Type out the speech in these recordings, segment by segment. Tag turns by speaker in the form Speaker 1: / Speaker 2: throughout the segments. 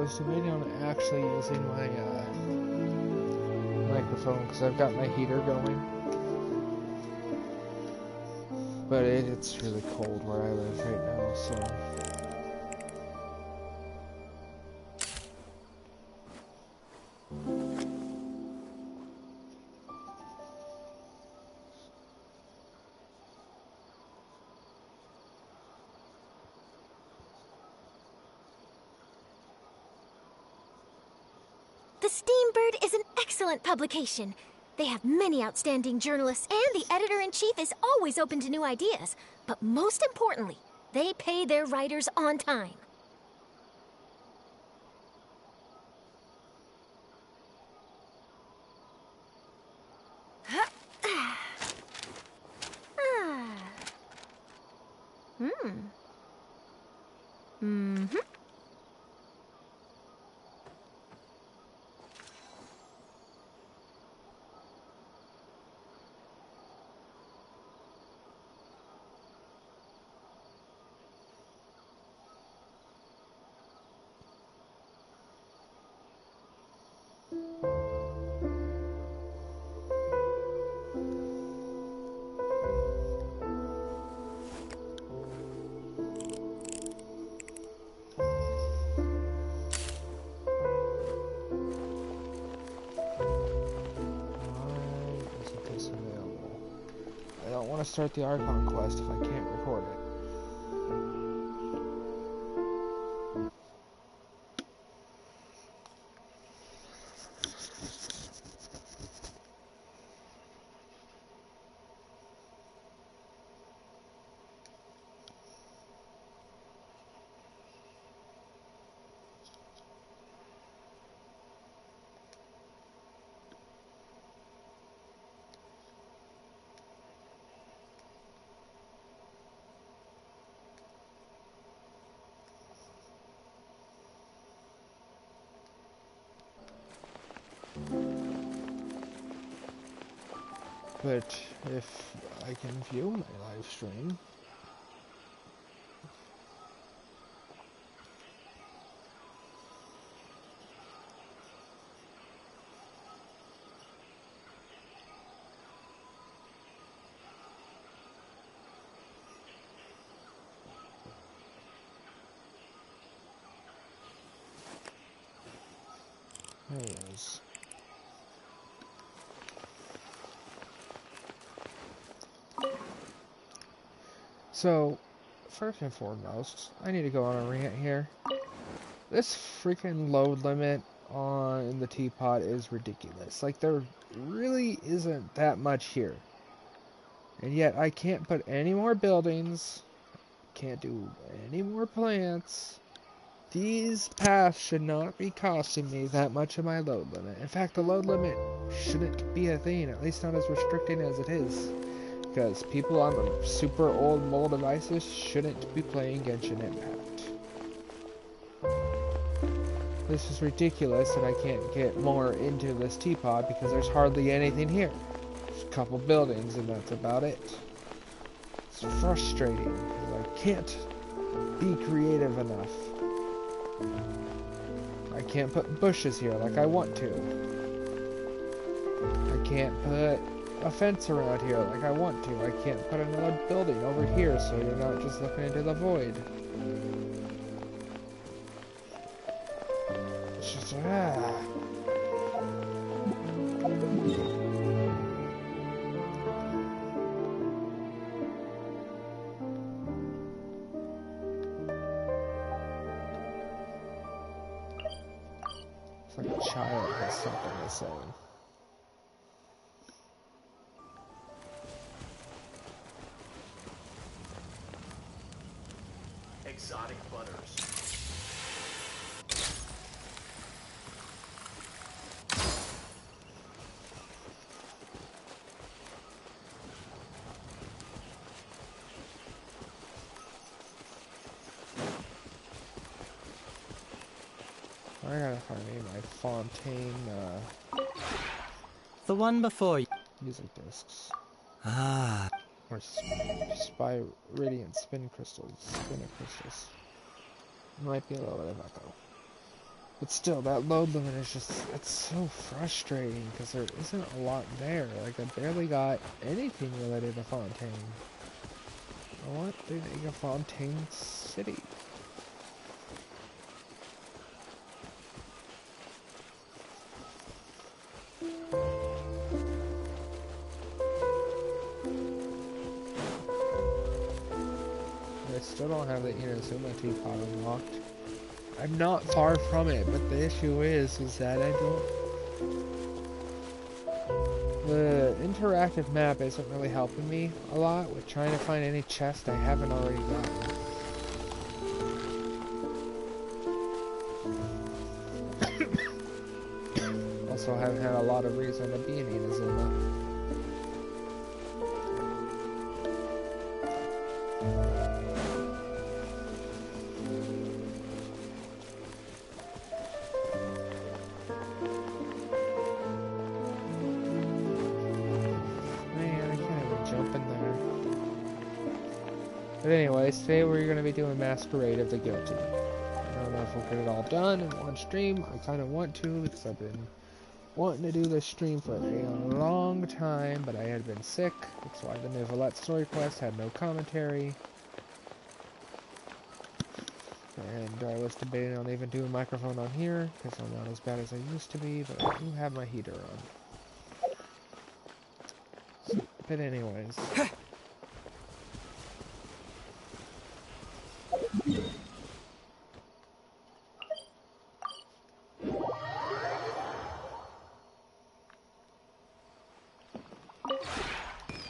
Speaker 1: was debating on actually using my microphone because I've got my heater going. But it's really cold where I live right now, so...
Speaker 2: The Steambird is an excellent publication. They have many outstanding journalists, and the editor-in-chief is always open to new ideas. But most importantly, they pay their writers on time. I don't want to start the Archon quest if I can't record it. But if I can view my live stream, there it is. So, first and foremost, I need to go on a rant here. This freaking load limit on the teapot is ridiculous. Like, there really isn't that much here. And yet, I can't put any more buildings, can't do any more plants. These paths should not be costing me that much of my load limit. In fact, the load limit shouldn't be a thing, at least not as restricting as it is. Because people on the super old mobile devices shouldn't be playing Genshin Impact. This is ridiculous that I can't get more into this teapot because there's hardly anything here. There's a couple buildings and that's about it. It's frustrating because I can't be creative enough. I can't put bushes here like I want to. I can't put a fence around here like I want to. I can't put another building over here so you're not just looking into the void. It's just, It's like a child has something to say.
Speaker 3: Exotic butters.
Speaker 1: I gotta find me my Fontaine,
Speaker 4: The one before you.
Speaker 1: music discs.
Speaker 4: Ah.
Speaker 1: Or Radiant Spinning Crystals. Might be a little bit of echo.
Speaker 2: But still, that load limit is just, it's so frustrating because there isn't a lot there. Like, I barely got anything related to Fontaine. I want to make a Fontaine City. I still don't have the Inazuma teapot unlocked. I'm not far from it, but the issue is that I don't... The interactive map isn't really helping me a lot with trying to find any chest I haven't already gotten. Also, I haven't had a lot of reason to be in Inazuma. But anyways, today we're going to be doing Masquerade of the Guilty. I don't know if we'll get it all done in one stream. I kind of want to because I've been wanting to do this stream for a long time, but I had been sick. That's why the Nicolette story quest had no commentary. And I was debating on even doing microphone on here because I'm not as bad as I used to be, but I do have my heater on. But anyways...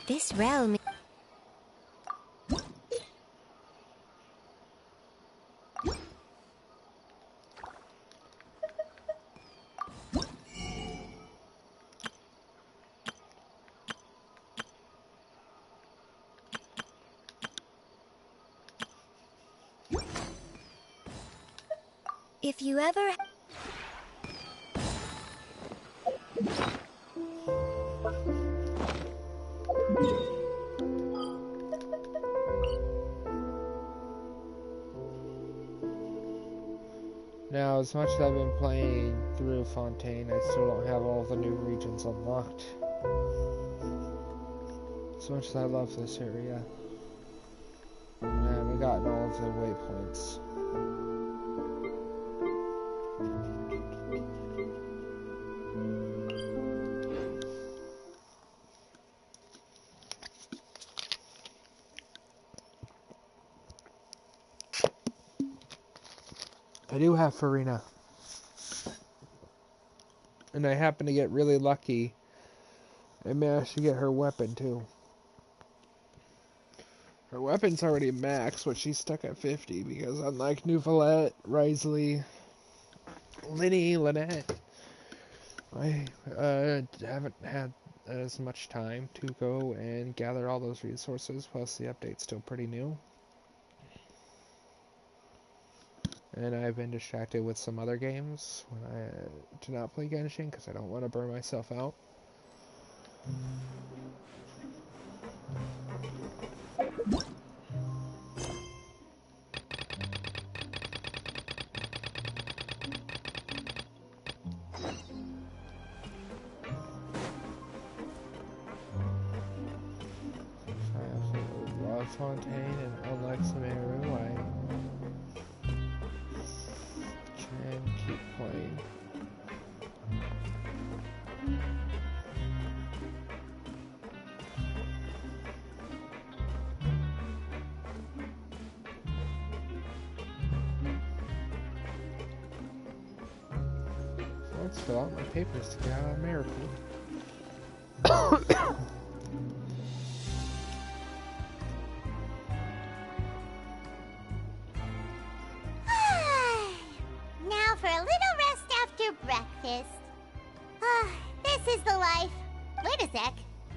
Speaker 5: This realm... If you ever...
Speaker 2: Now, as much as I've been playing through Fontaine, I still don't have all the new regions unlocked. As much as I love this area, I haven't gotten all of the waypoints. I do have Farina. And I happen to get really lucky and managed to get her weapon too. Her weapon's already maxed, but she's stuck at 50 because unlike Nouvelette, Risley, Lynette, I haven't had as much time to go and gather all those resources, plus the update's still pretty new. And I've been distracted with some other games when I do not play Genshin because I don't want to burn myself out. I absolutely love Fontaine, and unlike Sumeru, I can keep playing. So let's fill out my papers to get out of Miracle.
Speaker 5: Now for a little rest after breakfast. This is the life. Wait a sec.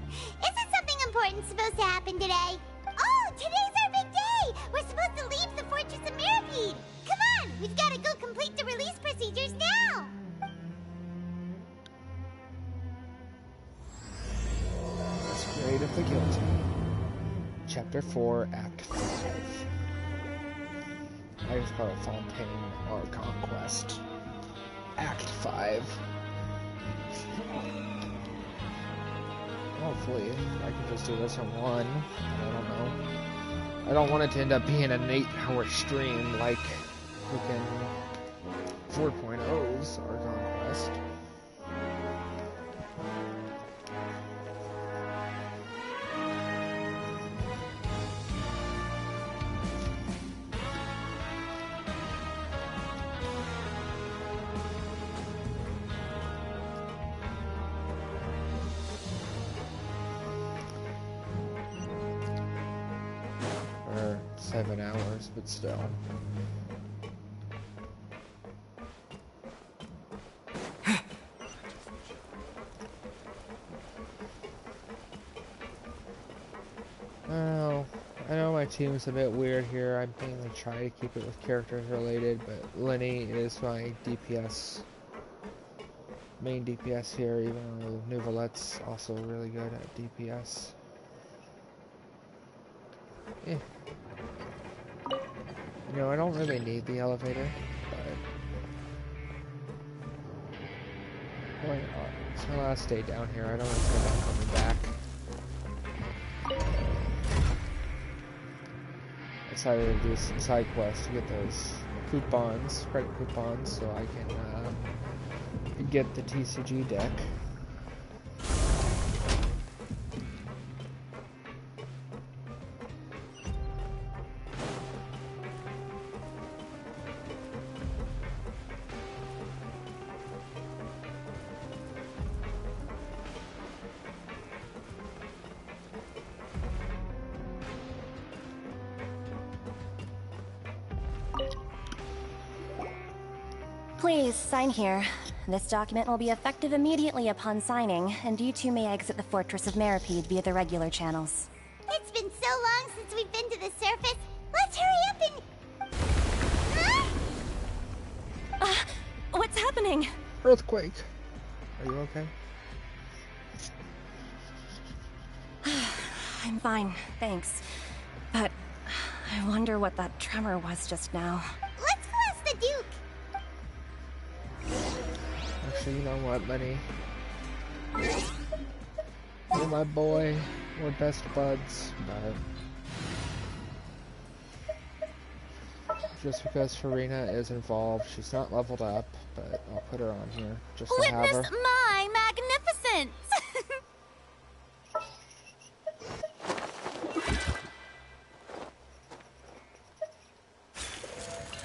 Speaker 5: Isn't something important supposed to happen today? Oh, today's our big day! We're supposed to leave the Fortress of Mirapede! Come on, we've got to go complete the release procedures now!
Speaker 2: Masquerade of the Guilty. Chapter 4, Act 5. I just call it Fontaine Archon Quest. Act 5. Hopefully, I can just do this in one. I don't know. I don't want it to end up being an 8-hour stream like freaking 4.0's Archon Quest. Or 7 hours, but still. Well, I know my team's a bit weird here. I'm mainly trying to keep it with characters related, but Lenny is my DPS, main DPS here, even though Nouvelette's also really good at DPS. Eh. You know, I don't really need the elevator, but why not? It's my last day down here. I don't intend on coming back. Decided to do some side quests to get those coupons, credit coupons, so I can get the TCG deck.
Speaker 6: Please, sign here. This document will be effective immediately upon signing, and you two may exit the Fortress of Meripede via the regular channels.
Speaker 5: It's been so long since we've been to the surface. Let's hurry up and... Huh?
Speaker 6: What's happening?
Speaker 2: Earthquake. Are you okay?
Speaker 6: I'm fine, thanks. But I wonder what that tremor was just now.
Speaker 5: Let's go ask the Duke.
Speaker 2: Actually, you know what, Lenny? You're my boy. We're best buds, but just because Farina is involved, she's not leveled up, but I'll put her on here just to have her.
Speaker 5: Witness my magnificence!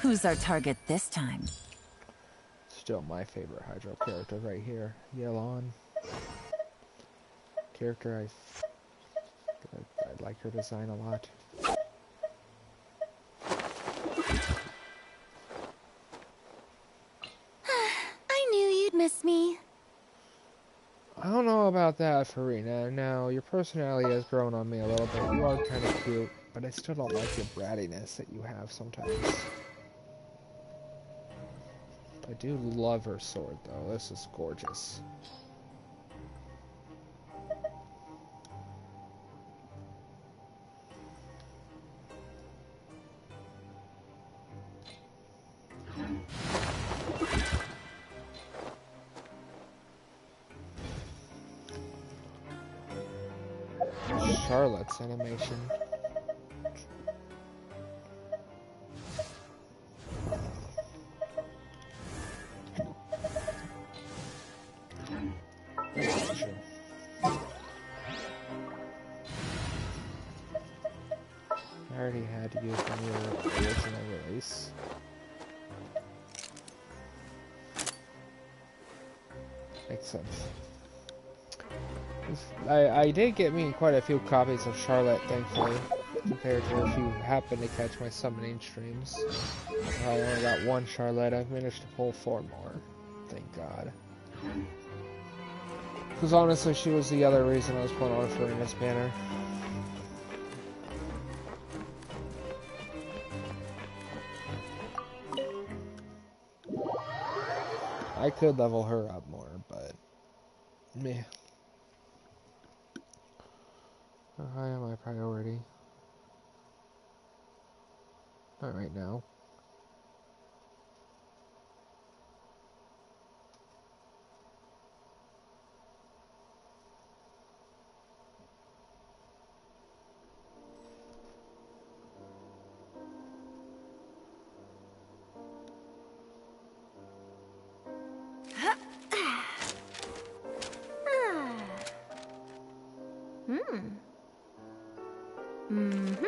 Speaker 7: Who's our target this time?
Speaker 2: Still my favorite Hydro character right here, Yelon. Character I like her design a lot.
Speaker 5: I knew you'd miss me.
Speaker 2: I don't know about that, Farina. Now, your personality has grown on me a little bit. You are kind of cute, but I still don't like your brattiness that you have sometimes. I do love her sword, though. This is gorgeous. Charlotte's animation. I already had to use from your original release. Makes sense. I did get me quite a few copies of Charlotte, thankfully, compared to if you happen to catch my summoning streams. I only got one Charlotte. I've managed to pull 4 more. Thank God. Because honestly, she was the other reason I was pulling on Farina's banner. I could level her up more, but meh. How high am I priority? Not right now.
Speaker 8: Mm-hmm.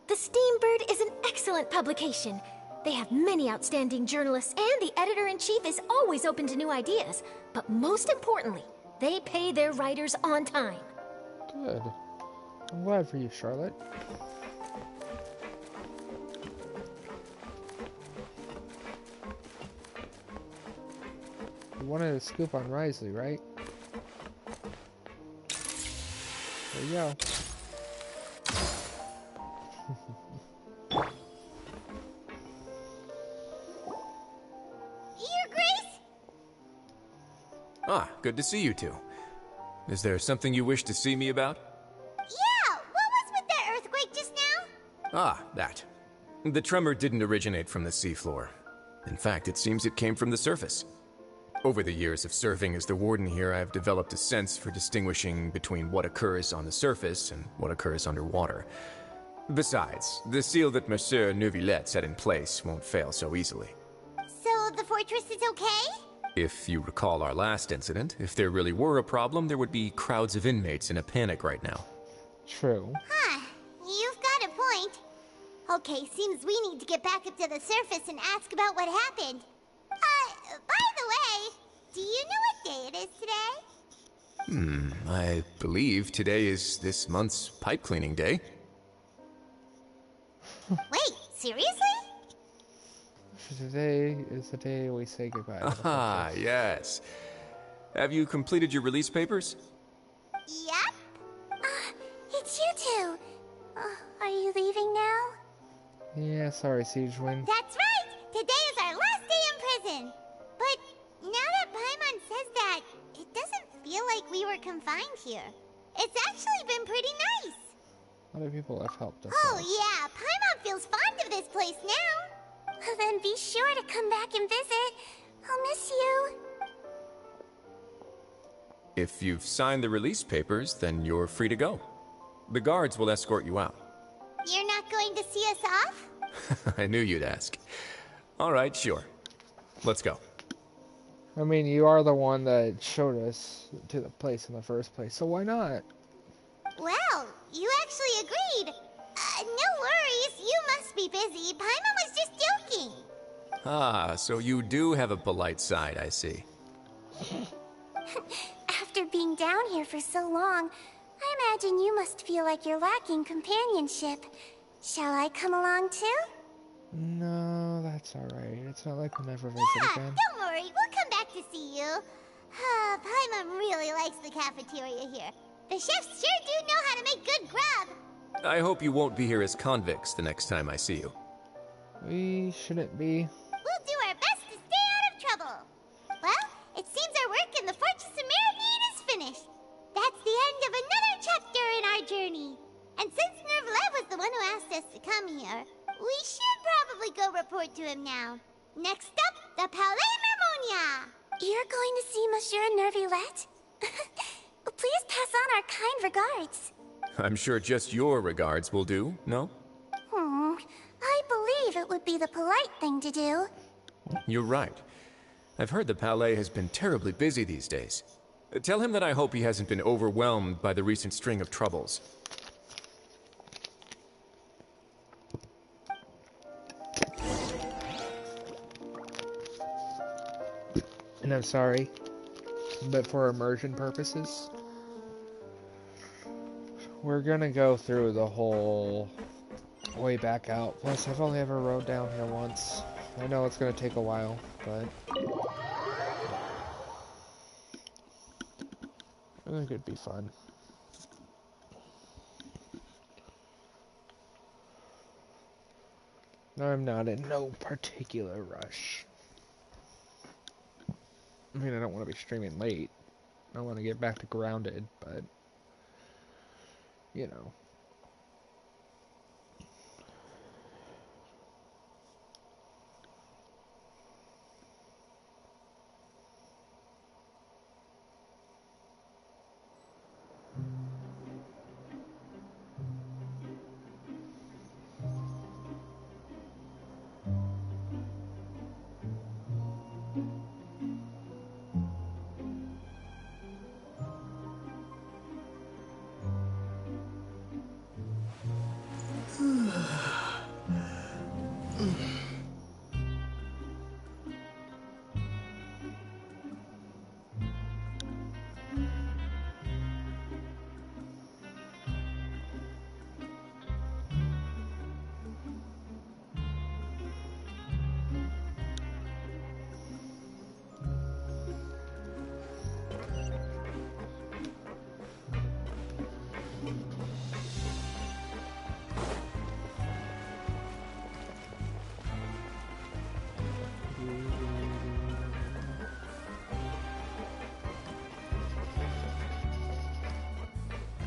Speaker 9: The Steambird is an excellent publication. They have many outstanding journalists, and the editor-in-chief is always open to new ideas. But most importantly, they pay their writers on time.
Speaker 2: Good. I'm glad for you, Charlotte. You wanted a scoop on Risley, right? There you go.
Speaker 5: Your Grace?
Speaker 10: Ah, good to see you two. Is there something you wish to see me about?
Speaker 5: Yeah, what was with that earthquake just now?
Speaker 10: Ah, that. The tremor didn't originate from the seafloor. In fact, it seems it came from the surface. Over the years of serving as the warden here, I've developed a sense for distinguishing between what occurs on the surface and what occurs underwater. Besides, the seal that Monsieur Neuvillette set in place won't fail so easily.
Speaker 5: So the fortress is okay?
Speaker 10: If you recall our last incident, if there really were a problem, there would be crowds of inmates in a panic right now.
Speaker 2: True.
Speaker 5: Huh, you've got a point. Okay, seems we need to get back up to the surface and ask about what happened. By the way, do you know what day it is today?
Speaker 10: I believe today is this month's pipe cleaning day.
Speaker 5: Wait, seriously?
Speaker 2: Today is the day we say goodbye to the
Speaker 10: Ah,
Speaker 2: fortress.
Speaker 10: yes. Have you completed your release papers?
Speaker 5: Yep.
Speaker 6: It's you two. Are you leaving now?
Speaker 2: Yeah, sorry, Siegewin.
Speaker 5: That's right! Today is our last day in prison! But now that Paimon says that, it doesn't feel like we were confined here. It's actually been pretty nice!
Speaker 2: A lot of people have helped us.
Speaker 5: Oh yeah, Paimon feels fond of this place now!
Speaker 6: Then be sure to come back and visit. I'll miss you.
Speaker 10: If you've signed the release papers, then you're free to go. The guards will escort you out.
Speaker 5: You're not going to see us off?
Speaker 10: I knew you'd ask. All right, sure. Let's go.
Speaker 2: I mean, you are the one that showed us to the place in the first place, so why not?
Speaker 5: Well, you actually agreed. No worries, you must be busy. Paimon was just joking.
Speaker 10: Ah, so you do have a polite side, I see.
Speaker 6: After being down here for so long, I imagine you must feel like you're lacking companionship. Shall I come along too?
Speaker 2: No, that's alright. It's not like we'll never visit
Speaker 5: Yeah,
Speaker 2: again.
Speaker 5: don't worry, we'll come back to see you. Paimon really likes the cafeteria here. The chefs sure do know how to make good grub.
Speaker 10: I hope you won't be here as convicts the next time I see you.
Speaker 2: We shouldn't be.
Speaker 5: We'll do our best to stay out of trouble. Well, it seems our work in the Fortress of Meravine is finished. That's the end of another chapter in our journey. And since Neuvillette was the one who asked us to come here, we should probably go report to him now. Next up, the Palais Mermonia.
Speaker 6: You're going to see Monsieur Neuvillette? Please pass on our kind regards.
Speaker 10: I'm sure just your regards will do, no?
Speaker 6: I believe it would be the polite thing to do.
Speaker 10: You're right. I've heard the Palais has been terribly busy these days. Tell him that I hope he hasn't been overwhelmed by the recent string of troubles.
Speaker 2: And I'm sorry, but for immersion purposes, we're gonna go through the whole way back out. Plus, I've only ever rode down here once. I know it's gonna take a while, but I think it'd be fun. I'm not in no particular rush. I mean, I don't want to be streaming late. I want to get back to grounded, but you know.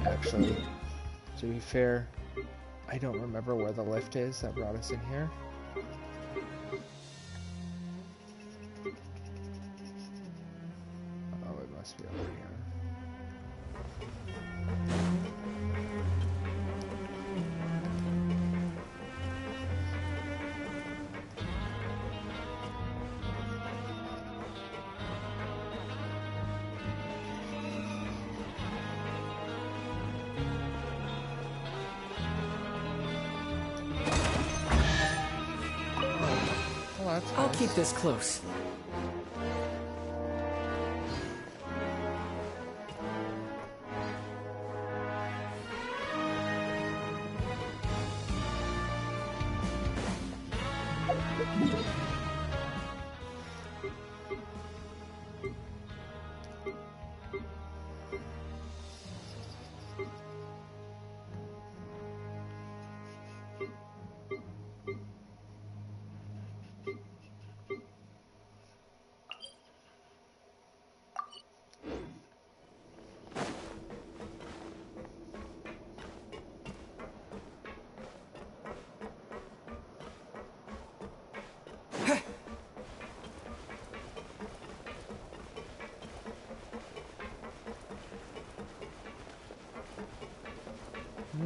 Speaker 2: Actually, to be fair, I don't remember where the lift is that brought us in here. Oh, it must be over here. Well, that's
Speaker 4: I'll
Speaker 2: nice.
Speaker 4: keep this close.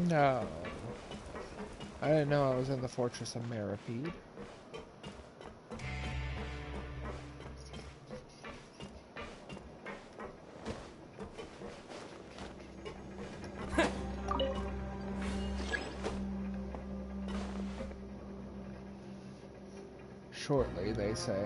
Speaker 2: No. I didn't know I was in the Fortress of Maripede. Shortly, they say.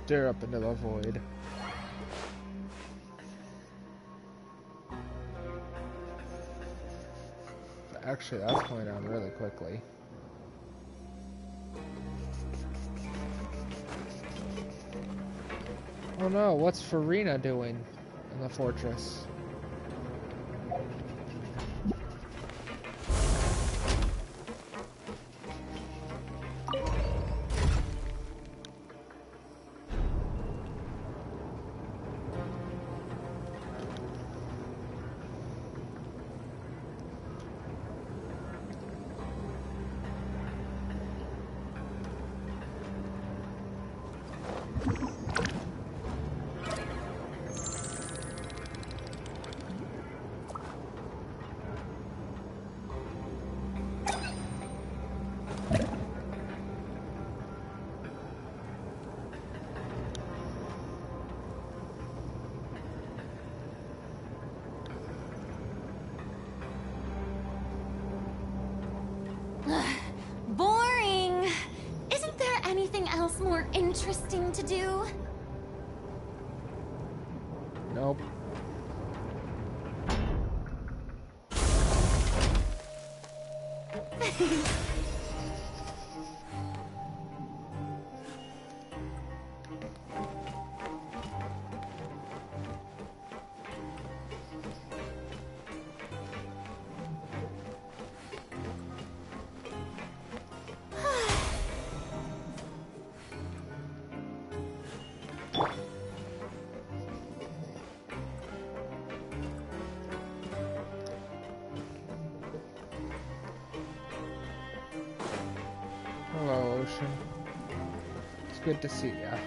Speaker 2: Stare up into the void. Actually, that's going on really quickly. Oh no, what's Farina doing in the fortress?
Speaker 9: Boring! Isn't there anything else more interesting to do?
Speaker 2: Nope. Hello, Ocean. It's good to see ya.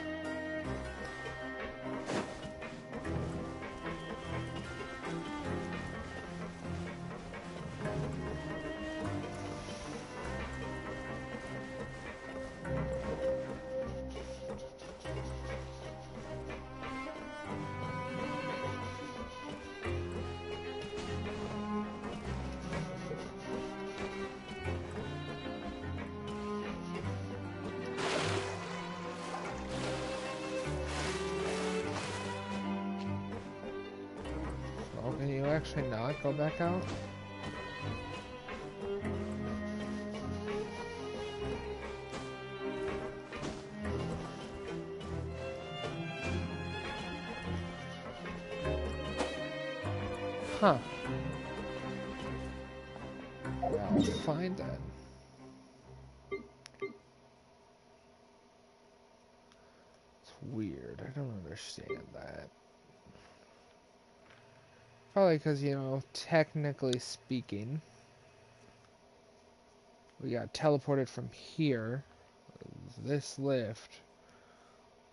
Speaker 2: Oh, can you actually not go back out? Huh. Well, fine then. It's weird. I don't understand that. Probably because, you know, technically speaking, we got teleported from here, this lift,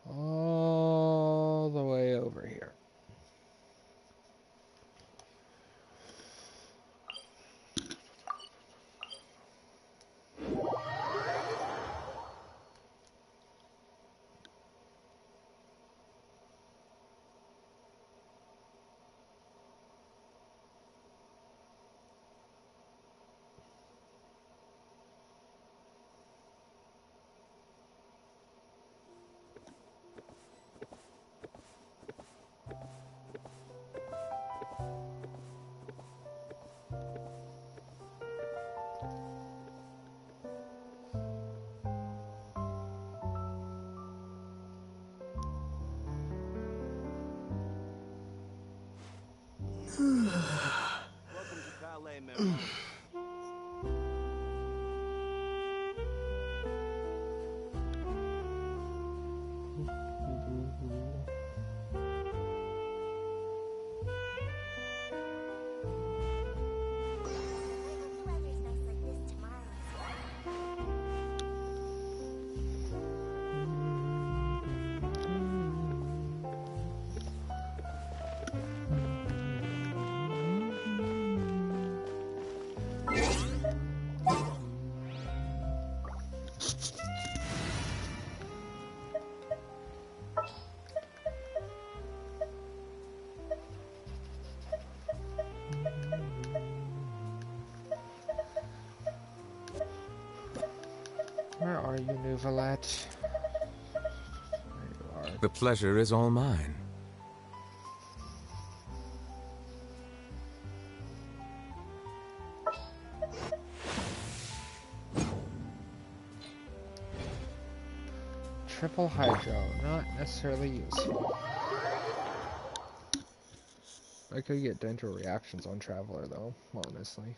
Speaker 2: all the way over here. Where are you, Nouvelette? There you are.
Speaker 10: The pleasure is all mine.
Speaker 2: Triple Hydro, not necessarily useful. I could get dental reactions on Traveler though, honestly.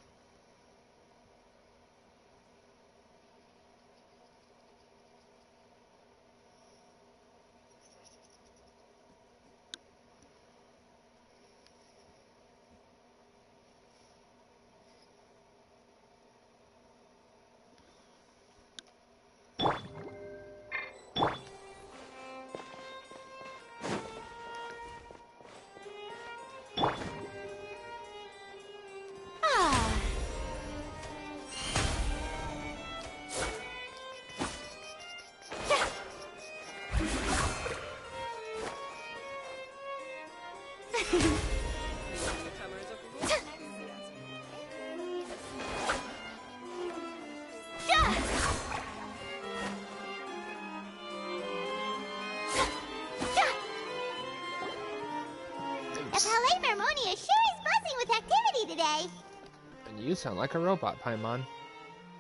Speaker 2: And you sound like a robot, Paimon.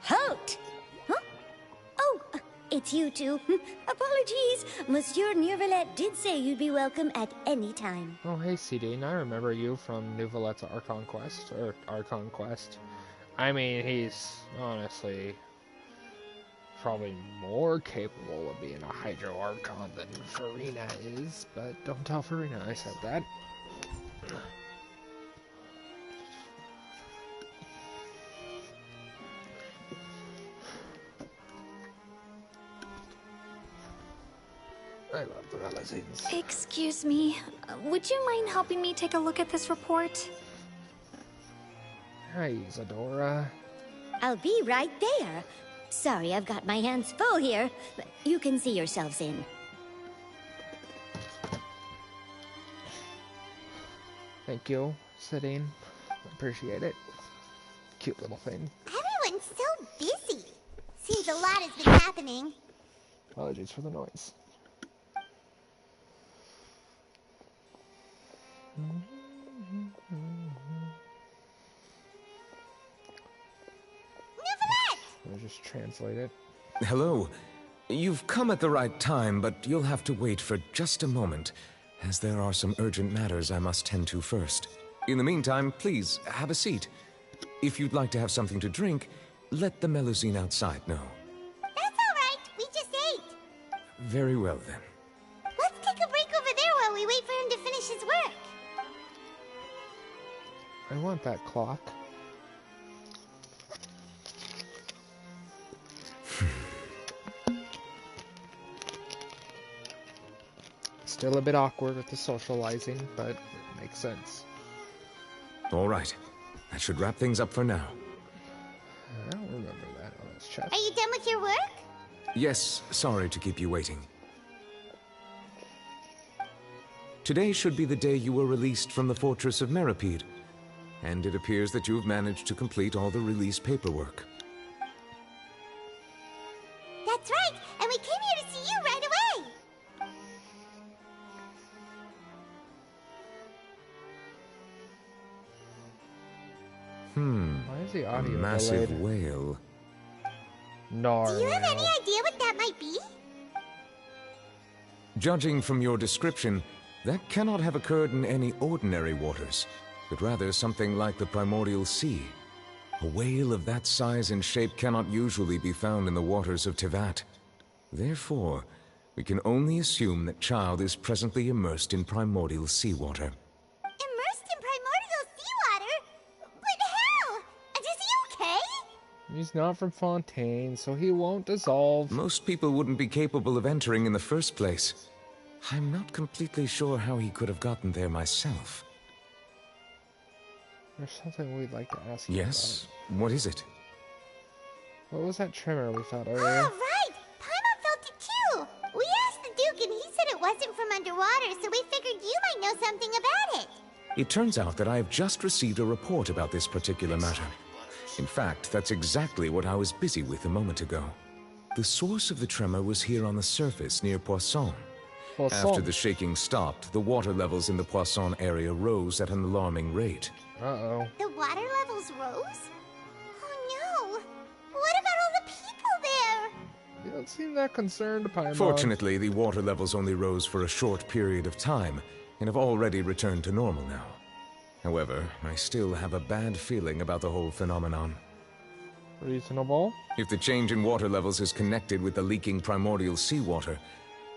Speaker 8: Halt! Huh? Oh, it's you two. Apologies. Monsieur Nouvelette did say you'd be welcome at any time.
Speaker 2: Oh, hey, Cedine. I remember you from Nouvelette's Archon Quest. Or Archon Quest. I mean, he's honestly probably more capable of being a Hydro Archon than Farina is. But don't tell Farina I said that. I love the relatives.
Speaker 9: Excuse me, would you mind helping me take a look at this report?
Speaker 2: Hi, Isadora.
Speaker 8: I'll be right there. Sorry, I've got my hands full here. You can see yourselves in.
Speaker 2: Thank you, Cedine. Appreciate it. Cute little thing.
Speaker 5: Everyone's so busy. Seems a lot has been happening.
Speaker 2: Apologies for the noise.
Speaker 5: Nouvelette!
Speaker 2: I'll just translate it.
Speaker 10: Hello. You've come at the right time, but you'll have to wait for just a moment, as there are some urgent matters I must tend to first.
Speaker 11: In the meantime, please, have a seat. If you'd like to have something to drink, let the Melusine outside know.
Speaker 5: That's all right. We just ate.
Speaker 11: Very well, then.
Speaker 5: Let's take a break over there while we wait for him to finish his work.
Speaker 2: I want that clock. Still a bit awkward with the socializing, but it makes sense.
Speaker 11: All right. That should wrap things up for now.
Speaker 2: I don't remember that on his chest.
Speaker 5: Are you done with your work?
Speaker 11: Yes, sorry to keep you waiting. Today should be the day you were released from the Fortress of Meripede, and it appears that you have managed to complete all the release paperwork.
Speaker 5: That's right, and we came here to see you right away.
Speaker 2: Why is the
Speaker 11: A
Speaker 2: audio
Speaker 11: massive
Speaker 2: delayed?
Speaker 11: whale.
Speaker 2: Nar.
Speaker 5: Do you have any idea what that might be?
Speaker 11: Judging from your description, that cannot have occurred in any ordinary waters, but rather something like the primordial sea. A whale of that size and shape cannot usually be found in the waters of Tevat. Therefore, we can only assume that Child is presently immersed in primordial seawater.
Speaker 5: Immersed in primordial seawater? But how? And is he okay?
Speaker 2: He's not from Fontaine, so he won't dissolve.
Speaker 11: Most people wouldn't be capable of entering in the first place. I'm not completely sure how he could have gotten there myself.
Speaker 2: There's something we'd like to ask you
Speaker 11: Yes? What is it?
Speaker 2: about. What was that tremor we felt
Speaker 5: Oh,
Speaker 2: earlier?
Speaker 5: right! Paimon felt it too! We asked the Duke and he said it wasn't from underwater, so we figured you might know something about it.
Speaker 11: It turns out that I have just received a report about this particular matter. In fact, that's exactly what I was busy with a moment ago. The source of the tremor was here on the surface near Poisson. After the shaking stopped, the water levels in the Poisson area rose at an alarming rate.
Speaker 2: Uh-oh.
Speaker 5: The water levels rose? Oh no! What about all the people there?
Speaker 2: You don't seem that concerned, Paimon.
Speaker 11: Fortunately, the water levels only rose for a short period of time, and have already returned to normal now. However, I still have a bad feeling about the whole phenomenon.
Speaker 2: Reasonable.
Speaker 11: If the change in water levels is connected with the leaking primordial seawater,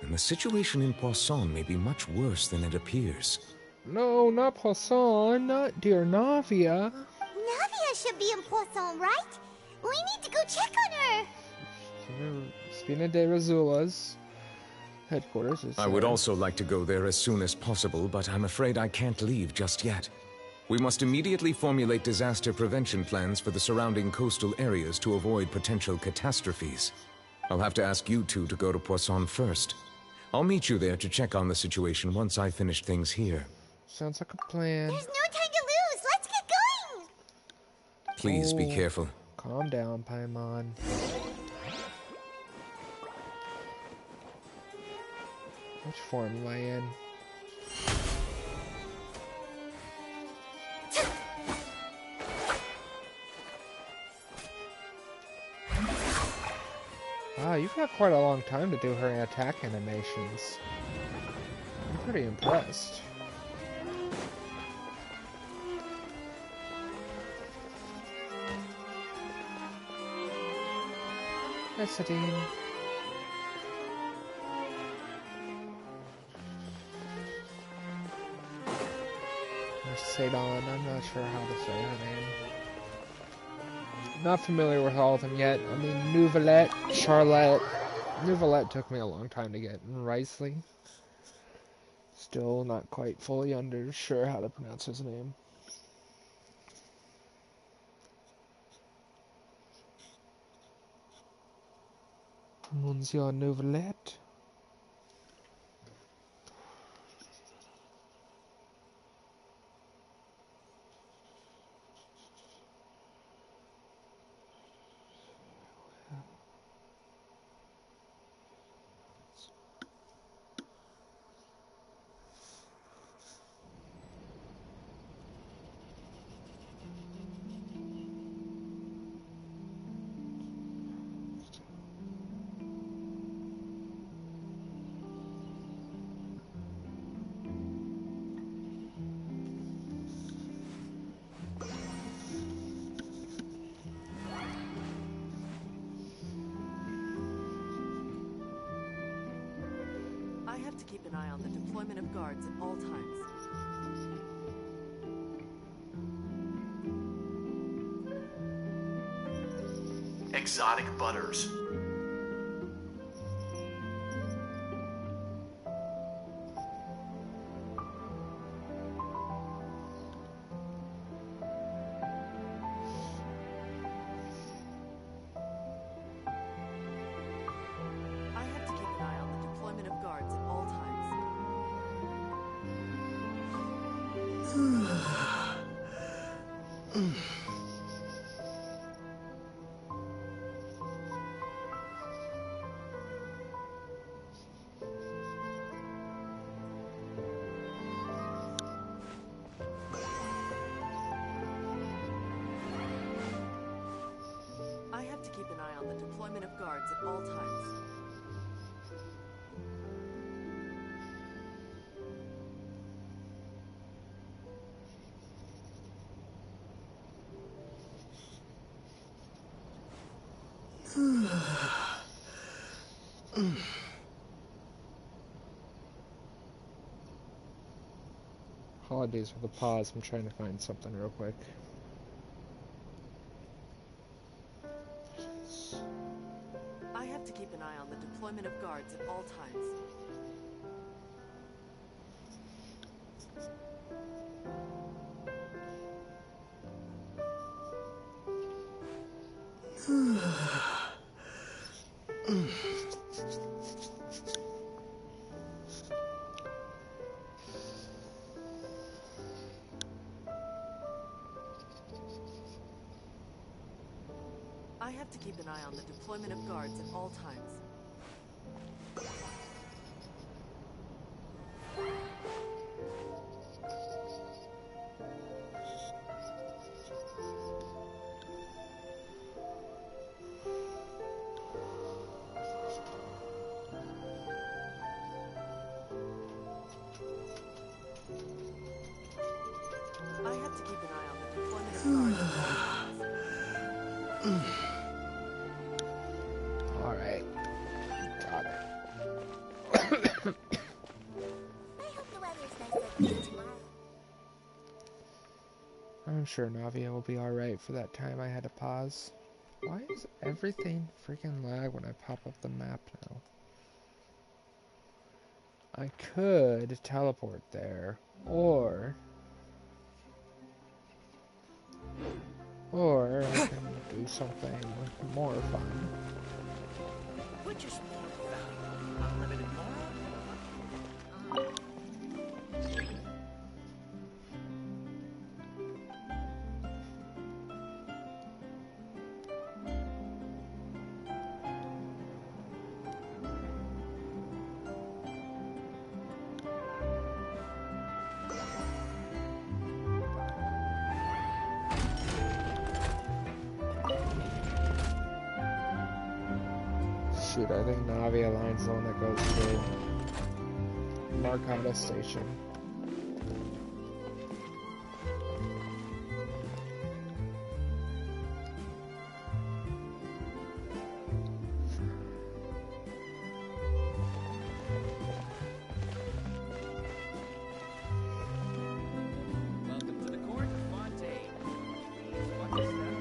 Speaker 11: then the situation in Poisson may be much worse than it appears.
Speaker 2: No, not Poisson, not dear Navia.
Speaker 5: Navia should be in Poisson, right? We need to go check on her!
Speaker 2: Spina de Razula's headquarters is
Speaker 11: I would also like to go there as soon as possible, but I'm afraid I can't leave just yet. We must immediately formulate disaster prevention plans for the surrounding coastal areas to avoid potential catastrophes. I'll have to ask you two to go to Poisson first. I'll meet you there to check on the situation once I finish things here.
Speaker 2: Sounds like a plan.
Speaker 5: There's no time to lose! Let's get going!
Speaker 11: Please be careful.
Speaker 2: Calm down, Paimon. Which form am I in? Wow, you've got quite a long time to do her attack animations. I'm pretty impressed. Hi, Sadine. Or Sadon, I'm not sure how to say her name. Not familiar with all of them yet. I mean, Nouvelette, Charlotte. Nouvelette took me a long time to get. And Risley. Still not quite fully sure how to pronounce his name. Monsieur Nouvelette.
Speaker 12: keep an eye on the deployment of guards at all times.
Speaker 3: Exotic butters.
Speaker 12: I have to keep an eye on the deployment of guards at all times. I have to keep an eye on the deployment of guards at all times.
Speaker 2: Holidays with a pause. I'm trying to find something real quick.
Speaker 12: I have to keep an eye on the deployment of guards at all times. I have to keep an eye on the deployment of guards at all times. I have to keep an eye on the deployment of guards at all times.
Speaker 2: Alright. Got it.
Speaker 5: I hope the weather's nice like this tomorrow.
Speaker 2: I'm sure Navia will be alright for that time I had to pause. Why is everything freaking lag when I pop up the map now? I could teleport there, or I can do something more fun.
Speaker 3: Which is more valuable? Unlimited moral?
Speaker 2: Shoot, I think Navia Line's the one that goes to Marcata Station.
Speaker 3: Welcome to the court of Fontaine. Watch your step.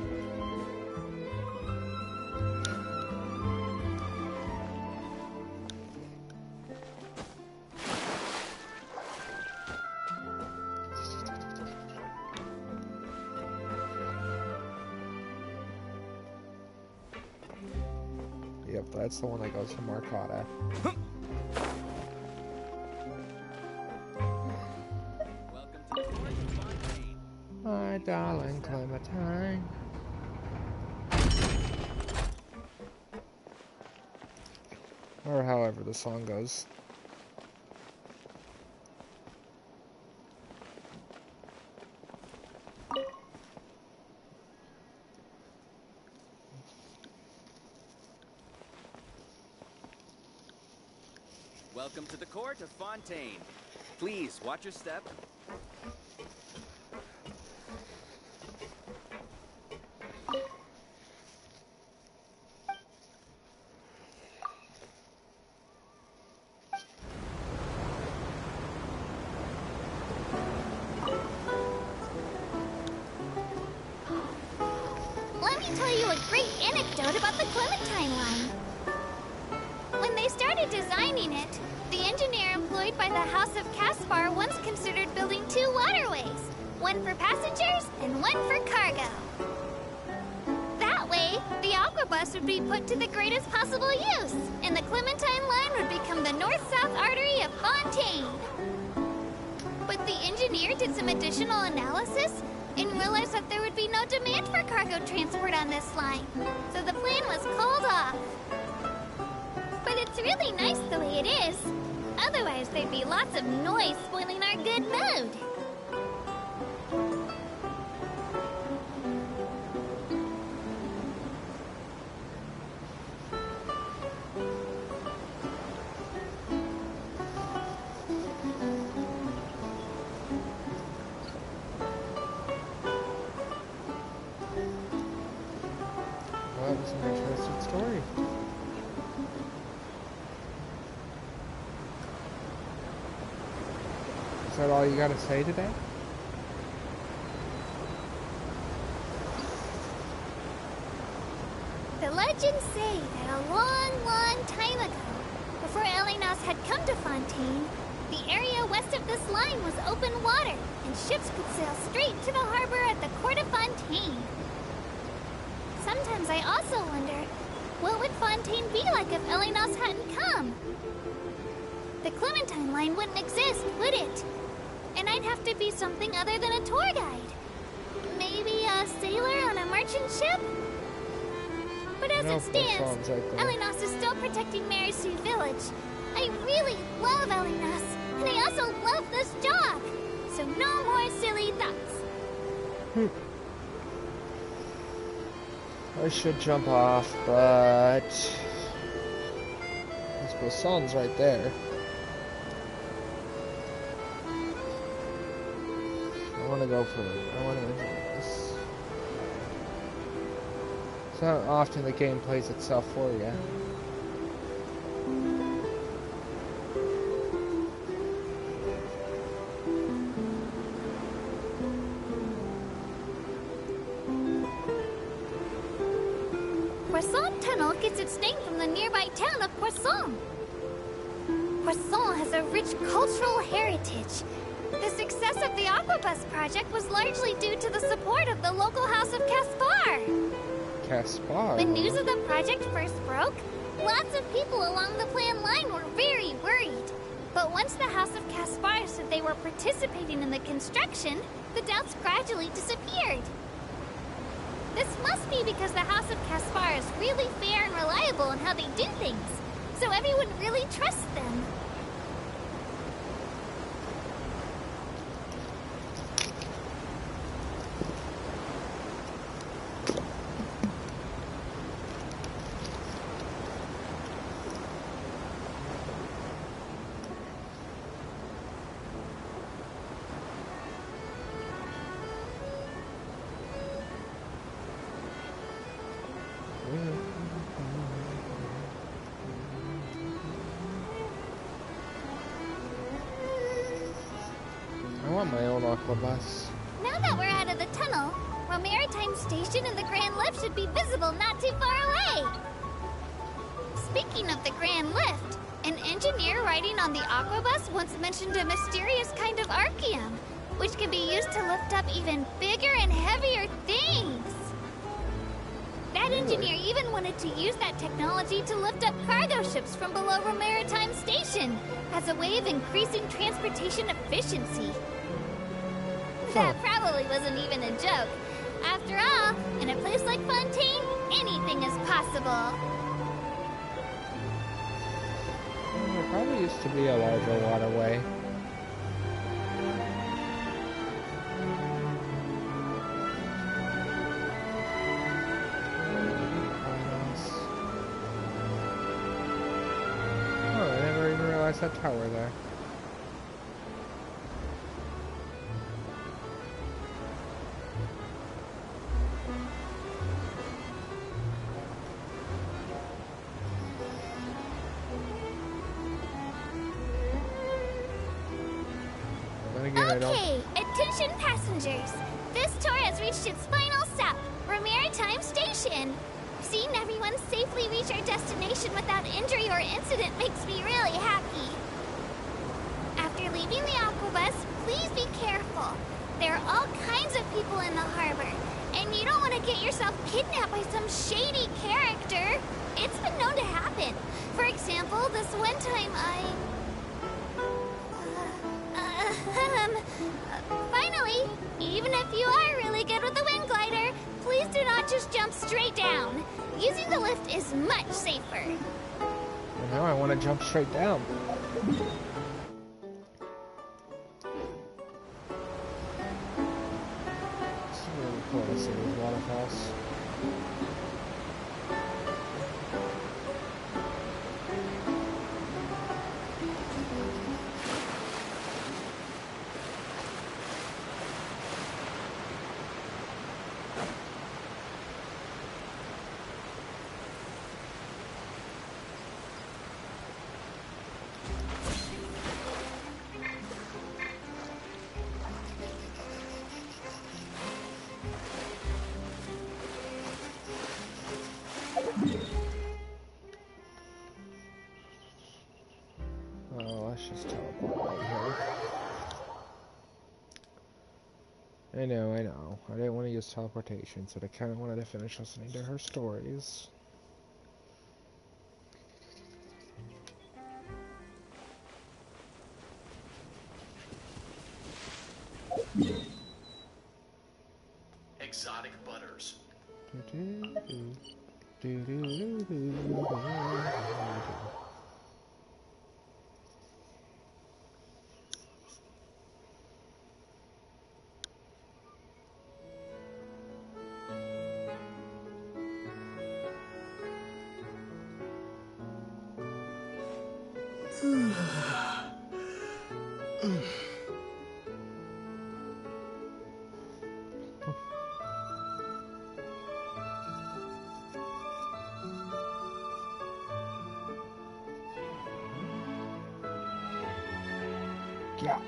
Speaker 2: Yep, that's the one that goes to Marcata.
Speaker 3: Welcome to the court of Fontaine.
Speaker 2: My darling Clementine. Or however the song goes.
Speaker 3: Welcome to the court of Fontaine. Please watch your step.
Speaker 5: anecdote about the Clementine line. When they started designing it, the engineer employed by the House of Caspar once considered building 2 waterways, one for passengers and one for cargo. That way, the Aquabus would be put to the greatest possible use, and the Clementine line would become the north-south artery of Fontaine. But the engineer did some additional analysis and realized that there would be no demand for cargo transport on this line, so the plan was called off. But it's really nice the way it is. Otherwise, there'd be lots of noise spoiling our good mood.
Speaker 2: Well, that was an interesting story. Is that all you gotta say today?
Speaker 5: The legends say that a long, long time ago, before Elinas had come to Fontaine, the area west of this line was open water, and ships could sail straight to the harbor at the court of Fontaine. Sometimes I also wonder, what would Fontaine be like if Elinas hadn't come? The Clementine line wouldn't exist, would it? And I'd have to be something other than a tour guide. Maybe a sailor on a merchant ship? But as it stands, Elinas is still protecting Marisu Village. I really love Elinas, and I also love this job. So no more silly thoughts.
Speaker 2: I should jump off, but I suppose sun's right there. I want to go for it. I want to enjoy this. It's not often the game plays itself for you.
Speaker 5: Poisson Tunnel gets its name from the nearby town of Poisson. Poisson has a rich cultural heritage. The success of the Aquabus project was largely due to the support of the local House of Caspar.
Speaker 2: Caspar?
Speaker 5: When news of the project first broke, lots of people along the planned line were very worried. But once the House of Caspar said they were participating in the construction, the doubts gradually disappeared. This must be because the House of Caspar is really fair and reliable in how they do things, so everyone really trusts them.
Speaker 2: I want my own Aquabus.
Speaker 5: Now that we're out of the tunnel, Maritime Station and the Grand Lift should be visible not too far away. Speaking of the Grand Lift, an engineer riding on the Aquabus once mentioned a mysterious kind of Archon, which can be used to lift up even bigger and heavier things. That engineer even wanted to use that technology to lift up cargo ships from below Maritime Station as a way of increasing transportation efficiency. That probably wasn't even a joke. After all, in a place like Fontaine, anything is possible.
Speaker 2: There probably used to be a larger waterway. Oh, I never even realized that tower there.
Speaker 5: Okay, attention passengers. This tour has reached its final stop, Maritime Station.
Speaker 9: Seeing everyone safely reach our destination without injury or incident makes me really happy. After leaving the aquabus, please be careful. There are all kinds of people in the harbor, and you don't want to get yourself kidnapped by some shady character. It's been known to happen. For example, this one time finally, even if you are really good with the wind glider, please do not just jump straight down. Using the lift is much safer.
Speaker 2: Well, now I want to jump straight down. It's really cool to see these waterfalls. Oh, let's just teleport right here. I know. I didn't want to use teleportation, so I kind of wanted to finish listening to her stories.
Speaker 13: Exotic butters.
Speaker 2: Yeah.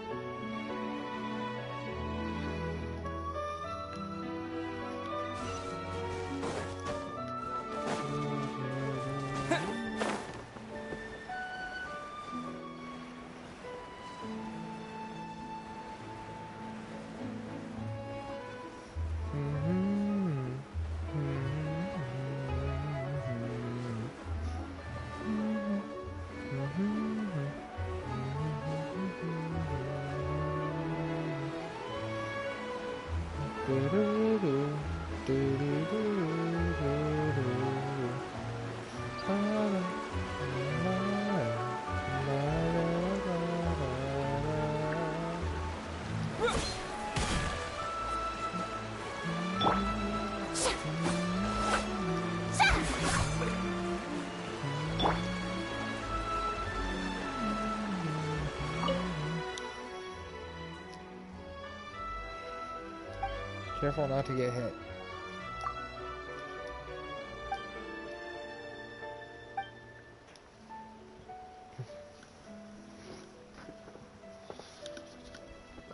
Speaker 2: Careful not to get hit.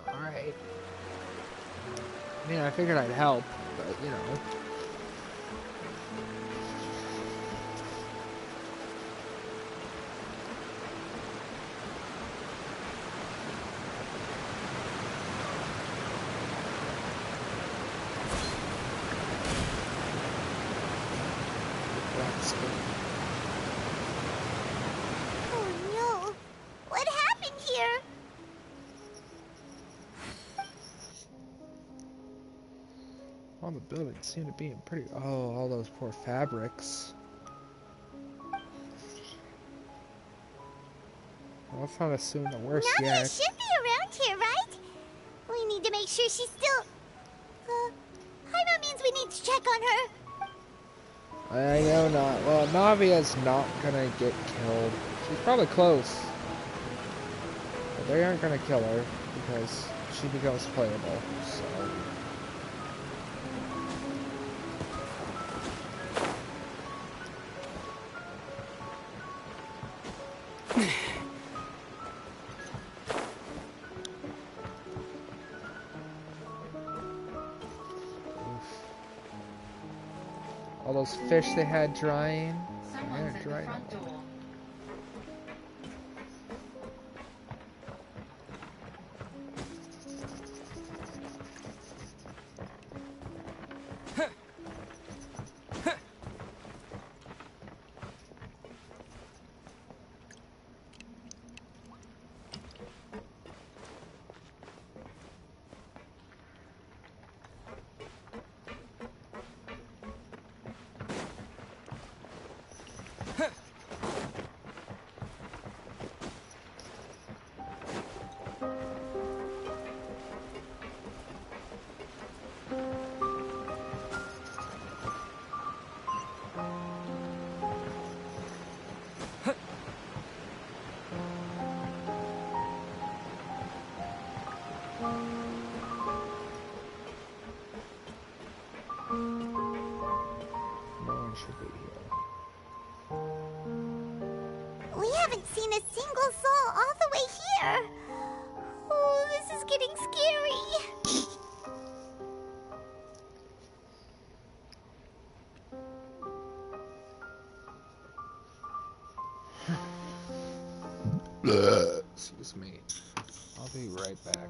Speaker 2: Alright. I mean, I figured I'd help, but you know.
Speaker 5: Oh no! What happened here?
Speaker 2: All the buildings seem to be in pretty... Oh, all those poor fabrics. Well, let's not assume the worst
Speaker 5: Nadia
Speaker 2: yet.
Speaker 5: should be around here, right? We need to make sure she's still... Jaime means we need to check on her.
Speaker 2: I know not. Well, Navia's not gonna get killed. She's probably close. But they aren't gonna kill her because she becomes playable, so... All those fish they had drying.
Speaker 12: Someone's
Speaker 2: They're
Speaker 12: at the
Speaker 2: drying.
Speaker 12: front door.
Speaker 2: No one should be here.
Speaker 5: We haven't seen a single soul all the way here. Oh, this is getting scary.
Speaker 2: Excuse me. I'll be right back.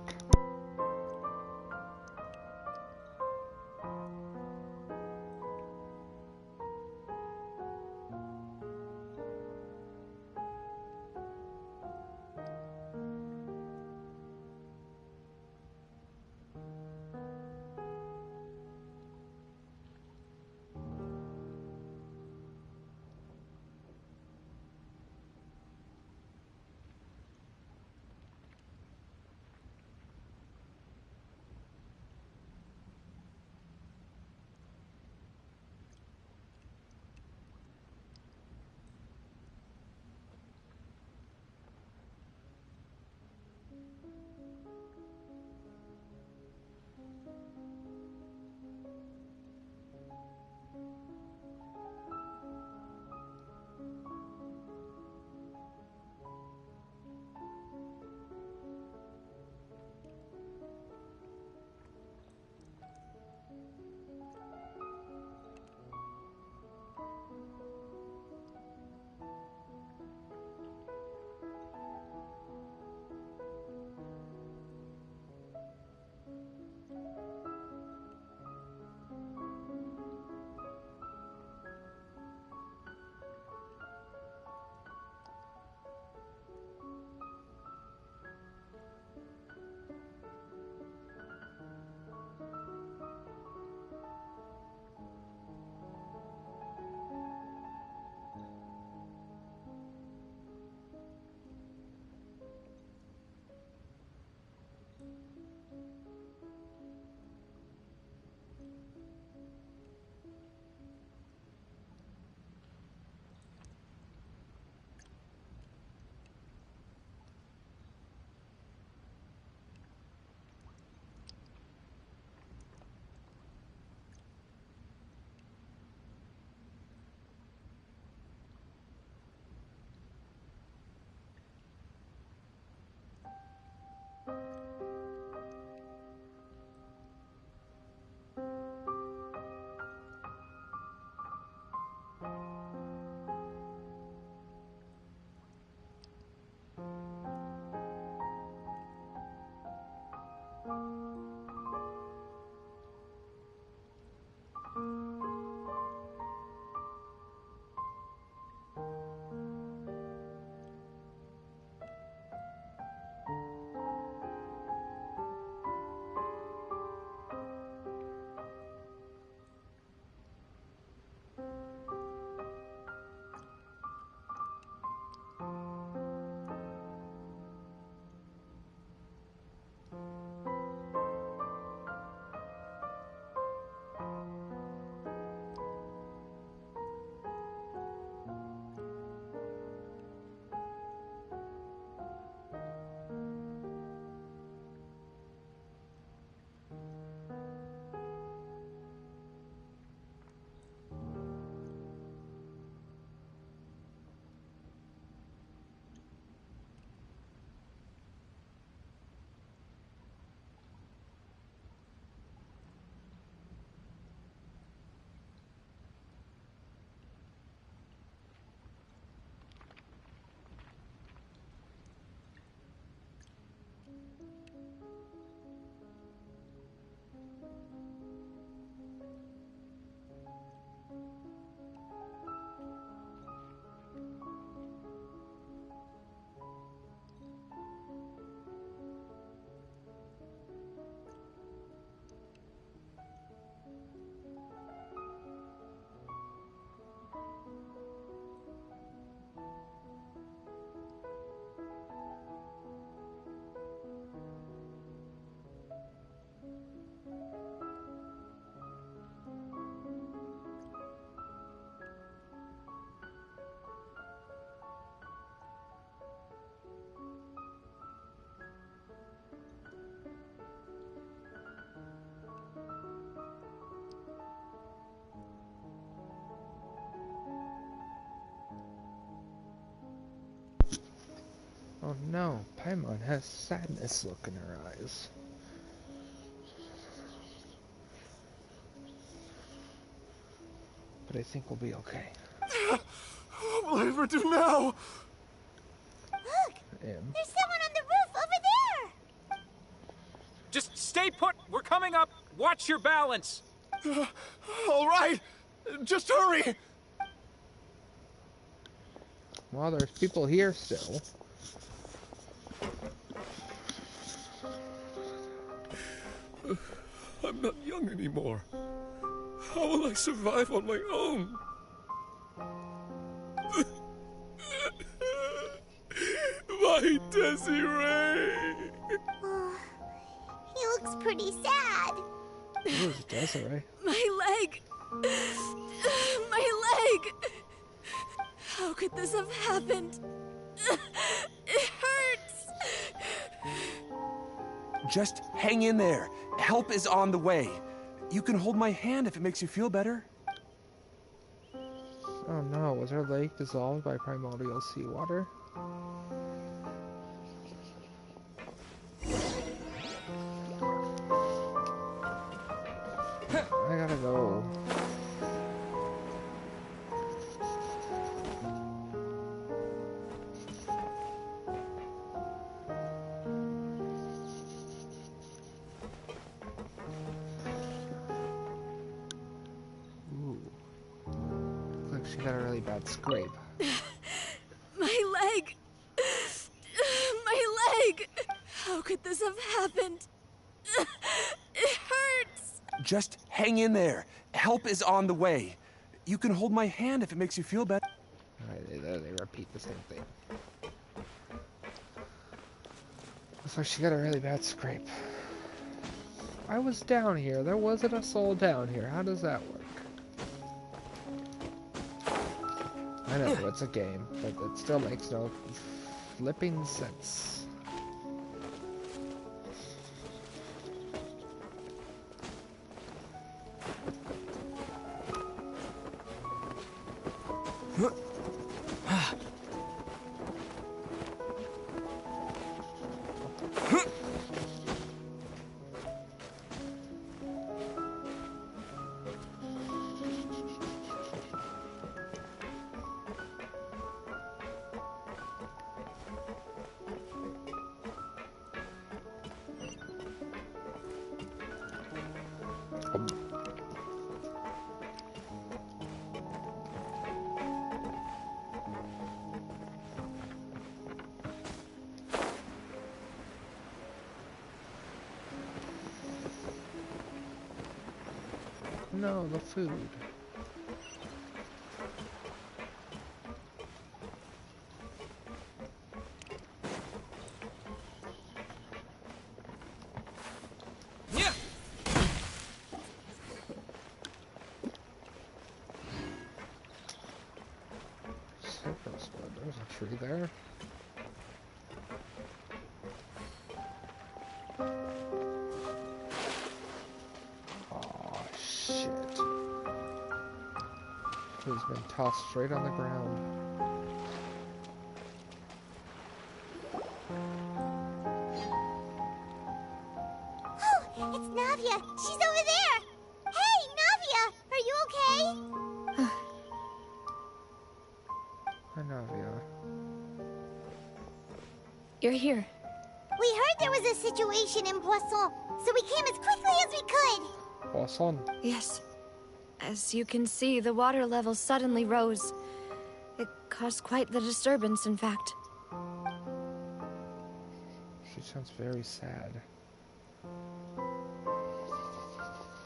Speaker 2: Oh no, Paimon has sadness look in her eyes. But I think we'll be okay.
Speaker 14: What will I ever do now?
Speaker 5: Look! There's someone on the roof over there!
Speaker 3: Just stay put. We're coming up. Watch your balance.
Speaker 14: All right. Just hurry.
Speaker 2: Well, there's people here still.
Speaker 14: I'm not young anymore. How will I survive on my own? My Desiree!
Speaker 5: He looks pretty sad.
Speaker 2: Who's Desiree?
Speaker 15: My leg! My leg! How could this have happened? It hurts!
Speaker 16: Just hang in there. Help is on the way. You can hold my hand if it makes you feel better.
Speaker 2: Oh no, was her lake dissolved by primordial seawater? I gotta go. She got a really bad scrape.
Speaker 15: My leg! My leg! How could this have happened? It hurts!
Speaker 16: Just hang in there. Help is on the way. You can hold my hand if it makes you feel better.
Speaker 2: Alright, they repeat the same thing. Looks like she got a really bad scrape. I was down here. There wasn't a soul down here. How does that work? I know, it's a game, but it still makes no flipping sense. No, the food.
Speaker 3: Yeah.
Speaker 2: There's a tree there. He's been tossed straight on the ground.
Speaker 5: Oh, it's Navia. She's over there. Hey, Navia, are you okay?
Speaker 2: Hi, Navia.
Speaker 15: You're here.
Speaker 5: We heard there was a situation in Poisson, so we came as quickly as we could.
Speaker 2: Poisson?
Speaker 15: Yes. As you can see, the water level suddenly rose. It caused quite the disturbance, in fact.
Speaker 2: She sounds very sad.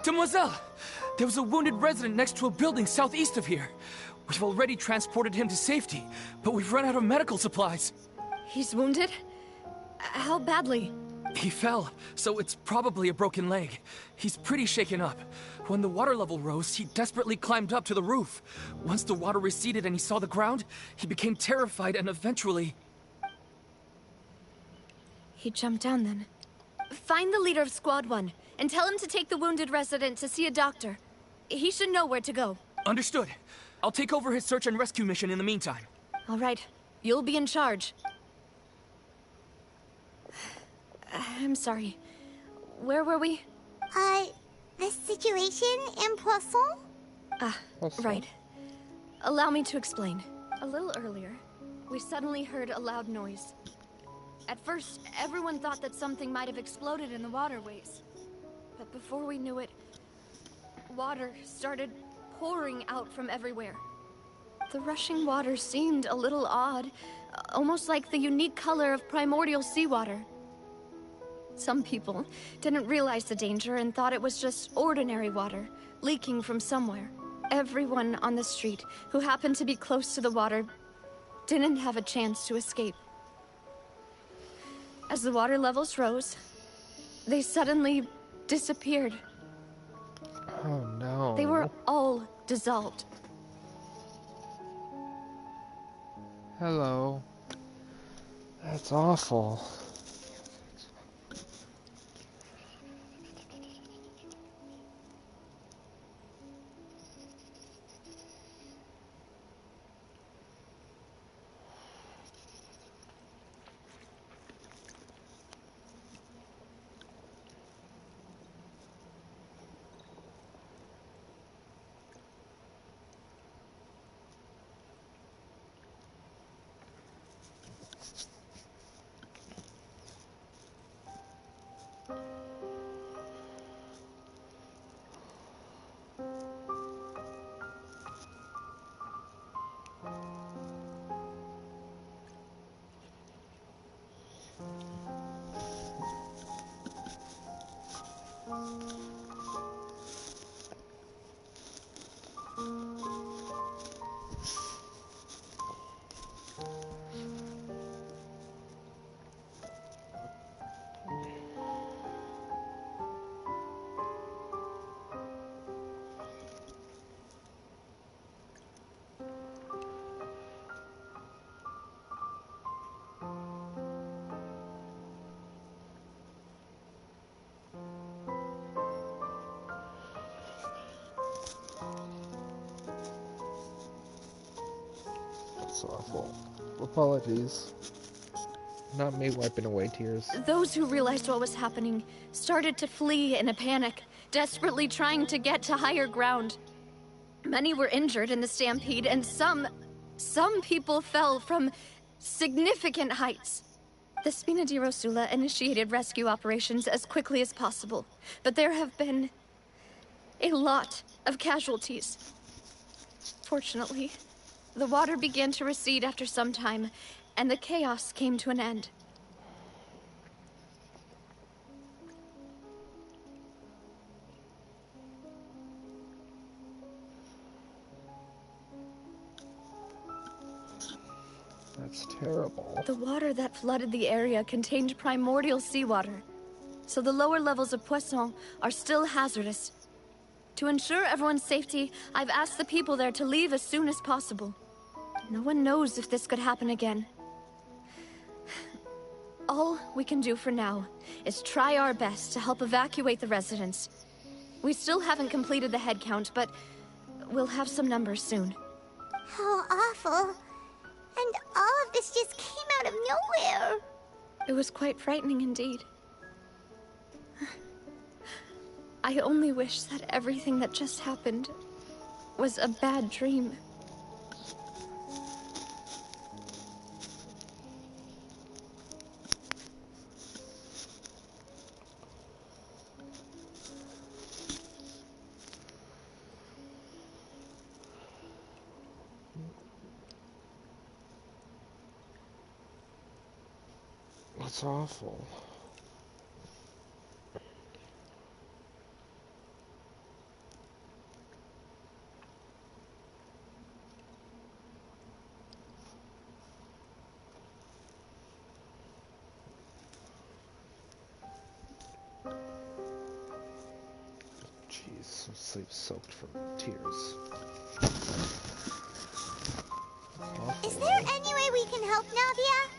Speaker 3: Demoiselle! There was a wounded resident next to a building southeast of here. We've already transported him to safety, but we've run out of medical supplies.
Speaker 15: He's wounded? How badly?
Speaker 3: He fell, so it's probably a broken leg. He's pretty shaken up. When the water level rose, he desperately climbed up to the roof. Once the water receded and he saw the ground, he became terrified and eventually...
Speaker 15: He jumped down then. Find the leader of Squad 1 and tell him to take the wounded resident to see a doctor. He should know where to go.
Speaker 3: Understood. I'll take over his search and rescue mission in the meantime.
Speaker 15: All right. You'll be in charge. I'm sorry. Where were we?
Speaker 5: The situation in Poisson?
Speaker 15: Right. Allow me to explain. A little earlier, we suddenly heard a loud noise. At first, everyone thought that something might have exploded in the waterways. But before we knew it, water started pouring out from everywhere. The rushing water seemed a little odd, almost like the unique color of primordial seawater. Some people didn't realize the danger and thought it was just ordinary water, leaking from somewhere. Everyone on the street who happened to be close to the water didn't have a chance to escape. As the water levels rose, they suddenly disappeared.
Speaker 2: Oh no.
Speaker 15: They were all dissolved.
Speaker 2: Hello. That's awful. That's awful. Apologies. Not me wiping away tears.
Speaker 15: Those who realized what was happening started to flee in a panic, desperately trying to get to higher ground. Many were injured in the stampede, and some people fell from significant heights. The Spina di Rosula initiated rescue operations as quickly as possible, but there have been a lot of casualties. Fortunately, the water began to recede after some time, and the chaos came to an end.
Speaker 2: That's terrible.
Speaker 15: The water that flooded the area contained primordial seawater, so the lower levels of Poisson are still hazardous. To ensure everyone's safety, I've asked the people there to leave as soon as possible. No one knows if this could happen again. All we can do for now is try our best to help evacuate the residents. We still haven't completed the head count, but we'll have some numbers soon.
Speaker 5: How awful. And all of this just came out of nowhere.
Speaker 15: It was quite frightening indeed. I only wish that everything that just happened was a bad dream.
Speaker 2: That's awful. Jeez, I'm sleep-soaked from tears.
Speaker 5: Is there any way we can help, Navia?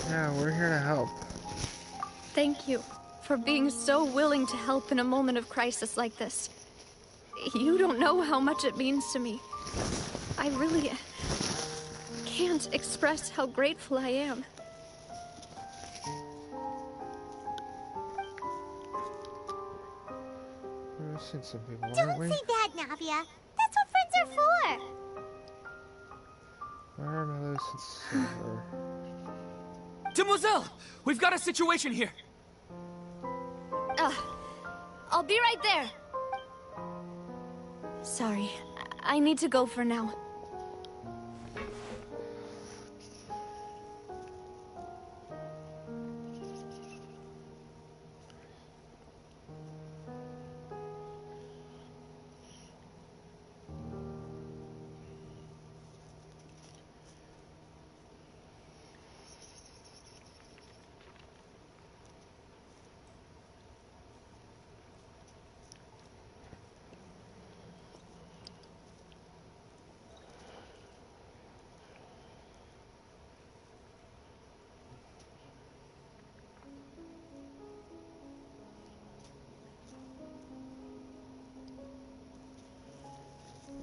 Speaker 2: Yeah, we're here to help.
Speaker 15: Thank you for being so willing to help in a moment of crisis like this. You don't know how much it means to me. I really can't express how grateful I am.
Speaker 2: We've seen some people,
Speaker 5: Don't
Speaker 2: haven't we?
Speaker 5: say that, Navia. That's what friends are for.
Speaker 2: Marshmallows and silver.
Speaker 3: Demoiselle! We've got a situation here!
Speaker 15: I'll be right there. Sorry, I need to go for now.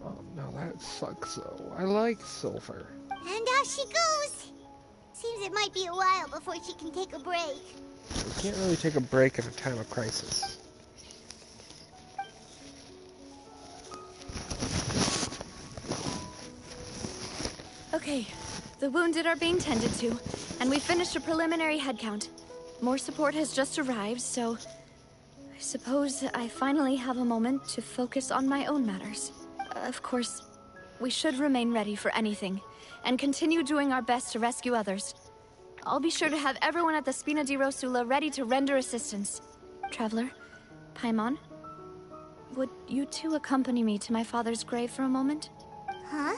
Speaker 2: Oh no, that sucks though. I like silver.
Speaker 5: And off she goes. Seems it might be a while before she can take a break.
Speaker 2: You can't really take a break in a time of crisis.
Speaker 15: Okay, the wounded are being tended to, and we finished a preliminary head count. More support has just arrived, so I suppose I finally have a moment to focus on my own matters. Of course, we should remain ready for anything, and continue doing our best to rescue others. I'll be sure to have everyone at the Spina di Rosula ready to render assistance. Traveler, Paimon, would you two accompany me to my father's grave for a moment?
Speaker 5: Huh?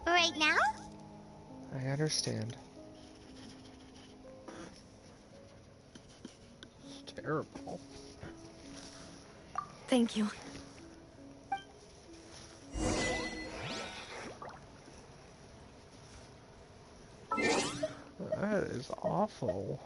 Speaker 5: Right now?
Speaker 2: I understand. It's terrible.
Speaker 15: Thank you.
Speaker 2: That is awful.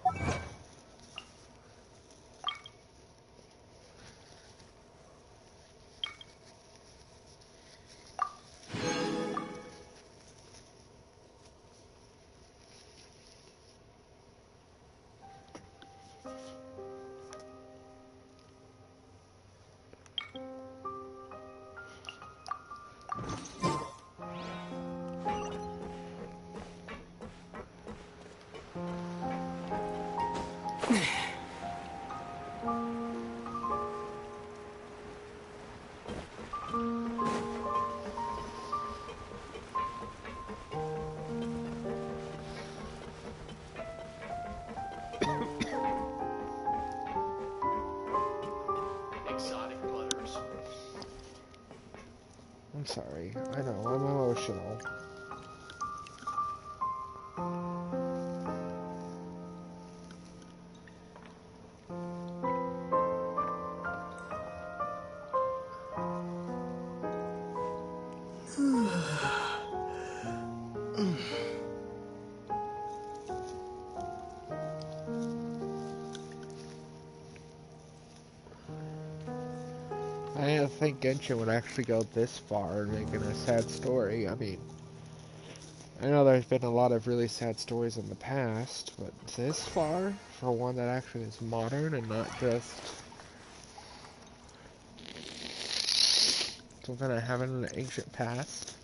Speaker 13: Exotic butters.
Speaker 2: I'm sorry. I know, I'm emotional. I didn't think Genshin would actually go this far in making a sad story. I mean, I know there's been a lot of really sad stories in the past, but this far, for one that actually is modern and not just something that happened in the ancient past.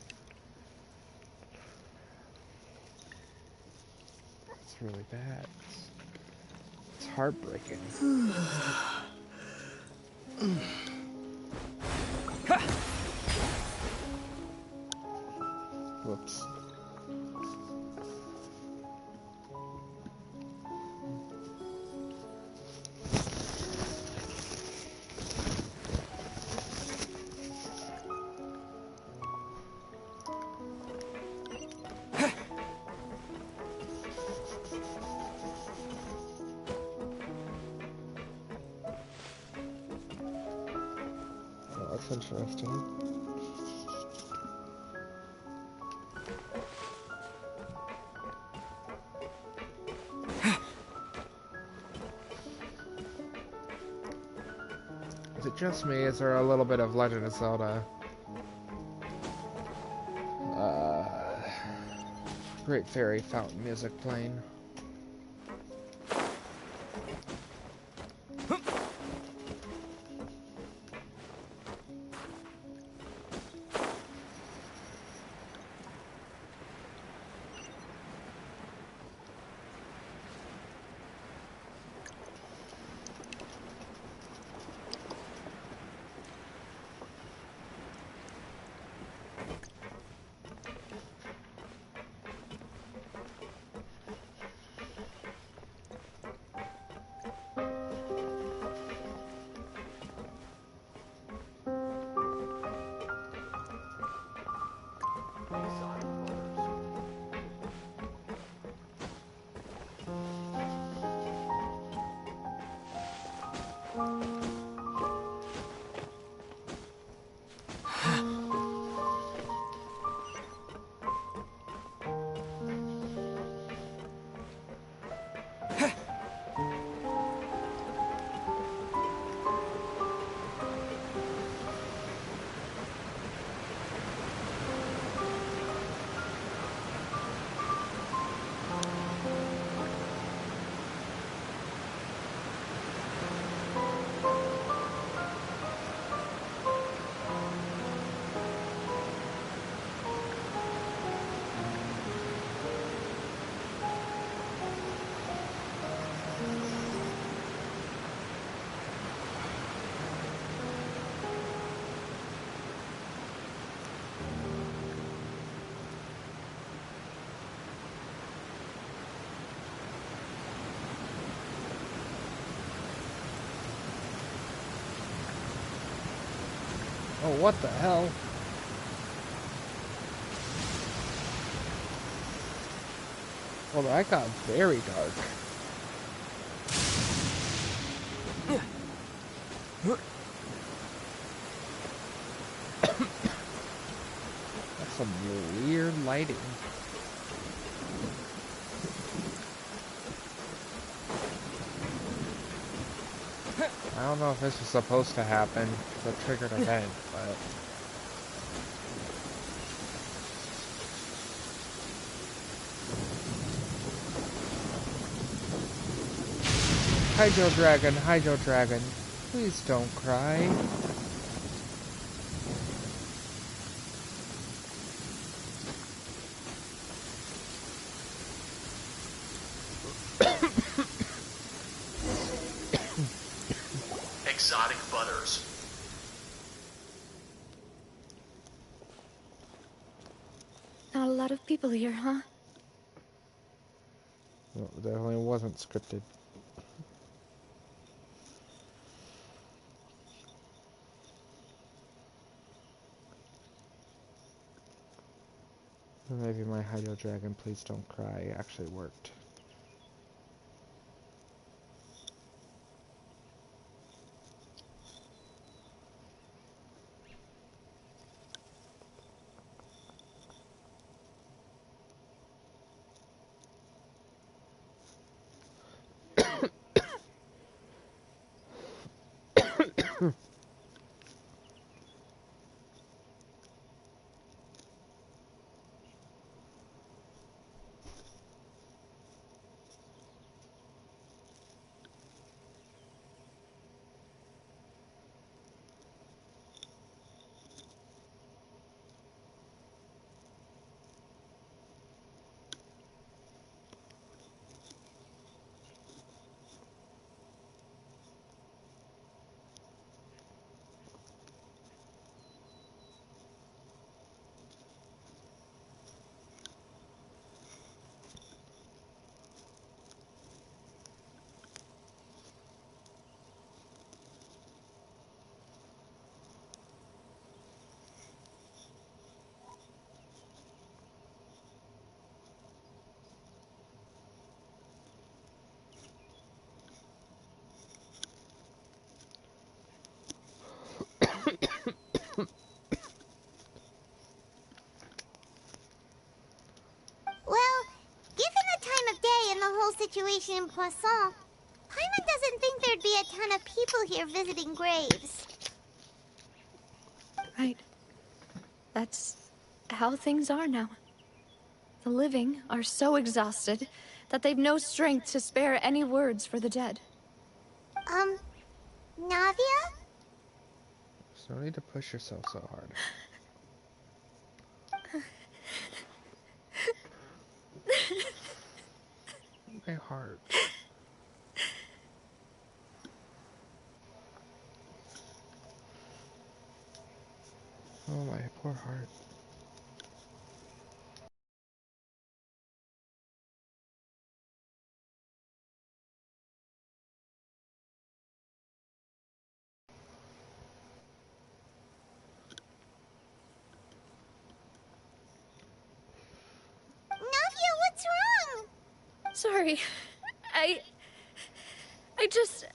Speaker 2: It's really bad. It's heartbreaking. Whoops. Oh, that's interesting. Is it just me? Is there a little bit of Legend of Zelda? Great Fairy Fountain music playing. Oh, what the hell? Well, that got very dark. That's some weird lighting. I don't know if this was supposed to happen. It's a triggered event, but... Hydro Dragon, please don't cry.
Speaker 13: Exotic butters.
Speaker 15: Not a lot of people here, huh?
Speaker 2: Well, it definitely wasn't scripted. Maybe my Hydro Dragon, please don't cry, actually worked.
Speaker 5: Well, given the time of day and the whole situation in Poisson, Paimon doesn't think there'd be a ton of people here visiting graves.
Speaker 15: Right. That's how things are now. The living are so exhausted that they've no strength to spare any words for the dead.
Speaker 5: Navia?
Speaker 2: There's no need to push yourself so hard. My heart. Oh, my poor heart.
Speaker 5: Navia, what's wrong?
Speaker 15: Sorry. I just...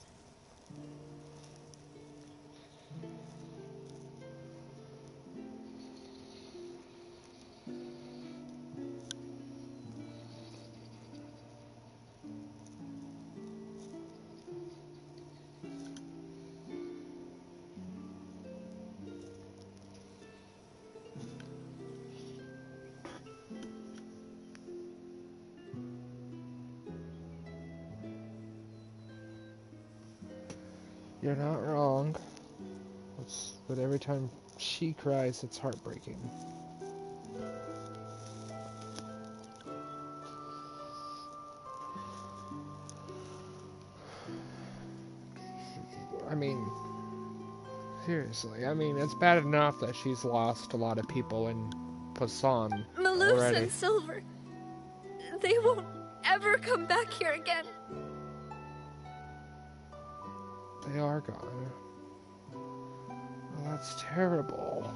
Speaker 2: You're not wrong. But every time she cries, it's heartbreaking. I mean, seriously, it's bad enough that she's lost a lot of people in Poisson
Speaker 15: Malus
Speaker 2: already.
Speaker 15: and Silver. They won't ever come back here again.
Speaker 2: They are gone. That's terrible.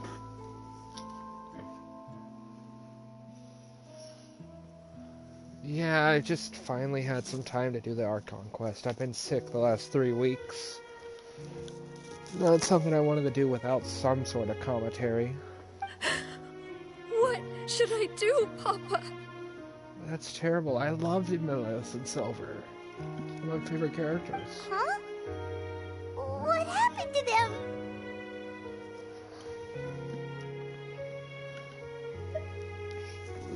Speaker 2: Yeah, I just finally had some time to do the Archon quest. I've been sick the last 3 weeks. Not something I wanted to do without some sort of commentary.
Speaker 15: What should I do, Papa?
Speaker 2: That's terrible. I loved Emilius and Silver. One of my favorite characters.
Speaker 5: Huh? What happened to them?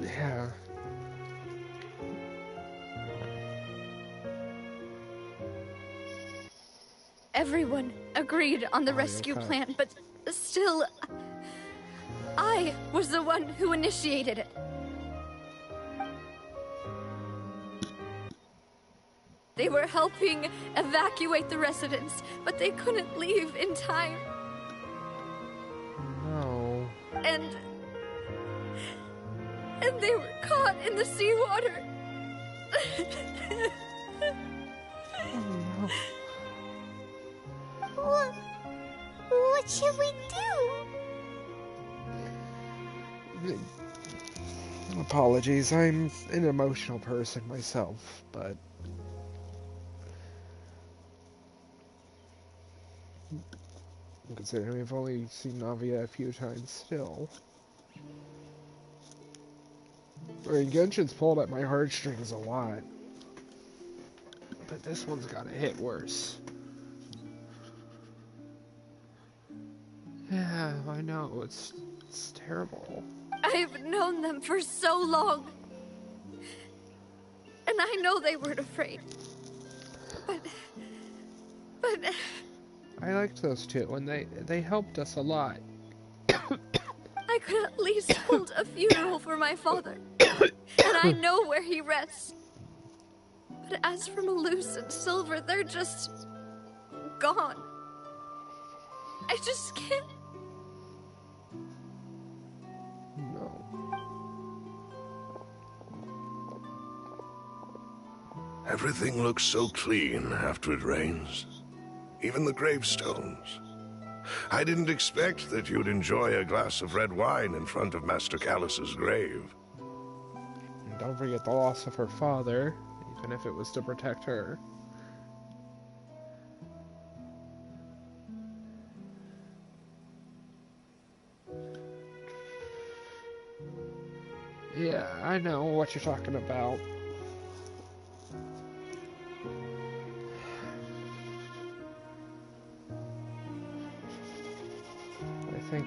Speaker 2: Yeah.
Speaker 15: Everyone agreed on the rescue plan, but still, I was the one who initiated it. They were helping evacuate the residents, but they couldn't leave in time.
Speaker 2: No.
Speaker 15: And they were caught in the seawater.
Speaker 2: No.
Speaker 5: What should we do?
Speaker 2: Apologies, I'm an emotional person myself, but... considering we've only seen Navia a few times still. I mean, Genshin's pulled at my heartstrings a lot. But this one's gotta hit worse. Yeah, I know, it's terrible.
Speaker 15: I've known them for so long. And I know they weren't afraid. But...
Speaker 2: I liked those two, and they helped us a lot.
Speaker 15: I could at least hold a funeral for my father. And I know where he rests. But as for Malus and Silver, they're just... gone. I just can't...
Speaker 2: No.
Speaker 17: Everything looks so clean after it rains. Even the gravestones. I didn't expect that you'd enjoy a glass of red wine in front of Master Callus's grave.
Speaker 2: And don't forget the loss of her father, even if it was to protect her. Yeah, I know what you're talking about. I think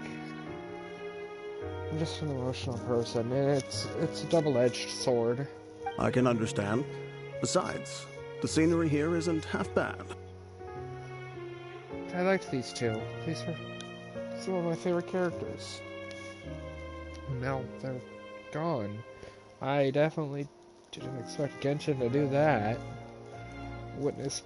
Speaker 2: I'm just an emotional person, and it's a double-edged sword.
Speaker 18: I can understand. Besides, the scenery here isn't half bad.
Speaker 2: I liked these two. These are some of my favorite characters. Now they're gone. I definitely didn't expect Genshin to do that. Witness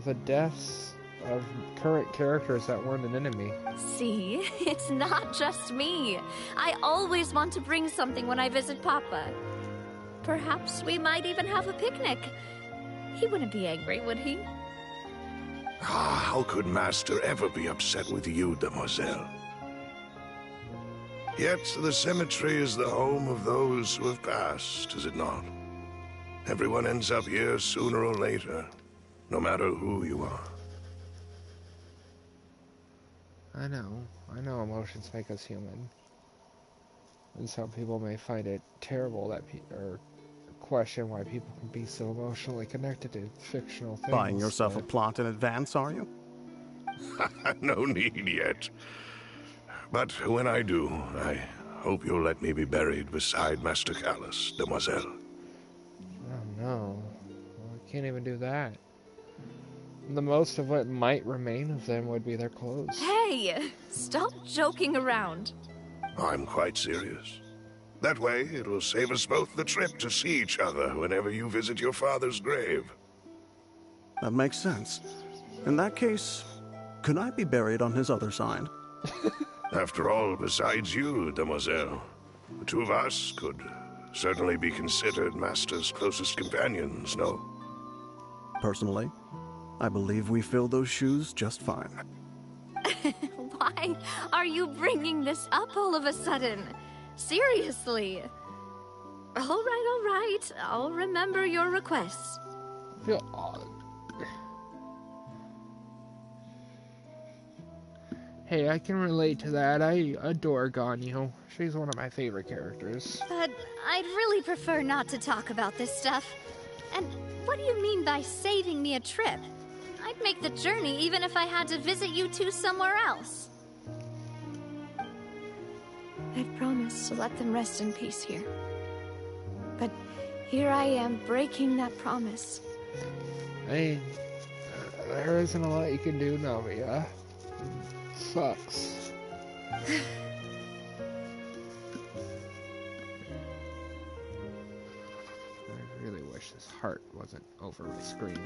Speaker 2: the deaths of current characters that weren't an enemy.
Speaker 19: See, it's not just me. I always want to bring something when I visit Papa. Perhaps we might even have a picnic. He wouldn't be angry, would he?
Speaker 17: Ah, how could Master ever be upset with you, demoiselle? Yet the cemetery is the home of those who have passed, is it not? Everyone ends up here sooner or later, no matter who you are.
Speaker 2: I know emotions make us human. And some people may find it terrible that or question why people can be so emotionally connected to fictional things.
Speaker 18: Buying yourself a plot in advance, are you?
Speaker 17: No need yet. But when I do, I hope you'll let me be buried beside Master Callus, demoiselle.
Speaker 2: Oh no. I can't even do that. The most of what might remain of them would be their clothes.
Speaker 19: Hey! Stop joking around.
Speaker 17: I'm quite serious. That way, it'll save us both the trip to see each other whenever you visit your father's grave.
Speaker 18: That makes sense. In that case, could I be buried on his other side?
Speaker 17: After all, besides you, demoiselle, the two of us could certainly be considered Master's closest companions, no?
Speaker 18: Personally, I believe we fill those shoes just fine.
Speaker 19: Why are you bringing this up all of a sudden? Seriously. All right. I'll remember your requests.
Speaker 2: I feel odd. Hey, I can relate to that. I adore Ganyu. She's one of my favorite characters.
Speaker 19: But I'd really prefer not to talk about this stuff. And what do you mean by saving me a trip? I'd make the journey even if I had to visit you two somewhere else.
Speaker 15: I'd promised to let them rest in peace here. But here I am breaking that promise.
Speaker 2: Hey, there isn't a lot you can do, Navia. Sucks. I really wish this heart wasn't over my screen.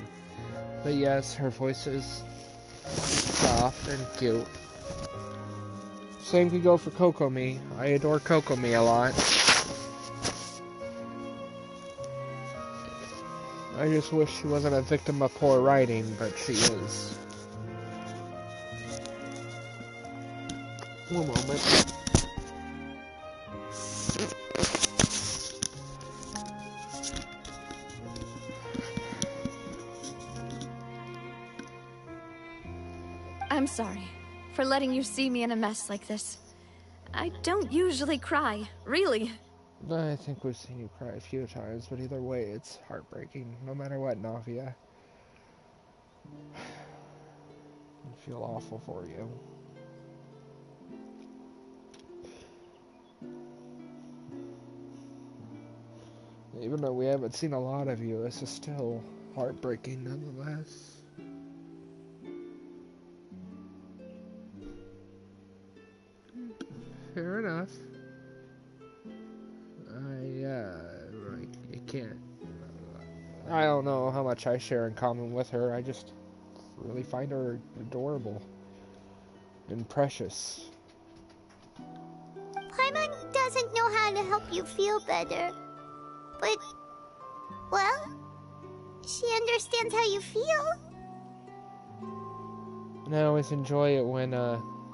Speaker 2: But yes, her voice is soft and cute. Same could go for Kokomi. I adore Kokomi a lot. I just wish she wasn't a victim of poor writing, but she is. One moment.
Speaker 15: I'm sorry for letting you see me in a mess like this. I don't usually cry, really.
Speaker 2: I think we've seen you cry a few times, but either way, it's heartbreaking, no matter what, Navia. I feel awful for you. Even though we haven't seen a lot of you, this is still heartbreaking nonetheless. Fair enough. I can't. I don't know how much I share in common with her. I just really find her adorable and precious.
Speaker 5: Paimon doesn't know how to help you feel better. But, well, she understands how you feel.
Speaker 2: And I always enjoy it when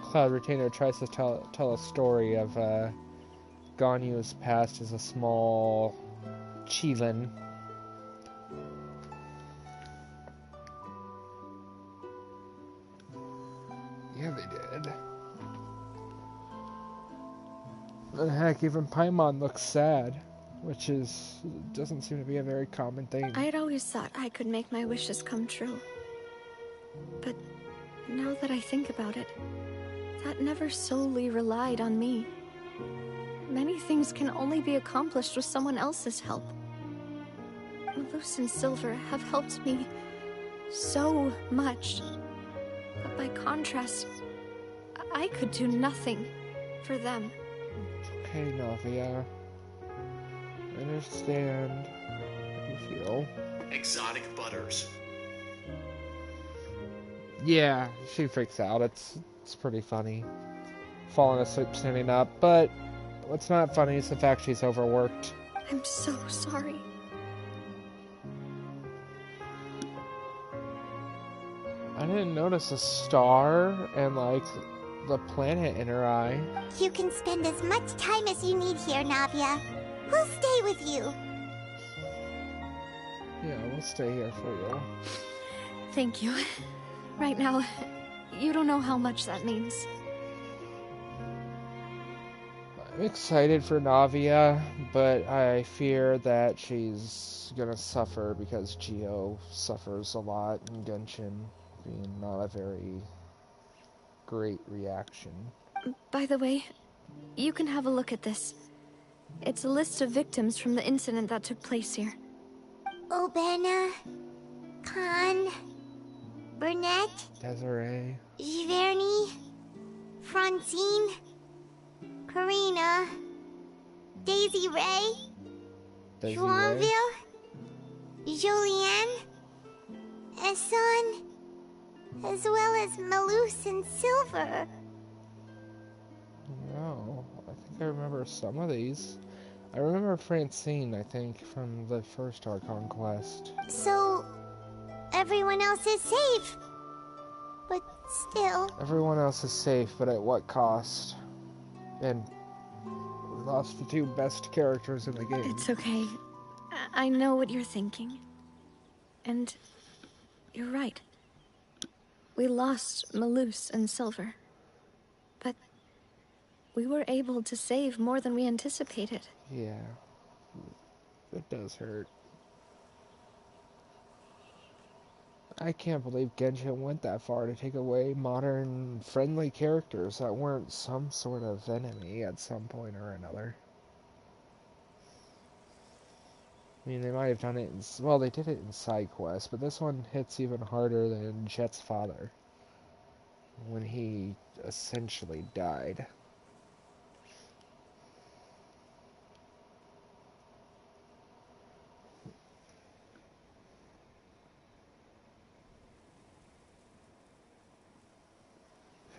Speaker 2: Cloud Retainer tries to tell a story of Ganyu's past as a small Qilin. Yeah, they did. And heck, even Paimon looks sad, which doesn't seem to be a very common thing.
Speaker 15: I'd always thought I could make my wishes come true. But now that I think about it, that never solely relied on me. Many things can only be accomplished with someone else's help. Luce and Silver have helped me so much. But by contrast, I could do nothing for them.
Speaker 2: Okay, Navia. I understand how you feel.
Speaker 13: Exotic butters.
Speaker 2: Yeah, she freaks out. It's pretty funny. Falling asleep standing up, but what's not funny is the fact she's overworked.
Speaker 15: I'm so sorry.
Speaker 2: I didn't notice a star and, like, the planet in her eye.
Speaker 5: You can spend as much time as you need here, Navia. We'll stay with you.
Speaker 2: Yeah, we'll stay here for you.
Speaker 15: Thank you. Right now, you don't know how much that means.
Speaker 2: I'm excited for Navia, but I fear that she's gonna suffer because Geo suffers a lot in Genshin, being not a very great reaction.
Speaker 15: By the way, you can have a look at this. It's a list of victims from the incident that took place here.
Speaker 5: Obena, Khan, Burnett,
Speaker 2: Desiree,
Speaker 5: Giverny, Francine, Karina, Daisy Ray, Joinville, Julianne, Esson, as well as Malus and Silver.
Speaker 2: No, I think I remember some of these. I remember Francine, I think, from the first Archon quest.
Speaker 5: So, everyone else is safe. But still...
Speaker 2: Everyone else is safe, but at what cost? And we lost the two best characters in the game.
Speaker 15: It's okay. I know what you're thinking. And you're right. We lost Malus and Silver. But we were able to save more than we anticipated.
Speaker 2: Yeah. It does hurt. I can't believe Genshin went that far to take away modern, friendly characters that weren't some sort of enemy at some point or another. I mean, they might have done it in... Well, they did it in side quests, but this one hits even harder than Jet's father, when he essentially died.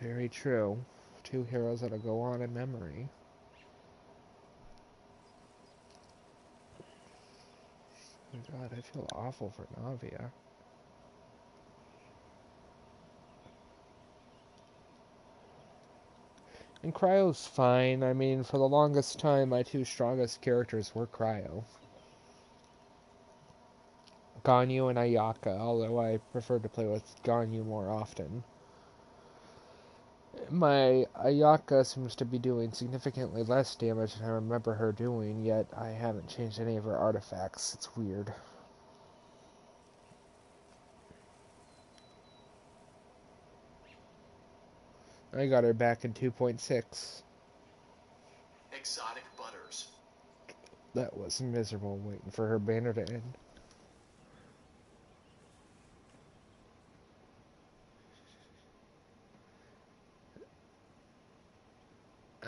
Speaker 2: Very true. Two heroes that'll go on in memory. Oh God, I feel awful for Navia. And Cryo's fine. I mean, for the longest time, my two strongest characters were Cryo. Ganyu and Ayaka, although I prefer to play with Ganyu more often. My Ayaka seems to be doing significantly less damage than I remember her doing, yet I haven't changed any of her artifacts. It's weird. I got her back in 2.6.
Speaker 13: Exotic butters.
Speaker 2: That was miserable waiting for her banner to end.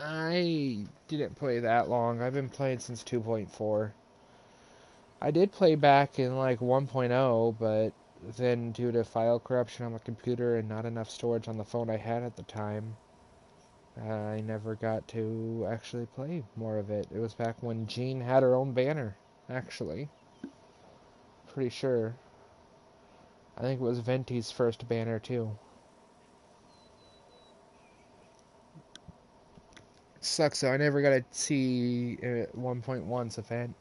Speaker 2: I didn't play that long. I've been playing since 2.4. I did play back in like 1.0, but then due to file corruption on the computer and not enough storage on the phone I had at the time, I never got to actually play more of it. It was back when Jean had her own banner, actually. Pretty sure. I think it was Venti's first banner, too. Sucks though, I never got to see 1.1's event.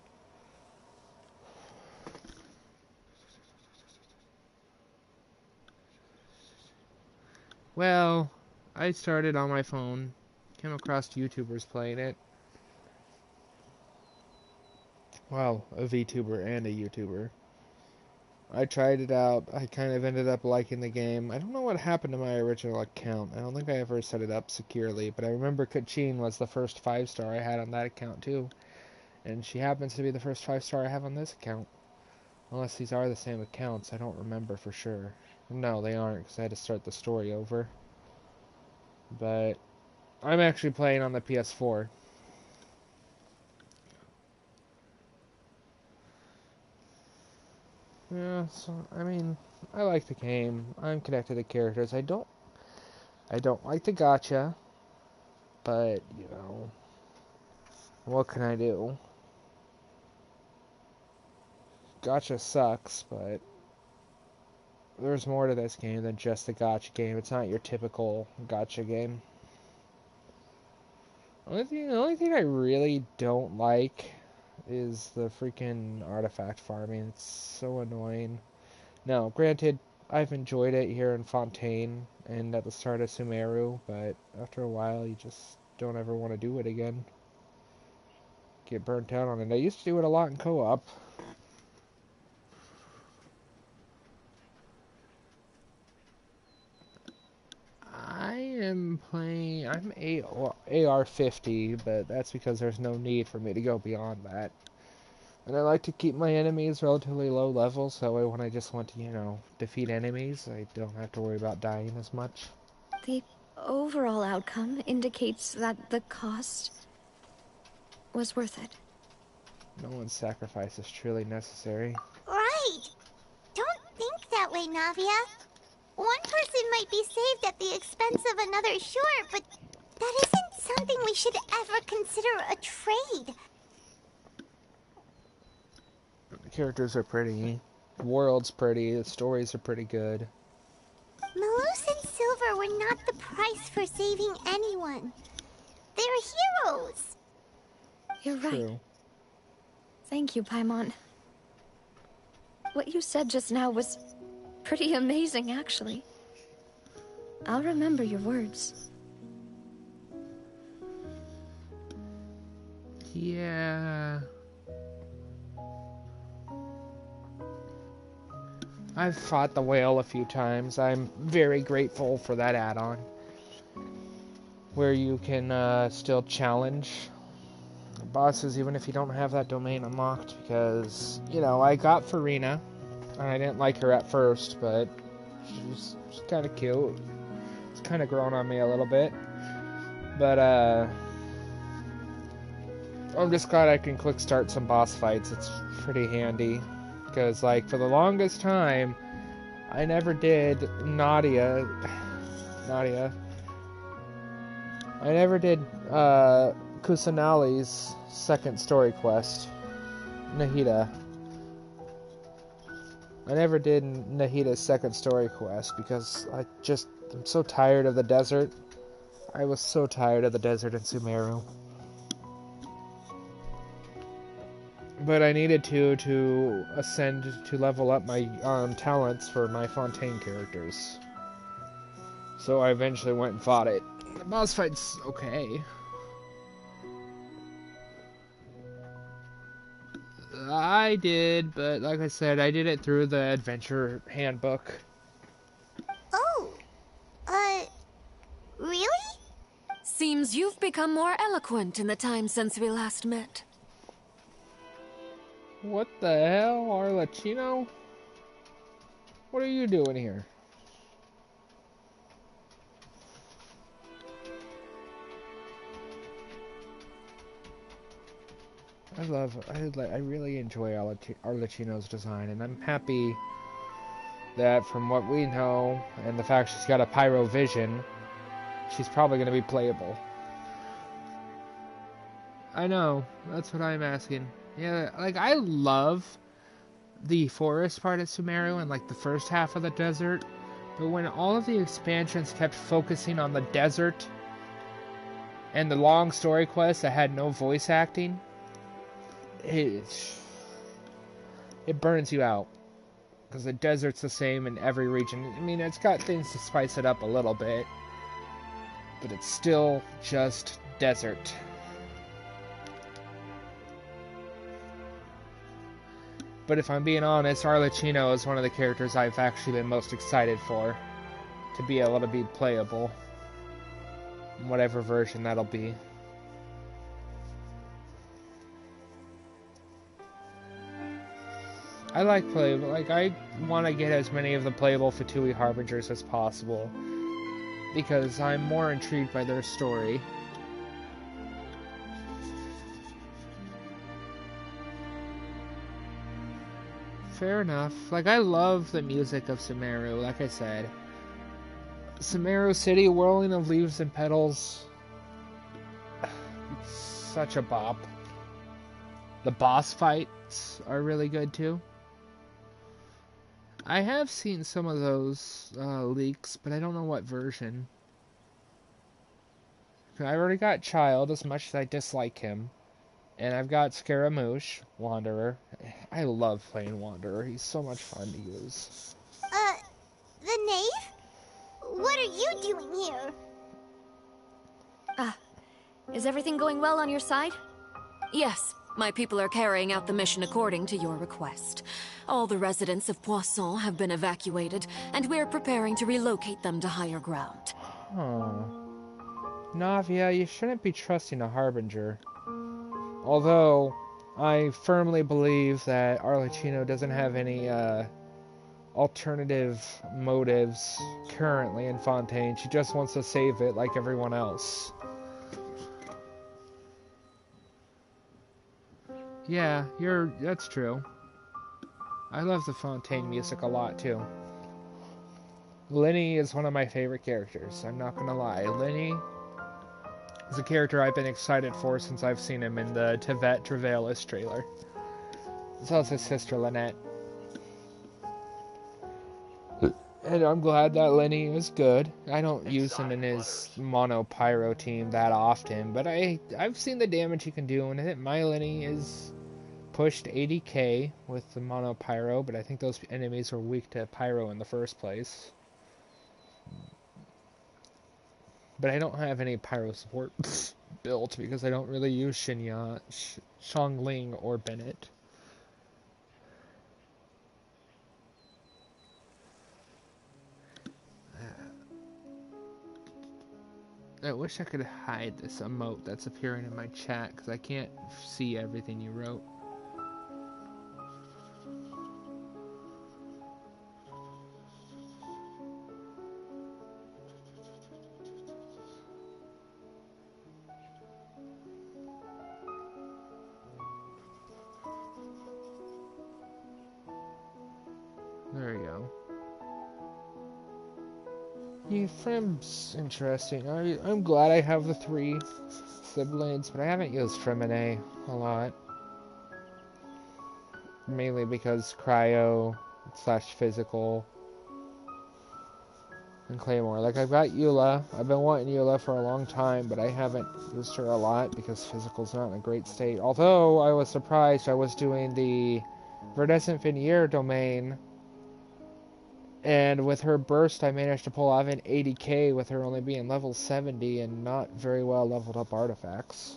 Speaker 2: Well, I started on my phone, came across YouTubers playing it. Well, a VTuber and a YouTuber. I tried it out, I kind of ended up liking the game. I don't know what happened to my original account. I don't think I ever set it up securely, but I remember Kachin was the first 5-star I had on that account too. And she happens to be the first 5-star I have on this account. Unless these are the same accounts, I don't remember for sure. No, they aren't, because I had to start the story over. But I'm actually playing on the PS4. Yeah, so, I mean, I like the game. I'm connected to characters. I don't like the gacha, but, you know, what can I do? Gacha sucks, but there's more to this game than just the gacha game. It's not your typical gacha game. The only thing I really don't like is the freaking artifact farming. It's so annoying. Now, granted, I've enjoyed it here in Fontaine and at the start of Sumeru, but after a while you just don't ever want to do it again. Get burnt out on it. I used to do it a lot in co-op. I'm AR-50, but that's because there's no need for me to go beyond that. And I like to keep my enemies relatively low level, so that way when I just want to, you know, defeat enemies, I don't have to worry about dying as much.
Speaker 15: The overall outcome indicates that the cost was worth it.
Speaker 2: No one's sacrifice is truly necessary.
Speaker 5: Right! Don't think that way, Navia. One person might be saved at the expense of another, sure, but that isn't something we should ever consider a trade.
Speaker 2: The characters are pretty. The world's pretty, the stories are pretty good.
Speaker 5: Malus and Silver were not the price for saving anyone. They're heroes.
Speaker 15: You're right.
Speaker 2: True.
Speaker 15: Thank you, Paimon. What you said just now was pretty amazing, actually. I'll remember your words.
Speaker 2: Yeah. I've fought the whale a few times. I'm very grateful for that add-on. Where you can still challenge bosses even if you don't have that domain unlocked. Because, you know, I got Farina. And I didn't like her at first, but she's kind of cute. It's kind of grown on me a little bit. But, I'm just glad I can quick start some boss fights. It's pretty handy. Because, like, for the longest time, I never did Nadia. I never did, Kusanali's second story quest. Nahida. I never did Nahida's second story quest because I'm so tired of the desert. I was so tired of the desert in Sumeru. But I needed to ascend, to level up my talents for my Fontaine characters. So I eventually went and fought it. The boss fight's okay. I did, but like I said, I did it through the adventure handbook.
Speaker 5: Oh, really?
Speaker 9: Seems you've become more eloquent in the time since we last met.
Speaker 2: What the hell, Arlecchino? What are you doing here? I really enjoy Arlecchino's design, and I'm happy that from what we know, and the fact she's got a pyro vision, she's probably going to be playable. I know, that's what I'm asking. Yeah, like, I love the forest part of Sumeru and, like, the first half of the desert, but when all of the expansions kept focusing on the desert and the long story quests that had no voice acting, it burns you out. Because the desert's the same in every region. I mean, it's got things to spice it up a little bit, but it's still just desert. But if I'm being honest, Arlecchino is one of the characters I've actually been most excited for. To be able to be playable. In whatever version that'll be. I like playable. Like, I want to get as many of the playable Fatui Harbingers as possible. Because I'm more intrigued by their story. Fair enough. Like, I love the music of Sumeru, like I said. Sumeru City, whirling of leaves and petals. It's such a bop. The boss fights are really good, too. I have seen some of those leaks, but I don't know what version. I already got Child, as much as I dislike him. And I've got Scaramouche, Wanderer. I love playing Wanderer. He's so much fun to use.
Speaker 5: The knave? What are you doing here?
Speaker 9: Is everything going well on your side? Yes, my people are carrying out the mission according to your request. All the residents of Poisson have been evacuated, and we're preparing to relocate them to higher ground.
Speaker 2: Huh. Navia, you shouldn't be trusting a Harbinger. Although, I firmly believe that Arlecchino doesn't have any alternative motives currently in Fontaine. She just wants to save it like everyone else. Yeah, that's true. I love the Fontaine music a lot too. Linny is one of my favorite characters, I'm not gonna lie. Linny is a character I've been excited for since I've seen him in the Tevet Travailis trailer. As well as his sister Lynette. And I'm glad that Lenny is good. I don't use him in his mono pyro team that often, but I've seen the damage he can do, and I think my Lenny is pushed 80k with the mono pyro, but I think those enemies are weak to pyro in the first place. But I don't have any pyro support built because I don't really use Shinya, Xiangling, or Bennett. I wish I could hide this emote that's appearing in my chat because I can't see everything you wrote. There you go. Frem's interesting. I'm glad I have the 3 siblings, but I haven't used Fremine a lot. Mainly because cryo / physical and Claymore. Like, I've got Eula. I've been wanting Eula for a long time, but I haven't used her a lot because physical's not in a great state. Although, I was surprised I was doing the Verdescent Finier domain, and with her burst, I managed to pull off an 80k with her only being level 70 and not very well leveled up artifacts.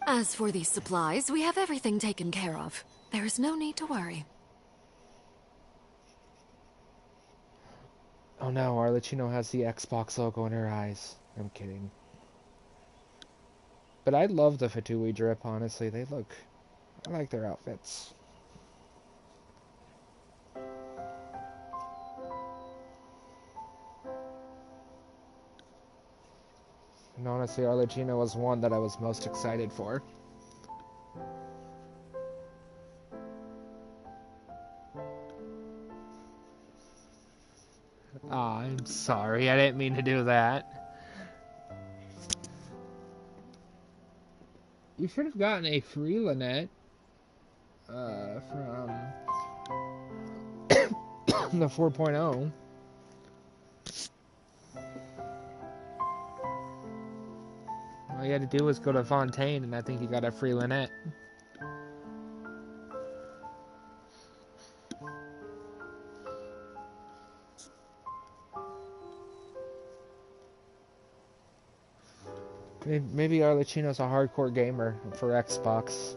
Speaker 20: As for these supplies, we have everything taken care of. There is no need to worry.
Speaker 2: Oh no, Arlecchino has the Xbox logo in her eyes. I'm kidding. But I love the Fatui drip, honestly. I like their outfits. And honestly, Arlecchino was one that I was most excited for. Aw, I'm sorry. I didn't mean to do that. You should have gotten a free Lynette from the 4.0. All you had to do was go to Fontaine, and I think you got a free Lynette. Maybe Arlecchino's a hardcore gamer for Xbox,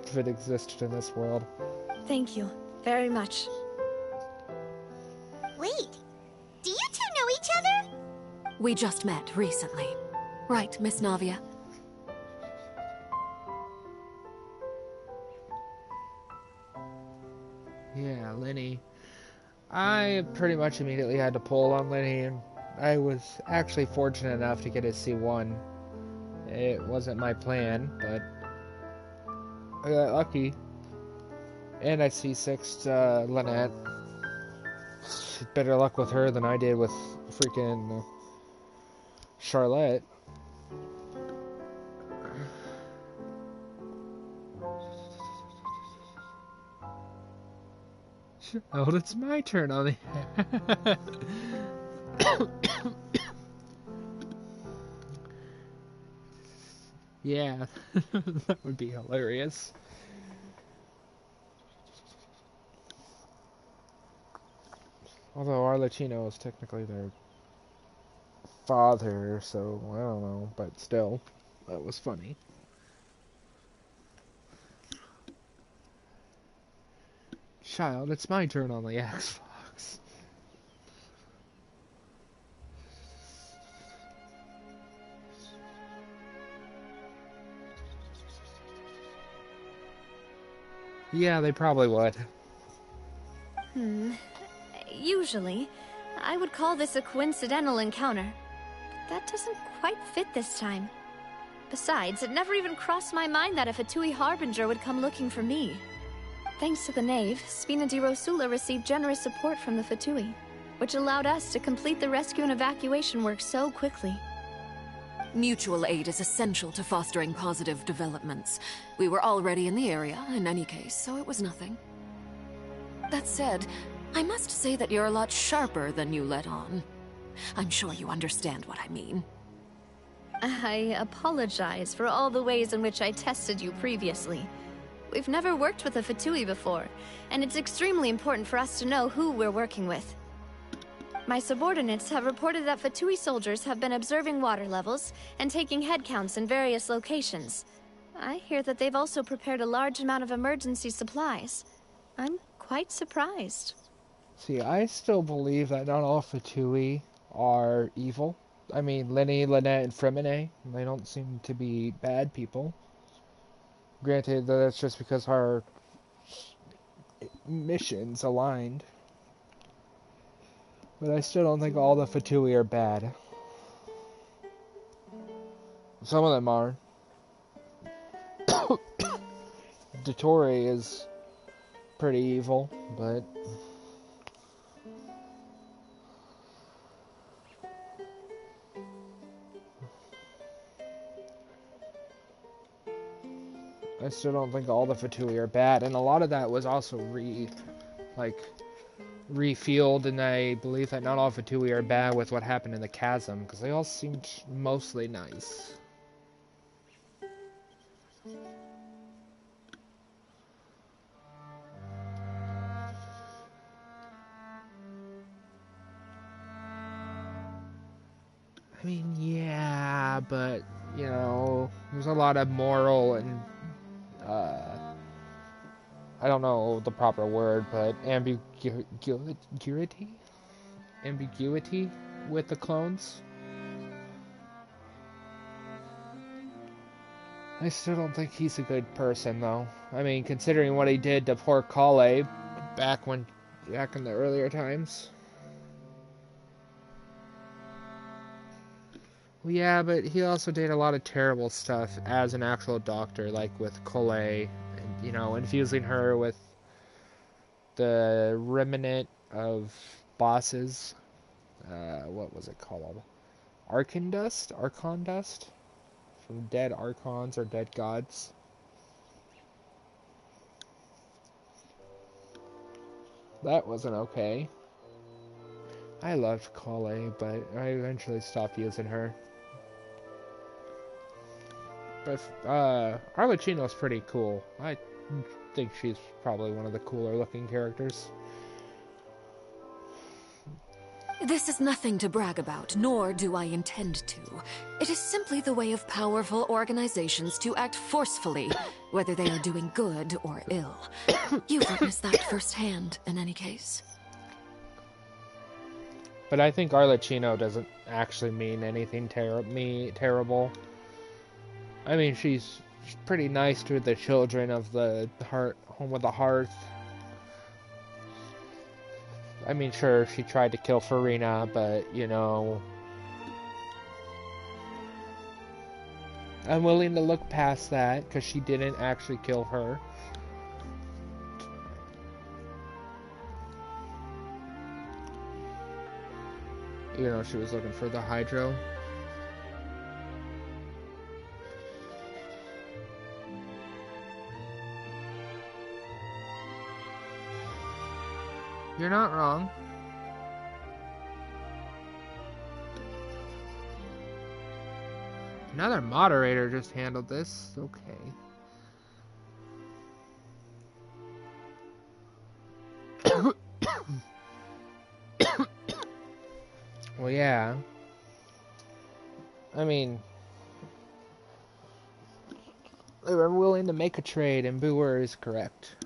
Speaker 2: if it existed in this world.
Speaker 15: Thank you very much.
Speaker 5: Wait, do you two know each other?
Speaker 20: We just met recently. Right, Miss Navia?
Speaker 2: Yeah, Lenny. I pretty much immediately had to pull on Lenny, and I was actually fortunate enough to get his C1. It wasn't my plan, but I got lucky. And I C6'd Lynette. Better luck with her than I did with freaking Charlotte. Oh, it's my turn on the... Yeah, that would be hilarious. Although Arlecchino is technically their father, so I don't know, but still, that was funny. Child, it's my turn on the Xbox. Yeah, they probably would.
Speaker 19: Usually, I would call this a coincidental encounter. That doesn't quite fit this time. Besides, it never even crossed my mind that a Fatui Harbinger would come looking for me. Thanks to the Knave, Spina di Rosula received generous support from the Fatui, which allowed us to complete the rescue and evacuation work so quickly.
Speaker 20: Mutual aid is essential to fostering positive developments. We were already in the area, in any case, so it was nothing. That said, I must say that you're a lot sharper than you let on. I'm sure you understand what I mean.
Speaker 19: I apologize for all the ways in which I tested you previously. We've never worked with a Fatui before, and it's extremely important for us to know who we're working with. My subordinates have reported that Fatui soldiers have been observing water levels and taking head counts in various locations. I hear that they've also prepared a large amount of emergency supplies. I'm quite surprised.
Speaker 2: See, I still believe that not all Fatui are evil. I mean, Lenny, Lynette, and Fremine, they don't seem to be bad people. Granted, that's just because our missions aligned. But I still don't think all the Fatui are bad. Some of them are. Dotori is pretty evil, but... I still don't think all the Fatui are bad, and a lot of that was also refueled, and I believe that not all Fatui are bad with what happened in the chasm, because they all seemed mostly nice. I mean, yeah, but, you know, there's a lot of moral and, I don't know the proper word, but ambiguity with the clones. I still don't think he's a good person, though. I mean, considering what he did to poor Kale back in the earlier times. Well, yeah, but he also did a lot of terrible stuff as an actual doctor, like with Kale, and, you know, infusing her with the remnant of bosses. What was it called? Archon dust? From dead Archons or dead gods. That wasn't okay. I loved Kale, but I eventually stopped using her. But Arlecchino's pretty cool. I think she's probably one of the cooler looking characters.
Speaker 20: This is nothing to brag about, nor do I intend to. It is simply the way of powerful organizations to act forcefully, whether they are doing good or ill. You've witnessed that firsthand, in any case.
Speaker 2: But I think Arlecchino doesn't actually mean anything terrible. I mean, she's pretty nice to the children of the Home of the Hearth. I mean, sure, she tried to kill Farina, but, you know... I'm willing to look past that, because she didn't actually kill her. You know, she was looking for the Hydro. You're not wrong. Another moderator just handled this. Okay. Well, yeah. I mean, they were willing to make a trade, and Booer is correct.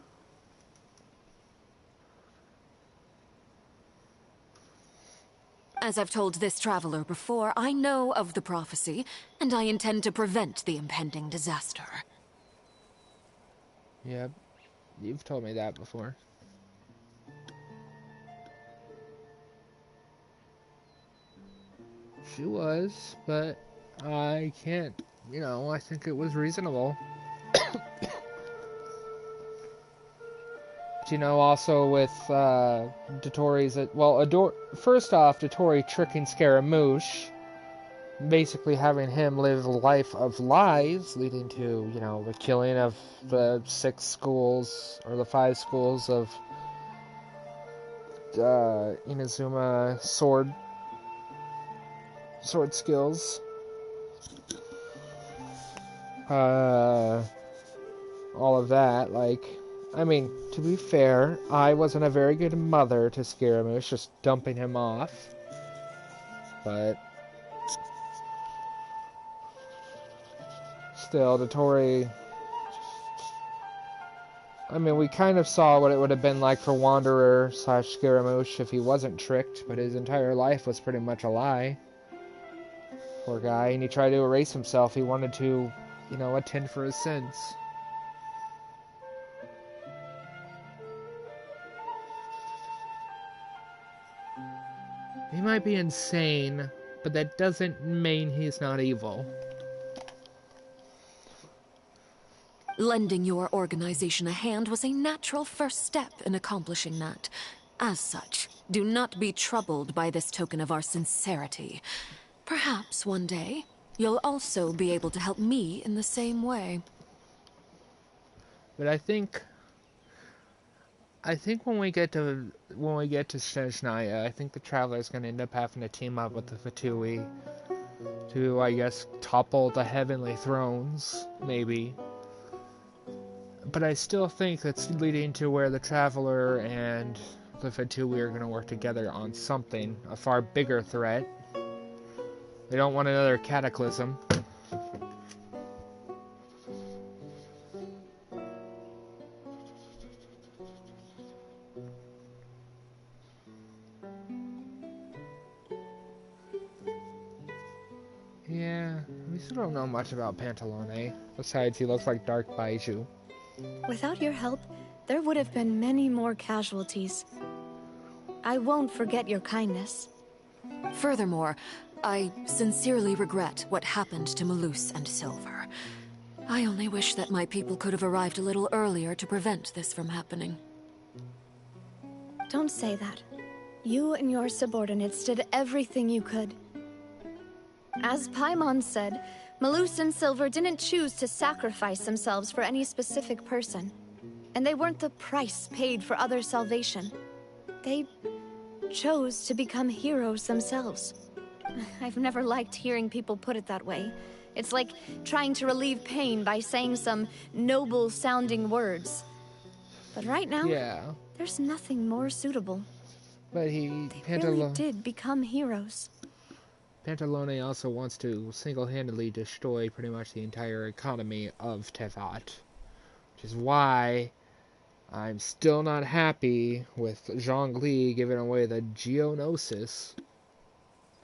Speaker 20: As I've told this traveler before, I know of the prophecy, and I intend to prevent the impending disaster.
Speaker 2: Yep, you've told me that before. She was, but I can't, you know, I think it was reasonable. You know, also with Dotori's, first off, Dotori tricking Scaramouche, basically having him live a life of lies, leading to, you know, the killing of the 6 schools, or the 5 schools of Inazuma sword skills. All of that, like, I mean, to be fair, I wasn't a very good mother to Scaramouche, just dumping him off. But still, Dotori, I mean, we kind of saw what it would have been like for Wanderer / Scaramouche if he wasn't tricked, but his entire life was pretty much a lie. Poor guy, and he tried to erase himself. He wanted to, atone for his sins. He might be insane, but that doesn't mean he's not evil.
Speaker 20: Lending your organization a hand was a natural first step in accomplishing that. As such, do not be troubled by this token of our sincerity. Perhaps one day, you'll also be able to help me in the same way.
Speaker 2: But I think when we get to Snezhnaya, I think the Traveler's going to end up having to team up with the Fatui to, I guess, topple the heavenly thrones, maybe. But I still think that's leading to where the Traveler and the Fatui are going to work together on something, a far bigger threat. They don't want another cataclysm. Yeah, we still don't know much about Pantalone. Besides, he looks like Dark Baiju.
Speaker 15: Without your help, there would have been many more casualties. I won't forget your kindness.
Speaker 20: Furthermore, I sincerely regret what happened to Malus and Silver. I only wish that my people could have arrived a little earlier to prevent this from happening.
Speaker 15: Don't say that. You and your subordinates did everything you could. As Paimon said, Malus and Silver didn't choose to sacrifice themselves for any specific person. And they weren't the price paid for others' salvation. They chose to become heroes themselves. I've never liked hearing people put it that way. It's like trying to relieve pain by saying some noble-sounding words. But right now, there's nothing more suitable.
Speaker 2: But
Speaker 15: they really did become heroes.
Speaker 2: Pantalone also wants to single-handedly destroy pretty much the entire economy of Teyvat. Which is why I'm still not happy with Zhongli giving away the Geonosis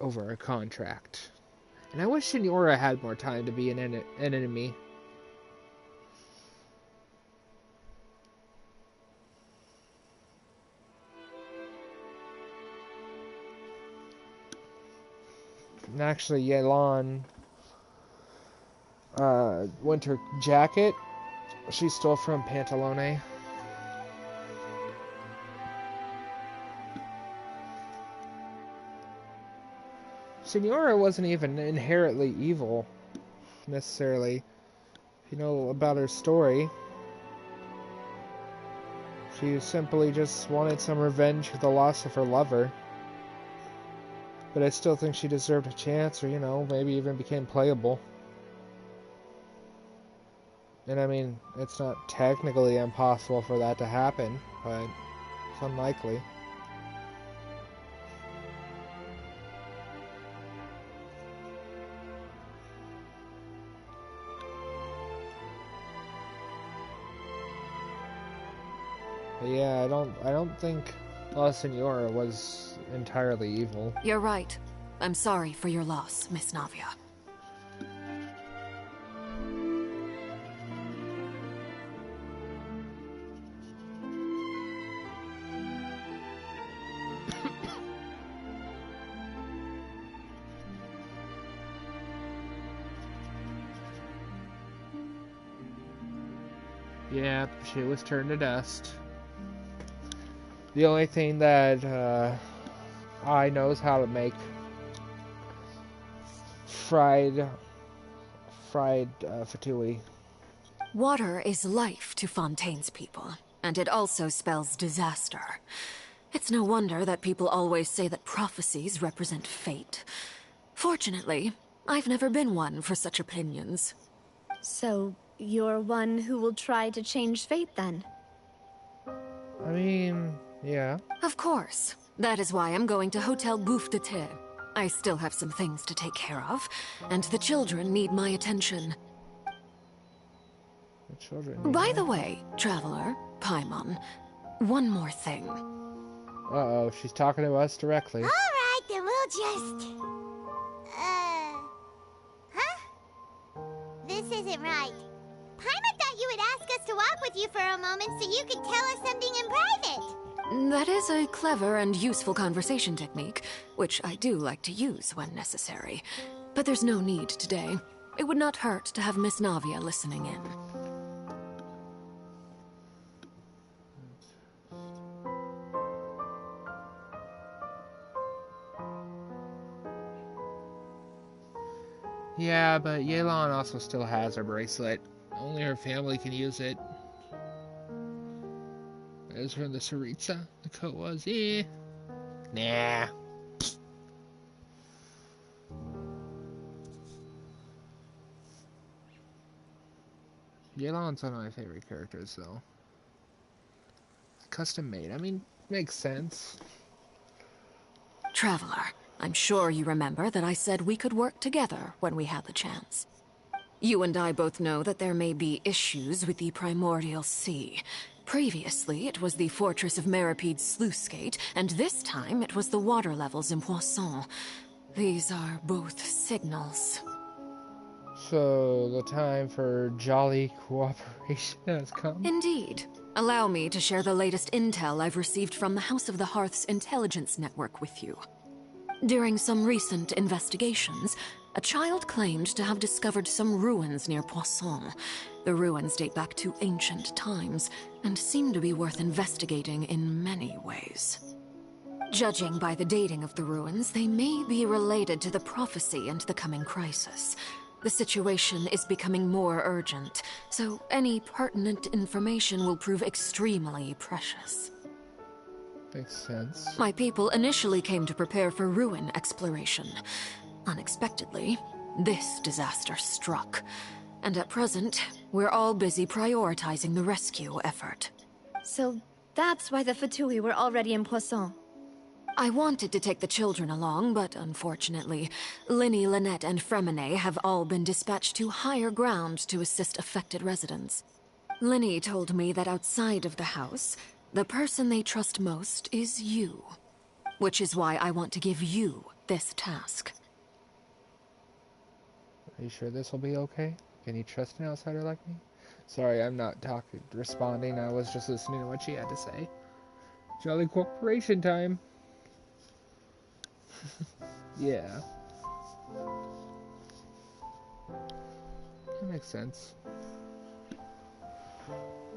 Speaker 2: over a contract. And I wish Signora had more time to be an enemy. And actually, Yelan, winter jacket, she stole from Pantalone. Signora wasn't even inherently evil, necessarily. If you know about her story, she simply just wanted some revenge for the loss of her lover. But I still think she deserved a chance, or, maybe even became playable. And I mean, it's not technically impossible for that to happen, but it's unlikely. But yeah, I don't think La Signora was entirely evil.
Speaker 20: You're right. I'm sorry for your loss, Miss Navia.
Speaker 2: Yeah, she was turned to dust. The only thing that I knows how to make fried fatui.
Speaker 20: Water is life to Fontaine's people, and it also spells disaster. It's no wonder that people always say that prophecies represent fate. Fortunately, I've never been one for such opinions.
Speaker 19: So, you're one who will try to change fate, then?
Speaker 2: I mean, yeah.
Speaker 20: Of course. That is why I'm going to Hotel Bouffe de Thé. I still have some things to take care of, and the children need my attention.
Speaker 2: The children.
Speaker 20: By the way, Traveler, Paimon, one more thing.
Speaker 2: Uh-oh, she's talking to us directly.
Speaker 5: Alright, then we'll just... Huh? This isn't right. Paimon thought you would ask us to walk with you for a moment so you could tell us something in private.
Speaker 20: That is a clever and useful conversation technique, which I do like to use when necessary. But there's no need today. It would not hurt to have Miss Navia listening in.
Speaker 2: Yeah, but Yelan also still has her bracelet. Only her family can use it. As for the Saritsa, the coat was, nah. Yelan's one of my favorite characters, though. Custom made, I mean, makes sense.
Speaker 20: Traveler, I'm sure you remember that I said we could work together when we had the chance. You and I both know that there may be issues with the Primordial Sea. Previously, it was the Fortress of Meripede's sluice gate, and this time it was the water levels in Poisson. These are both signals.
Speaker 2: So, the time for jolly cooperation has come?
Speaker 20: Indeed. Allow me to share the latest intel I've received from the House of the Hearth's intelligence network with you. During some recent investigations, a child claimed to have discovered some ruins near Poisson. The ruins date back to ancient times, and seem to be worth investigating in many ways. Judging by the dating of the ruins, they may be related to the prophecy and the coming crisis. The situation is becoming more urgent, so any pertinent information will prove extremely precious.
Speaker 2: Makes sense.
Speaker 20: My people initially came to prepare for ruin exploration. Unexpectedly, this disaster struck. And at present, we're all busy prioritizing the rescue effort.
Speaker 19: So that's why the Fatui were already in Poisson.
Speaker 20: I wanted to take the children along, but unfortunately, Linny, Lynette, and Fremine have all been dispatched to higher ground to assist affected residents. Linny told me that outside of the house, the person they trust most is you. Which is why I want to give you this task.
Speaker 2: Are you sure this will be okay? Can you trust an outsider like me? Sorry, I'm not responding. I was just listening to what she had to say. Jolly cooperation time. Yeah. That makes sense.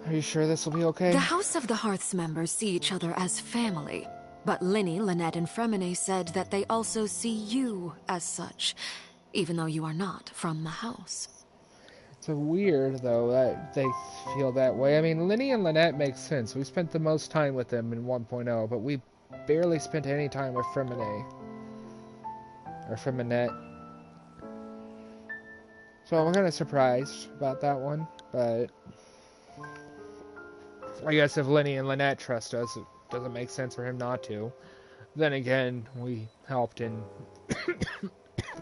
Speaker 2: Are you sure this will be okay?
Speaker 20: The House of the Hearth's members see each other as family, but Linny, Lynette, and Fremine said that they also see you as such, even though you are not from the house.
Speaker 2: It's weird, though, that they feel that way. I mean, Linny and Lynette makes sense. We spent the most time with them in 1.0, but we barely spent any time with Fremine. Or Freminette. So I'm kind of surprised about that one, but I guess if Linny and Lynette trust us, it doesn't make sense for him not to. Then again, we helped in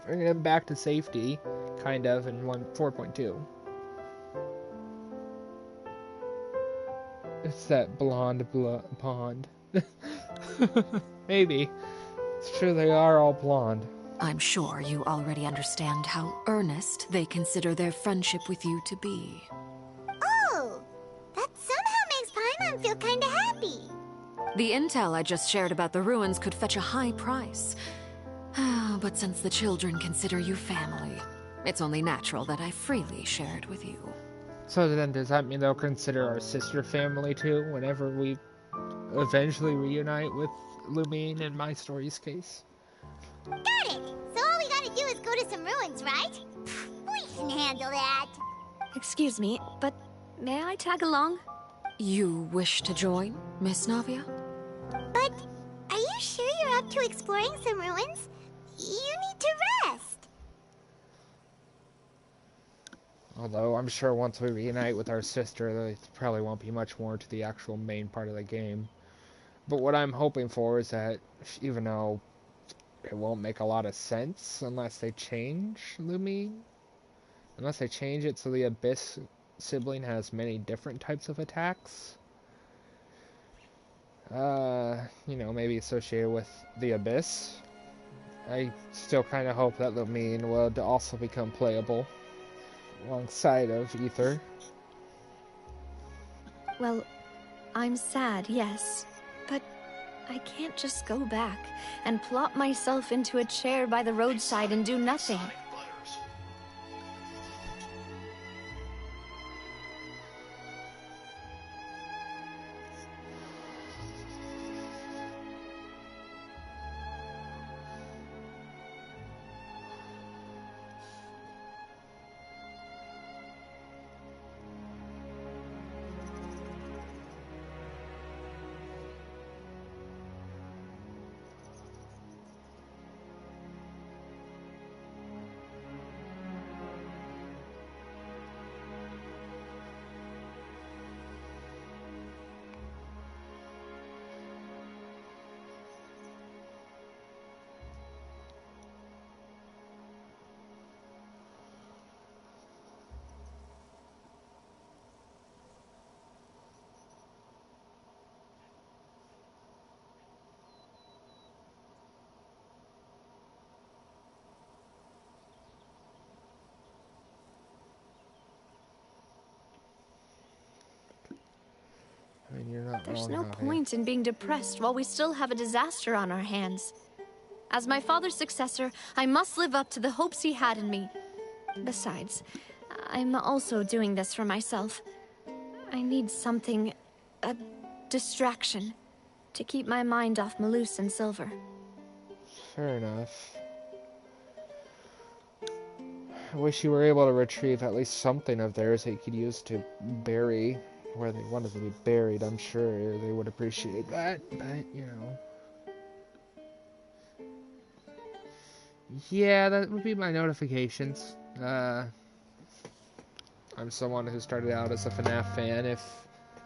Speaker 2: bringing him back to safety, kind of, in 4.2. It's that blonde pond. Maybe. It's true, they are all blonde.
Speaker 20: I'm sure you already understand how earnest they consider their friendship with you to be.
Speaker 5: Oh! That somehow makes Paimon feel kinda happy.
Speaker 20: The intel I just shared about the ruins could fetch a high price. But since the children consider you family, it's only natural that I freely share it with you.
Speaker 2: So then does that mean they'll consider our sister family too, whenever we eventually reunite with Lumine in my story's case?
Speaker 5: Got it! So all we gotta do is go to some ruins, right? We can handle that.
Speaker 19: Excuse me, but may I tag along?
Speaker 20: You wish to join, Miss Navia?
Speaker 5: But you're up to exploring some ruins, you need to rest.
Speaker 2: Although I'm sure once we reunite with our sister, there probably won't be much more to the actual main part of the game. But what I'm hoping for is that, even though it won't make a lot of sense unless they change Lumi, unless they change it so the Abyss sibling has many different types of attacks, you know, maybe associated with the Abyss, I still kind of hope that Lumine would also become playable alongside of Ether.
Speaker 19: Well, I'm sad, yes, but I can't just go back and plop myself into a chair by the roadside and do nothing.
Speaker 2: I mean, you're not
Speaker 19: There's
Speaker 2: wrong
Speaker 19: no
Speaker 2: about it.
Speaker 19: point in being depressed while we still have a disaster on our hands. As my father's successor, I must live up to the hopes he had in me. Besides, I'm also doing this for myself. I need something, a distraction, to keep my mind off Malus and Silver.
Speaker 2: Fair enough. I wish you were able to retrieve at least something of theirs that you could use to bury where they wanted to be buried. I'm sure they would appreciate that, but, you know. Yeah, that would be my notifications. I'm someone who started out as a FNAF fan, if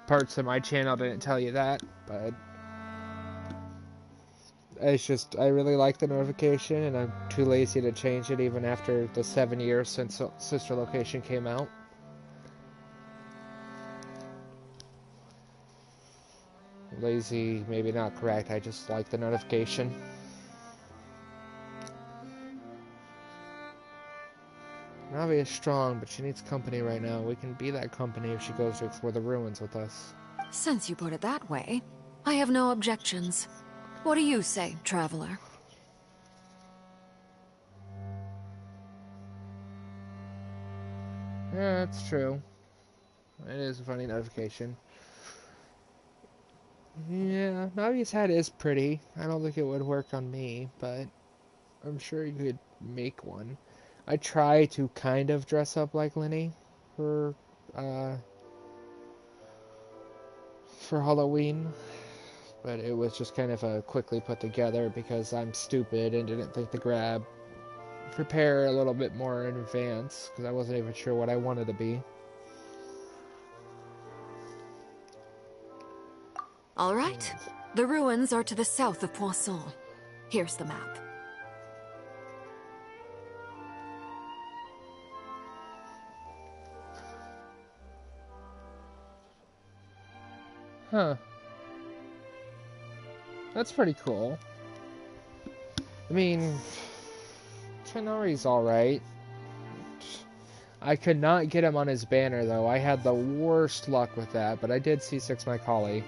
Speaker 2: parts of my channel didn't tell you that, but it's just, I really like the notification, and I'm too lazy to change it even after the 7 years since Sister Location came out. Lazy, maybe not correct, I just like the notification. Navi is strong, but she needs company right now. We can be that company if she goes to explore the ruins with us.
Speaker 20: Since you put it that way, I have no objections. What do you say, traveler?
Speaker 2: Yeah, that's true. It is a funny notification. Yeah, Navi's hat is pretty. I don't think it would work on me, but I'm sure you could make one. I try to kind of dress up like Lenny for Halloween, but it was just kind of a quickly put together because I'm stupid and didn't think to prepare a little bit more in advance because I wasn't even sure what I wanted to be.
Speaker 20: All right. The ruins are to the south of Poisson. Here's the map.
Speaker 2: Huh. That's pretty cool. I mean, Tenori's alright. I could not get him on his banner, though. I had the worst luck with that, but I did C6 my collie.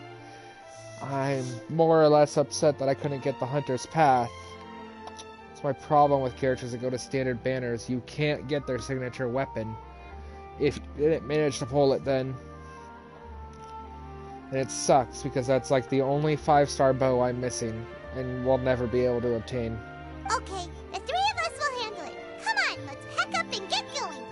Speaker 2: I'm more or less upset that I couldn't get the Hunter's Path. That's my problem with characters that go to standard banners. You can't get their signature weapon. If you didn't manage to pull it, then... And it sucks, because that's like the only 5-star bow I'm missing, and will never be able to obtain.
Speaker 5: Okay, the three of us will handle it. Come on, let's pack up and get going.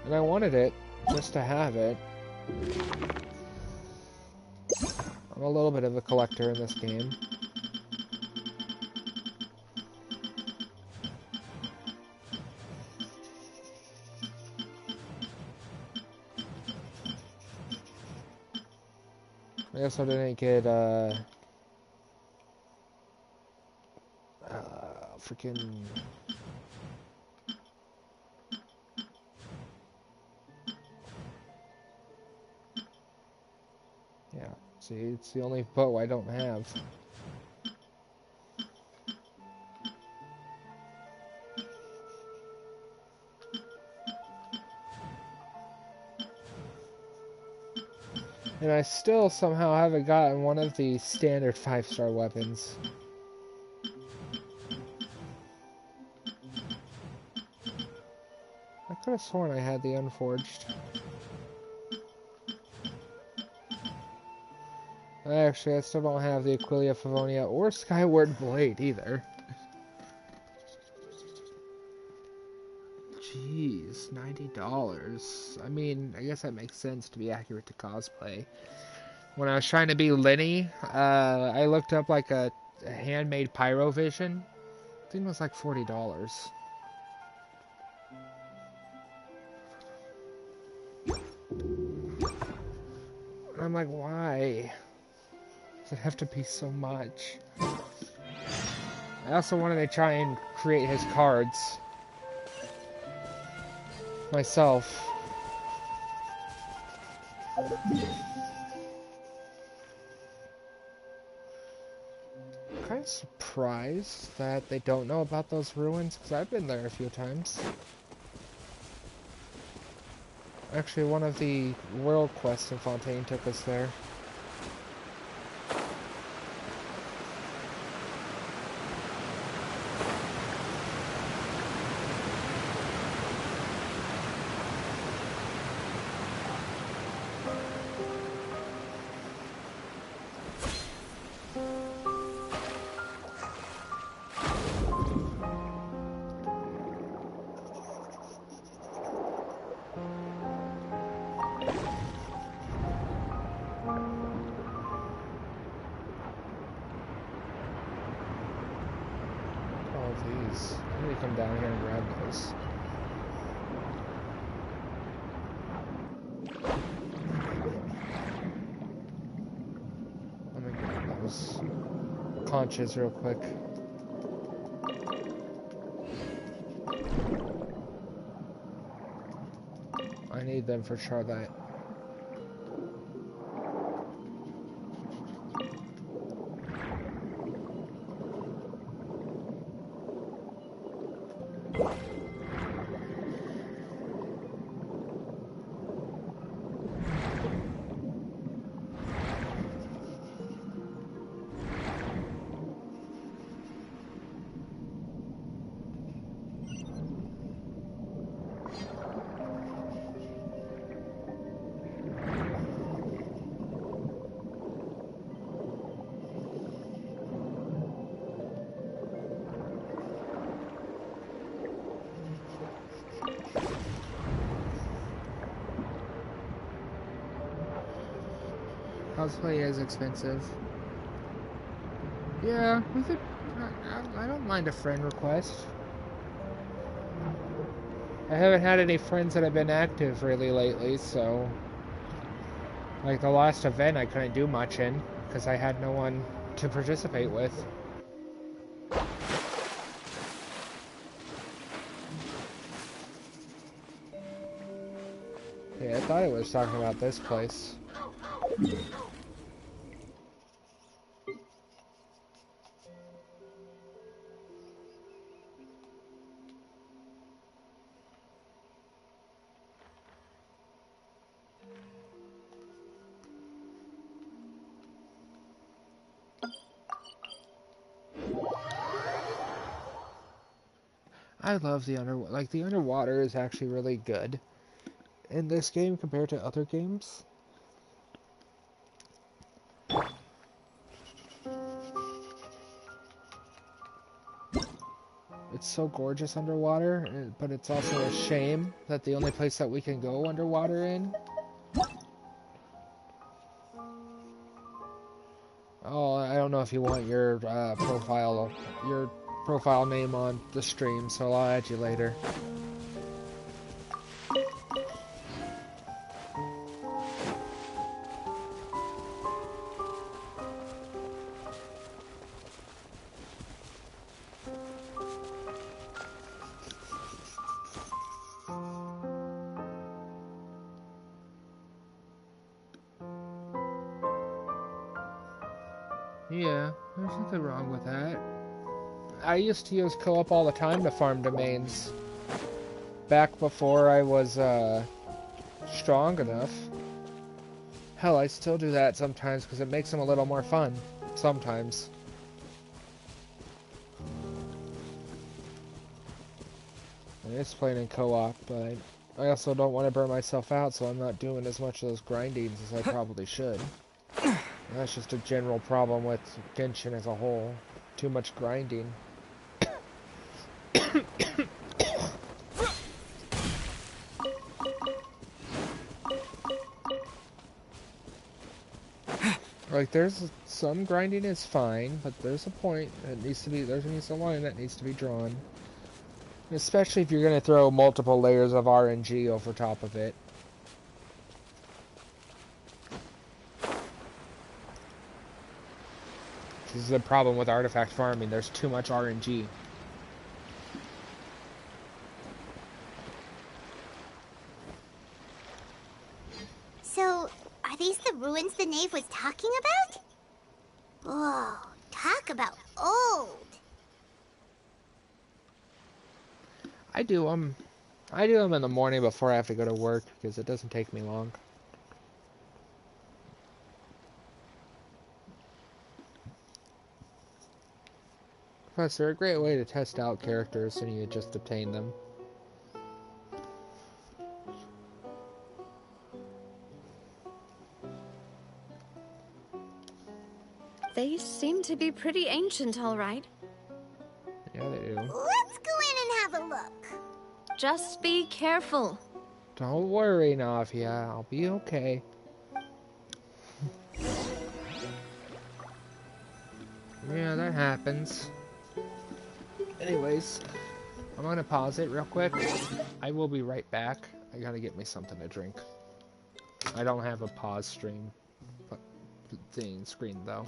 Speaker 2: And I wanted it. just to have it. I'm a little bit of a collector in this game. I guess I didn't get, freaking... Yeah, see, it's the only bow I don't have. And I still somehow haven't gotten one of the standard 5-star weapons. I could have sworn I had the Unforged. Actually, I still don't have the Aquilia Favonia or Skyward Blade either. Jeez, $90. I mean, I guess that makes sense to be accurate to cosplay. When I was trying to be Lenny, I looked up like a handmade Pyrovision. I think it was like $40. I'm like, why? Does it have to be so much? I also wanted to try and create his cards myself. I'm kind of surprised that they don't know about those ruins, because I've been there a few times. Actually, one of the world quests in Fontaine took us there. I need to come down here and grab those. Let me grab those conches real quick. I need them for Charlotte. Cosplay is expensive. Yeah, we could. I don't mind a friend request. I haven't had any friends that have been active really lately, so. Like the last event I couldn't do much in, because I had no one to participate with. Yeah, I thought it was talking about this place. I love the underwater. Like, the underwater is actually really good in this game compared to other games. It's it's so gorgeous underwater, but it's also a shame that the only place that we can go underwater in. Oh, I don't know if you want your profile name on the stream, so I'll add you later. Yeah, there's nothing wrong with that. I used to use co-op all the time to farm domains. Back before I was, strong enough. Hell, I still do that sometimes because it makes them a little more fun. Sometimes. It's playing in co-op, but I also don't want to burn myself out, so I'm not doing as much of those grindings as I probably should. That's just a general problem with Genshin as a whole. Too much grinding. Like, there's some grinding is fine, but there's a point that needs to be, there's a line that needs to be drawn. Especially if you're going to throw multiple layers of RNG over top of it. This is the problem with artifact farming, there's too much RNG.
Speaker 5: So, are these the ruins the knave was talking about? Whoa, talk about old.
Speaker 2: I do them in the morning before I have to go to work, because it doesn't take me long. Plus, they're a great way to test out characters, and you just obtain them.
Speaker 19: They seem to be pretty ancient, all right.
Speaker 2: Yeah, they do.
Speaker 5: Let's go in and have a look.
Speaker 19: Just be careful.
Speaker 2: Don't worry, Navia. I'll be okay. Yeah, that happens. Anyways, I'm gonna pause it real quick. I will be right back. I gotta get me something to drink. I don't have a pause screen though.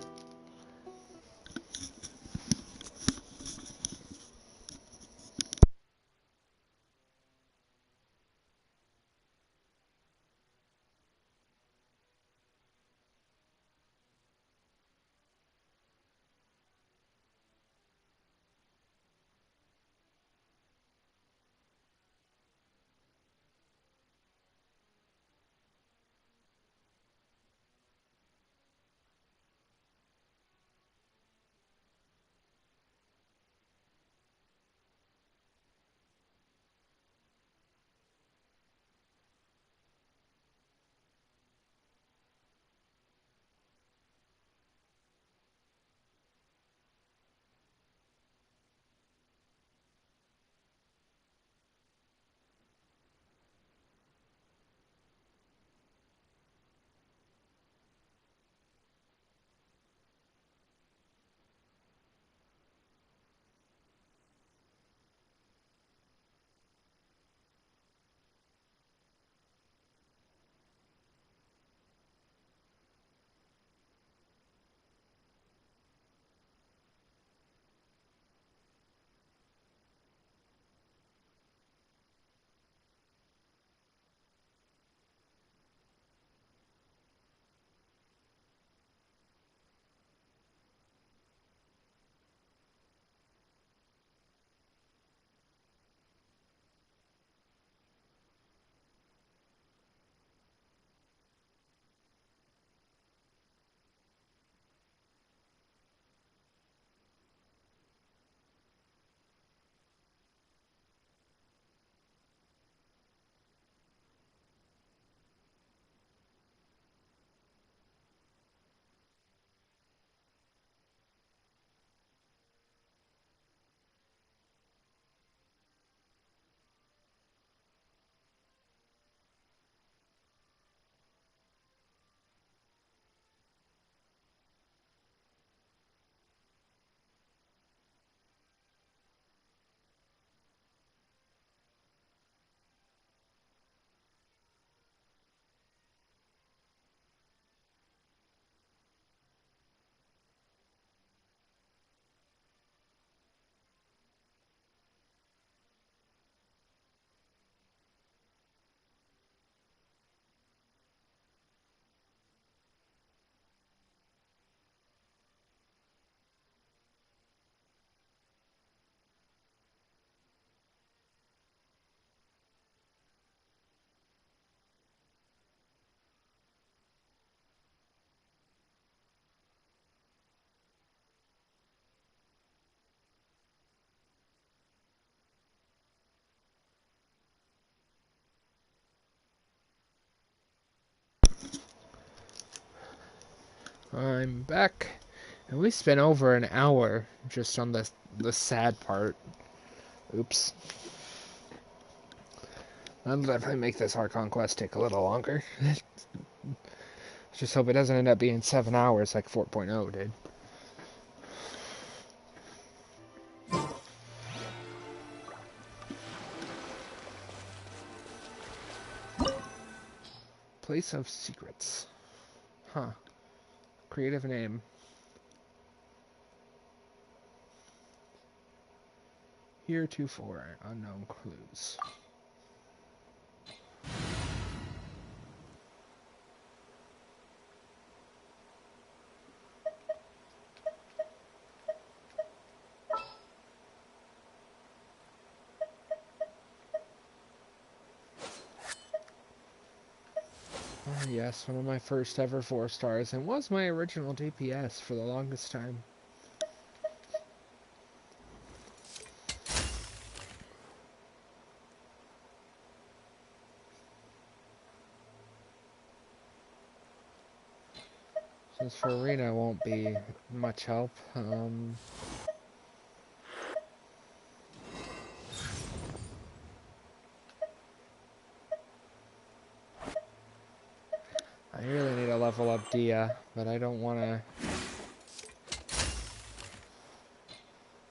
Speaker 2: I'm back, and we spent over an hour just on the sad part. Oops. That'll definitely make this Archon quest take a little longer. Just hope it doesn't end up being 7 hours like 4.0 did. Place of Secrets. Huh. Creative name. Heretofore unknown clues. Yes, one of my first ever 4 stars, and was my original DPS for the longest time. Since for arena won't be much help. I really need to level up Dia, but I don't want to...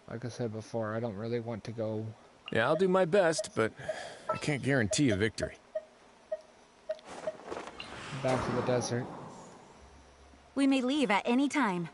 Speaker 2: Like I said before, I don't really want to go...
Speaker 10: Yeah, I'll do my best, but I can't guarantee a victory.
Speaker 2: Back to the desert.
Speaker 7: We may leave at any time.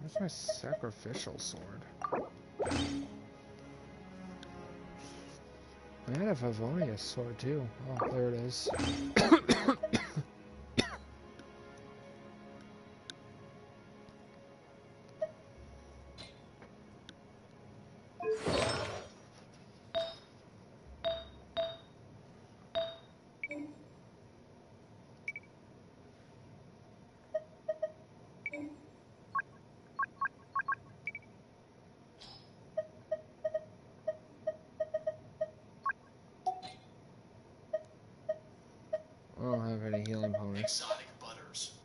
Speaker 7: Where's my sacrificial sword? I had a Favonius sword too. Oh, there it is. I don't have any healing potions.
Speaker 13: Exotic butters.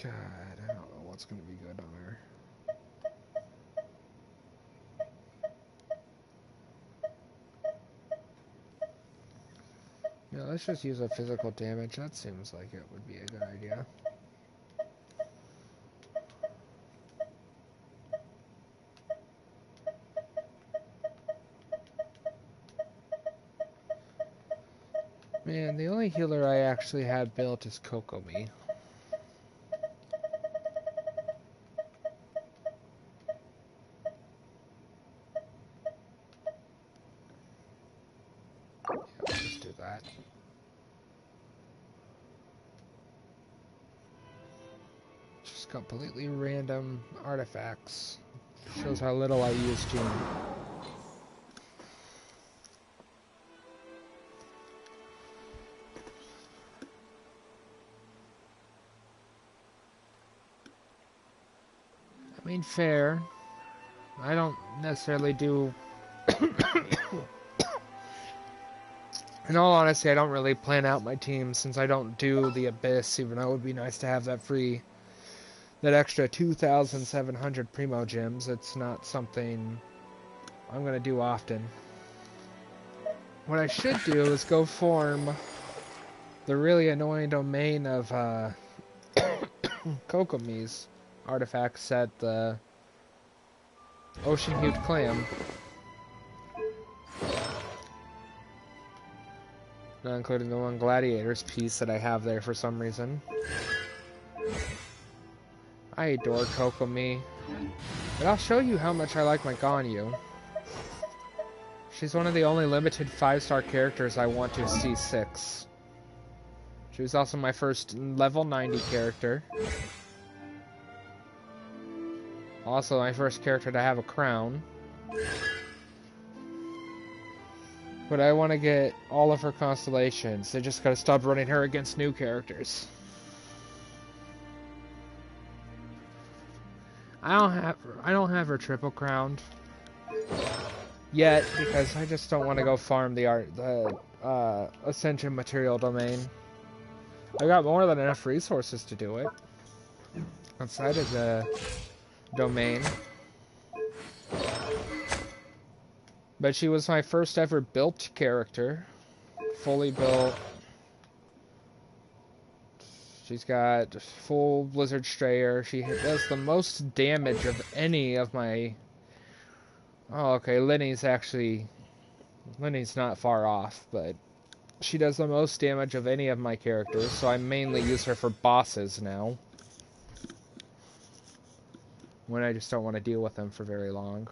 Speaker 2: God, I don't know what's gonna be good on her. Yeah, let's just use a physical damage. That seems like it would be a good idea. Man, the only healer I actually had built is Kokomi. Yeah, let's do that. Just completely random artifacts. Shows how little I use June. I mean, fair. I don't necessarily do... In all honesty, I don't really plan out my team since I don't do the Abyss, even though it would be nice to have that free... That extra 2,700 Primo Gems. It's not something I'm going to do often. What I should do is go form the really annoying domain of Kokomi's artifacts at the Ocean-Hued Clam. Not including the one Gladiators piece that I have there for some reason. I adore Kokomi. But I'll show you how much I like my Ganyu. She's one of the only limited 5-star characters I want to see 6. She was also my first level 90 character. Also my first character to have a crown. But I want to get all of her constellations. I just gotta stop running her against new characters. I don't have her triple crowned yet because I just don't want to go farm the Ascension material domain. I got more than enough resources to do it outside of the domain. But she was my first ever built character. Fully built. She's got full Blizzard Strayer. She does the most damage of any of my... Oh, okay, Lenny's not far off, but she does the most damage of any of my characters, so I mainly use her for bosses now. When I just don't want to deal with them for very long.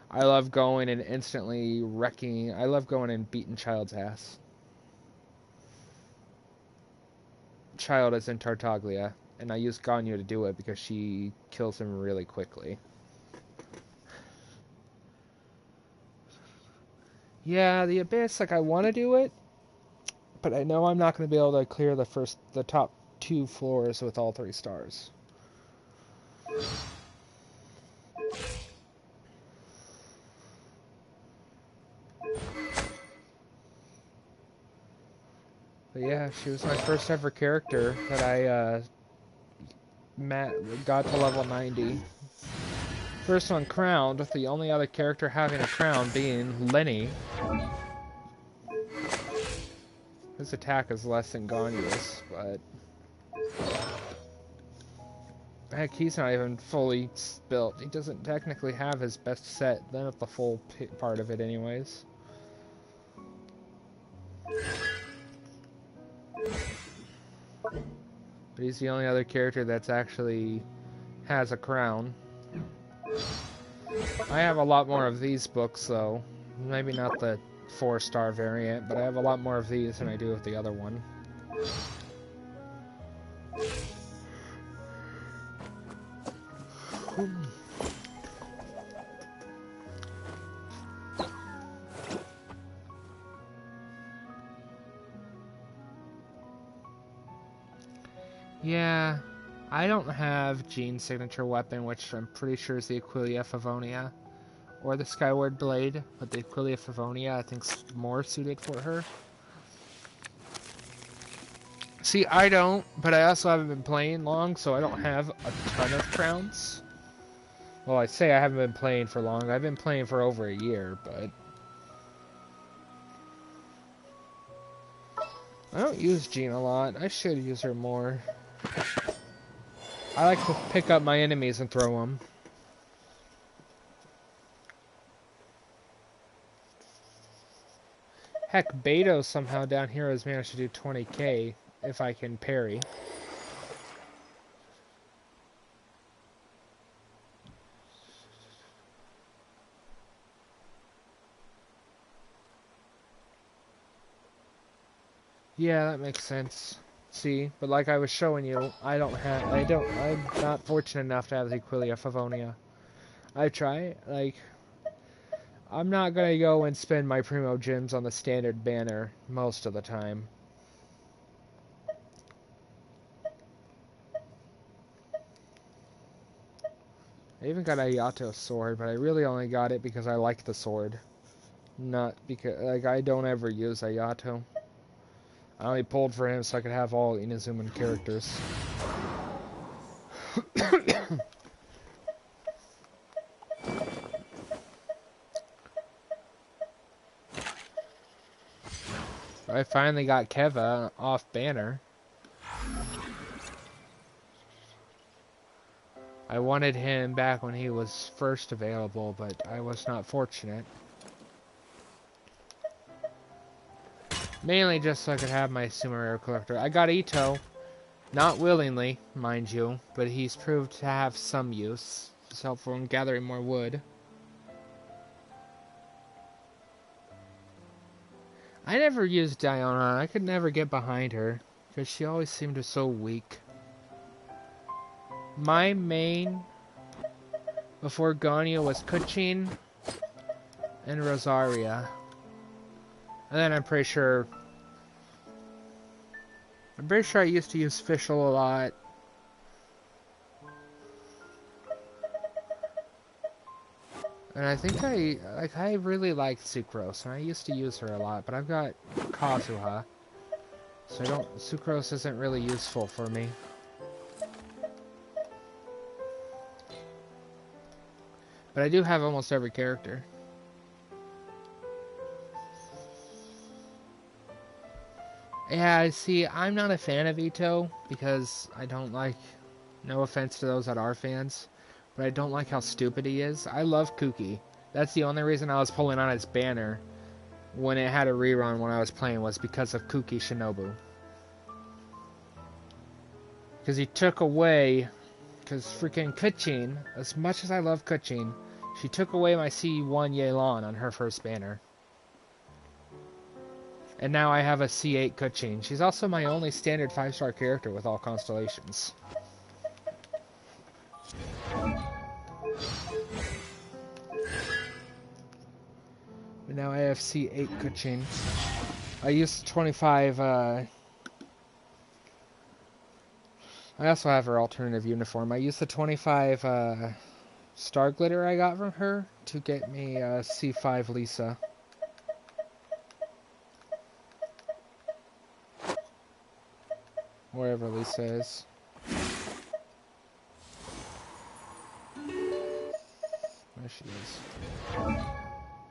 Speaker 2: I love going and instantly wrecking... I love going and beating Child's ass. Child is in Tartaglia, and I use Ganyu to do it because she kills him really quickly. Yeah, the Abyss, like, I want to do it, but I know I'm not going to be able to clear the top 2 floors with all 3 stars. But yeah, she was my first ever character that I got to level 90. First one crowned, with the only other character having a crown being Lenny. His attack is less than Ganyu's, but... Heck, he's not even fully built. He doesn't technically have his best set, then at the full part of it anyways. But he's the only other character that's actually has a crown. I have a lot more of these books, though. Maybe not the 4-star variant, but I have a lot more of these than I do of the other one. Yeah, I don't have Jean's signature weapon, which I'm pretty sure is the Aquilia Favonia, or the Skyward Blade, but the Aquilia Favonia I think's more suited for her. See, I don't, but I also haven't been playing long, so I don't have a ton of crowns. Well, I say I haven't been playing for long. I've been playing for over a year, but... I don't use Jean a lot. I should use her more. I like to pick up my enemies and throw them. Heck, Beto somehow down here has managed to do 20k if I can parry. Yeah, that makes sense. See, but like I was showing you, I'm not fortunate enough to have the Aquilia Favonia. I try, like, I'm not gonna go and spend my Primo Gems on the standard banner most of the time. I even got a Yato sword, but I really only got it because I like the sword. Not because, like, I don't ever use a Yato. I only pulled for him so I could have all Inazuman characters. I finally got Keva off banner. I wanted him back when he was first available, but I was not fortunate. Mainly just so I could have my Sumeru collector. I got Ito, not willingly, mind you, but he's proved to have some use. It's helpful in gathering more wood. I never used Diona. I could never get behind her, because she always seemed so weak. My main before Ganyu was Kuchin and Rosaria. And then I'm pretty sure I used to use Fischl a lot. And I think I really liked Sucrose, and I used to use her a lot, but I've got Kazuha. So Sucrose isn't really useful for me. But I do have almost every character. Yeah, see, I'm not a fan of Ito because I don't like, no offense to those that are fans, but I don't like how stupid he is. I love Kuki. That's the only reason I was pulling on its banner when it had a rerun when I was playing, was because of Kuki Shinobu. Because he took away, because freaking Kuchin, as much as I love Kuchin, she took away my C1 Yelan on her first banner. And now I have a C8 Kuchin. She's also my only standard 5-star character with all constellations. But now I have C8 Kuchin. I used 25, I also have her alternative uniform. I used the 25, Star Glitter I got from her to get me, C5 Lisa. Wherever Lisa is. There she is.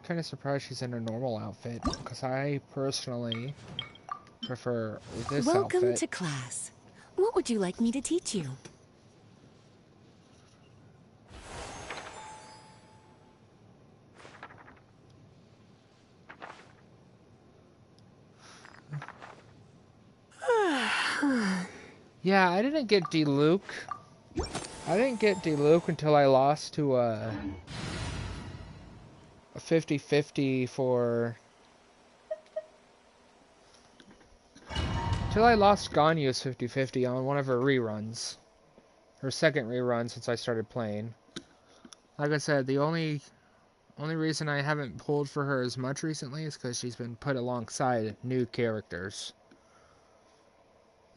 Speaker 2: Kind of surprised she's in a normal outfit, because I personally prefer this outfit.
Speaker 20: Welcome to class. What would you like me to teach you?
Speaker 2: Yeah, I didn't get Diluc. I didn't get Diluc until I lost to a 50-50 for... Till I lost Ganyu's 50-50 on one of her reruns. Her second rerun since I started playing. Like I said, the only reason I haven't pulled for her as much recently is because she's been put alongside new characters.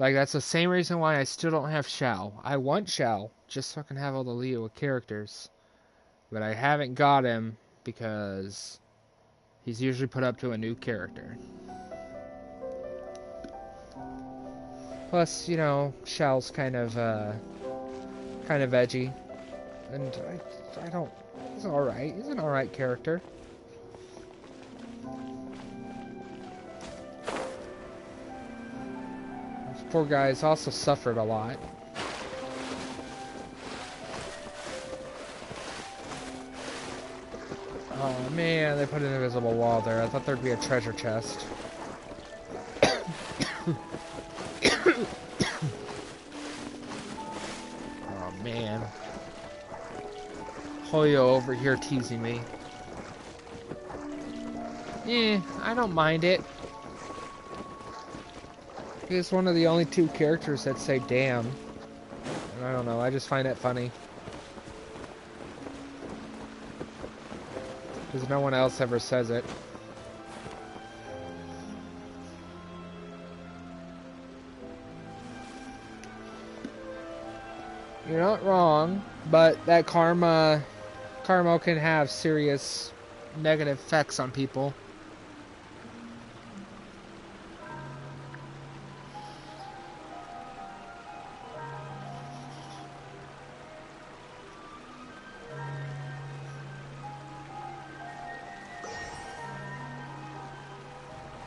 Speaker 2: Like, that's the same reason why I still don't have Xiao. I want Xiao, just so I can have all the Leo characters. But I haven't got him because he's usually put up to a new character. Plus, you know, Xiao's kind of edgy. And I don't... He's alright. He's an alright character. Poor guy's also suffered a lot. Oh man, they put an invisible wall there. I thought there'd be a treasure chest. Oh man. Hoyo over here teasing me. I don't mind it. He's one of the only two characters that say damn. And I don't know, I just find it funny. Because no one else ever says it. You're not wrong, but that karma can have serious negative effects on people.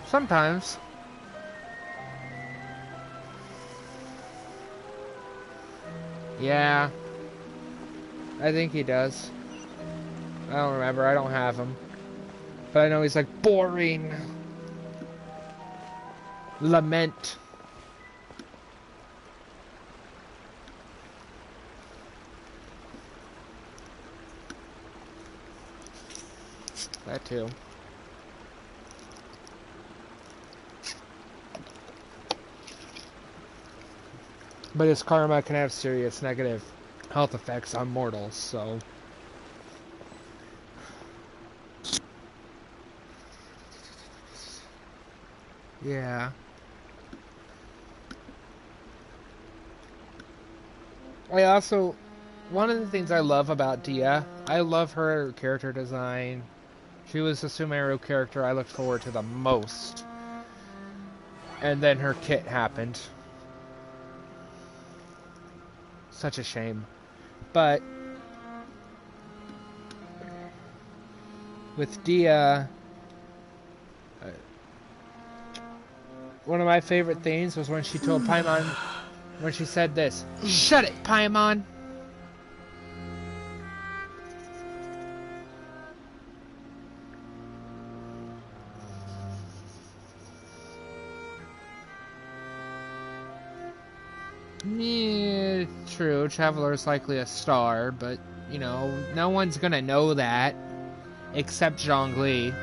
Speaker 2: Sometimes. Yeah. I think he does. I don't remember. I don't have him. But I know he's like boring. Lament. That too. But his karma can have serious negative health effects on mortals, so... Yeah. I also... One of the things I love about Dia, I love her character design. She was the Sumeru character I looked forward to the most. And then her kit happened. Such a shame. But with Dia, one of my favorite things was when she told Paimon, when she said this, "Shut it, Paimon!" Yeah, true. Traveler's likely a star, but, you know, no one's gonna know that. Except Zhongli.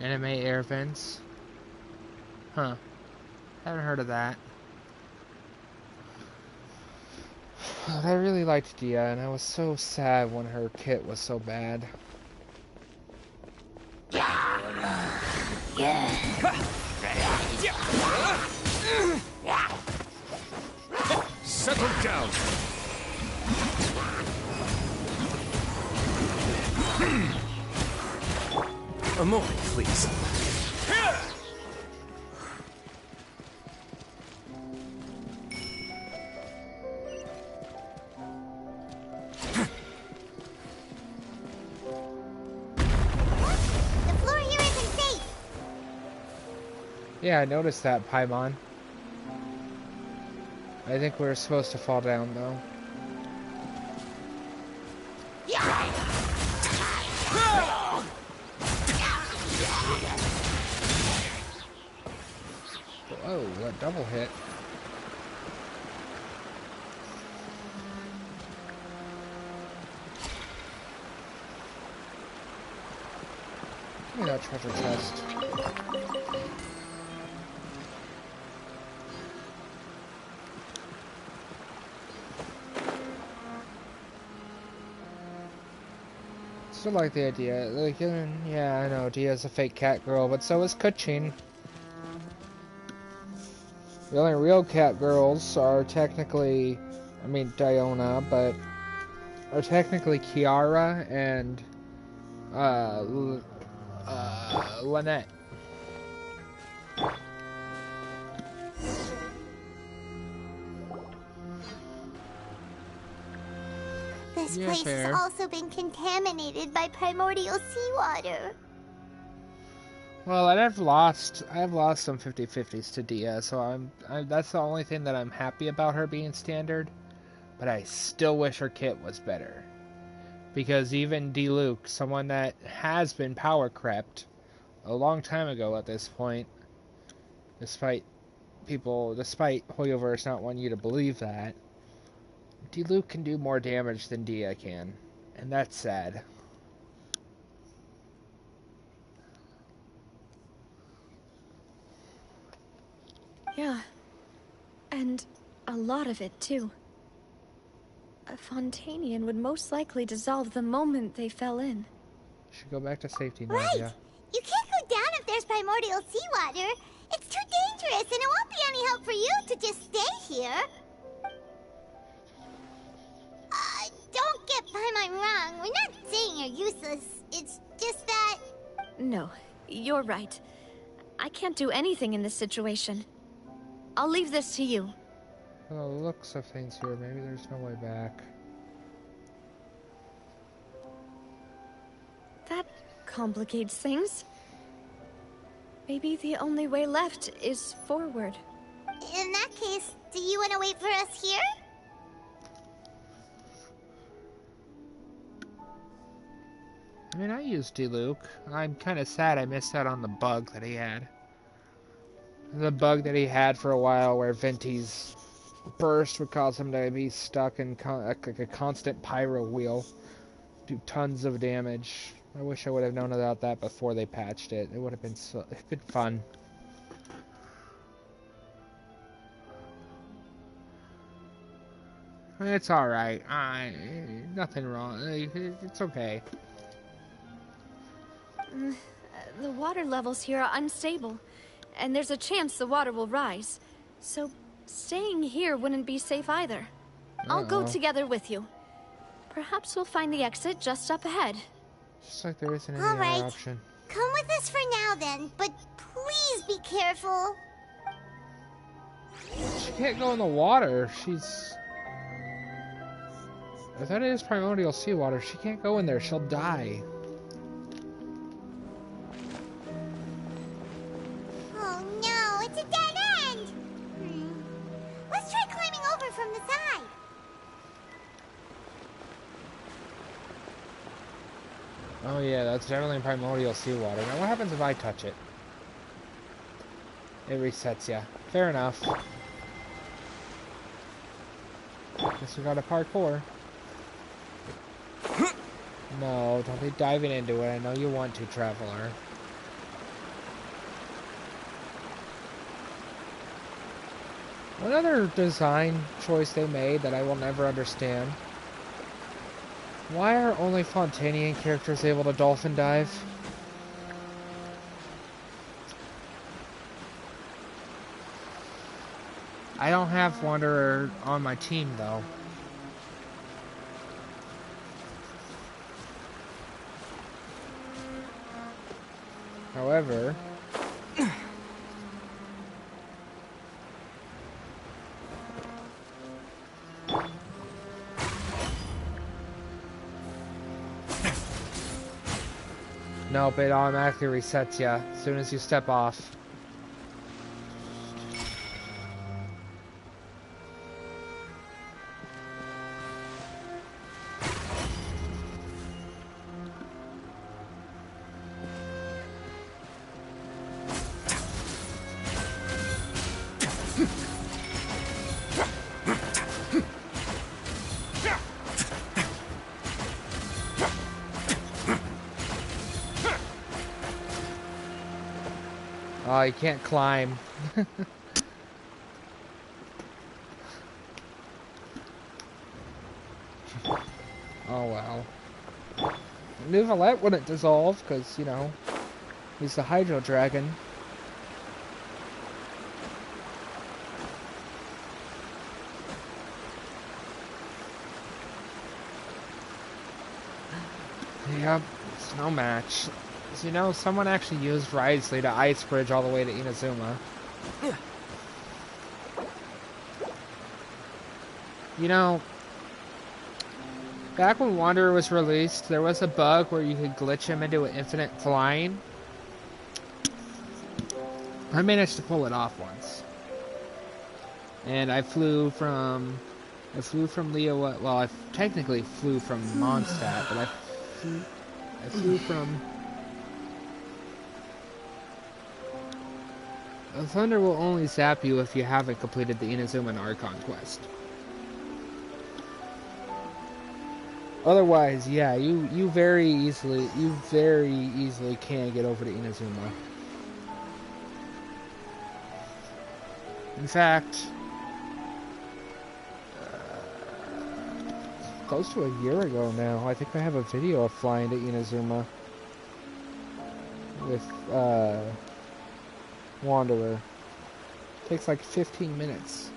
Speaker 2: Anime air vents? Huh. Haven't heard of that. But I really liked Dia, and I was so sad when her kit was so bad.
Speaker 14: Settle down.
Speaker 10: A moment, please.
Speaker 2: Yeah, I noticed that, Paimon. I think we're supposed to fall down, though. Whoa, that double hit. Give me that treasure chest. Still like the idea. Like, yeah, I know Dia's a fake cat girl, but so is Kuchin. The only real cat girls are technically, I mean Diona, but are technically Kiara and Lynette.
Speaker 5: This place has also been contaminated by primordial seawater.
Speaker 2: Well, and I've lost some 50-50s to Dia, so that's the only thing that I'm happy about her being standard. But I still wish her kit was better. Because even Diluc, someone that has been power crept a long time ago at this point, despite Hoyoverse not wanting you to believe that, Diluc can do more damage than Dia can. And that's sad.
Speaker 15: Yeah. And a lot of it, too. A Fontainian would most likely dissolve the moment they fell in.
Speaker 2: Should go back to safety now,
Speaker 5: Right!
Speaker 2: yeah.
Speaker 5: You can't go down if there's primordial seawater. It's too dangerous, and it won't be any help for you to just stay here. Don't get Paimon wrong. We're not saying you're useless. It's just that...
Speaker 15: No, you're right. I can't do anything in this situation. I'll leave this to you.
Speaker 2: Well, the looks of things here, maybe there's no way back.
Speaker 15: That complicates things.
Speaker 19: Maybe the only way left is forward.
Speaker 5: In that case, do you want to wait for us here?
Speaker 2: I mean, I used Diluc. I'm kind of sad I missed out on the bug that he had. The bug that he had for a while where Venti's burst would cause him to be stuck in like a constant pyro wheel. Do tons of damage. I wish I would have known about that before they patched it. It would have been it'd been fun. It's alright. Nothing wrong. It's okay.
Speaker 19: The water levels here are unstable, and there's a chance the water will rise. So staying here wouldn't be safe either. I'll go together with you. Perhaps we'll find the exit just up ahead.
Speaker 2: Just like there isn't any other option.
Speaker 5: Come with us for now then, but please be careful.
Speaker 2: She can't go in the water. I thought it is primordial seawater. She can't go in there. She'll die.
Speaker 5: Oh no, it's a dead end! Let's try climbing over from the side.
Speaker 2: Oh yeah, that's definitely primordial seawater. Now what happens if I touch it? It resets ya. Fair enough. Guess we got a parkour. No, don't be diving into it. I know you want to, Traveler. One other design choice they made that I will never understand. Why are only Fontaine characters able to dolphin dive? I don't have Wanderer on my team, though. However... Nope, it automatically resets ya as soon as you step off. Oh, you can't climb. Oh, well. Nuvalette wouldn't dissolve, because, you know, he's the Hydro Dragon. Yep, it's no match. You know, someone actually used Risley to ice bridge all the way to Inazuma. You know, back when Wanderer was released, there was a bug where you could glitch him into an infinite flying. I managed to pull it off once. And I flew from Leo, well, I technically flew from Mondstadt, but I flew from... Thunder will only zap you if you haven't completed the Inazuma and Archon quest. Otherwise, yeah, you very easily can get over to Inazuma. In fact, close to a year ago now, I think I have a video of flying to Inazuma with Wanderer. Takes like 15 minutes.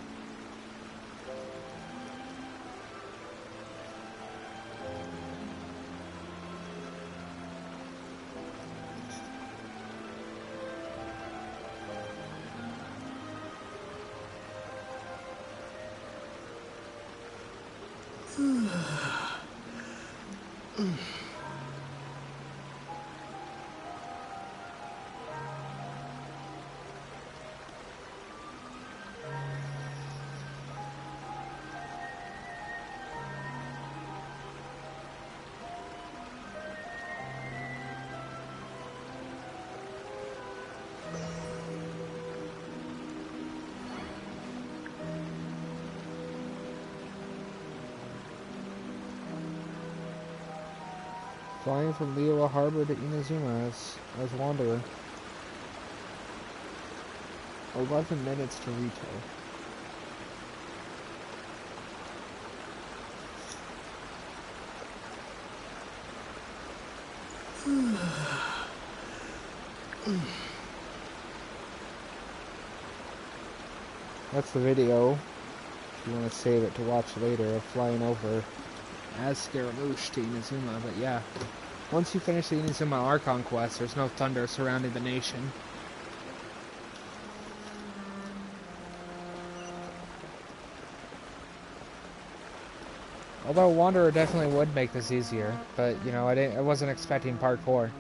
Speaker 2: Flying from Liyue Harbor to Inazuma as Wanderer. 11 minutes to Rito. That's the video, if you want to save it to watch later, of flying over as Scaramouche to Inazuma. But yeah, once you finish the Inazuma Archon quest, there's no thunder surrounding the nation. Although Wanderer definitely would make this easier, but you know, I wasn't expecting parkour.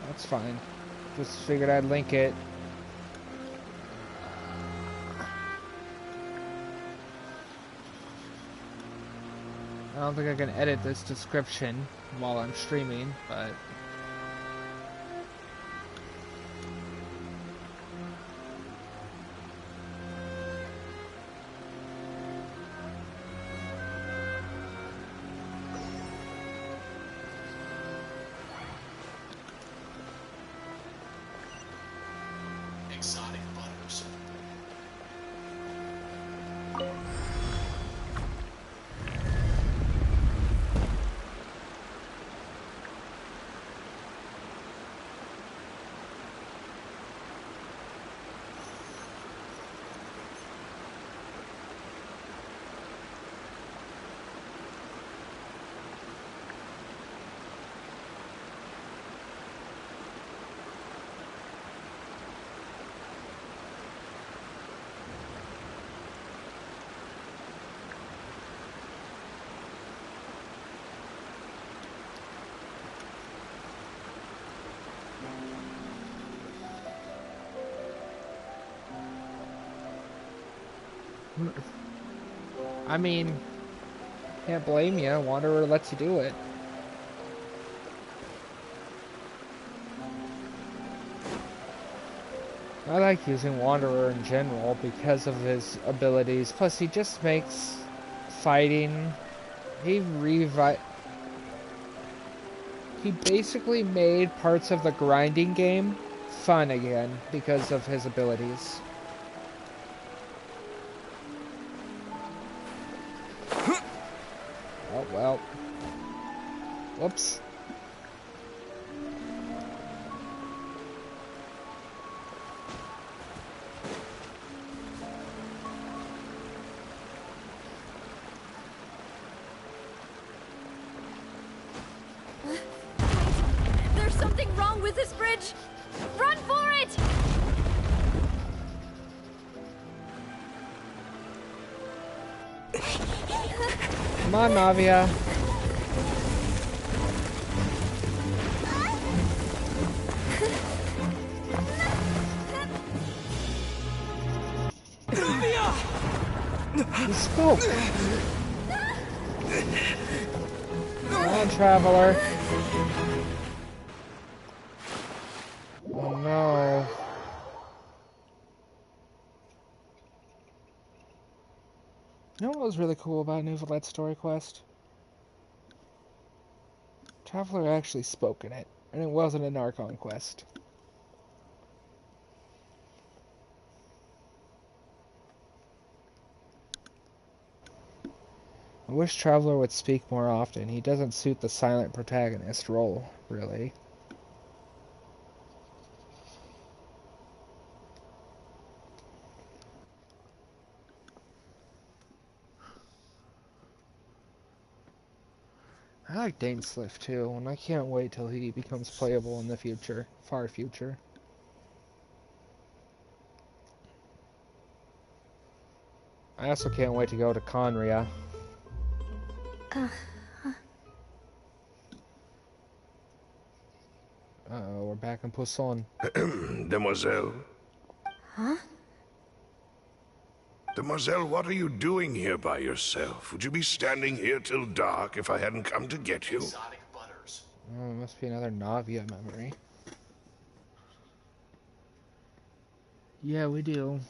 Speaker 2: That's fine. Just figured I'd link it. I don't think I can edit this description while I'm streaming, but...
Speaker 13: Exotic butters.
Speaker 2: I mean, can't blame you. Wanderer lets you do it. I like using Wanderer in general because of his abilities. Plus, he just makes fighting... He basically made parts of the grinding game fun again because of his abilities. Oh, well. Whoops.
Speaker 15: There's something wrong with this bridge! Run for it!
Speaker 2: Come on, Navia. He spoke. Come on, traveler. Oh no. You know what was really cool about New Valette story quest? Traveler actually spoke in it, and it wasn't an Archon quest. I wish Traveler would speak more often. He doesn't suit the silent protagonist role, really. I like Dainsliff too, and I can't wait till he becomes playable in the future, far future. I also can't wait to go to Conria. Uh-oh, we're back in Poisson.
Speaker 17: Demoiselle?
Speaker 8: Huh?
Speaker 17: Demoiselle, what are you doing here by yourself? Would you be standing here till dark if I hadn't come to get you?
Speaker 13: Exotic butters.
Speaker 2: Oh, it must be another Navia memory. Yeah, we do.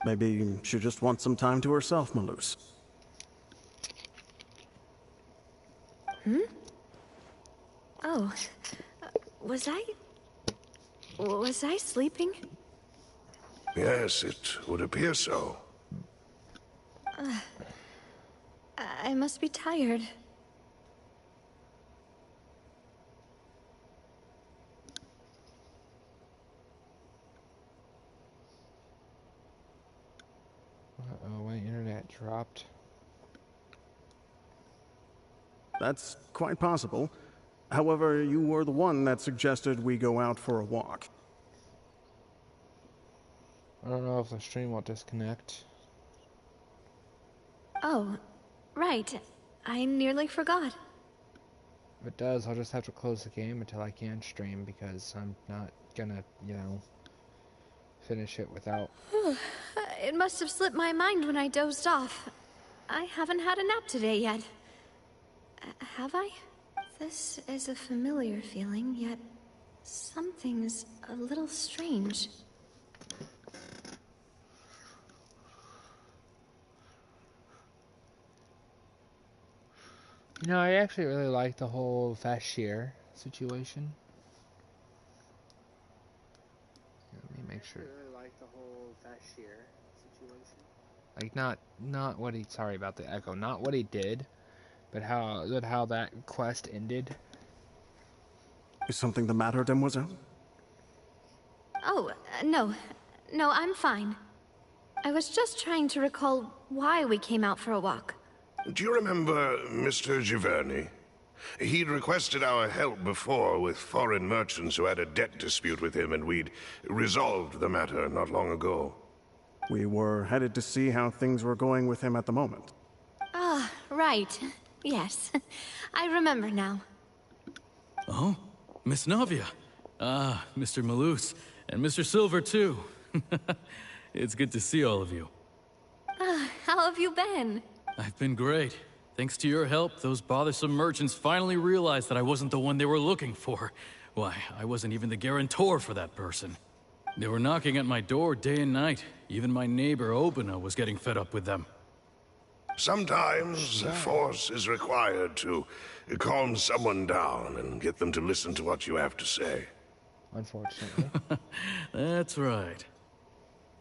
Speaker 18: Maybe she just wants some time to herself, Maloose.
Speaker 19: Hmm? Oh. Was I sleeping?
Speaker 17: Yes, it would appear so.
Speaker 19: I must be tired.
Speaker 2: Uh-oh, my internet dropped.
Speaker 18: That's quite possible. However, you were the one that suggested we go out for a walk.
Speaker 2: I don't know if the stream will disconnect.
Speaker 19: Oh, right. I nearly forgot.
Speaker 2: If it does, I'll just have to close the game until I can stream because I'm not gonna, finish it without.
Speaker 19: It must have slipped my mind when I dozed off. I haven't had a nap today yet. Have I? This is a familiar feeling, yet something's a little strange.
Speaker 2: I actually really like the whole Fashir situation. Let me make sure. I really like the whole Fashir situation. Like not what he. Sorry about the echo. Not what he did, but how that quest ended.
Speaker 18: Is something the matter, Demoiselle?
Speaker 19: Oh, no. No, I'm fine. I was just trying to recall why we came out for a walk.
Speaker 17: Do you remember Mr. Giverny? He'd requested our help before with foreign merchants who had a debt dispute with him, and we'd resolved the matter not long ago.
Speaker 18: We were headed to see how things were going with him at the moment.
Speaker 19: Ah, right. Yes. I remember now.
Speaker 21: Oh? Miss Navia. Ah, Mr. Maloose. And Mr. Silver, too. It's good to see all of you.
Speaker 19: How have you been?
Speaker 21: I've been great. Thanks to your help, those bothersome merchants finally realized that I wasn't the one they were looking for. Why, I wasn't even the guarantor for that person. They were knocking at my door day and night. Even my neighbor, Obina, was getting fed up with them.
Speaker 17: Sometimes force is required to calm someone down and get them to listen to what you have to say.
Speaker 2: Unfortunately.
Speaker 21: That's right.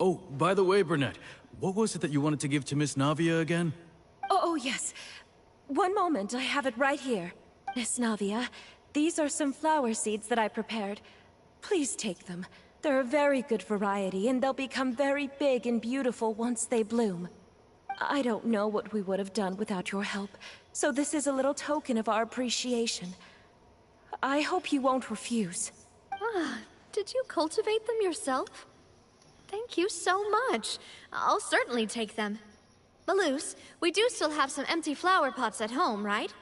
Speaker 21: Oh, by the way, Burnett, what was it that you wanted to give to Miss Navia again?
Speaker 22: Oh, yes. One moment, I have it right here. Miss Navia, these are some flower seeds that I prepared. Please take them. They're a very good variety, and they'll become very big and beautiful once they bloom. I don't know what we would have done without your help, so this is a little token of our appreciation. I hope you won't refuse.
Speaker 19: Ah, did you cultivate them yourself? Thank you so much. I'll certainly take them. Maloose, we do still have some empty flower pots at home, right?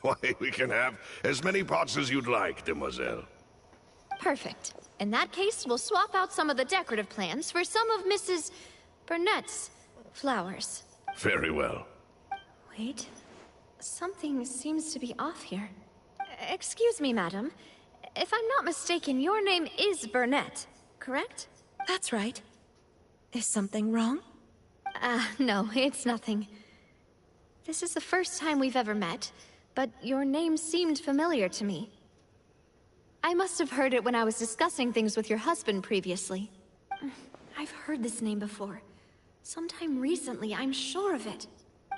Speaker 17: Why, we can have as many pots as you'd like, demoiselle.
Speaker 19: Perfect. In that case, we'll swap out some of the decorative plants for some of Mrs. Burnett's flowers.
Speaker 17: Very well.
Speaker 19: Wait. Something seems to be off here. Excuse me, madam. If I'm not mistaken, your name is Burnett, correct?
Speaker 22: That's right. Is something wrong?
Speaker 19: No, it's nothing. This is the first time we've ever met, but your name seemed familiar to me. I must have heard it when I was discussing things with your husband previously. I've heard this name before. Sometime recently, I'm sure of it.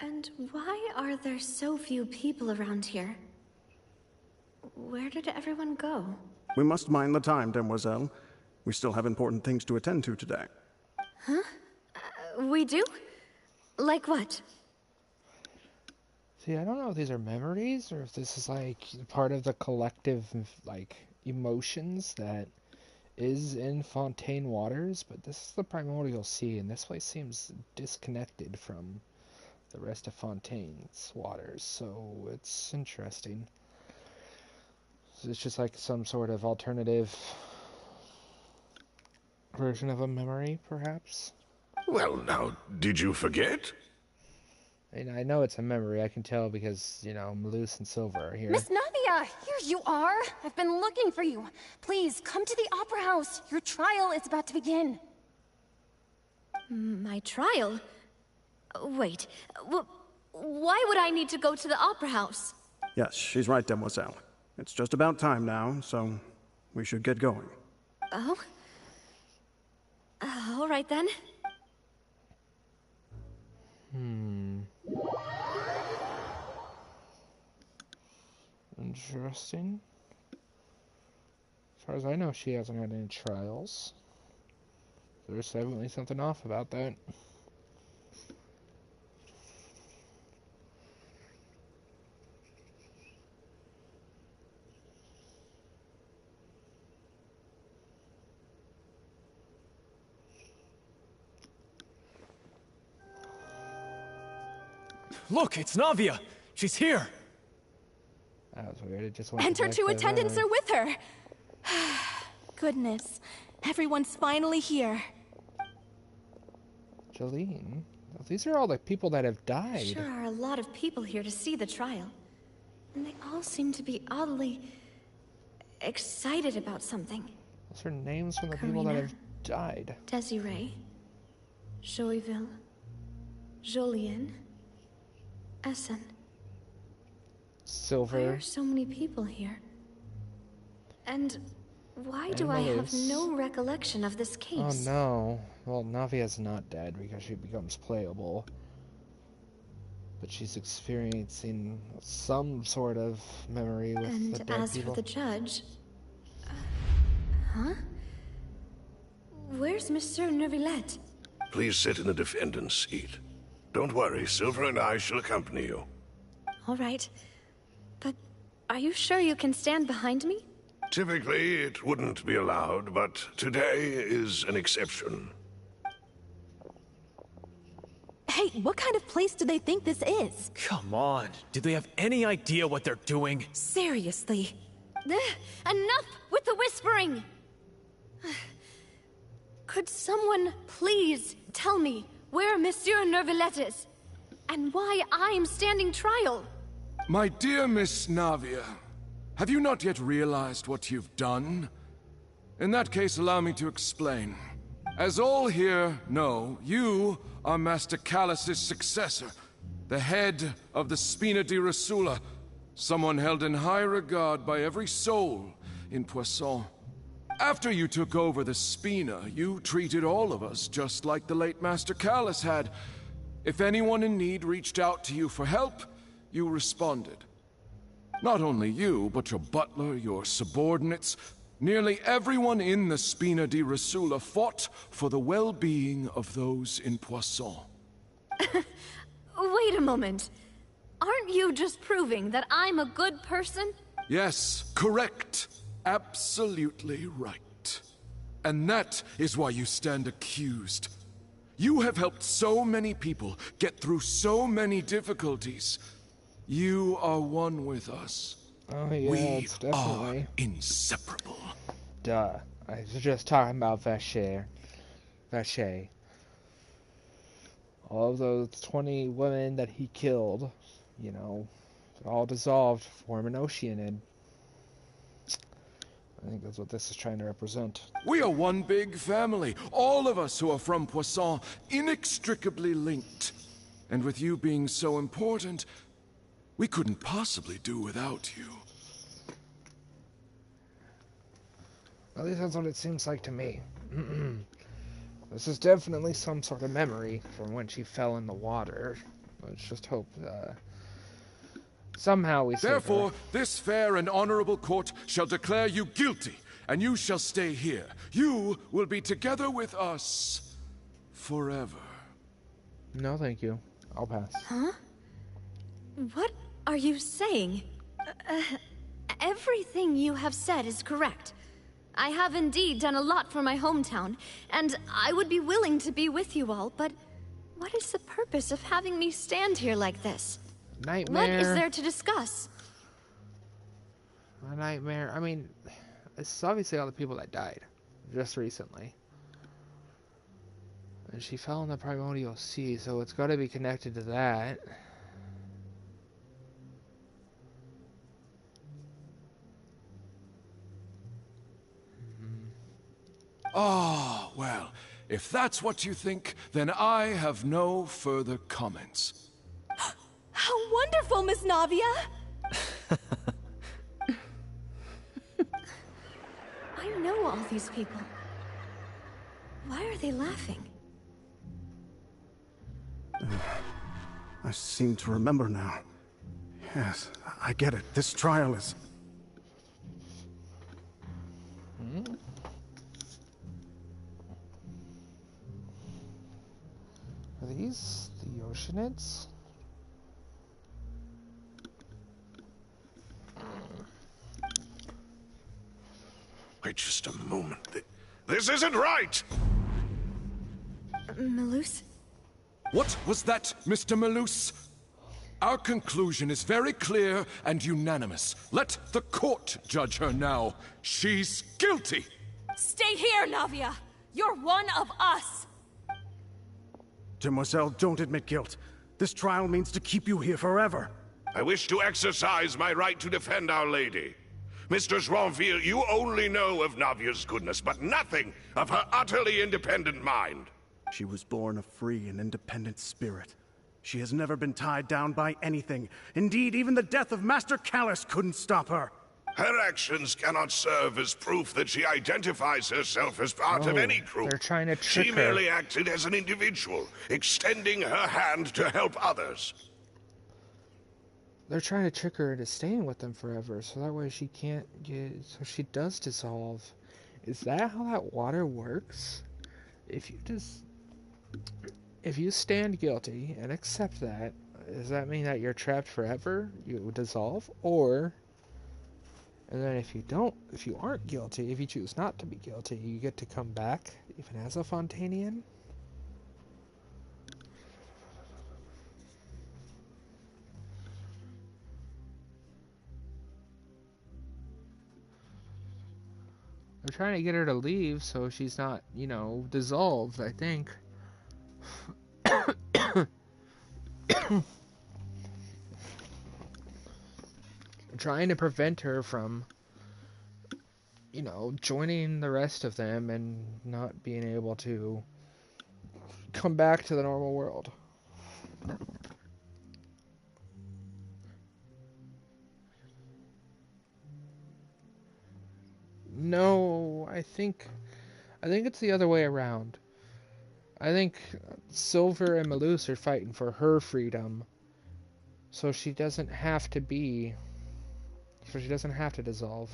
Speaker 19: And why are there so few people around here? Where did everyone go?
Speaker 18: We must mind the time, demoiselle. We still have important things to attend to today.
Speaker 19: Huh? We do? Like what?
Speaker 2: See, I don't know if these are memories or if this is like part of the collective like emotions that is in Fontaine waters, but this is the primordial sea, and this place seems disconnected from the rest of Fontaine's waters, so it's interesting. So it's just like some sort of alternative version of a memory, perhaps?
Speaker 17: Well, now, did you forget?
Speaker 2: And I know it's a memory, I can tell because, you know, Malus and Silver are here.
Speaker 1: Miss Navia, here you are. I've been looking for you. Please, come to the Opera House. Your trial is about to begin.
Speaker 19: My trial? Wait, why would I need to go to the Opera House?
Speaker 18: Yes, she's right, demoiselle. It's just about time now, so we should get going.
Speaker 19: Oh? All right then.
Speaker 2: Interesting. As far as I know, she hasn't had any trials. There's definitely something off about that.
Speaker 3: Look, it's Navia! She's here!
Speaker 2: That was weird. It just went
Speaker 22: And her
Speaker 2: back
Speaker 22: two
Speaker 2: to
Speaker 22: attendants
Speaker 2: her.
Speaker 22: are with her. Goodness. Everyone's finally here.
Speaker 2: Jolene? These are all the people that have died.
Speaker 19: Sure are a lot of people here to see the trial. And they all seem to be oddly excited about something.
Speaker 2: Those are names from the people that
Speaker 19: Karina.
Speaker 2: have died.
Speaker 19: Desiree, Joyville, Jolien, Essen. Why
Speaker 2: Silver.
Speaker 19: are so many people here? And why do
Speaker 2: And
Speaker 19: I have
Speaker 2: Malus.
Speaker 19: no recollection of this
Speaker 2: Oh
Speaker 19: case?
Speaker 2: no. Well, Navia's not dead because she becomes playable. But she's experiencing some sort of memory with the
Speaker 19: And
Speaker 2: dead
Speaker 19: as
Speaker 2: people.
Speaker 19: for the judge... huh? Where's Monsieur Neuvillette?
Speaker 17: Please sit in the defendant's seat. Don't worry, Silver and I shall accompany you.
Speaker 19: All right. But are you sure you can stand behind me?
Speaker 17: Typically, it wouldn't be allowed, but today is an exception.
Speaker 22: Hey, what kind of place do they think this is?
Speaker 3: Come on, do they have any idea what they're doing?
Speaker 22: Seriously.
Speaker 19: Enough with the whispering! Could someone please tell me where Monsieur Neuvillette is? And why I'm standing trial?
Speaker 14: My dear Miss Navia, have you not yet realized what you've done? In that case, allow me to explain. As all here know, you are Master Callus's successor, the head of the Spina di Rosula, someone held in high regard by every soul in Poisson. After you took over the Spina, you treated all of us just like the late Master Callus had. If anyone in need reached out to you for help, you responded. Not only you, but your butler, your subordinates, nearly everyone in the Spina di Rosula fought for the well-being of those in Poisson.
Speaker 19: Wait a moment. Aren't you just proving that I'm a good person?
Speaker 14: Yes, correct. Absolutely right. And that is why you stand accused. You have helped so many people get through so many difficulties. You are one with us.
Speaker 2: Oh yeah,
Speaker 14: We
Speaker 2: it's definitely.
Speaker 14: are inseparable.
Speaker 2: duh. I was just talking about Vache. All of those 20 women that he killed, you know, all dissolved, form an Oceanid. I think that's what this is trying to represent.
Speaker 14: We are one big family, all of us who are from Poisson, inextricably linked. And with you being so important, we couldn't possibly do without you.
Speaker 2: At least that's what it seems like to me. This is definitely some sort of memory from when she fell in the water. Let's just hope somehow we save her.
Speaker 14: Therefore, this fair and honorable court shall declare you guilty, and you shall stay here. You will be together with us forever.
Speaker 2: No, thank you. I'll pass.
Speaker 19: Huh? What are you saying? Everything you have said is correct. I have indeed done a lot for my hometown, and I would be willing to be with you all, but what is the purpose of having me stand here like this?
Speaker 2: Nightmare.
Speaker 19: What is there to discuss?
Speaker 2: A nightmare. I mean, it's obviously all the people that died just recently. And she fell in the primordial sea, so it's got to be connected to that.
Speaker 14: Ah, well, if that's what you think, then I have no further comments.
Speaker 22: How wonderful, Miss Navia!
Speaker 19: I know all these people. Why are they laughing?
Speaker 18: I seem to remember now. Yes, I get it. This trial is...
Speaker 2: Are these the Oceanids?
Speaker 17: Wait just a moment. This isn't right!
Speaker 19: Malus?
Speaker 14: What was that, Mr. Malus? Our conclusion is very clear and unanimous. Let the court judge her now. She's guilty!
Speaker 22: Stay here, Navia! You're one of us!
Speaker 18: Demoiselle, don't admit guilt. This trial means to keep you here forever.
Speaker 17: I wish to exercise my right to defend Our Lady. Mr. Joinville, you only know of Navia's goodness, but nothing of her utterly independent mind.
Speaker 18: She was born a free and independent spirit. She has never been tied down by anything. Indeed, even the death of Master Callus couldn't stop her.
Speaker 17: Her actions cannot serve as proof that she identifies herself as part of any group.
Speaker 2: They're trying to trick
Speaker 17: She
Speaker 2: her.
Speaker 17: merely acted as an individual, extending her hand to help others.
Speaker 2: They're trying to trick her into staying with them forever, so that way she can't get... So she does dissolve. Is that how that water works? If you stand guilty and accept that, does that mean that you're trapped forever? You dissolve? Or... And then if you aren't guilty, if you choose not to be guilty, you get to come back, even as a Fontainian? They're trying to get her to leave so she's not, you know, dissolved, I think. Trying to prevent her from, you know, joining the rest of them and not being able to come back to the normal world. No, I think it's the other way around. I think Silver and Malus are fighting for her freedom, so she doesn't have to dissolve.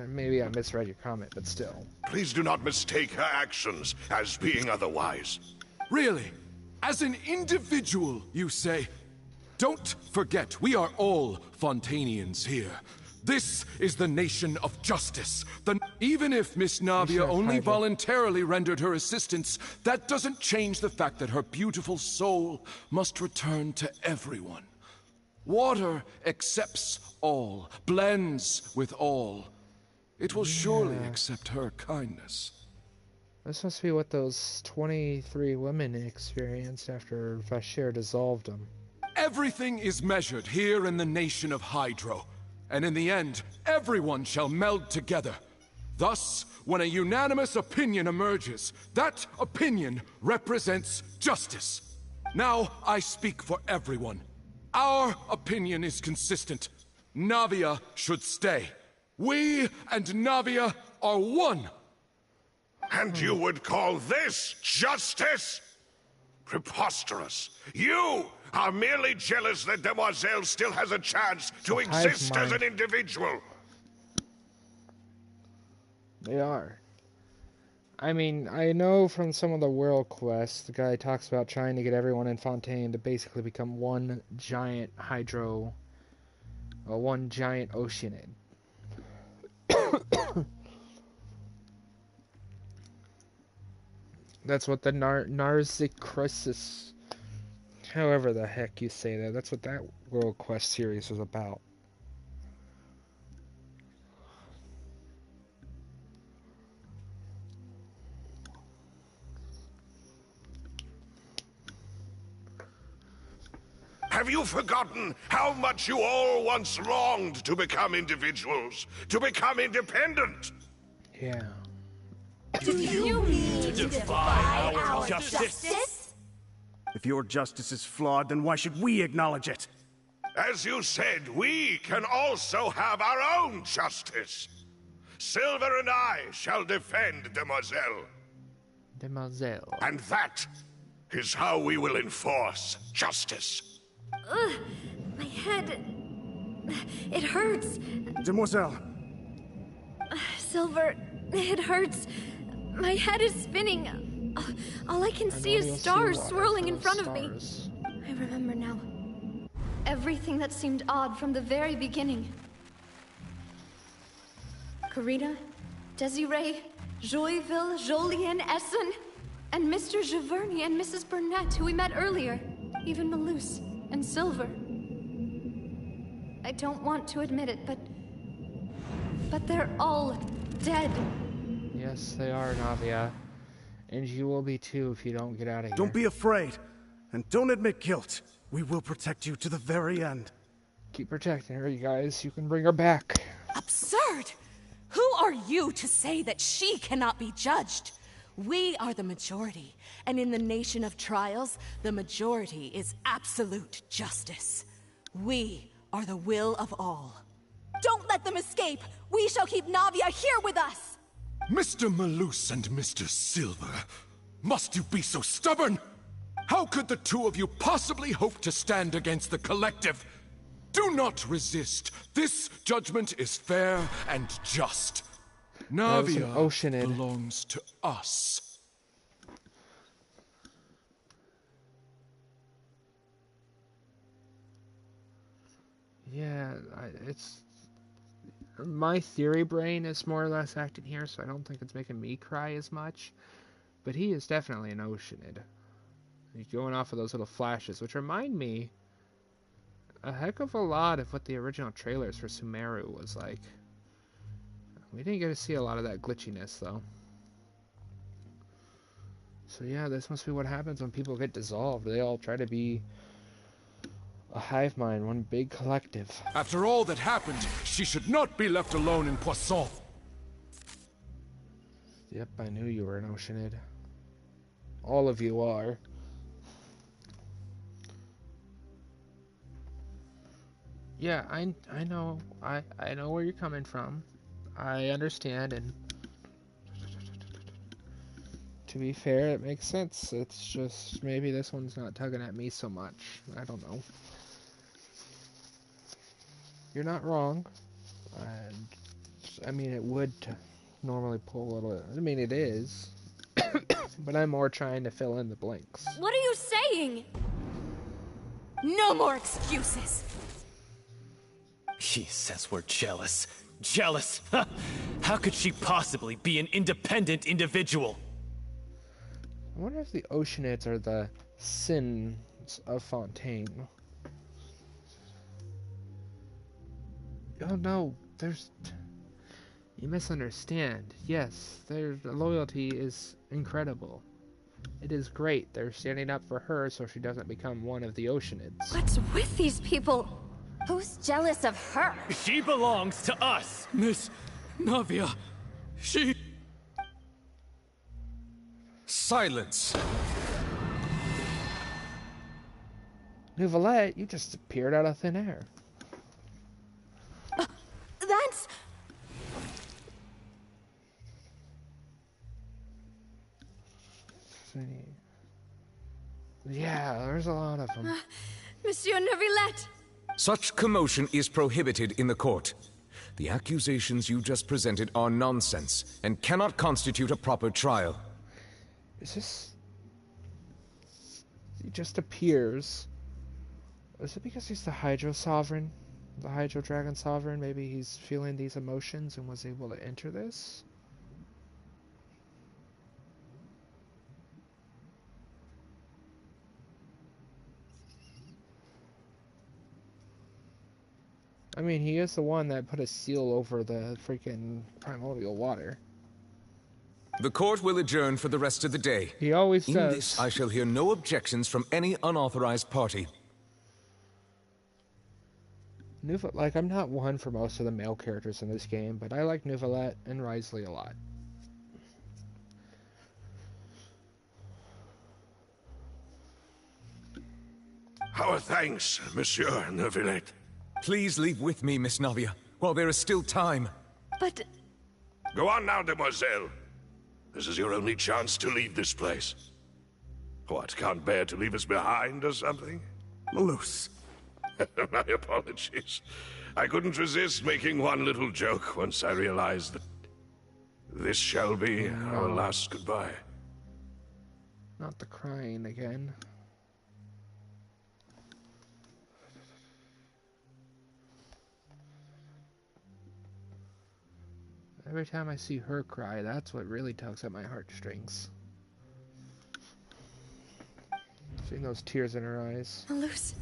Speaker 2: Maybe I misread your comment, but still.
Speaker 17: Please do not mistake her actions as being otherwise.
Speaker 14: Really? As an individual, you say? Don't forget, we are all Fontainians here. This is the nation of justice. Even if Miss Navia only voluntarily rendered her assistance, that doesn't change the fact that her beautiful soul must return to everyone. Water accepts all, blends with all. It will surely accept her kindness.
Speaker 2: This must be what those 23 women experienced after Vashir dissolved them.
Speaker 14: Everything is measured here in the nation of Hydro, and in the end, everyone shall meld together. Thus, when a unanimous opinion emerges, that opinion represents justice. Now, I speak for everyone. Our opinion is consistent. Navia should stay. We and Navia are one.
Speaker 17: And you would call this justice? Preposterous. You are merely jealous that Demoiselle still has a chance to exist as an individual.
Speaker 2: They are. I mean, I know from some of the world quests, the guy talks about trying to get everyone in Fontaine to basically become one giant hydro, or one giant oceanid. That's what the Narzikrosis, however the heck you say that, that's what that world quest series was about.
Speaker 17: Have you forgotten how much you all once longed to become individuals, to become independent?
Speaker 2: Yeah.
Speaker 8: Do you mean to defy our justice?
Speaker 18: If your justice is flawed, then why should we acknowledge it?
Speaker 17: As you said, we can also have our own justice. Silver and I shall defend Demoiselle.
Speaker 2: Demoiselle.
Speaker 17: And that is how we will enforce justice.
Speaker 19: Ugh, my head... It hurts.
Speaker 18: Demoiselle.
Speaker 19: Silver, it hurts. My head is spinning. All I can see is stars swirling in front of me. I remember now. Everything that seemed odd from the very beginning. Karina, Desiree, Joyville, Jolien, Essen, and Mr. Giverny and Mrs. Burnett, who we met earlier. Even Malus and Silver. I don't want to admit it, but they're all dead.
Speaker 2: Yes, they are, Navia. And you will be too if you don't get out of here.
Speaker 18: Don't be afraid. And don't admit guilt. We will protect you to the very end.
Speaker 2: Keep protecting her, you guys. You can bring her back.
Speaker 4: Absurd! Who are you to say that she cannot be judged? We are the majority, and in the nation of trials, the majority is absolute justice. We are the will of all.
Speaker 6: Don't let them escape! We shall keep Navia here with us!
Speaker 14: Mr. Malus and Mr. Silver, must you be so stubborn? How could the two of you possibly hope to stand against the collective? Do not resist. This judgment is fair and just. Navia belongs to us.
Speaker 2: Yeah, it's... My theory brain is more or less acting here, so I don't think it's making me cry as much. But he is definitely an Oceanid. He's going off of those little flashes, which remind me a heck of a lot of what the original trailers for Sumeru was like. We didn't get to see a lot of that glitchiness, though. So yeah, this must be what happens when people get dissolved. They all try to be a hive mind, one big collective.
Speaker 14: After all that happened, she should not be left alone in Poisson.
Speaker 2: Yep, I knew you were an Oceanid. All of you are. Yeah, I know. I know where you're coming from. I understand, and to be fair, it makes sense. It's just maybe this one's not tugging at me so much. I don't know. You're not wrong. I mean, it would normally pull a little. I mean, it is, but I'm more trying to fill in the blanks.
Speaker 6: What are you saying? No more excuses!
Speaker 11: She says we're jealous. Jealous? How could she possibly be an independent individual?
Speaker 2: I wonder if the Oceanids are the sins of Fontaine. Oh no, there's... You misunderstand. Yes, their loyalty is incredible. It is great. They're standing up for her so she doesn't become one of the Oceanids.
Speaker 19: What's with these people?
Speaker 1: Who's jealous of her?
Speaker 11: She belongs to us!
Speaker 21: Miss Navia, she...
Speaker 10: Silence!
Speaker 2: Neuvillette, you just appeared out of thin air.
Speaker 22: That's...
Speaker 2: Yeah, there's a lot of them.
Speaker 19: Monsieur Neuvillette!
Speaker 10: Such commotion is prohibited in the court. The accusations you just presented are nonsense and cannot constitute a proper trial.
Speaker 2: Is this... He just appears. Is it because he's the Hydro Sovereign? The Hydro Dragon Sovereign? Maybe he's feeling these emotions and was able to enter this? I mean, he is the one that put a seal over the freaking primordial water.
Speaker 10: The court will adjourn for the rest of the day.
Speaker 2: He always does.
Speaker 10: In this, I shall hear no objections from any unauthorized party.
Speaker 2: Like, I'm not one for most of the male characters in this game, but I like Neuvillette and Wriothesley a lot.
Speaker 17: Our thanks, Monsieur Neuvillette.
Speaker 10: Please leave with me, Miss Navia, while there is still time.
Speaker 19: But...
Speaker 17: Go on now, demoiselle. This is your only chance to leave this place. What, can't bear to leave us behind or something?
Speaker 18: Malus.
Speaker 17: My apologies. I couldn't resist making one little joke once I realized that this shall be our last goodbye.
Speaker 2: Not the crying again. Every time I see her cry, that's what really tugs at my heartstrings. Seeing those tears in her eyes.
Speaker 19: Malus.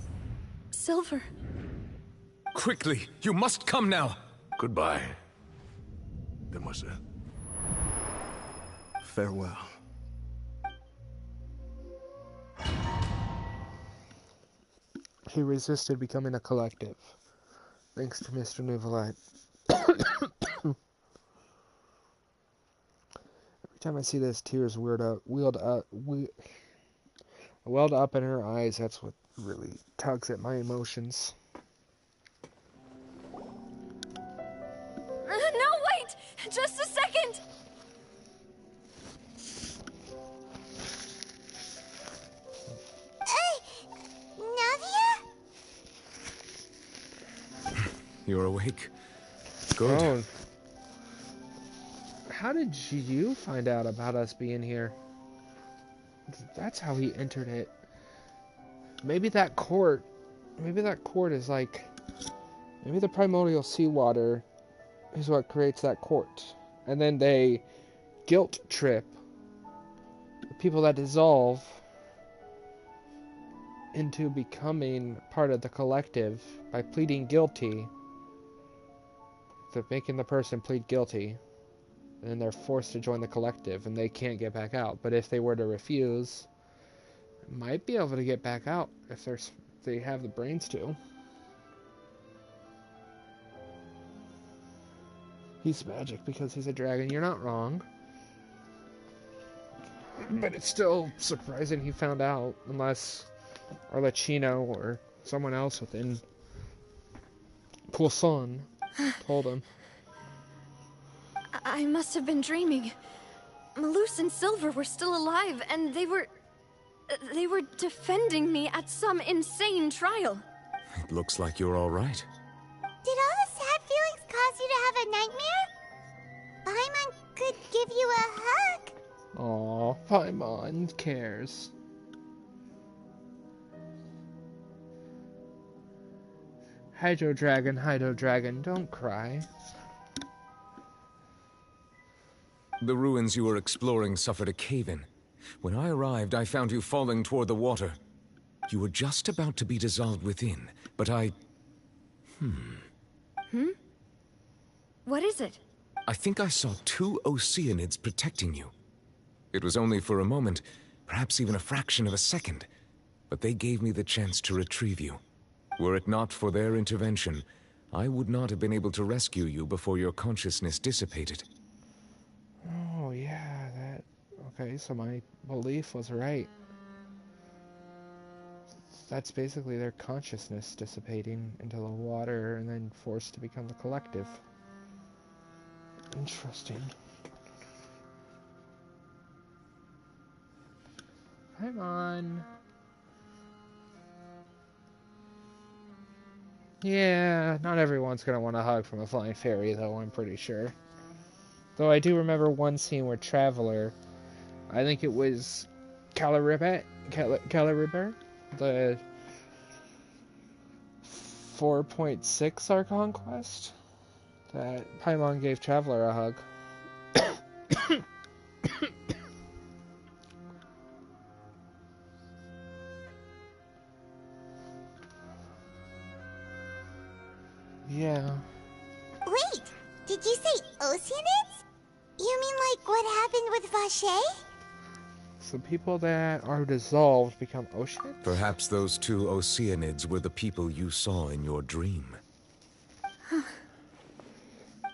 Speaker 19: Silver.
Speaker 10: Quickly, you must come now.
Speaker 17: Goodbye, demoiselle.
Speaker 18: Farewell.
Speaker 2: He resisted becoming a collective, thanks to Mr. Neuvillette. Every time I see those tears welled up in her eyes, that's what really tugs at my emotions.
Speaker 19: No, wait! Just a second!
Speaker 5: Navia?
Speaker 10: You're awake. Good.
Speaker 2: Oh. How did you find out about us being here? That's how he entered it. Maybe that court is like... Maybe the primordial seawater is what creates that court. And then they guilt trip the people that dissolve into becoming part of the collective by pleading guilty. So making the person plead guilty. And then they're forced to join the collective and they can't get back out. But if they were to refuse, might be able to get back out if they have the brains to. He's magic because he's a dragon. You're not wrong. But it's still surprising he found out, unless Arlecchino or someone else within Poisson told him.
Speaker 19: I must have been dreaming. Malus and Silver were still alive, and they were defending me at some insane trial.
Speaker 10: It looks like you're all right.
Speaker 5: Did all the sad feelings cause you to have a nightmare? Paimon could give you a hug.
Speaker 2: Aw, Paimon cares. Hydro Dragon, don't cry.
Speaker 12: The ruins you were exploring suffered a cave-in. When I arrived, I found you falling toward the water. You were just about to be dissolved within, but I...
Speaker 19: What is it?
Speaker 12: I think I saw 2 Oceanids protecting you. It was only for a moment, perhaps even a fraction of a second, but they gave me the chance to retrieve you. Were it not for their intervention, I would not have been able to rescue you before your consciousness dissipated.
Speaker 2: Oh, yeah, that... Okay, so my belief was right. That's basically their consciousness dissipating into the water and then forced to become the collective. Interesting. Come on. Yeah, not everyone's gonna want a hug from a flying fairy, though, I'm pretty sure. Though I do remember one scene where Traveler, I think it was Caliribber, the 4.6 Archon quest, that Paimon gave Traveler a hug. Yeah.
Speaker 5: Wait, did you say Oceanids? You mean like what happened with Vache?
Speaker 2: So people that are dissolved become oceanids?
Speaker 12: Perhaps those 2 Oceanids were the people you saw in your dream.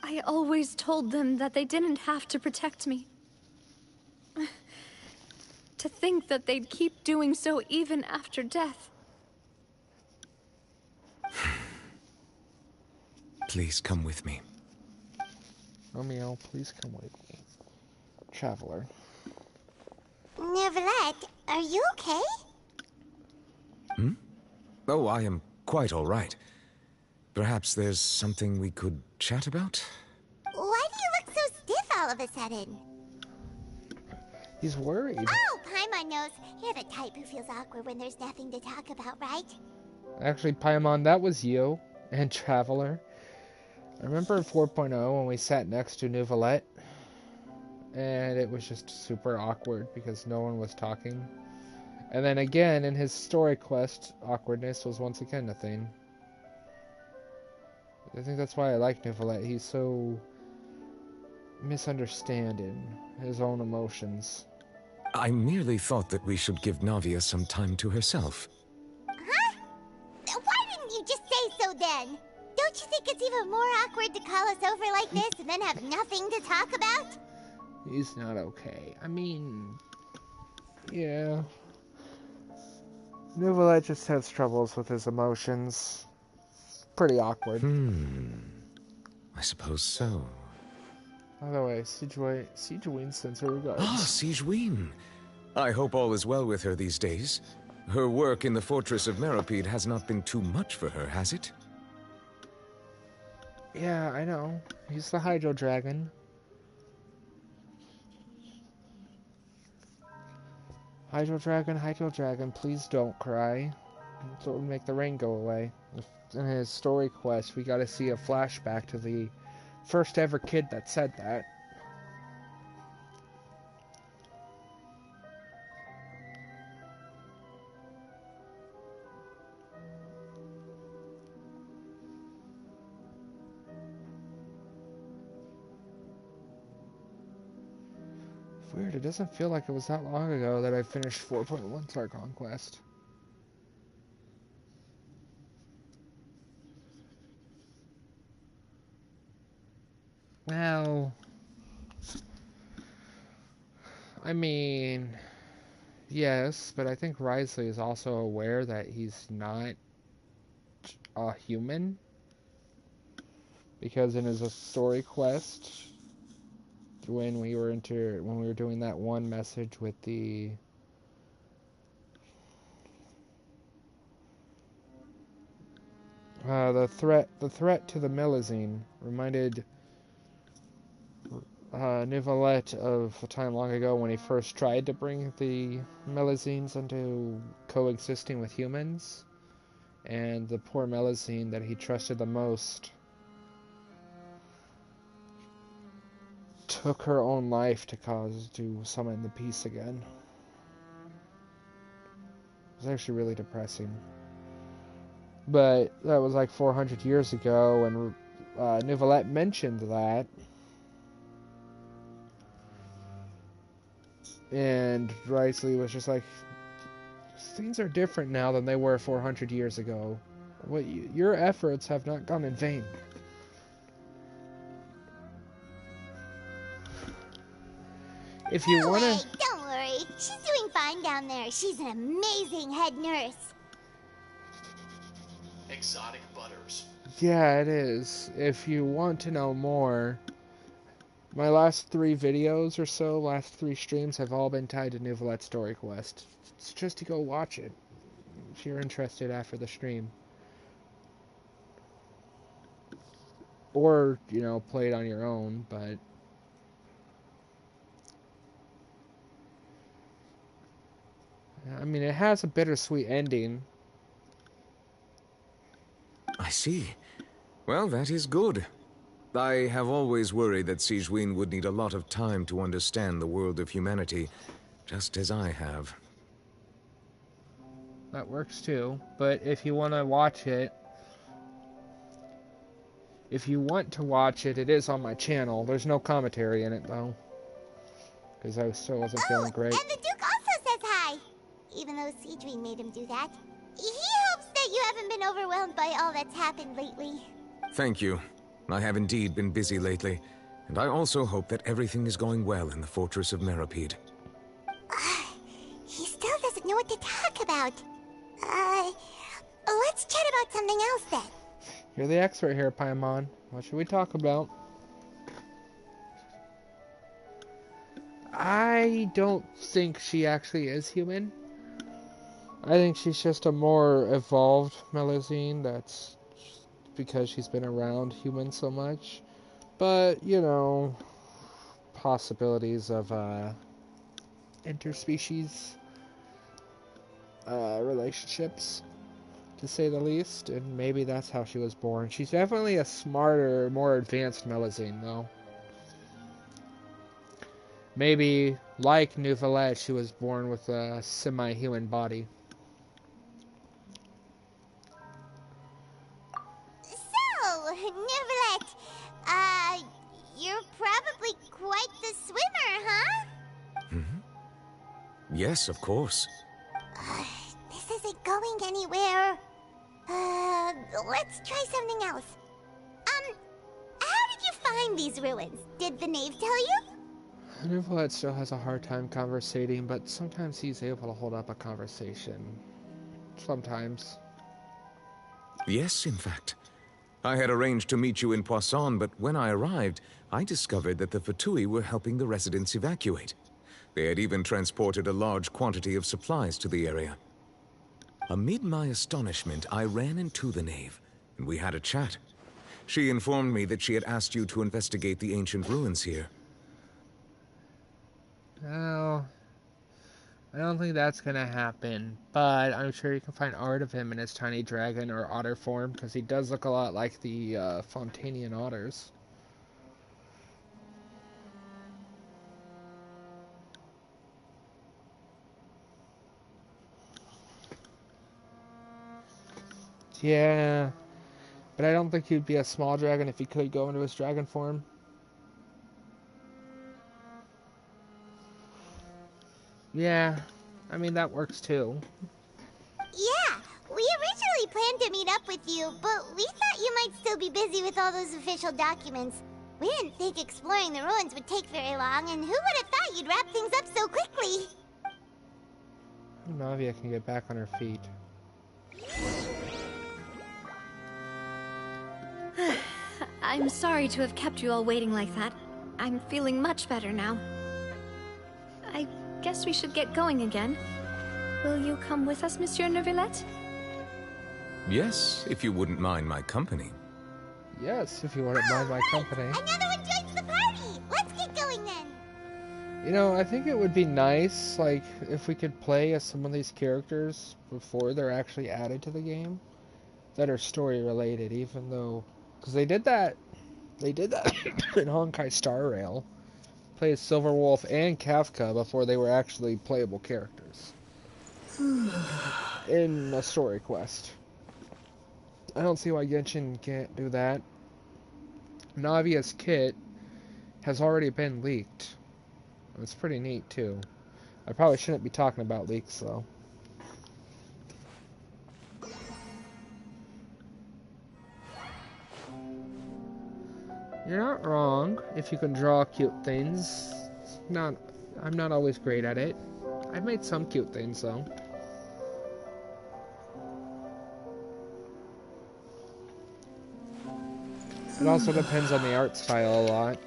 Speaker 19: I always told them that they didn't have to protect me. To think that they'd keep doing so even after death.
Speaker 12: Please come with me.
Speaker 2: Romeo, please come with me. Traveler.
Speaker 5: Neverlet, are you okay?
Speaker 12: Oh, I am quite all right. Perhaps there's something we could chat about?
Speaker 5: Why do you look so stiff all of a sudden?
Speaker 2: He's worried.
Speaker 5: Oh, Paimon knows. You're the type who feels awkward when there's nothing to talk about, right?
Speaker 2: Actually, Paimon, that was you and Traveler. I remember in 4.0 when we sat next to Neuvillette, and it was just super awkward because no one was talking. And then again, in his story quest, awkwardness was once again a thing. I think that's why I like Neuvillette. He's so misunderstanding his own emotions.
Speaker 12: I merely thought that we should give Navia some time to herself.
Speaker 5: Huh? Why didn't you just say so then? Don't you think it's even more awkward to call us over like this and then have nothing to talk about?
Speaker 2: He's not okay. I mean, yeah. Neuvillette just has troubles with his emotions. Pretty awkward.
Speaker 12: I suppose so.
Speaker 2: By the way, Sigewinne sends her regards.
Speaker 12: Ah, Sigewinne. I hope all is well with her these days. Her work in the Fortress of Meropide has not been too much for her, has it?
Speaker 2: Yeah, I know. He's the Hydro Dragon. Hydro Dragon, please don't cry. That's what would make the rain go away. In his story quest, we gotta see a flashback to the first ever kid that said that. Weird, it doesn't feel like it was that long ago that I finished 4.1 Archon Quest. Well, I mean, yes, but I think Wriothesley is also aware that he's not a human. Because in his story quest, when we were doing that one message with the threat to the Melazine reminded Neuvillette of a time long ago when he first tried to bring the Melazines into coexisting with humans, And the poor Melusine that he trusted the most took her own life to summon the peace again. It was actually really depressing. But that was like 400 years ago, and Neuvillette mentioned that. And Wriothesley was just like, things are different now than they were 400 years ago. Your efforts have not gone in vain. If you want to...
Speaker 5: Don't worry. She's doing fine down there. She's an amazing head nurse.
Speaker 13: Exotic butters.
Speaker 2: Yeah, it is. If you want to know more, my last 3 videos or so, last 3 streams have all been tied to Neuvillette's Story Quest. It's just to go watch it, if you're interested after the stream. Or, you know, play it on your own, but... I mean, it has a bittersweet ending.
Speaker 12: I see. Well, that is good. I have always worried that Sigewinne would need a lot of time to understand the world of humanity, just as I have.
Speaker 2: That works too, but if you want to watch it... If you want to watch it, it is on my channel. There's no commentary in it, though. Because I still wasn't feeling great.
Speaker 5: And the Duke also says hi! Even though Sigewinne made him do that. He hopes that you haven't been overwhelmed by all that's happened lately.
Speaker 12: Thank you. I have indeed been busy lately, and I also hope that everything is going well in the Fortress of Meropide.
Speaker 5: He still doesn't know what to talk about. Let's chat about something else then.
Speaker 2: You're the expert here, Paimon. What should we talk about? I don't think she actually is human. I think she's just a more evolved Melusine. That's because she's been around humans so much. But, you know, possibilities of interspecies relationships, to say the least. And maybe that's how she was born. She's definitely a smarter, more advanced Melusine, though. Maybe, like Neuvillette, she was born with a semi-human body.
Speaker 5: So, Neuvillette, you're probably quite the swimmer, huh?
Speaker 12: Mm-hmm. Yes, of course.
Speaker 5: This isn't going anywhere. Let's try something else. How did you find these ruins? Did the knave tell you?
Speaker 2: Neuvillette still has a hard time conversating, but sometimes he's able to hold up a conversation. Sometimes.
Speaker 12: Yes, in fact. I had arranged to meet you in Poisson, but when I arrived, I discovered that the Fatui were helping the residents evacuate. They had even transported a large quantity of supplies to the area. Amid my astonishment, I ran into the knave, and we had a chat. She informed me that she had asked you to investigate the ancient ruins here.
Speaker 2: Well, I don't think that's gonna happen, but I'm sure you can find art of him in his tiny dragon or otter form, because he does look a lot like the Fontainian otters. Yeah, but I don't think he'd be a small dragon if he could go into his dragon form. Yeah, I mean, that works too.
Speaker 5: Yeah, we originally planned to meet up with you, but we thought you might still be busy with all those official documents. We didn't think exploring the ruins would take very long, and who would have thought you'd wrap things up so quickly?
Speaker 2: Navia can get back on her feet.
Speaker 19: I'm sorry to have kept you all waiting like that. I'm feeling much better now. I guess we should get going again. Will you come with us, Monsieur Neuvillette?
Speaker 12: Yes, if you wouldn't mind my company.
Speaker 2: Yes, if you wouldn't mind my company.
Speaker 5: Another one joins the party! Let's get going then!
Speaker 2: You know, I think it would be nice, like, if we could play as some of these characters before they're actually added to the game. that are story related, even though, because they did that in Honkai Star Rail. Played Silver Wolf and Kafka before they were actually playable characters in a story quest. I don't see why Genshin can't do that. Navia's kit has already been leaked. It's pretty neat too. I probably shouldn't be talking about leaks though. You're not wrong if you can draw cute things. I'm not always great at it. I've made some cute things though. It also depends on the art style a lot.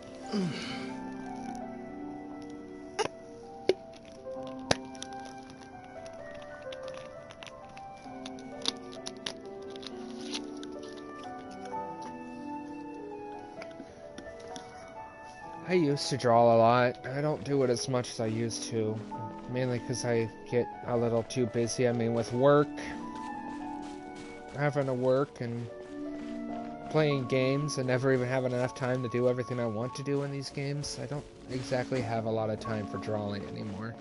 Speaker 2: I used to draw a lot. I don't do it as much as I used to. Mainly because I get a little too busy. I mean, with work, having to work and playing games and never even having enough time to do everything I want to do in these games, I don't exactly have a lot of time for drawing anymore.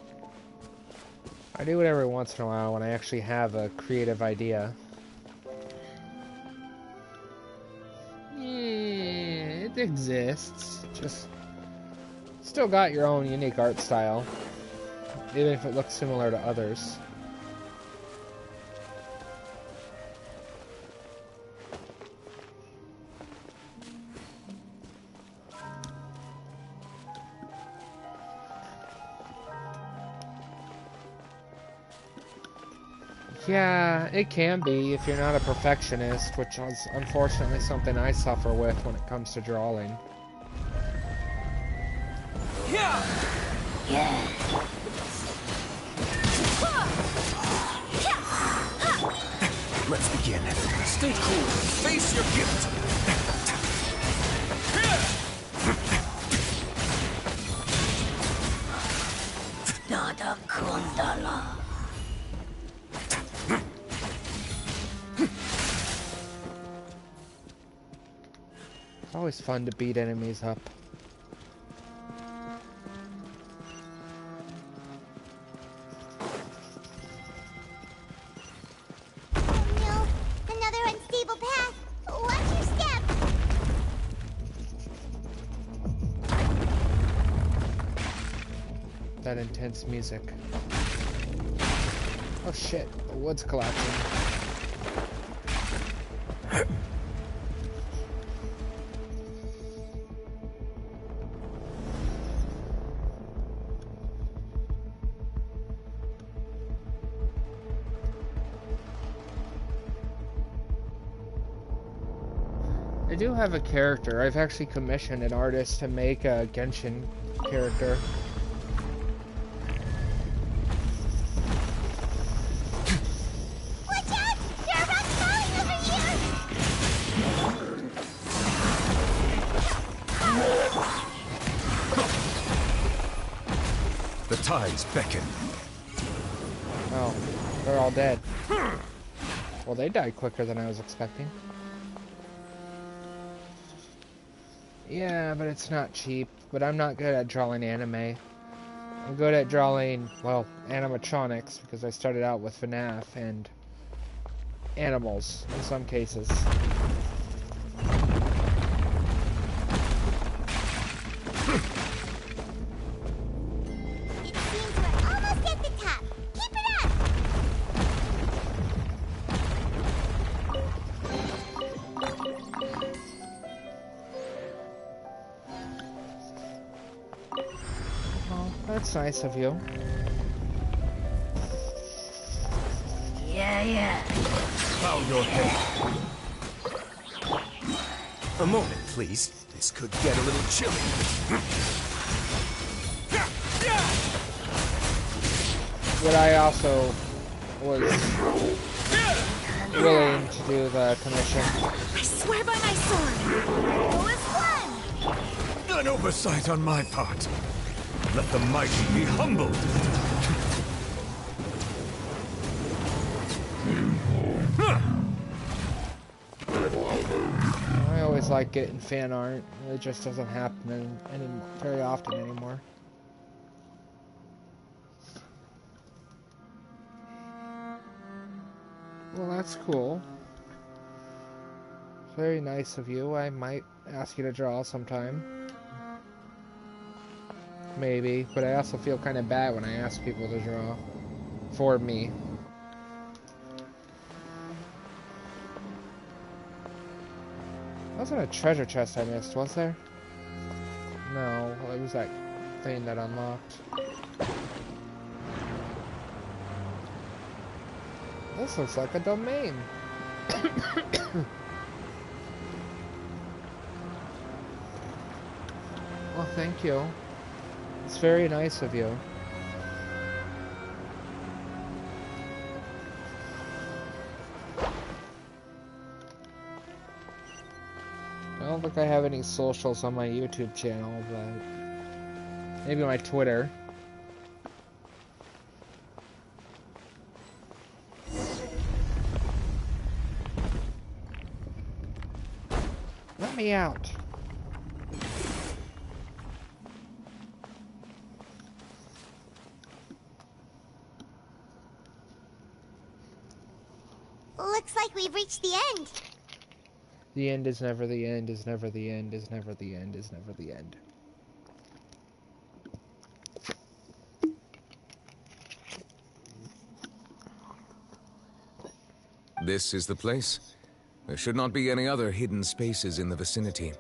Speaker 2: I do it every once in a while when I actually have a creative idea. Yeah, it exists. Just still got your own unique art style, even if it looks similar to others. Yeah, it can be if you're not a perfectionist, which is unfortunately something I suffer with when it comes to drawing.
Speaker 9: Yeah.
Speaker 11: Let's begin. Stay cool. Face your guilt.
Speaker 9: Nada Kundala.
Speaker 2: It's always fun to beat enemies up. That intense music. Oh shit, the wood's collapsing. I do have a character. I've actually commissioned an artist to make a Genshin character.
Speaker 12: The tides beckon.
Speaker 2: Oh, they're all dead. Well, they died quicker than I was expecting. Yeah, but it's not cheap. But I'm not good at drawing anime. I'm good at drawing, well, animatronics, because I started out with FNAF and animals, in some cases. That's nice of you.
Speaker 9: Yeah.
Speaker 11: Bow your head. A moment, please. This could get a little chilly.
Speaker 2: But I also was willing to do the commission.
Speaker 9: I swear by my sword. It was fun.
Speaker 11: An oversight on my part. Let the mighty be humbled.
Speaker 2: always like getting fan art. It just doesn't happen very often anymore. Well, that's cool. Very nice of you. I might ask you to draw sometime. Maybe, but I also feel kind of bad when I ask people to draw for me. Wasn't a treasure chest I missed, was there? No, it was that thing that unlocked. This looks like a domain. Well, thank you. It's very nice of you. I don't think I have any socials on my YouTube channel, but maybe my Twitter. Let me out.
Speaker 5: Looks like we've reached the end.
Speaker 2: The end is never the end, is never the end, is never the end, is never the end.
Speaker 12: This is the place. There should not be any other hidden spaces in the vicinity.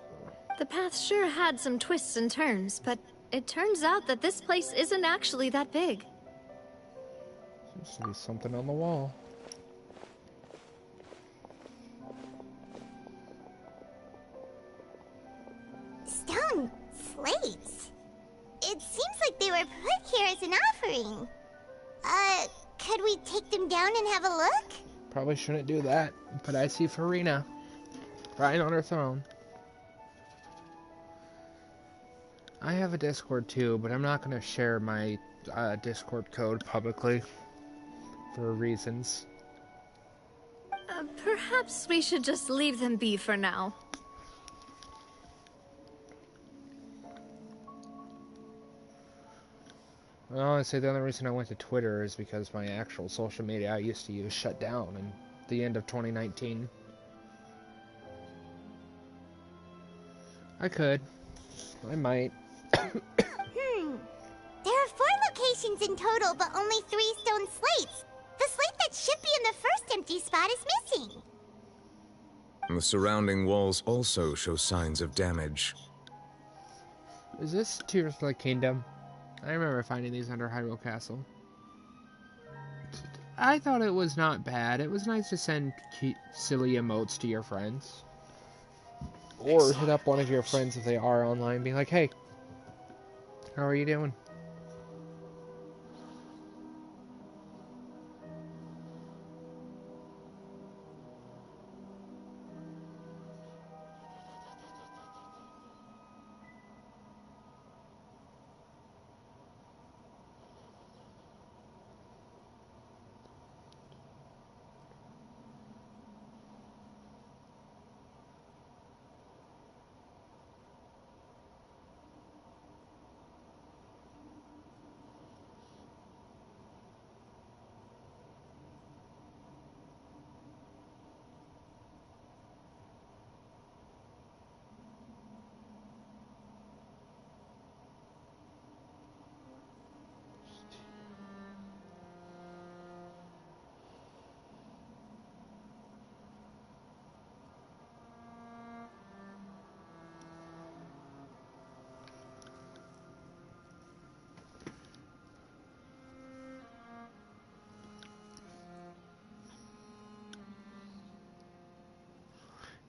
Speaker 19: The path sure had some twists and turns, but it turns out that this place isn't actually that big.
Speaker 2: Seems to be something on the wall.
Speaker 5: Stone slates. It seems like they were put here as an offering. Could we take them down and have a look?
Speaker 2: Probably shouldn't do that, but I see Farina right on her throne. I have a Discord too, but I'm not going to share my Discord code publicly for reasons.
Speaker 19: Perhaps we should just leave them be for now.
Speaker 2: Well, I'd say the only reason I went to Twitter is because my actual social media I used to use shut down in the end of 2019. I could. I might.
Speaker 5: There are 4 locations in total, but only 3 stone slates. The slate that should be in the first empty spot is missing.
Speaker 12: The surrounding walls also show signs of damage.
Speaker 2: Is this Tears of the Kingdom? I remember finding these under Hyrule Castle. I thought it was not bad. It was nice to send silly emotes to your friends. Or hit up one of your friends if they are online, being like, hey, how are you doing?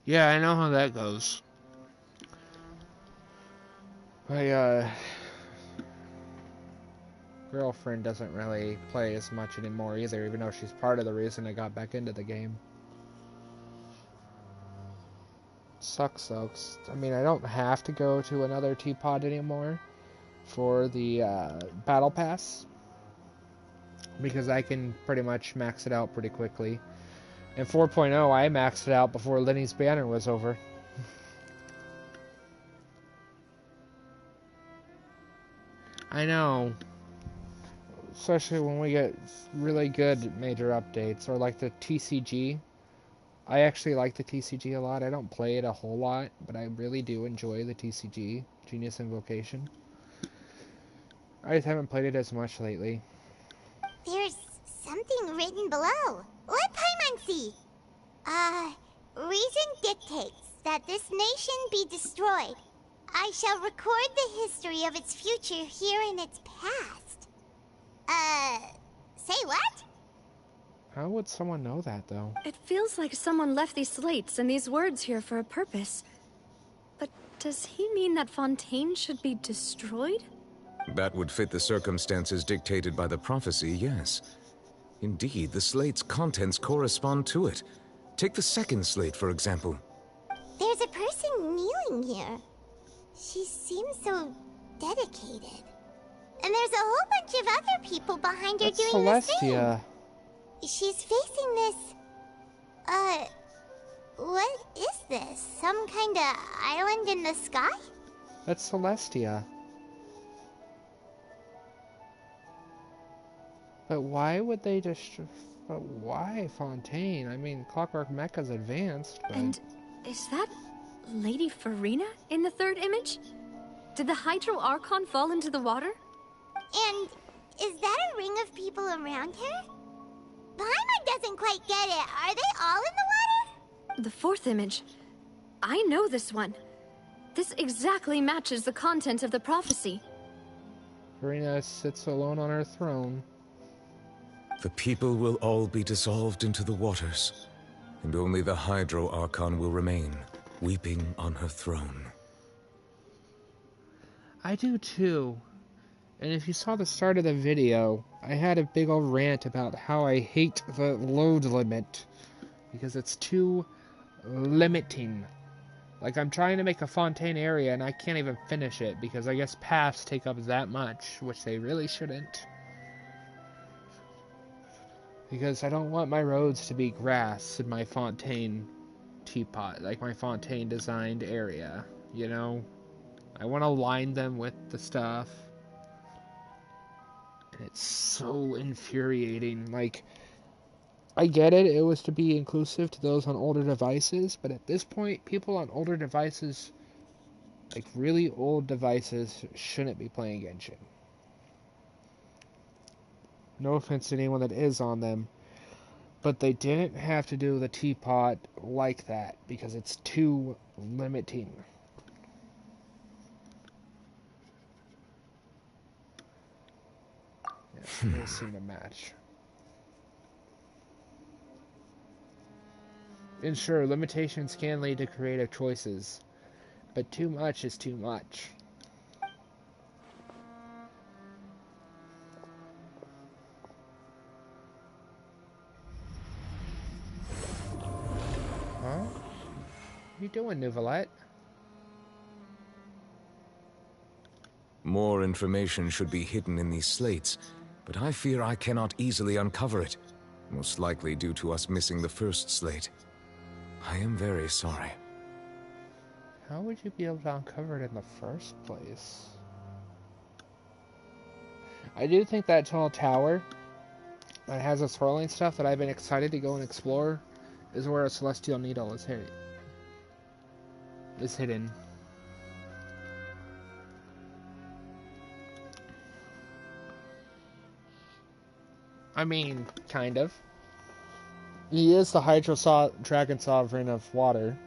Speaker 2: Yeah, I know how that goes. My girlfriend doesn't really play as much anymore either, even though she's part of the reason I got back into the game. Sucks though, 'cause, I mean, I don't have to go to another teapot anymore for the battle pass, because I can pretty much max it out pretty quickly. In 4.0, I maxed it out before Lenny's banner was over. I know. Especially when we get really good major updates, or like the TCG. I actually like the TCG a lot. I don't play it a whole lot, but I really do enjoy the TCG, Genius Invocation. I just haven't played it as much lately.
Speaker 5: There's something written below. Let Paimon see. Reason dictates that this nation be destroyed. I shall record the history of its future here in its past. Say what?
Speaker 2: How would someone know that, though?
Speaker 19: It feels like someone left these slates and these words here for a purpose. But does he mean that Fontaine should be destroyed?
Speaker 12: That would fit the circumstances dictated by the prophecy, yes. Indeed, the slate's contents correspond to it. Take the second slate, for example.
Speaker 5: There's a person kneeling here. She seems so dedicated. And there's a whole bunch of other people behind her doing the same. She's facing this... what is this? Some kind of island in the sky?
Speaker 2: That's Celestia. But why would they destroy... But why Fontaine? I mean, Clockwork Mecha's advanced, but...
Speaker 19: And is that Lady Farina in the third image? Did the Hydro Archon fall into the water?
Speaker 5: And is that a ring of people around her? Paimon doesn't quite get it. Are they all in the water?
Speaker 19: The fourth image. I know this one. This exactly matches the content of the prophecy.
Speaker 2: Farina sits alone on her throne.
Speaker 12: The people will all be dissolved into the waters, and only the Hydro Archon will remain, weeping on her throne.
Speaker 2: I do too. And if you saw the start of the video, I had a big old rant about how I hate the load limit, because it's too limiting. Like, I'm trying to make a Fontaine area and I can't even finish it, because I guess paths take up that much, which they really shouldn't. Because I don't want my roads to be grass in my Fontaine teapot, like my Fontaine designed area, you know? I want to line them with the stuff. And it's so infuriating. Like, I get it, it was to be inclusive to those on older devices, but at this point, people on older devices, like really old devices, shouldn't be playing Genshin. No offense to anyone that is on them, but they didn't have to do the teapot like that, because it's too limiting. Yes, they seem to match. And sure, limitations can lead to creative choices, but too much is too much. Huh? What are you doing, Nouvellette?
Speaker 12: More information should be hidden in these slates, but I fear I cannot easily uncover it, most likely due to us missing the first slate. I am very sorry.
Speaker 2: How would you be able to uncover it in the first place? I do think that tall tower that has a swirling stuff that I've been excited to go and explore is where a celestial needle is hidden. I mean, kind of. He is the Dragon Sovereign of water.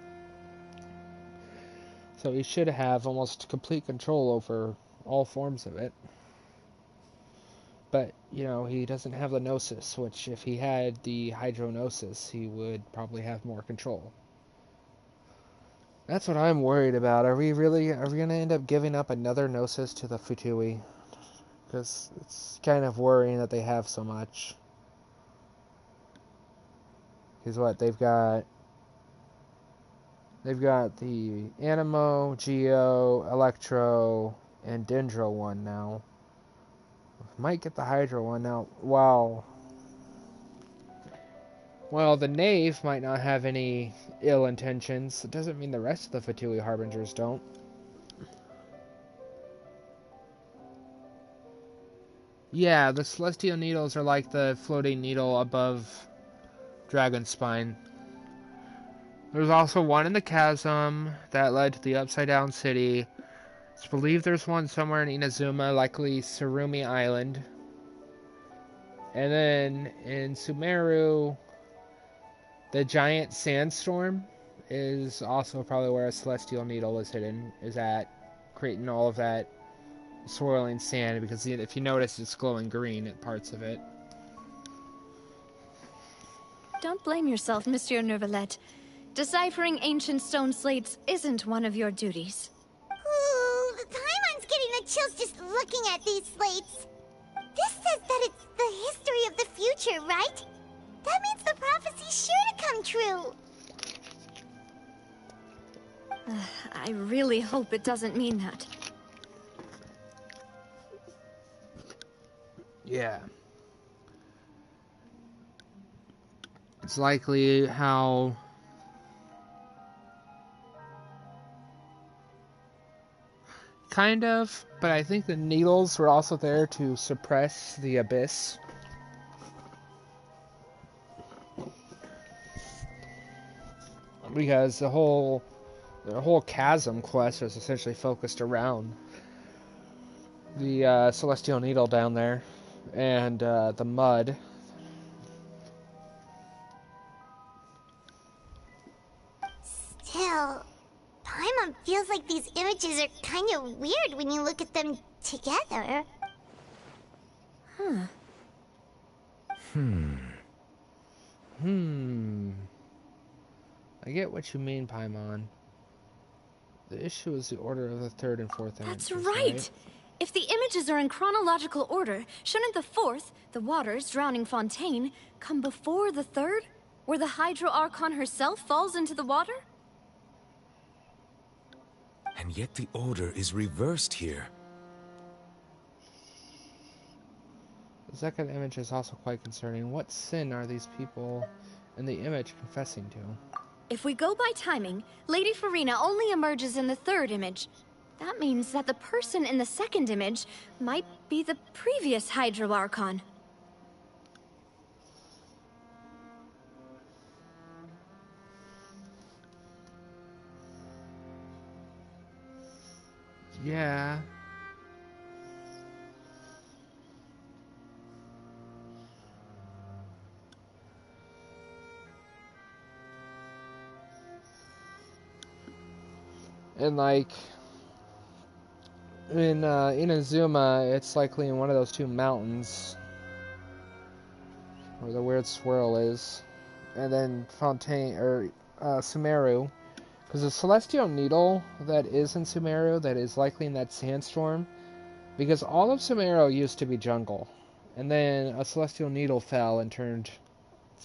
Speaker 2: So he should have almost complete control over all forms of it. But, you know, he doesn't have the Gnosis, which if he had the Hydronosis, he would probably have more control. That's what I'm worried about. Are we going to end up giving up another Gnosis to the Futui? Because it's kind of worrying that they have so much. Because what, they've got the Animo, Geo, Electro, and Dendro one now. Might get the Hydro one now. Wow. Well, the Knave might not have any ill intentions. It doesn't mean the rest of the Fatui Harbingers don't. Yeah, the celestial needles are like the floating needle above Dragonspine. There's also one in the chasm that led to the Upside Down City. It's believed there's one somewhere in Inazuma, likely Surumi Island. And then in Sumeru, the giant sandstorm is also probably where a celestial needle is hidden, is at, creating all of that swirling sand, because if you notice, it's glowing green at parts of it.
Speaker 19: Don't blame yourself, Monsieur Neuvillette. Deciphering ancient stone slates isn't one of your duties.
Speaker 5: Ooh, Paimon's getting the chills just looking at these slates. This says that it's the history of the future, right? That means the prophecy's sure to come true.
Speaker 19: I really hope it doesn't mean that.
Speaker 2: Yeah. It's likely how... Kind of, but I think the needles were also there to suppress the abyss. Because the whole chasm quest is essentially focused around the celestial needle down there and the mud.
Speaker 5: Still, Paimon feels like these images are kind of weird when you look at them together.
Speaker 2: I get what you mean, Paimon. The issue is the order of the third and fourth images.
Speaker 19: That's right! If the images are in chronological order, shouldn't the fourth, the waters drowning Fontaine, come before the third? Where the Hydro Archon herself falls into the water?
Speaker 12: And yet the order is reversed here.
Speaker 2: The second image is also quite concerning. What sin are these people in the image confessing to?
Speaker 19: If we go by timing, Lady Farina only emerges in the third image. That means that the person in the second image might be the previous Hydro Archon.
Speaker 2: Yeah. And like in Inazuma, it's likely in one of those two mountains where the weird swirl is. And then Fontaine or Sumeru. Because the celestial needle that is in Sumeru, that is likely in that sandstorm, because all of Sumeru used to be jungle, and then a celestial needle fell and turned,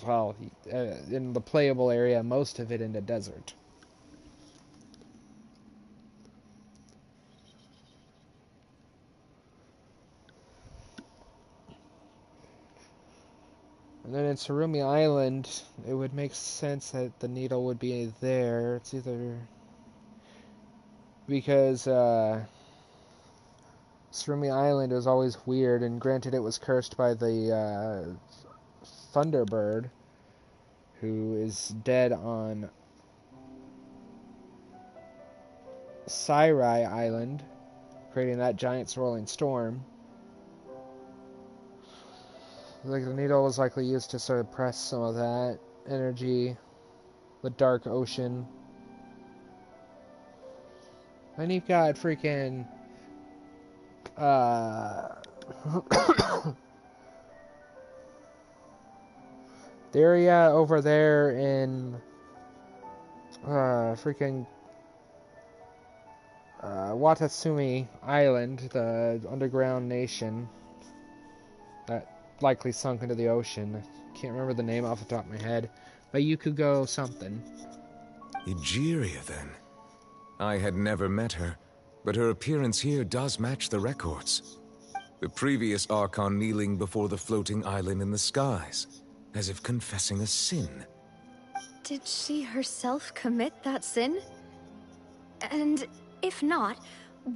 Speaker 2: well, in the playable area, most of it into desert. And then in Surumi Island, it would make sense that the needle would be there. It's either because Surumi Island is always weird, and granted it was cursed by the Thunderbird, who is dead on Sairai Island, creating that giant swirling storm. Like the needle was likely used to suppress some of that energy, the dark ocean. Then you've got freaking the area over there in freaking Watatsumi Island, the underground nation that likely sunk into the ocean. I can't remember the name off the top of my head, but Yukugo something.
Speaker 12: Egeria, then. I had never met her, but her appearance here does match the records. The previous Archon kneeling before the floating island in the skies, as if confessing a sin.
Speaker 19: Did she herself commit that sin? And if not,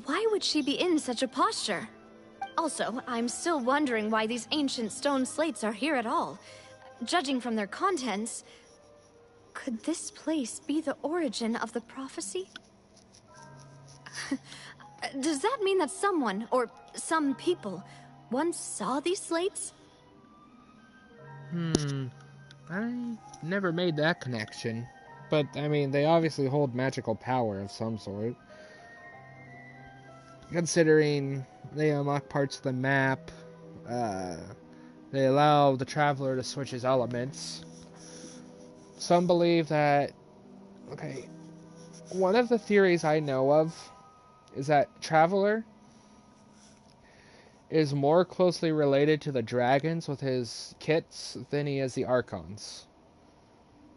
Speaker 19: why would she be in such a posture? Also, I'm still wondering why these ancient stone slates are here at all. Judging from their contents, could this place be the origin of the prophecy? Does that mean that someone, or some people, once saw these slates?
Speaker 2: I never made that connection. But, I mean, they obviously hold magical power of some sort. Considering they unlock parts of the map, they allow the traveler to switch his elements. Some believe that... Okay, one of the theories I know of is that Traveler is more closely related to the dragons with his kits than he is the Archons.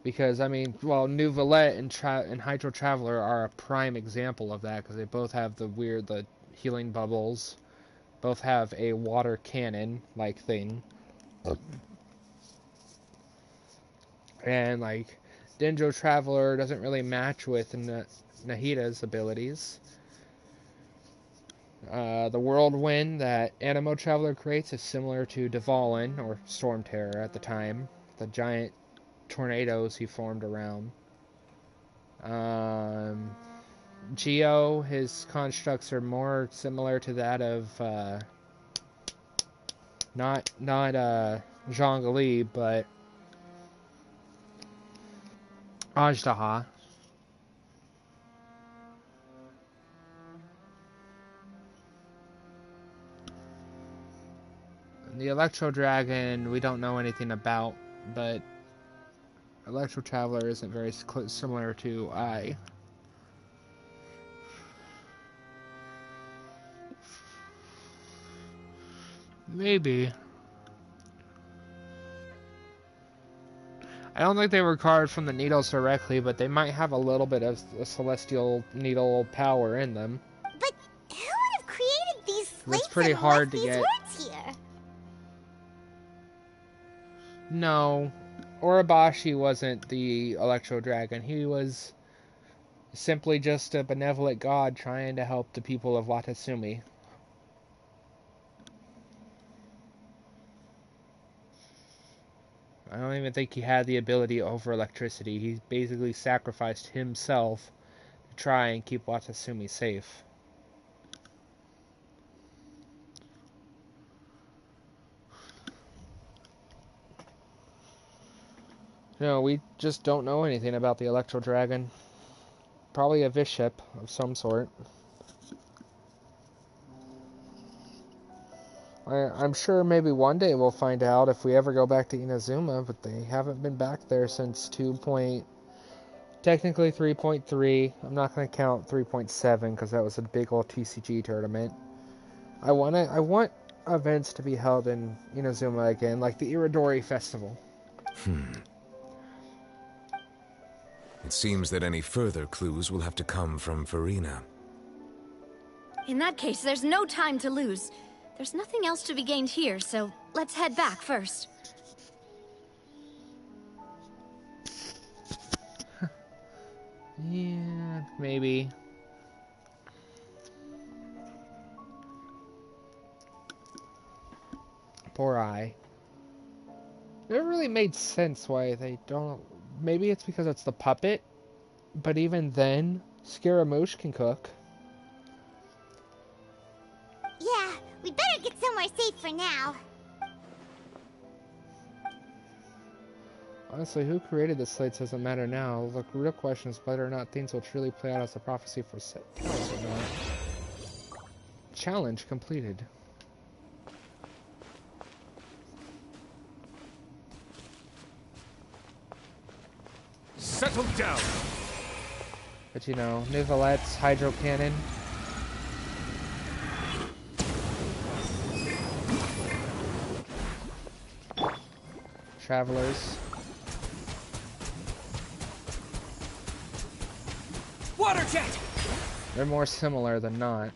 Speaker 2: Because, I mean, well, Neuvillette and Hydro Traveler are a prime example of that, because they both have the healing bubbles, both have a water cannon-like thing. And, like, Dendro Traveler doesn't really match with Nahida's abilities. The whirlwind that Anemo Traveler creates is similar to Dvalin, or Storm Terror at the time, the giant tornadoes he formed around. Geo, his constructs are more similar to that of not Zhongli, but Ajdaha. The Electro Dragon we don't know anything about, but Electro Traveler isn't very similar to I. Maybe. I don't think they were carved from the needles directly, but they might have a little bit of a celestial needle power in them.
Speaker 5: But who would have created these slates
Speaker 2: It's pretty hard to get.
Speaker 5: Words here?
Speaker 2: No, Urabashi wasn't the Electro Dragon. He was simply just a benevolent god trying to help the people of Watasumi. I don't even think he had the ability over electricity. He basically sacrificed himself to try and keep Watasumi safe. No, we just don't know anything about the Electro Dragon. Probably a Vish ship of some sort. I'm sure maybe one day we'll find out if we ever go back to Inazuma, but they haven't been back there since technically 3.3. I'm not going to count 3.7 because that was a big old TCG tournament. I want events to be held in Inazuma again, like the Iridori Festival.
Speaker 12: It seems that any further clues will have to come from Farina.
Speaker 19: In that case, there's no time to lose. There's nothing else to be gained here, so let's head back first.
Speaker 2: Yeah, maybe. Poor Eye. It really made sense why they don't... Maybe it's because it's the puppet, but even then, Scaramouche can cook.
Speaker 5: Yeah, we better get somewhere safe for now.
Speaker 2: Honestly, who created the slates doesn't matter now. The real question is whether or not things will truly play out as a prophecy for Talos or not. Challenge completed.
Speaker 11: Settle down!
Speaker 2: But you know, Neuvillette's Hydro Cannon. Travelers.
Speaker 3: Water jet!
Speaker 2: They're more similar than not.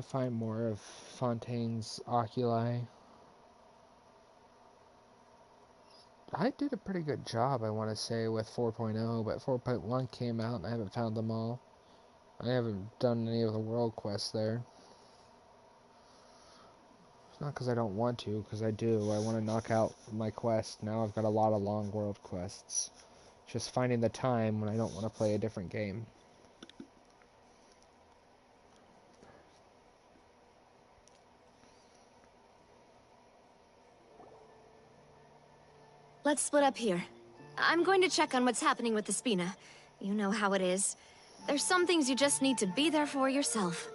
Speaker 2: find more of Fontaine's oculi. I did a pretty good job, I want to say, with 4.0, but 4.1 came out and I haven't found them all. I haven't done any of the world quests there. It's not because I don't want to, because I do. I want to knock out my quest. Now I've got a lot of long world quests. Just finding the time when I don't want to play a different game.
Speaker 19: Let's split up here. I'm going to check on what's happening with the Spina. You know how it is. There's some things you just need to be there for yourself.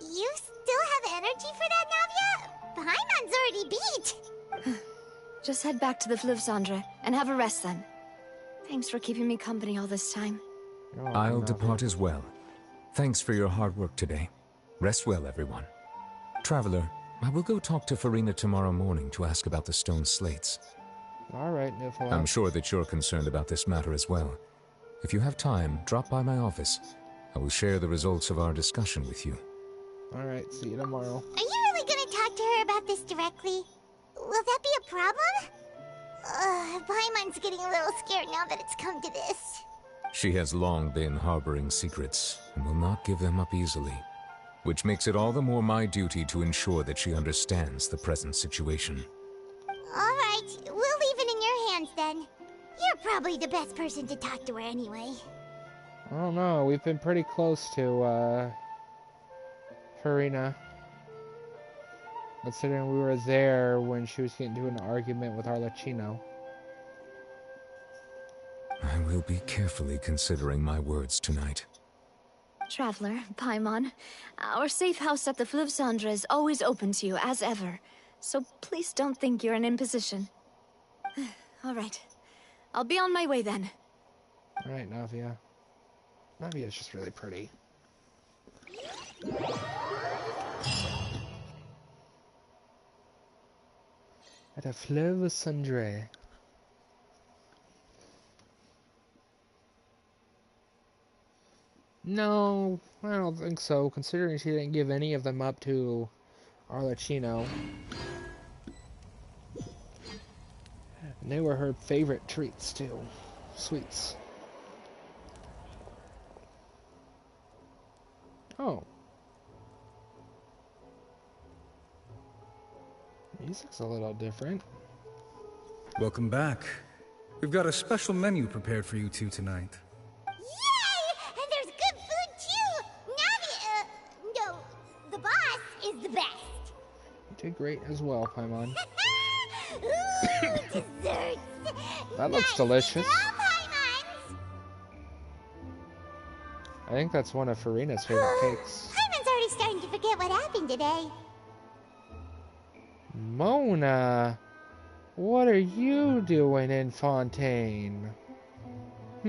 Speaker 5: You still have energy for that, Navia? Paimon's already beat.
Speaker 19: Just head back to the Fluvsandre and have a rest then. Thanks for keeping me company all this time.
Speaker 12: I'll depart as well. Thanks for your hard work today. Rest well, everyone. Traveler, I will go talk to Farina tomorrow morning to ask about the stone slates.
Speaker 2: Alright, Niflheim.
Speaker 12: I'm sure that you're concerned about this matter as well. If you have time, drop by my office. I will share the results of our discussion with you.
Speaker 2: Alright, see you tomorrow.
Speaker 5: Are you really gonna talk to her about this directly? Will that be a problem? Paimon's getting a little scared now that it's come to this.
Speaker 12: She has long been harboring secrets, and will not give them up easily. Which makes it all the more my duty to ensure that she understands the present situation.
Speaker 5: Alright, we'll leave it in your hands then. You're probably the best person to talk to her anyway.
Speaker 2: I don't know, we've been pretty close to, Farina. Considering we were there when she was getting into an argument with Arlecchino.
Speaker 12: I will be carefully considering my words tonight.
Speaker 19: Traveler, Paimon, our safe house at the Fluvsandre is always open to you, as ever. So please don't think you're an imposition. Alright. I'll be on my way then.
Speaker 2: Alright, Navia. Navia's just really pretty. At a Fluvsandre. No, I don't think so, considering she didn't give any of them up to Arlecchino. And they were her favorite treats, too. Sweets. Oh. Music's a little different.
Speaker 7: Welcome back. We've got a special menu prepared for you two tonight.
Speaker 5: Yay! And there's good food too! Navia, no, the boss is the best.
Speaker 2: You did great as well, Paimon.
Speaker 5: Ooh, desserts!
Speaker 2: That looks delicious. I think that's one of Farina's favorite cakes.
Speaker 5: Paimon's already starting to forget what happened today.
Speaker 2: Mona, what are you doing in Fontaine? I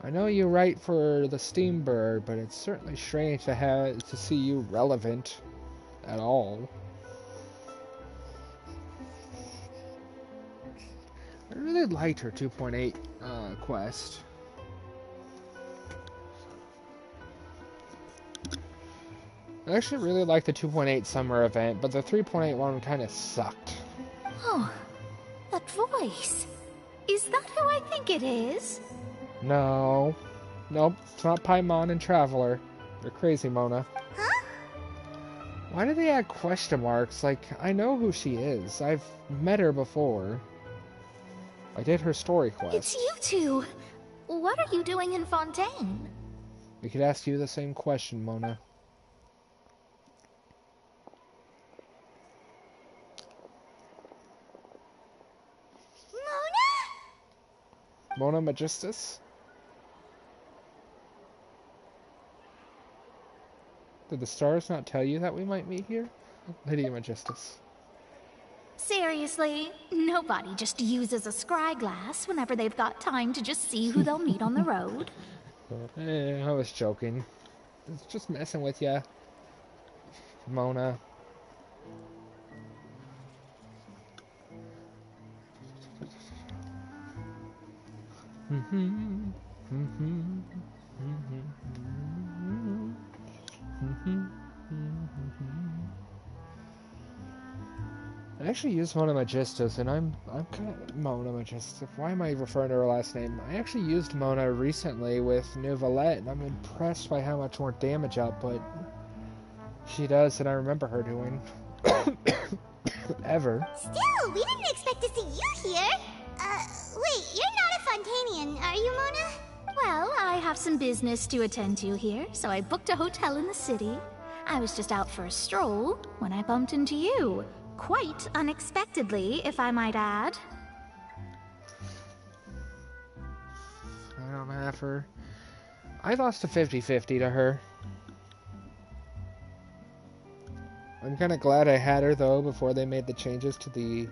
Speaker 2: know you write for the Steambird, but it's certainly strange to see you relevant at all. I really liked her 2.8 quest. I actually really liked the 2.8 summer event, but the 3.8 one kind of sucked.
Speaker 9: Oh, that voice. Is that who I think it is?
Speaker 2: No. Nope, it's not Paimon and Traveler. You're crazy, Mona.
Speaker 5: Huh?
Speaker 2: Why do they add question marks? Like, I know who she is. I've met her before. I did her story quest.
Speaker 9: It's you two. What are you doing in Fontaine?
Speaker 2: We could ask you the same question, Mona. Mona Magistus? Did the stars not tell you that we might meet here? Lady Magistus.
Speaker 9: Seriously, nobody just uses a scry glass whenever they've got time to just see who they'll meet on the road.
Speaker 2: I was joking. It's just messing with ya, Mona. I actually used Mona Magistus, and I'm kind of Mona Magistus. Why am I referring to her last name? I actually used Mona recently with Neuvillette, and I'm impressed by how much more damage output she does than I remember her doing. Ever.
Speaker 5: Still, we didn't expect to see you here. Wait, you're not a Fontainian, are you, Mona?
Speaker 9: Well, I have some business to attend to here, so I booked a hotel in the city. I was just out for a stroll when I bumped into you. Quite unexpectedly, if I might add.
Speaker 2: I don't have her. I lost a 50-50 to her. I'm kind of glad I had her, though, before they made the changes to the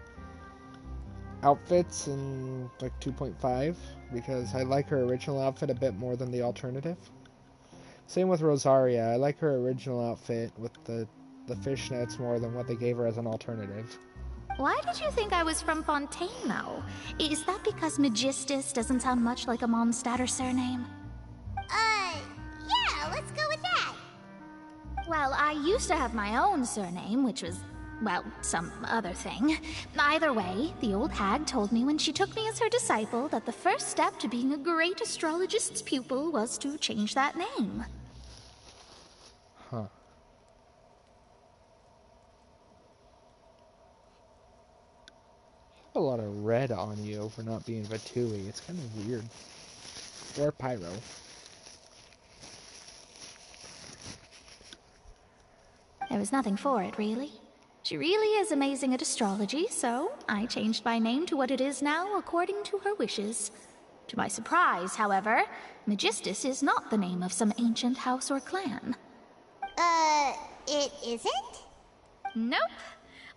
Speaker 2: outfits in, like, 2.5, because I like her original outfit a bit more than the alternative. Same with Rosaria. I like her original outfit with the fishnets more than what they gave her as an alternative.
Speaker 9: Why did you think I was from Fontaine, though? Is that because Magistus doesn't sound much like a Mondstadt surname?
Speaker 5: Yeah, let's go with that.
Speaker 9: Well, I used to have my own surname, which was, well, some other thing. Either way, the old hag told me when she took me as her disciple that the first step to being a great astrologist's pupil was to change that name.
Speaker 2: Huh. A lot of red on you for not being Vatui. It's kind of weird. Or Pyro.
Speaker 9: There was nothing for it, really. She really is amazing at astrology, so I changed my name to what it is now according to her wishes. To my surprise, however, Magistus is not the name of some ancient house or clan.
Speaker 5: It isn't?
Speaker 9: Nope.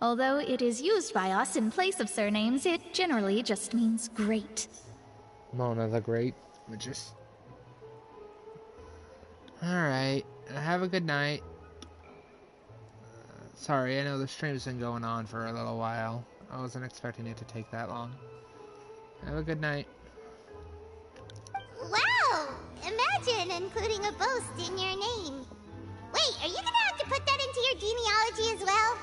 Speaker 9: Although it is used by us in place of surnames, it generally just means great.
Speaker 2: Mona the Great. Magistus. Alright. Have a good night. Sorry, I know the stream's been going on for a little while. I wasn't expecting it to take that long. Have a good night.
Speaker 5: Wow! Imagine including a boast in your name. Wait, are you gonna have to put that into your genealogy as well?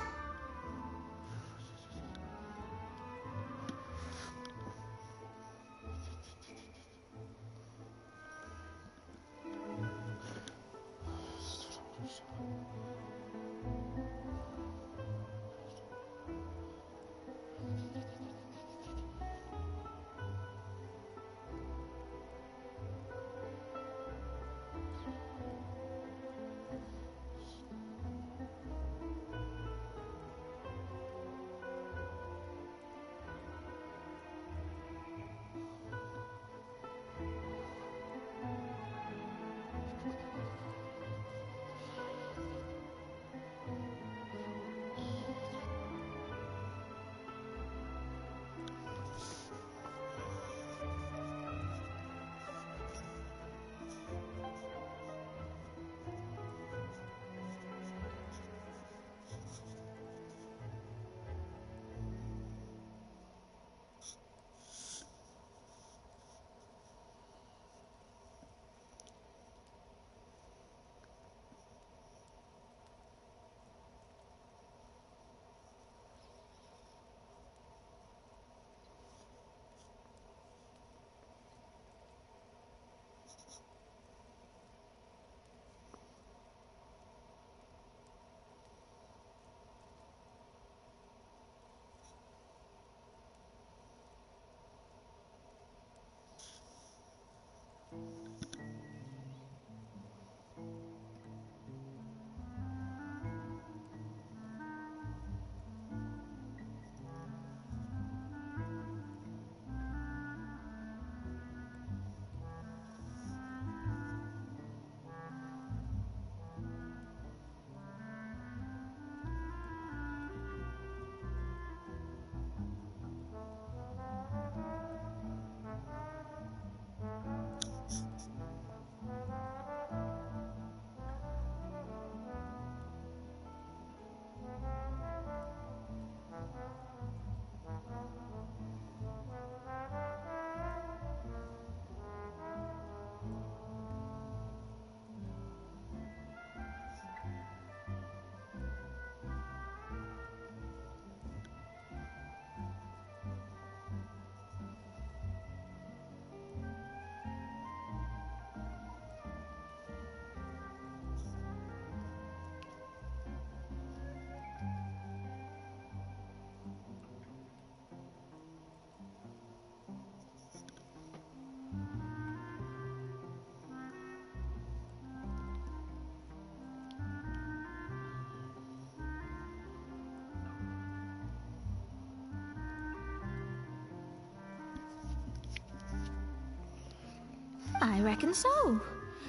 Speaker 9: I reckon so.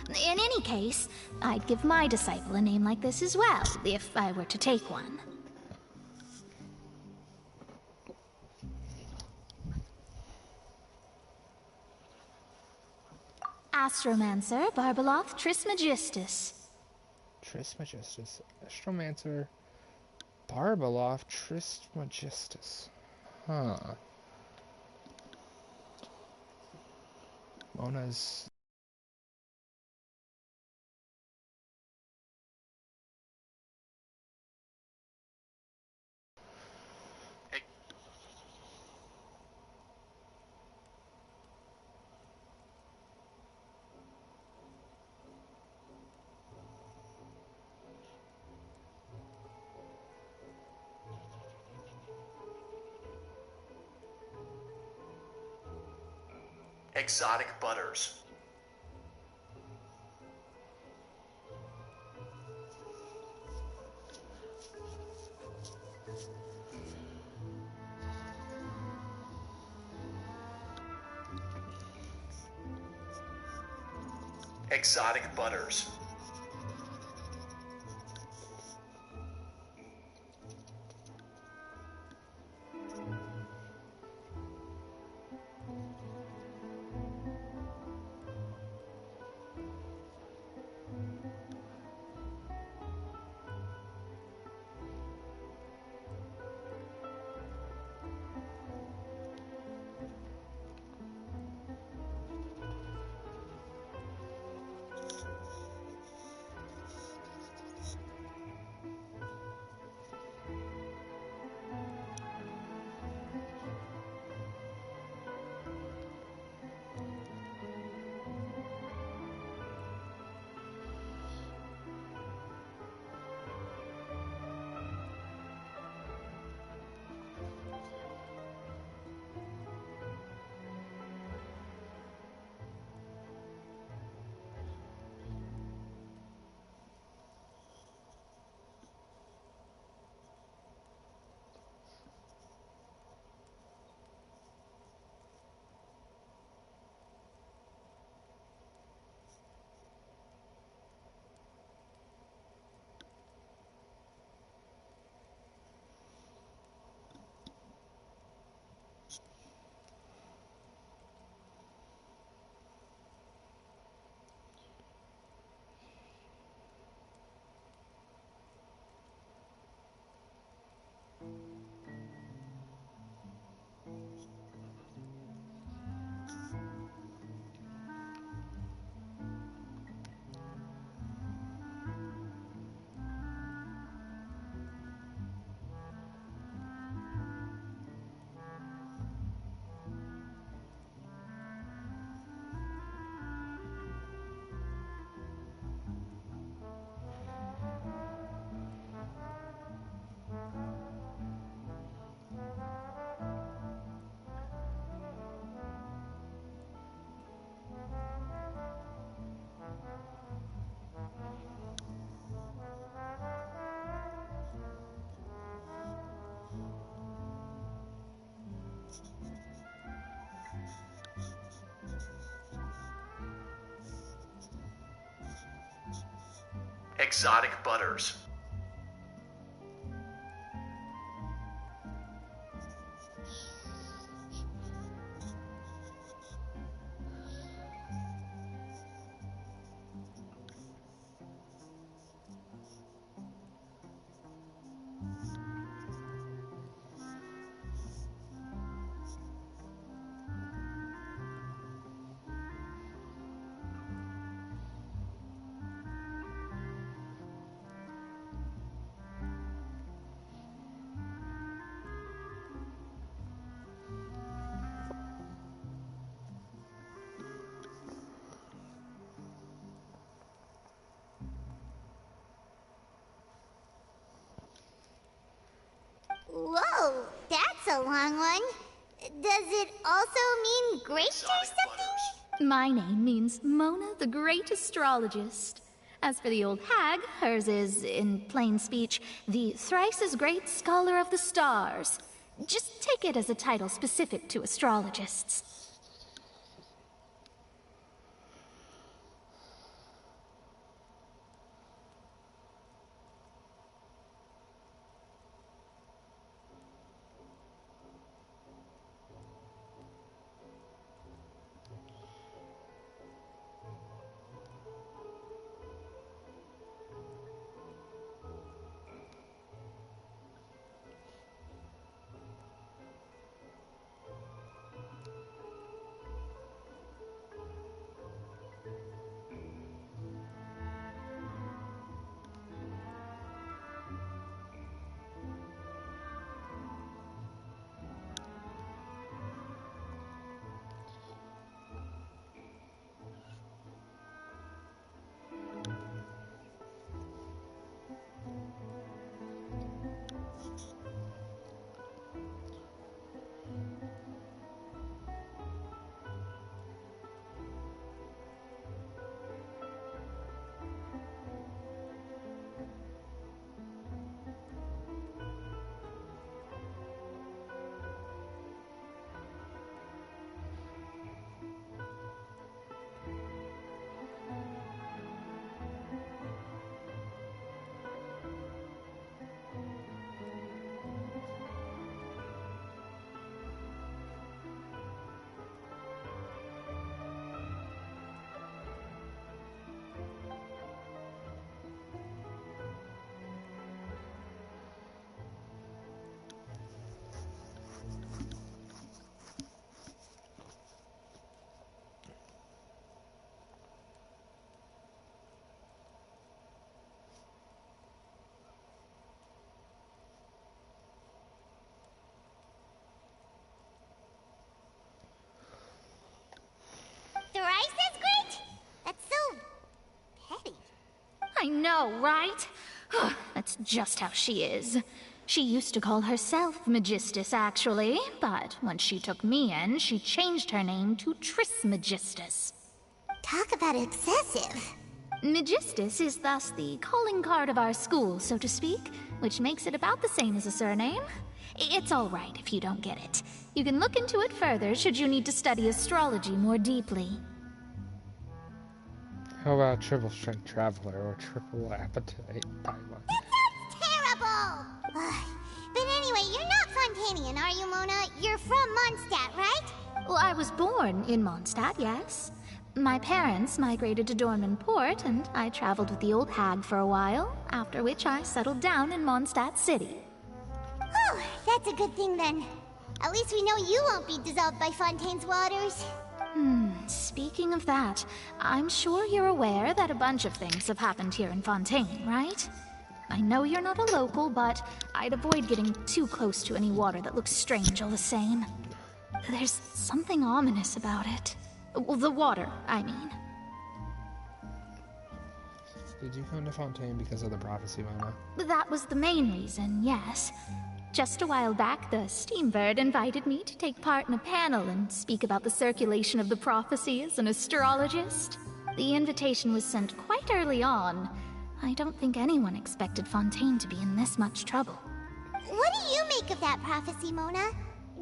Speaker 9: In any case, I'd give my disciple a name like this as well, if I were to take one. Astromancer Barbeloth Trismegistus.
Speaker 2: Trismegistus. Astromancer Barbeloth Trismegistus. Huh. Mona's...
Speaker 13: Exotic butters. Exotic butters. Exotic butters.
Speaker 5: Whoa, that's a long one. Does it also mean great or something?
Speaker 9: My name means Mona the Great Astrologist. As for the old hag, hers is, in plain speech, the thrice as great Scholar of the Stars. Just take it as a title specific to astrologists. know, right? That's just how she is. She used to call herself Magistus, actually, but once she took me in, she changed her name to Trismegistus.
Speaker 5: Talk about excessive.
Speaker 9: Magistus is thus the calling card of our school, so to speak, which makes it about the same as a surname. It's all right if you don't get it. You can look into it further should you need to study astrology more deeply.
Speaker 2: How about triple strength traveler or triple appetite Paimon?
Speaker 5: Terrible! But anyway, you're not Fontanian, are you, Mona? You're from Mondstadt, right?
Speaker 9: Well, I was born in Mondstadt, yes. My parents migrated to Dornman Port, and I traveled with the old hag for a while, after which I settled down in Mondstadt City.
Speaker 5: Oh, that's a good thing then. At least we know you won't be dissolved by Fontaine's waters.
Speaker 9: Speaking of that, I'm sure you're aware that a bunch of things have happened here in Fontaine, right? I know you're not a local, but I'd avoid getting too close to any water that looks strange all the same. There's something ominous about it. Well, the water, I mean.
Speaker 2: Did you come to Fontaine because of the prophecy, Mona?
Speaker 9: That was the main reason, yes. Just a while back, the Steambird invited me to take part in a panel and speak about the circulation of the prophecy as an astrologist. The invitation was sent quite early on. I don't think anyone expected Fontaine to be in this much trouble.
Speaker 5: What do you make of that prophecy, Mona?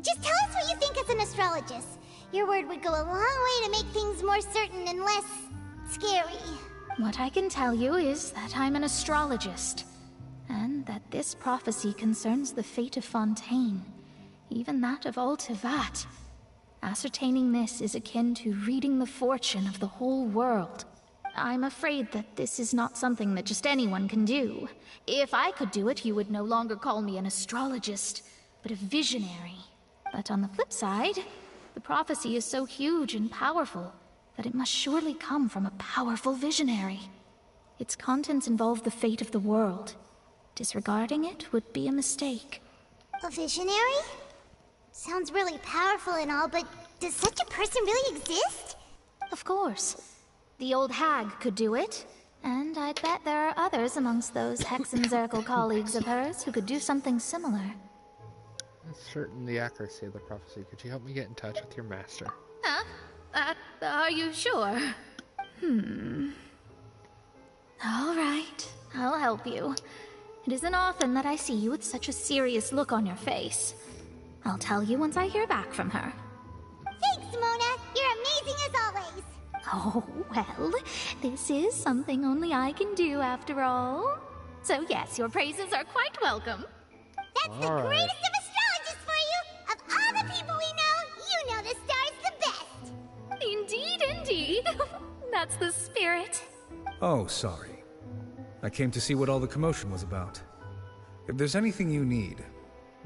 Speaker 5: Just tell us what you think as an astrologist. Your word would go a long way to make things more certain and less scary.
Speaker 9: What I can tell you is that I'm an astrologist, and that this prophecy concerns the fate of Fontaine, even that of all Tevat. Ascertaining this is akin to reading the fortune of the whole world. I'm afraid that this is not something that just anyone can do. If I could do it, you would no longer call me an astrologist, but a visionary. But on the flip side, the prophecy is so huge and powerful that it must surely come from a powerful visionary. Its contents involve the fate of the world. Disregarding it would be a mistake.
Speaker 5: A visionary? Sounds really powerful and all, but does such a person really exist?
Speaker 9: Of course. The old hag could do it, and I'd bet there are others amongst those Hexenzirkel colleagues of hers who could do something similar.
Speaker 2: Certain the accuracy of the prophecy. Could you help me get in touch with your master?
Speaker 9: Huh? Are you sure? All right, I'll help you. It isn't often that I see you with such a serious look on your face. I'll tell you once I hear back from her.
Speaker 5: Thanks, Mona. You're amazing as always.
Speaker 9: Oh, well, this is something only I can do after all. So yes, your praises are quite welcome.
Speaker 5: That's the greatest of astrologists for you! Of all the people we know, you know the star's the best!
Speaker 9: Indeed, indeed. That's the spirit.
Speaker 7: Oh, sorry. I came to see what all the commotion was about. If there's anything you need,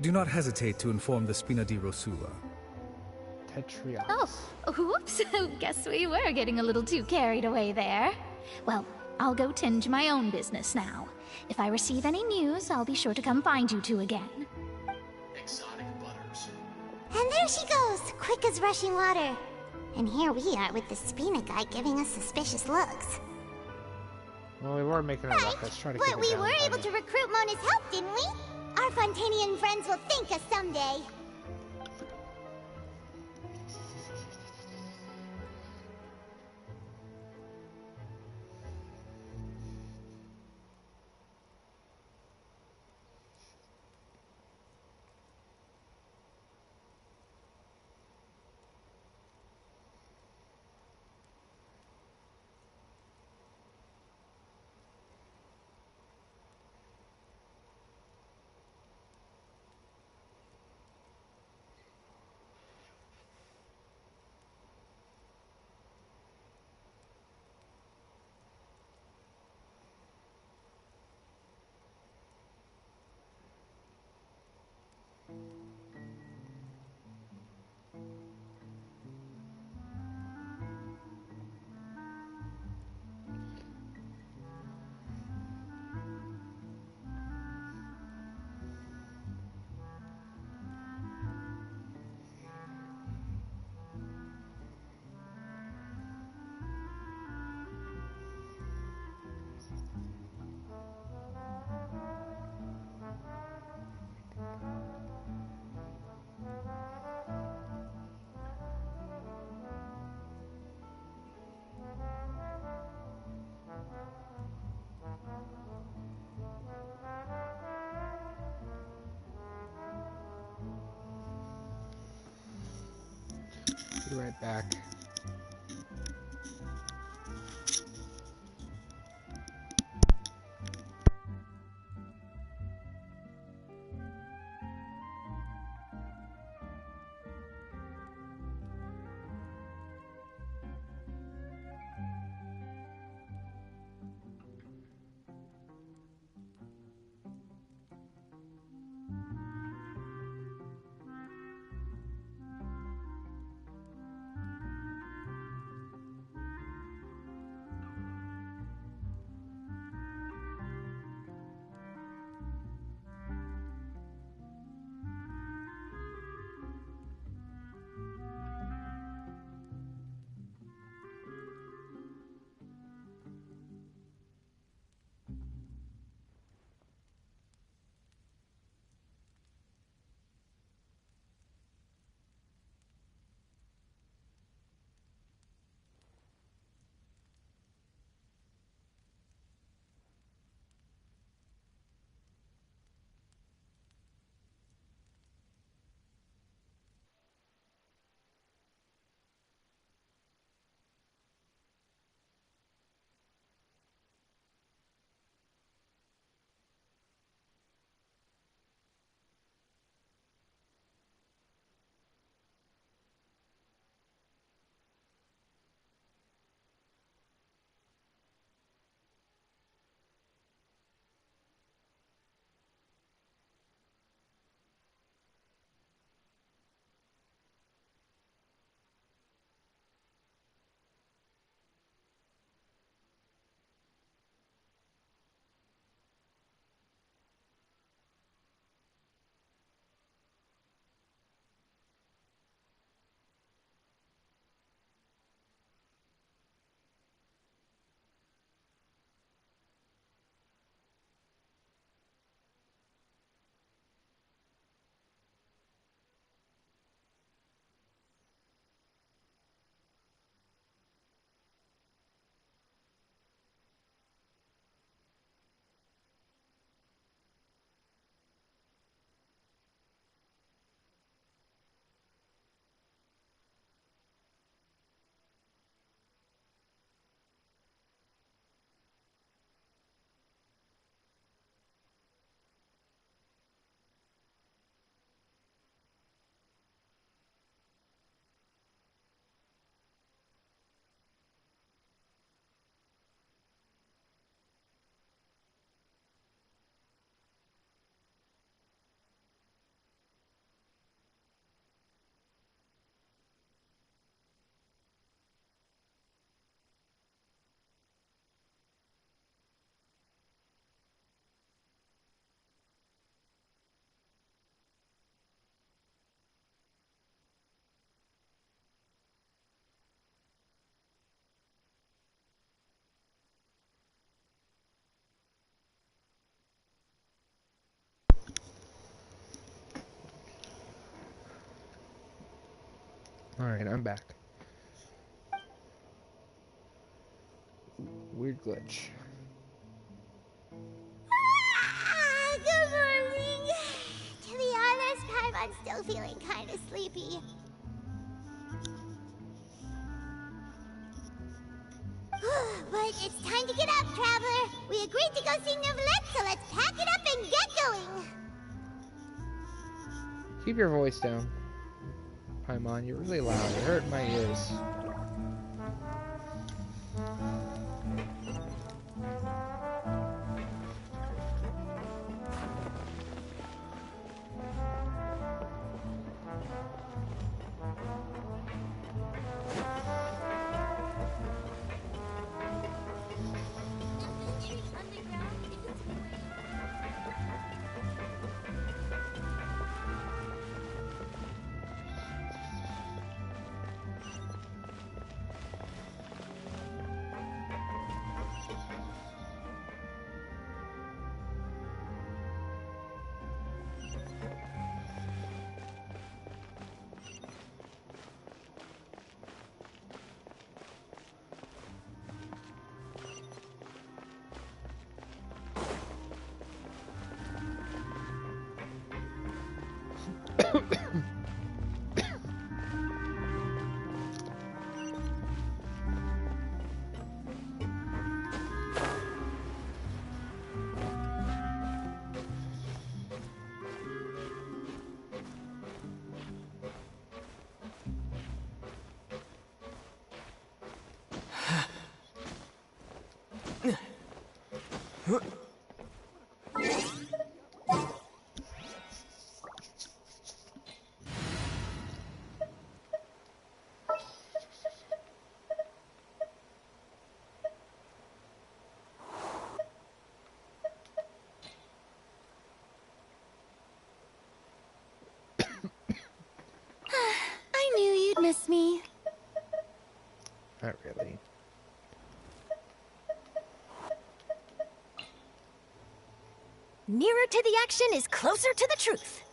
Speaker 7: do not hesitate to inform the Spina di Rosula.
Speaker 2: Tetrios.
Speaker 9: Oh, whoops. Guess we were getting a little too carried away there. Well, I'll go tend to my own business now. If I receive any news, I'll be sure to come find you two again.
Speaker 13: Exotic butters.
Speaker 5: And there she goes, quick as rushing water. And here we are with the Spina guy giving us suspicious looks.
Speaker 2: Well, we were making a ruckus, trying to
Speaker 5: But
Speaker 2: keep it
Speaker 5: we
Speaker 2: down,
Speaker 5: were able to recruit Mona's help, didn't we? Our Fontanian friends will thank us someday.
Speaker 2: be right back. Alright, I'm back. Weird glitch.
Speaker 5: Good morning. To be honest, I'm still feeling kind of sleepy. But it's time to get up, Traveler. We agreed to go see Neuvillette, so let's pack it up and get going.
Speaker 2: Keep your voice down. Paimon, you're really loud. It hurt my ears.
Speaker 1: miss me?
Speaker 2: Not really.
Speaker 16: Nearer to the action is closer to the truth.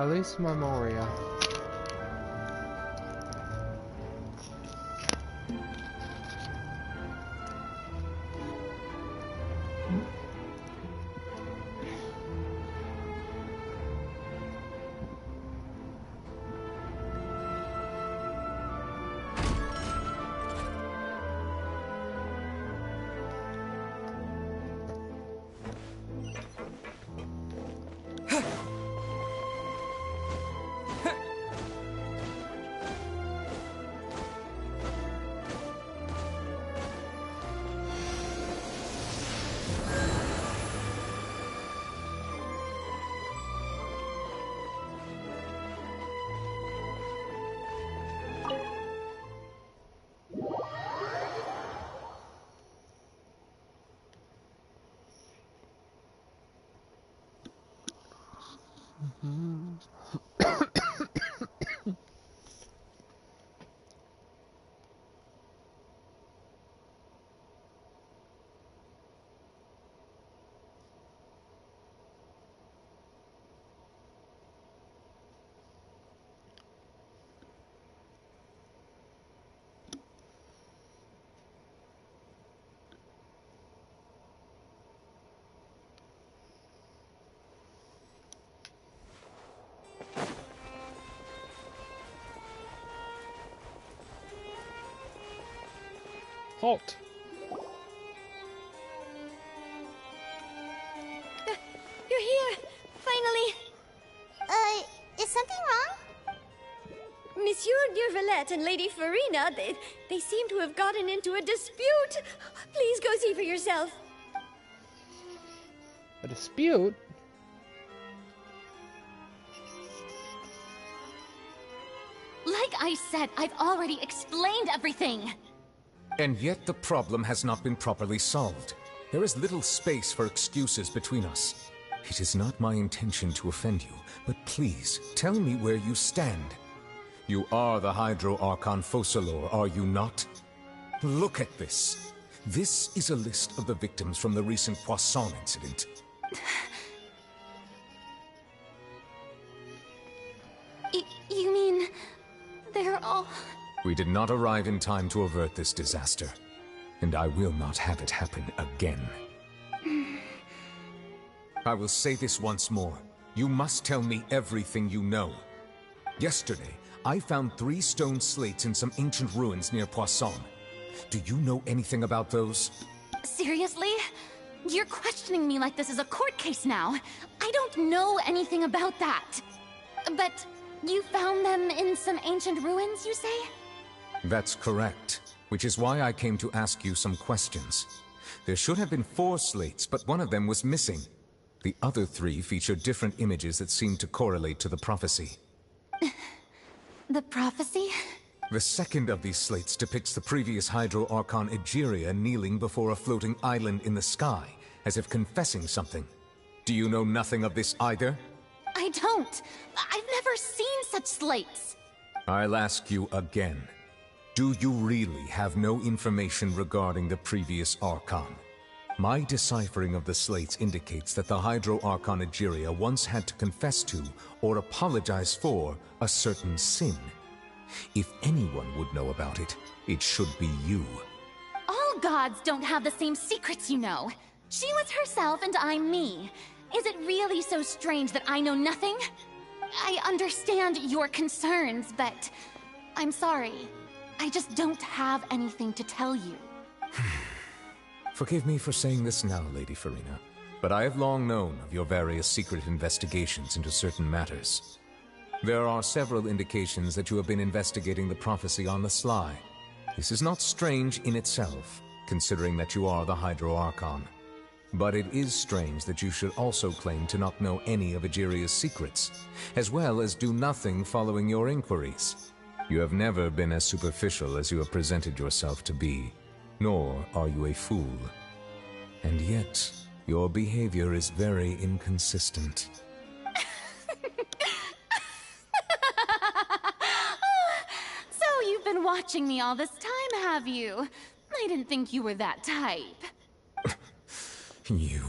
Speaker 2: Alice Memoria. Halt!
Speaker 8: You're here! Finally!
Speaker 5: Is something wrong?
Speaker 8: Monsieur Neuvillette and Lady Farina, they seem to have gotten into a dispute. Please go see for yourself.
Speaker 2: A dispute?
Speaker 1: Like I said, I've already explained everything.
Speaker 12: And yet the problem has not been properly solved. There is little space for excuses between us. It is not my intention to offend you, but please, tell me where you stand. You are the Hydro Archon Focalor, are you not? Look at this. This is a list of the victims from the recent Poisson incident.
Speaker 1: You mean... they're all...
Speaker 12: We did not arrive in time to avert this disaster, and I will not have it happen again. I will say this once more. You must tell me everything you know. Yesterday, I found 3 stone slates in some ancient ruins near Poisson. Do you know anything about those?
Speaker 1: Seriously? You're questioning me like this is a court case now. I don't know anything about that. But you found them in some ancient ruins, you say?
Speaker 12: That's correct, which is why I came to ask you some questions. There should have been 4 slates, but one of them was missing. The other 3 feature different images that seem to correlate to the prophecy.
Speaker 1: The prophecy?
Speaker 12: The second of these slates depicts the previous Hydro Archon Egeria kneeling before a floating island in the sky, as if confessing something. Do you know nothing of this either?
Speaker 1: I don't. I've never seen such slates.
Speaker 12: I'll ask you again. Do you really have no information regarding the previous Archon? My deciphering of the slates indicates that the Hydro Archon Egeria once had to confess to, or apologize for, a certain sin. If anyone would know about it, it should be you.
Speaker 1: All gods don't have the same secrets, you know. She was herself and I'm me. Is it really so strange that I know nothing? I understand your concerns, but I'm sorry. I just don't have anything to tell you.
Speaker 12: Forgive me for saying this now, Lady Farina, but I have long known of your various secret investigations into certain matters. There are several indications that you have been investigating the prophecy on the sly. This is not strange in itself, considering that you are the Hydro Archon. But it is strange that you should also claim to not know any of Egeria's secrets, as well as do nothing following your inquiries. You have never been as superficial as you have presented yourself to be, nor are you a fool. And yet, your behavior is very inconsistent.
Speaker 1: So you've been watching me all this time, have you? I didn't think you were that type.
Speaker 12: You...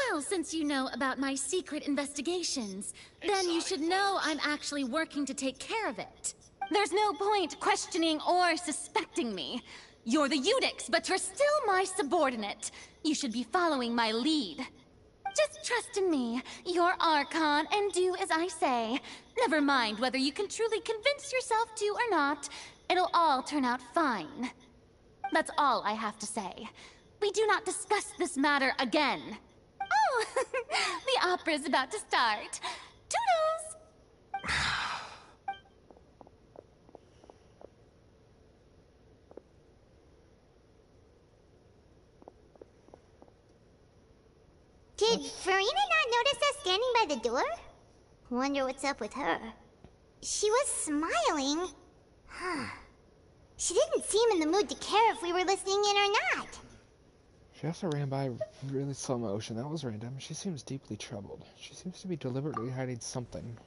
Speaker 1: Well, since you know about my secret investigations, then you should know I'm actually working to take care of it. There's no point questioning or suspecting me. You're the Eudix, but you're still my subordinate. You should be following my lead. Just trust in me. You're Archon, and do as I say. Never mind whether you can truly convince yourself to or not. It'll all turn out fine. That's all I have to say. We do not discuss this matter again. Oh, the opera's about to start. Toodles!
Speaker 5: Did Farina not notice us standing by the door? Wonder what's up with her. She was smiling. Huh. She didn't seem in the mood to care if we were listening in or not.
Speaker 2: She also ran by really slow motion. That was random. She seems deeply troubled. She seems to be deliberately hiding something.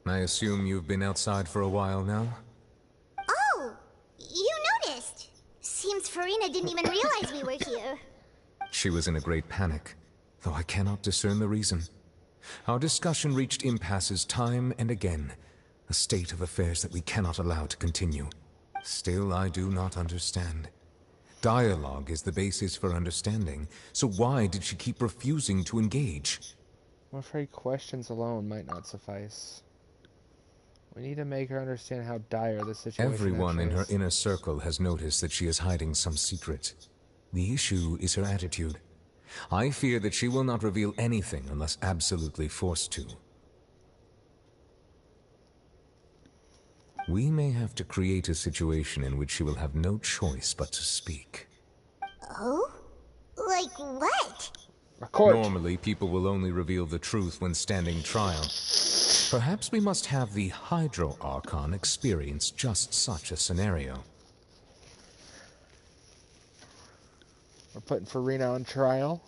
Speaker 12: I assume you've been outside for a while now?
Speaker 5: Oh, you noticed. Seems Farina didn't even realize we were here.
Speaker 12: She was in a great panic, though I cannot discern the reason. Our discussion reached impasses time and again, a state of affairs that we cannot allow to continue. Still, I do not understand. Dialogue is the basis for understanding, so why did she keep refusing to engage?
Speaker 2: I'm afraid questions alone might not suffice. We need to make her understand how dire the situation
Speaker 12: Everyone in her
Speaker 2: is.
Speaker 12: inner circle has noticed that she is hiding some secret. The issue is her attitude. I fear that she will not reveal anything unless absolutely forced to. We may have to create a situation in which she will have no choice but to speak.
Speaker 5: Oh? Like what?
Speaker 12: Normally, people will only reveal the truth when standing trial. Perhaps we must have the Hydro Archon experience just such a scenario.
Speaker 2: We're putting Farina on trial.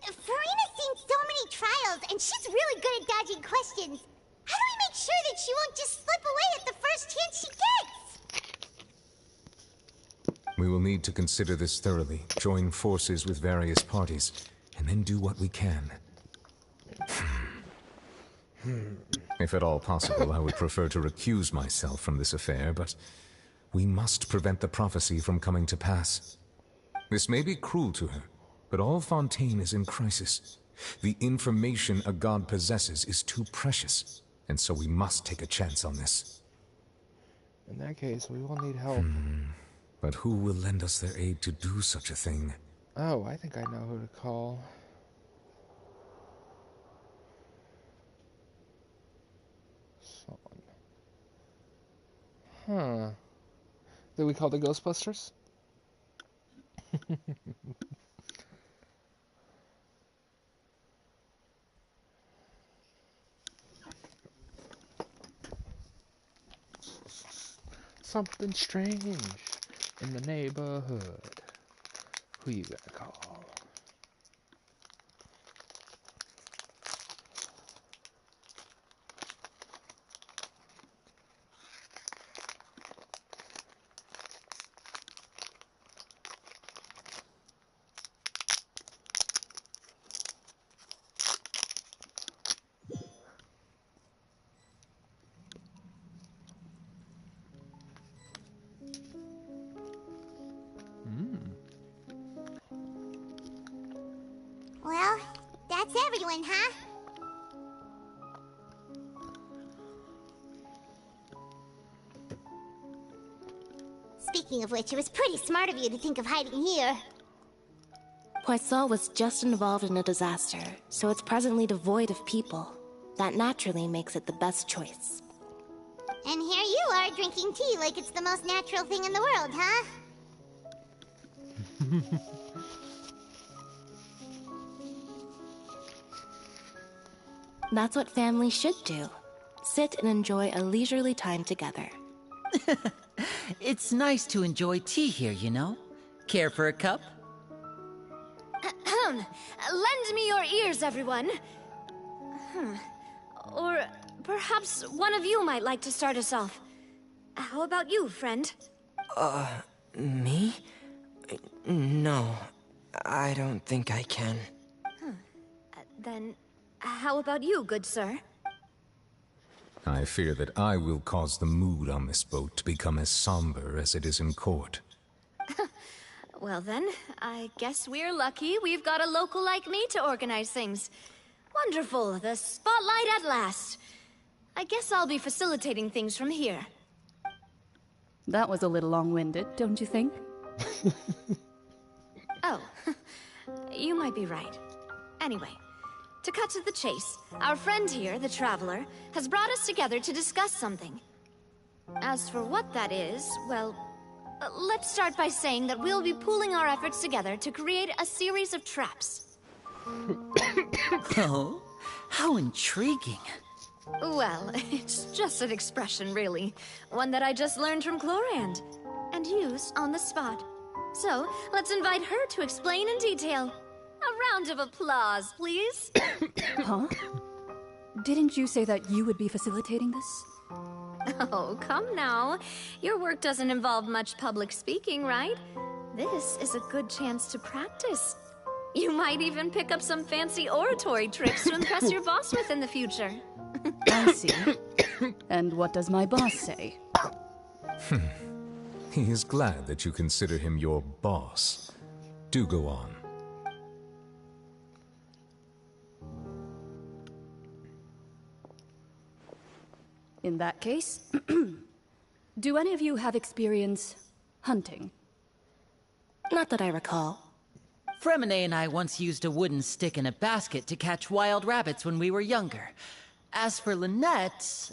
Speaker 5: Farina's seen so many trials, and she's really good at dodging questions. How do we make sure that she won't just slip away at the first chance she gets?
Speaker 12: We will need to consider this thoroughly, join forces with various parties, and then do what we can. If at all possible, I would prefer to recuse myself from this affair, but we must prevent the prophecy from coming to pass. This may be cruel to her, but all Fontaine is in crisis. The information a god possesses is too precious, and so we must take a chance on this.
Speaker 2: In that case, we will need help.
Speaker 12: But who will lend us their aid to do such a thing?
Speaker 2: Oh, I think I know who to call. Huh. Did we call the Ghostbusters? Something strange in the neighborhood. Who you gonna call?
Speaker 5: Well, that's everyone, huh? Speaking of which, it was pretty smart of you to think of hiding here.
Speaker 15: Poisson was just involved in a disaster, so it's presently devoid of people. That naturally makes it the best choice.
Speaker 5: And here you are drinking tea like it's the most natural thing in the world, huh?
Speaker 15: That's what family should do. Sit and enjoy a leisurely time together.
Speaker 20: It's nice to enjoy tea here, you know? Care for a cup?
Speaker 19: Lend me your ears, everyone. Or perhaps one of you might like to start us off. How about you, friend?
Speaker 23: Me? No, I don't think I can.
Speaker 19: Then, how about you, good sir?
Speaker 12: I fear that I will cause the mood on this boat to become as somber as it is in court.
Speaker 19: Well then, I guess we're lucky we've got a local like me to organize things. Wonderful, the spotlight at last. I guess I'll be facilitating things from here.
Speaker 24: That was a little long-winded, don't you think?
Speaker 19: Oh, you might be right. Anyway, to cut to the chase, our friend here, the Traveler, has brought us together to discuss something. As for what that is, well, let's start by saying that we'll be pooling our efforts together to create a series of traps.
Speaker 20: Oh, how intriguing.
Speaker 19: Well, it's just an expression, really. One that I just learned from Chlorand, and used on the spot. So, let's invite her to explain in detail. A round of applause, please.
Speaker 24: Huh? Didn't you say that you would be facilitating this?
Speaker 19: Oh, come now. Your work doesn't involve much public speaking, right? This is a good chance to practice. You might even pick up some fancy oratory tricks to impress your boss with in the future.
Speaker 24: I see. And what does my boss say?
Speaker 12: He is glad that you consider him your boss. Do go on.
Speaker 24: In that case, do any of you have experience hunting?
Speaker 15: Not that I recall.
Speaker 20: Fremine and I once used a wooden stick in a basket to catch wild rabbits when we were younger. As for Lynette,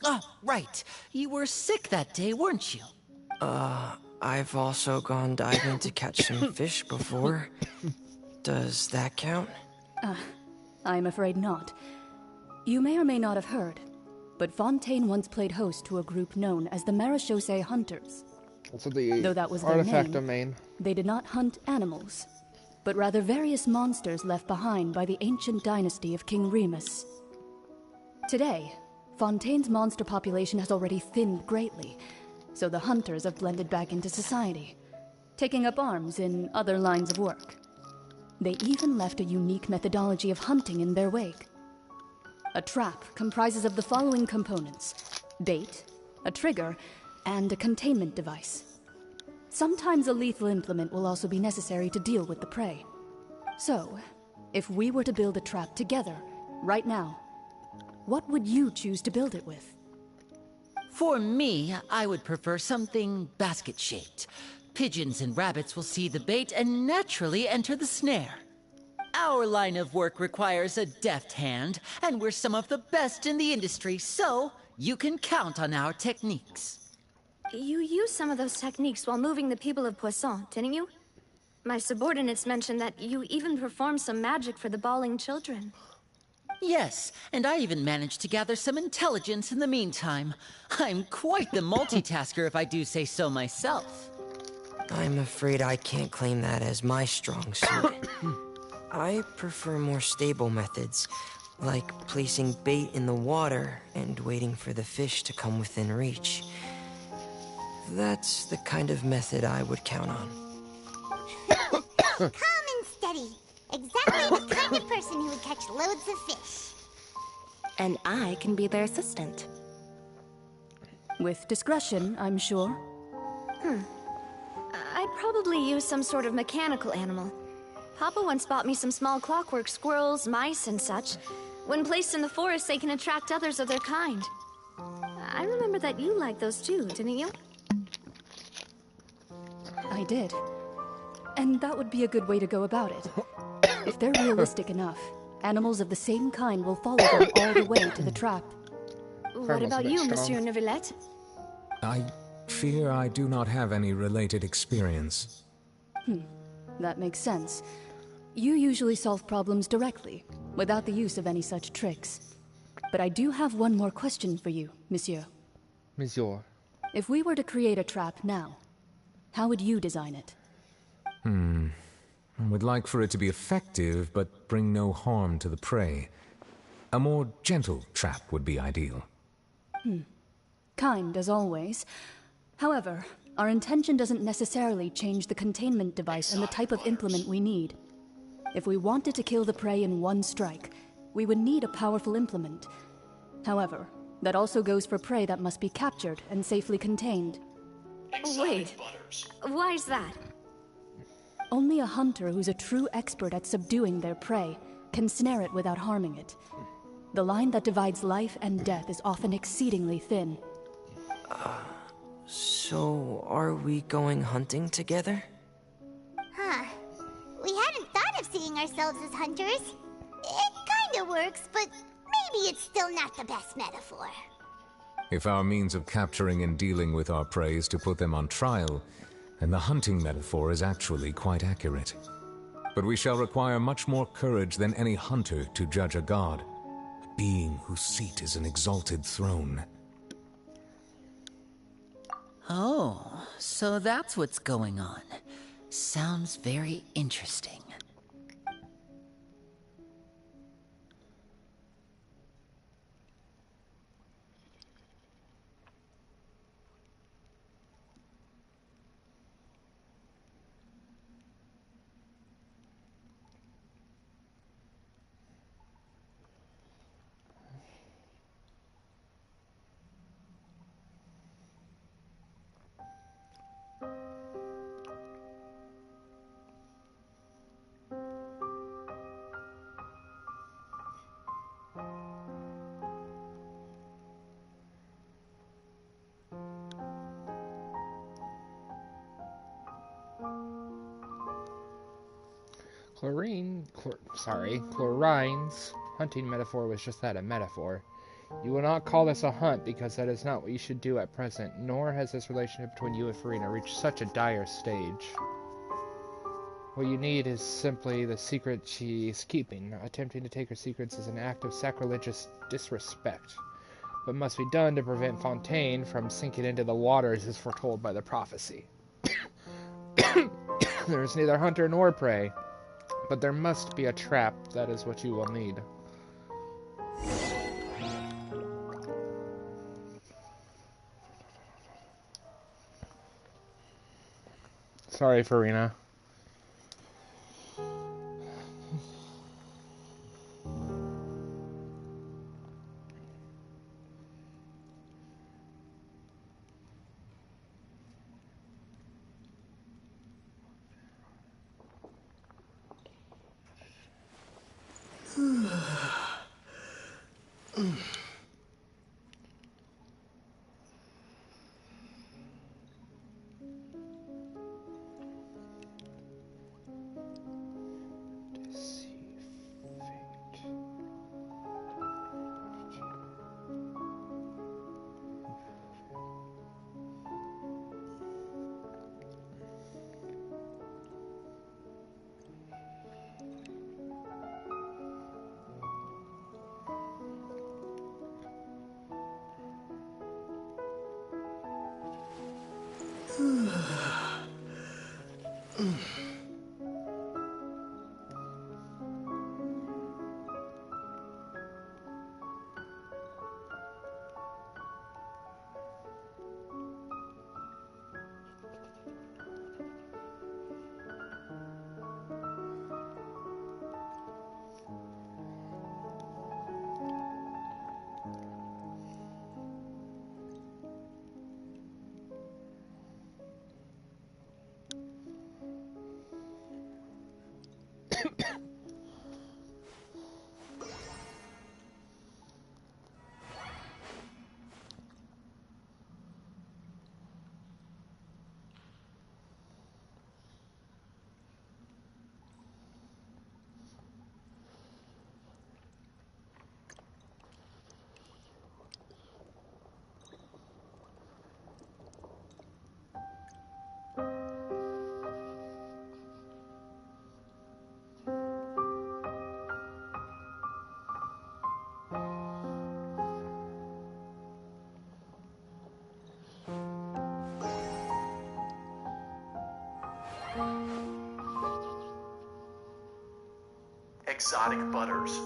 Speaker 20: oh, right. You were sick that day, weren't you?
Speaker 23: I've also gone diving to catch some fish before. Does that count?
Speaker 24: I'm afraid not. You may or may not have heard, but Fontaine once played host to a group known as the Marechaussee Hunters.
Speaker 2: So the
Speaker 24: Though that was their
Speaker 2: artifact
Speaker 24: name,
Speaker 2: domain.
Speaker 24: they did not hunt animals. but rather various monsters left behind by the ancient dynasty of King Remus. Today, Fontaine's monster population has already thinned greatly, so the hunters have blended back into society, taking up arms in other lines of work. They even left a unique methodology of hunting in their wake. A trap comprises of the following components: bait, a trigger, and a containment device. Sometimes a lethal implement will also be necessary to deal with the prey. So, if we were to build a trap together, right now, what would you choose to build it with?
Speaker 20: For me, I would prefer something basket-shaped. Pigeons and rabbits will see the bait and naturally enter the snare. Our line of work requires a deft hand, and we're some of the best in the industry, so you can count on our techniques.
Speaker 19: You used some of those techniques while moving the people of Poisson, didn't you? My subordinates mentioned that you even performed some magic for the bawling children.
Speaker 20: Yes, and I even managed to gather some intelligence in the meantime. I'm quite the multitasker if I do say so myself.
Speaker 23: I'm afraid I can't claim that as my strong suit. I prefer more stable methods, like placing bait in the water and waiting for the fish to come within reach. That's the kind of method I would count on.
Speaker 5: Calm and steady. Exactly the kind of person who would catch loads of fish.
Speaker 15: And I can be their assistant.
Speaker 24: With discretion, I'm sure.
Speaker 19: I'd probably use some sort of mechanical animal. Papa once bought me some small clockwork squirrels, mice, and such. When placed in the forest, they can attract others of their kind. I remember that you liked those too, didn't you?
Speaker 24: I did. And that would be a good way to go about it. If they're realistic enough, animals of the same kind will follow them all the way to the trap.
Speaker 19: What about you, Monsieur Neuvillette?
Speaker 12: I fear I do not have any related experience.
Speaker 24: That makes sense. You usually solve problems directly, without the use of any such tricks. But I do have one more question for you, Monsieur.
Speaker 2: Monsieur.
Speaker 24: If we were to create a trap now, how would you design it?
Speaker 12: I would like for it to be effective, but bring no harm to the prey. A more gentle trap would be ideal.
Speaker 24: Kind, as always. However, our intention doesn't necessarily change the containment device and the type of implement we need. If we wanted to kill the prey in one strike, we would need a powerful implement. However, that also goes for prey that must be captured and safely contained.
Speaker 19: Wait, why's that?
Speaker 24: Only a hunter who's a true expert at subduing their prey can snare it without harming it. The line that divides life and death is often exceedingly thin.
Speaker 23: So, are we going hunting together?
Speaker 5: Huh. We hadn't thought of seeing ourselves as hunters. It kinda works, but maybe it's still not the best metaphor.
Speaker 12: If our means of capturing and dealing with our prey is to put them on trial, then the hunting metaphor is actually quite accurate. But we shall require much more courage than any hunter to judge a god, a being whose seat is an exalted throne.
Speaker 20: Oh, so that's what's going on. Sounds very interesting.
Speaker 2: Chlorine's hunting metaphor was just that, a metaphor. You will not call this a hunt because that is not what you should do at present, nor has this relationship between you and Farina reached such a dire stage. What you need is simply the secret she is keeping. Attempting to take her secrets is an act of sacrilegious disrespect, but must be done to prevent Fontaine from sinking into the waters as foretold by the prophecy. There is neither hunter nor prey. but there must be a trap. That is what you will need. Sorry, Farina.
Speaker 13: Exotic butters.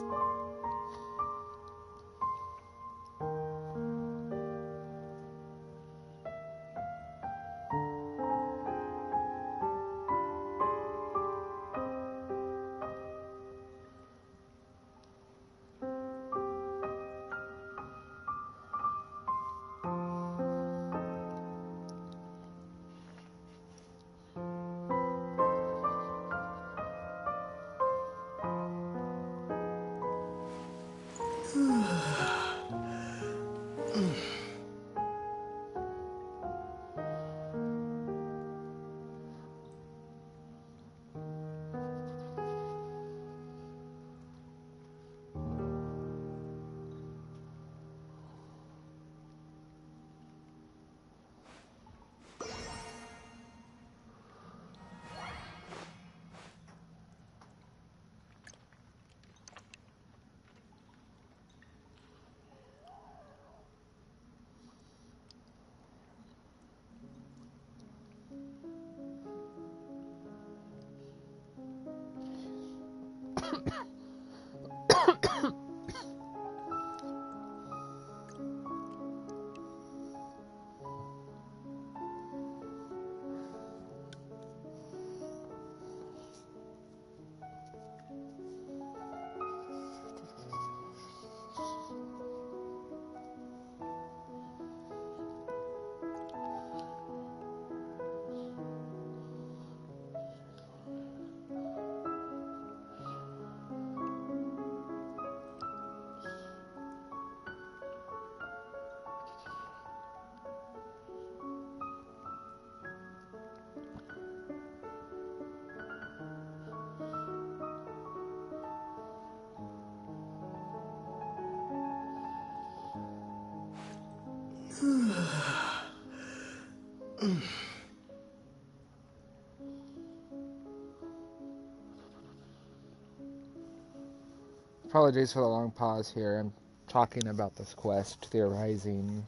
Speaker 2: Apologies for the long pause here. I'm talking about this quest, theorizing.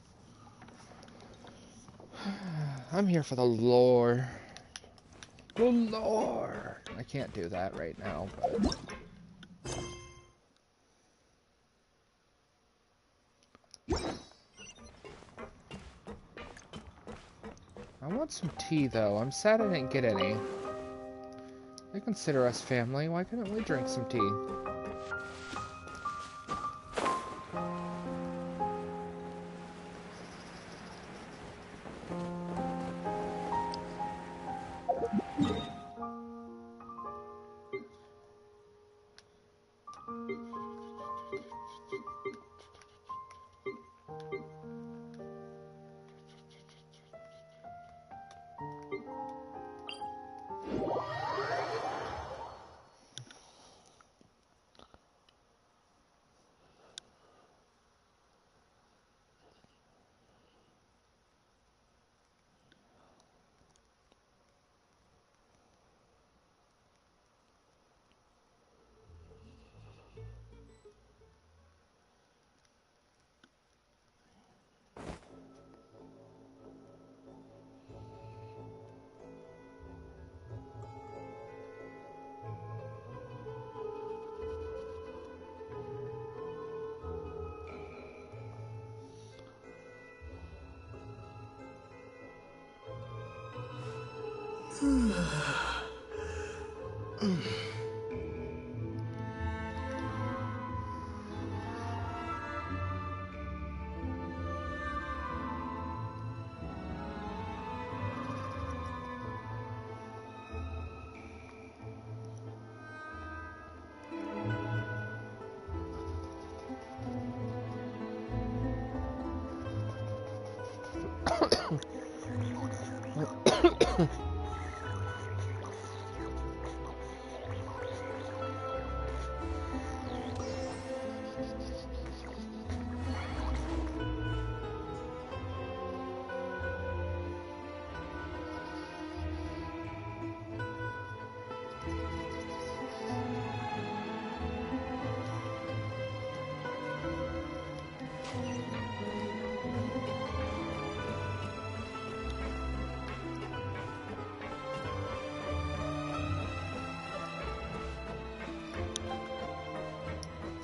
Speaker 2: I'm here for the lore. The lore! I can't do that right now, but... I want some tea, though. I'm sad I didn't get any. They consider us family. Why couldn't we drink some tea?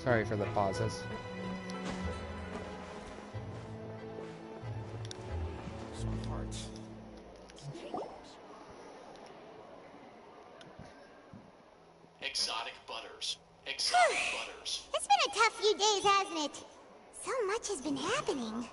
Speaker 2: Sorry for the pauses.
Speaker 13: Exotic butters. Exotic butters.
Speaker 5: It's been a tough few days, hasn't it? So much has been happening.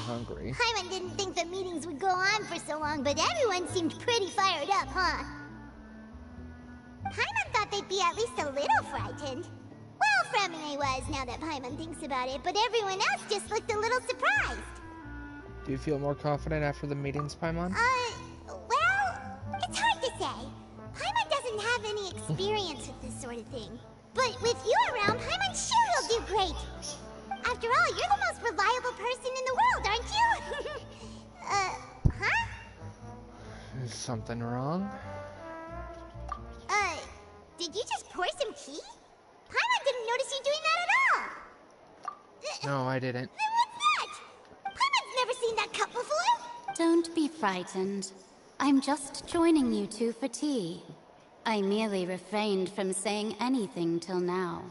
Speaker 2: Hungry.
Speaker 5: Paimon didn't think the meetings would go on for so long, but everyone seemed pretty fired up, huh? Paimon thought they'd be at least a little frightened. Well, Fremine was, now that Paimon thinks about it, but everyone else just looked a little surprised.
Speaker 2: Do you feel more confident after the meetings, Paimon?
Speaker 5: Well, it's hard to say. Paimon doesn't have any experience with this sort of thing. But with you around, Paimon sure will do great. After all, you're the most reliable person in the world, aren't you? Huh?
Speaker 2: Is something wrong?
Speaker 5: Did you just pour some tea? Paimon didn't notice you doing that at all.
Speaker 2: No, I didn't.
Speaker 5: Then what's that? Paimon's never seen that cup before.
Speaker 4: Don't be frightened. I'm just joining you two for tea. I merely refrained from saying anything till now.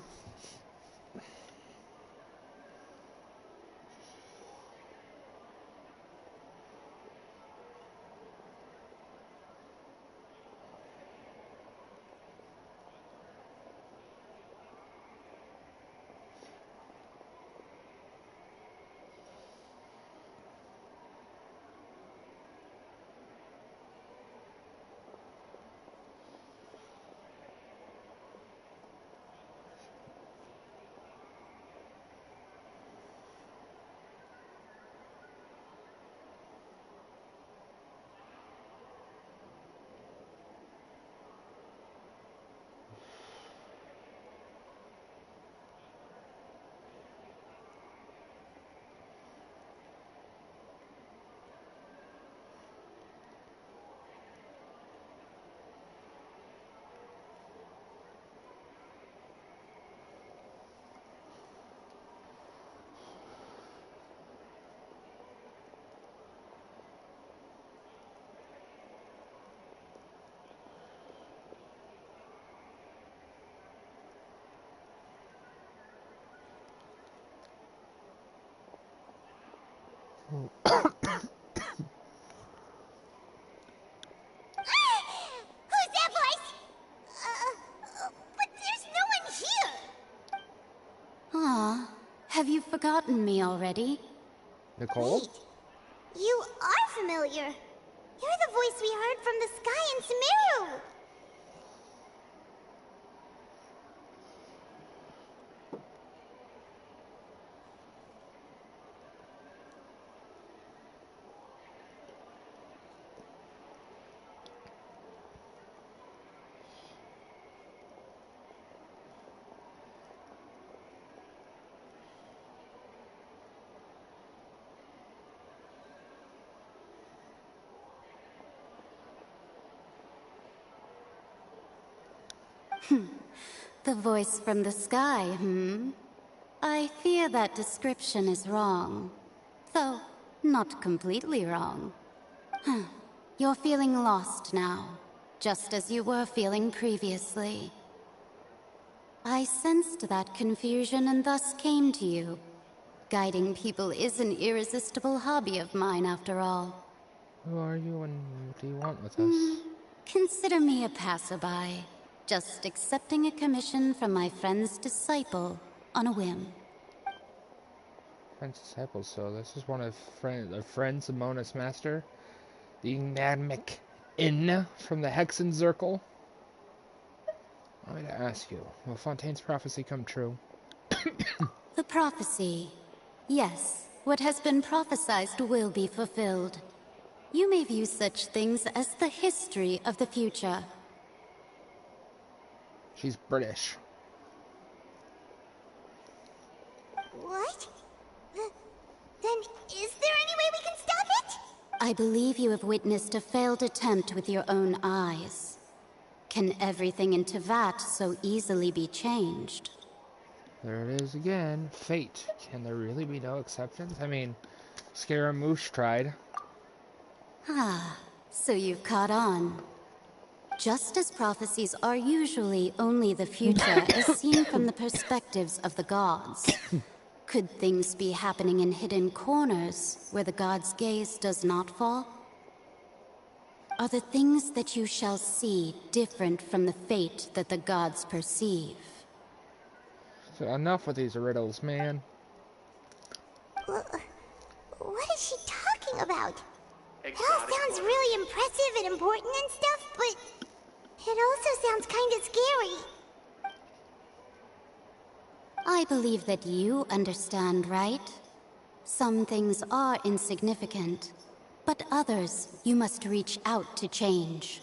Speaker 5: Who's that voice? But there's no one here.
Speaker 4: Aw, have you forgotten me already?
Speaker 2: Nicole?
Speaker 5: Wait, you are familiar. You're the voice we heard from the sky in Sumeru.
Speaker 4: The voice from the sky, I fear that description is wrong. Though, not completely wrong. You're feeling lost now, just as you were feeling previously. I sensed that confusion and thus came to you. Guiding people is an irresistible hobby of mine, after all.
Speaker 2: Who are you and what do you want with us?
Speaker 4: Consider me a passerby. Just accepting a commission from my friend's disciple on a whim.
Speaker 2: Friend's disciple, so this is one of friends of Mona's master? The Madmic Inn from the Hexen Circle? I'm going to ask you, will Fontaine's prophecy come true?
Speaker 4: The prophecy. Yes, what has been prophesized will be fulfilled. You may view such things as the history of the future.
Speaker 2: She's British.
Speaker 5: What? Then is there any way we can stop it?
Speaker 4: I believe you have witnessed a failed attempt with your own eyes. Can everything in Tevat so easily be changed?
Speaker 2: There it is again. Fate. Can there really be no exceptions? I mean, Scaramouche tried.
Speaker 4: Ah, so you've caught on. Just as prophecies are usually only the future as seen from the perspectives of the gods, could things be happening in hidden corners where the gods' gaze does not fall? Are the things that you shall see different from the fate that the gods perceive?
Speaker 2: So enough with these riddles, man.
Speaker 5: What is she talking about? It all sounds really impressive and important and stuff, but it also sounds kind of scary.
Speaker 4: I believe that you understand, right? Some things are insignificant, but others you must reach out to change.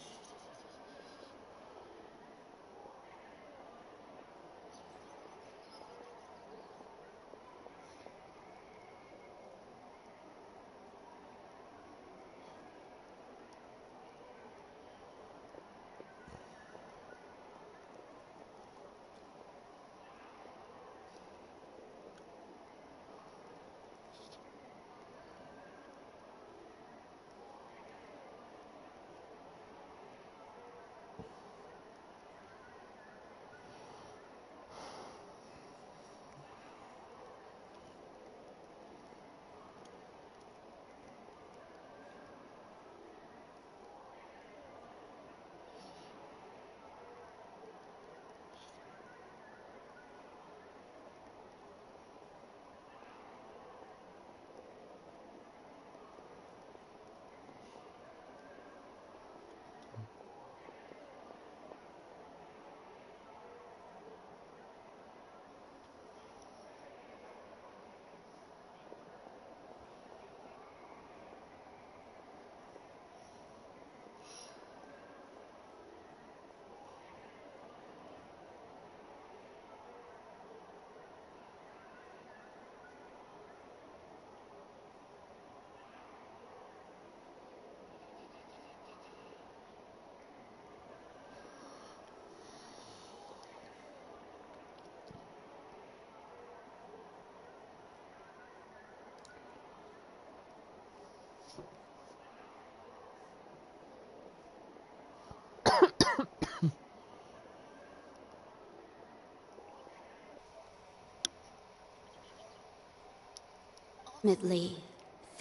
Speaker 4: Ultimately,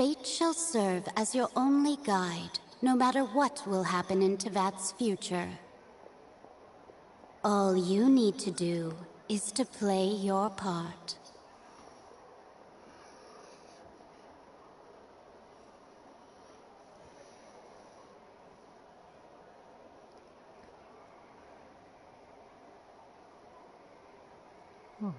Speaker 4: fate shall serve as your only guide, no matter what will happen in Tevat's future. All you need to do is to play your part.
Speaker 2: Oh.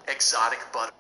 Speaker 13: Exotic butter.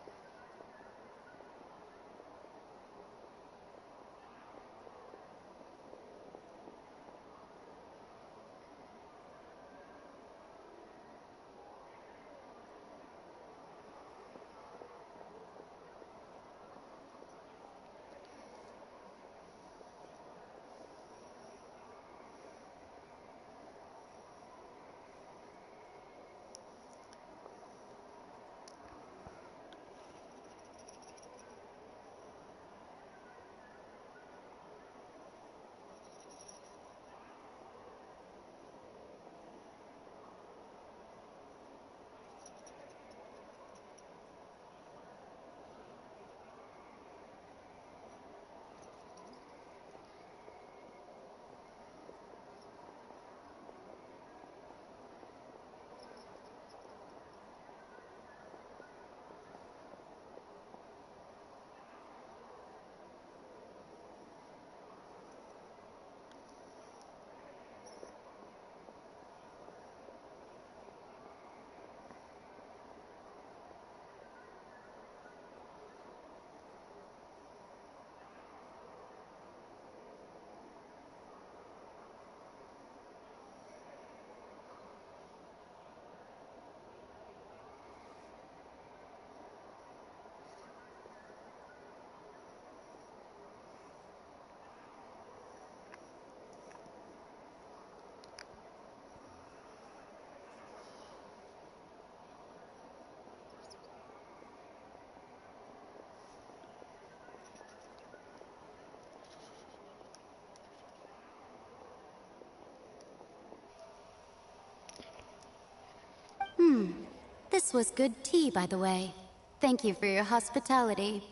Speaker 4: This was good tea, by the way. Thank you for your hospitality.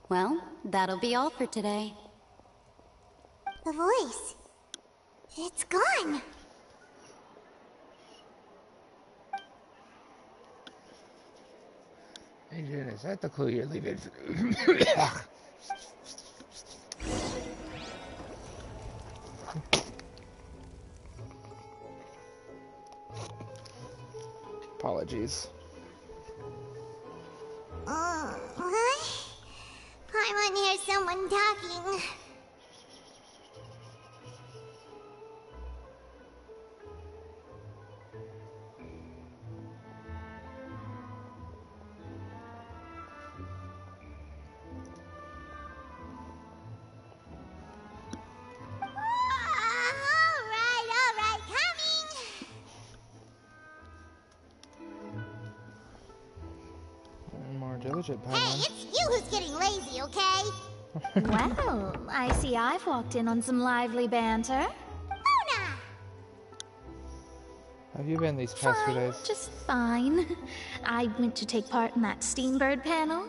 Speaker 4: Well, that'll be all for today.
Speaker 5: The voice. It's gone.
Speaker 2: Adrian, is that the clue you're leaving? Apologies.
Speaker 5: What? I want to hear someone talking. All right, coming.
Speaker 2: More diligent,
Speaker 5: Hey,
Speaker 2: Padawan.
Speaker 5: it's you who's getting lazy, okay?
Speaker 9: Well, I see I've walked in on some lively banter.
Speaker 2: Have you been these past few days?
Speaker 9: Just fine. I went to take part in that Steambird panel.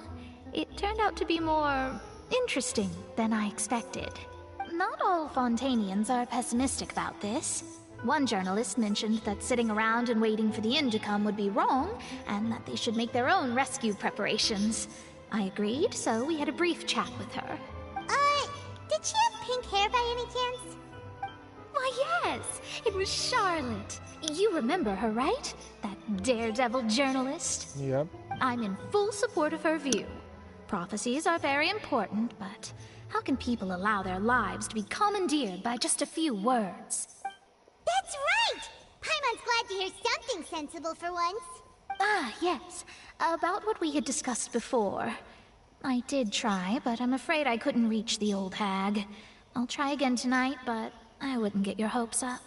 Speaker 9: It turned out to be more interesting than I expected. not all Fontainians are pessimistic about this. One journalist mentioned that sitting around and waiting for the end to come would be wrong, and that they should make their own rescue preparations. I agreed, so we had a brief chat with her.
Speaker 5: Did she have pink hair by any chance?
Speaker 9: Why, yes! It was Charlotte. You remember her, right? That daredevil journalist?
Speaker 2: Yep.
Speaker 9: I'm in full support of her view. Prophecies are very important, but how can people allow their lives to be commandeered by just a few words?
Speaker 5: That's right! Paimon's glad to hear something sensible for once.
Speaker 9: Ah, yes. About what we had discussed before. I did try, but I'm afraid I couldn't reach the old hag. I'll try again tonight, but I wouldn't get your hopes up.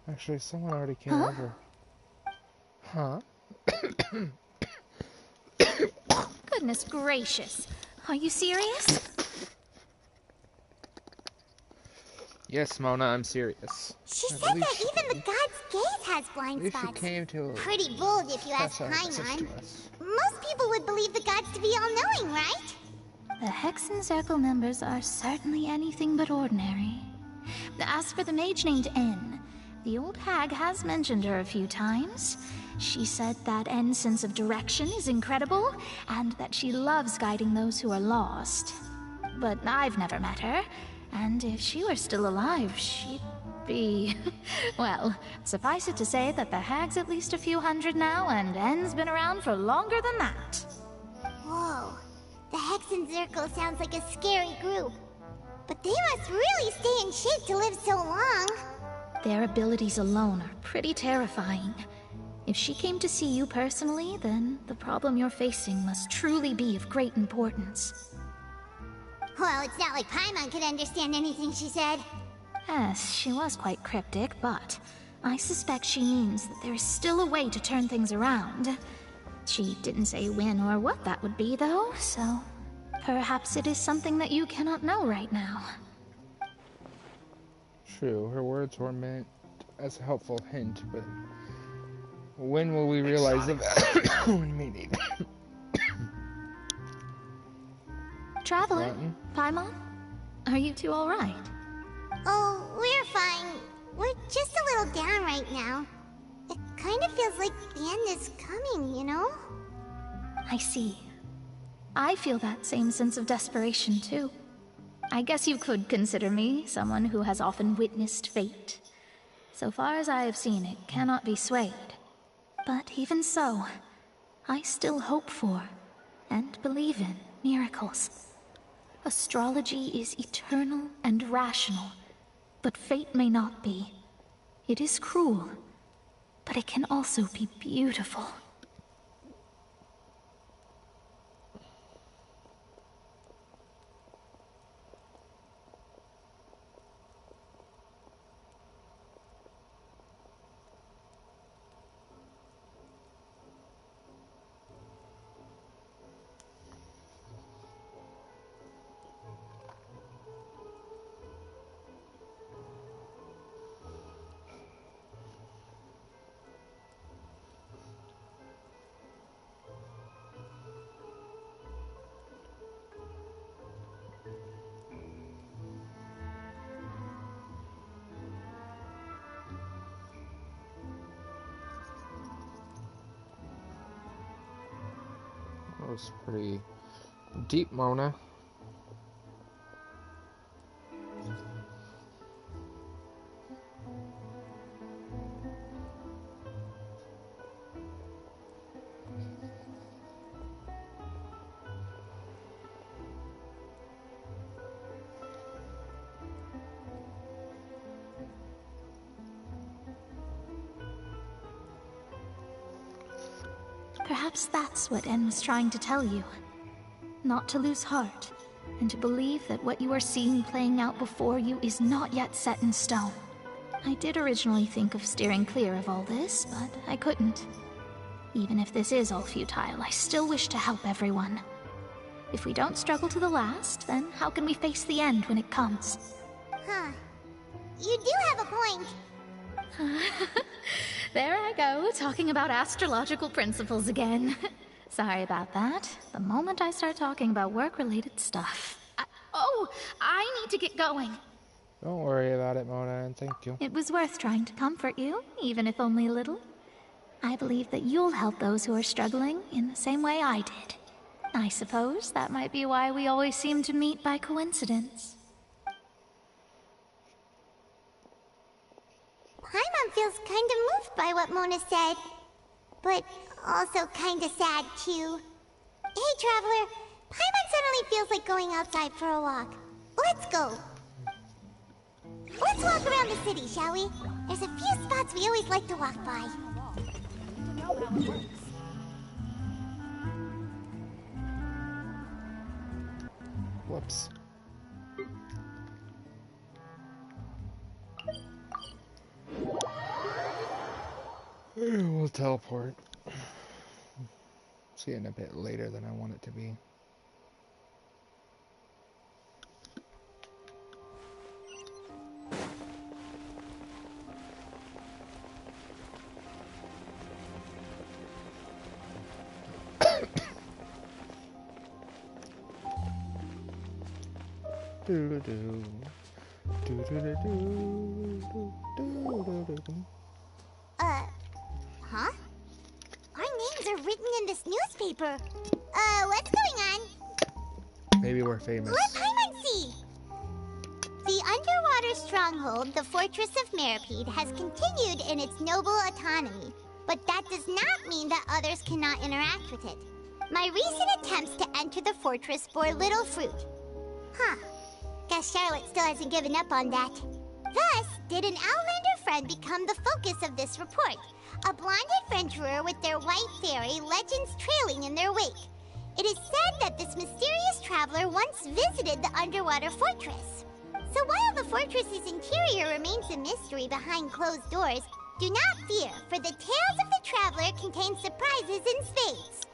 Speaker 2: Actually, someone already came over. Huh?
Speaker 9: Goodness gracious. Are you serious?
Speaker 2: Yes, Mona, I'm serious.
Speaker 5: She said that even the god's gaze has blind
Speaker 2: At least
Speaker 5: spots.
Speaker 2: she came to
Speaker 5: Pretty bold if you ask Paimon. Most people would believe the gods to be all-knowing, right?
Speaker 9: The Hexen Circle members are certainly anything but ordinary. As for the mage named N, the old hag has mentioned her a few times. She said that N's sense of direction is incredible, and that she loves guiding those who are lost. But I've never met her, and if she were still alive, she'd be... well, suffice it to say that the hag's at least a few hundred now, and N's been around for longer than that.
Speaker 5: Whoa. The Hexen Circle sounds like a scary group. But they must really stay in shape to live so long.
Speaker 9: Their abilities alone are pretty terrifying. If she came to see you personally, then the problem you're facing must truly be of great importance.
Speaker 5: Well, it's not like Paimon could understand anything she said.
Speaker 9: Yes, she was quite cryptic, but I suspect she means that there is still a way to turn things around. She didn't say when or what that would be, though, so perhaps it is something that you cannot know right now.
Speaker 2: True, her words were meant as a helpful hint, but when will we realize that meaning?
Speaker 9: Traveler, Paimon, are you two all right?
Speaker 5: Oh, we're fine. We're just a little down right now. It kind of feels like the end is coming, you know?
Speaker 9: I see. I feel that same sense of desperation, too. I guess you could consider me someone who has often witnessed fate. So far as I have seen, it cannot be swayed. But even so, I still hope for, and believe in, miracles. Astrology is eternal and rational, but fate may not be. It is cruel, but it can also be beautiful.
Speaker 2: That was pretty deep, Mona.
Speaker 9: Perhaps that's what N was trying to tell you. Not to lose heart, and to believe that what you are seeing playing out before you is not yet set in stone. I did originally think of steering clear of all this, but I couldn't. Even if this is all futile, I still wish to help everyone. If we don't struggle to the last, then how can we face the end when it comes?
Speaker 5: Huh. You do have a point.
Speaker 9: There I go, talking about astrological principles again. Sorry about that. The moment I start talking about work-related stuff. I need to get going.
Speaker 2: Don't worry about it, Mona, and thank you.
Speaker 9: It was worth trying to comfort you, even if only a little. I believe that you'll help those who are struggling in the same way I did. I suppose that might be why we always seem to meet by coincidence.
Speaker 5: Paimon feels kinda moved by what Mona said. But also kinda sad, too. Hey, Traveler. Paimon suddenly feels like going outside for a walk. Let's go. Let's walk around the city, shall we? There's a few spots we always like to walk by.
Speaker 2: Whoops. We'll teleport. It's getting a bit later than I want it to be.
Speaker 5: Huh? Our names are written in this newspaper. What's going on?
Speaker 2: Maybe we're famous.
Speaker 5: Let Paimon see! The underwater stronghold, the Fortress of Meripede, has continued in its noble autonomy, but that does not mean that others cannot interact with it. My recent attempts to enter the fortress bore little fruit. Huh. Guess Charlotte still hasn't given up on that. Thus, did an Outlander friend become the focus of this report? A blind adventurer with their white fairy, legends trailing in their wake. It is said that this mysterious traveler once visited the underwater fortress. So while the fortress's interior remains a mystery behind closed doors, do not fear, for the tales of the traveler contain surprises in spades.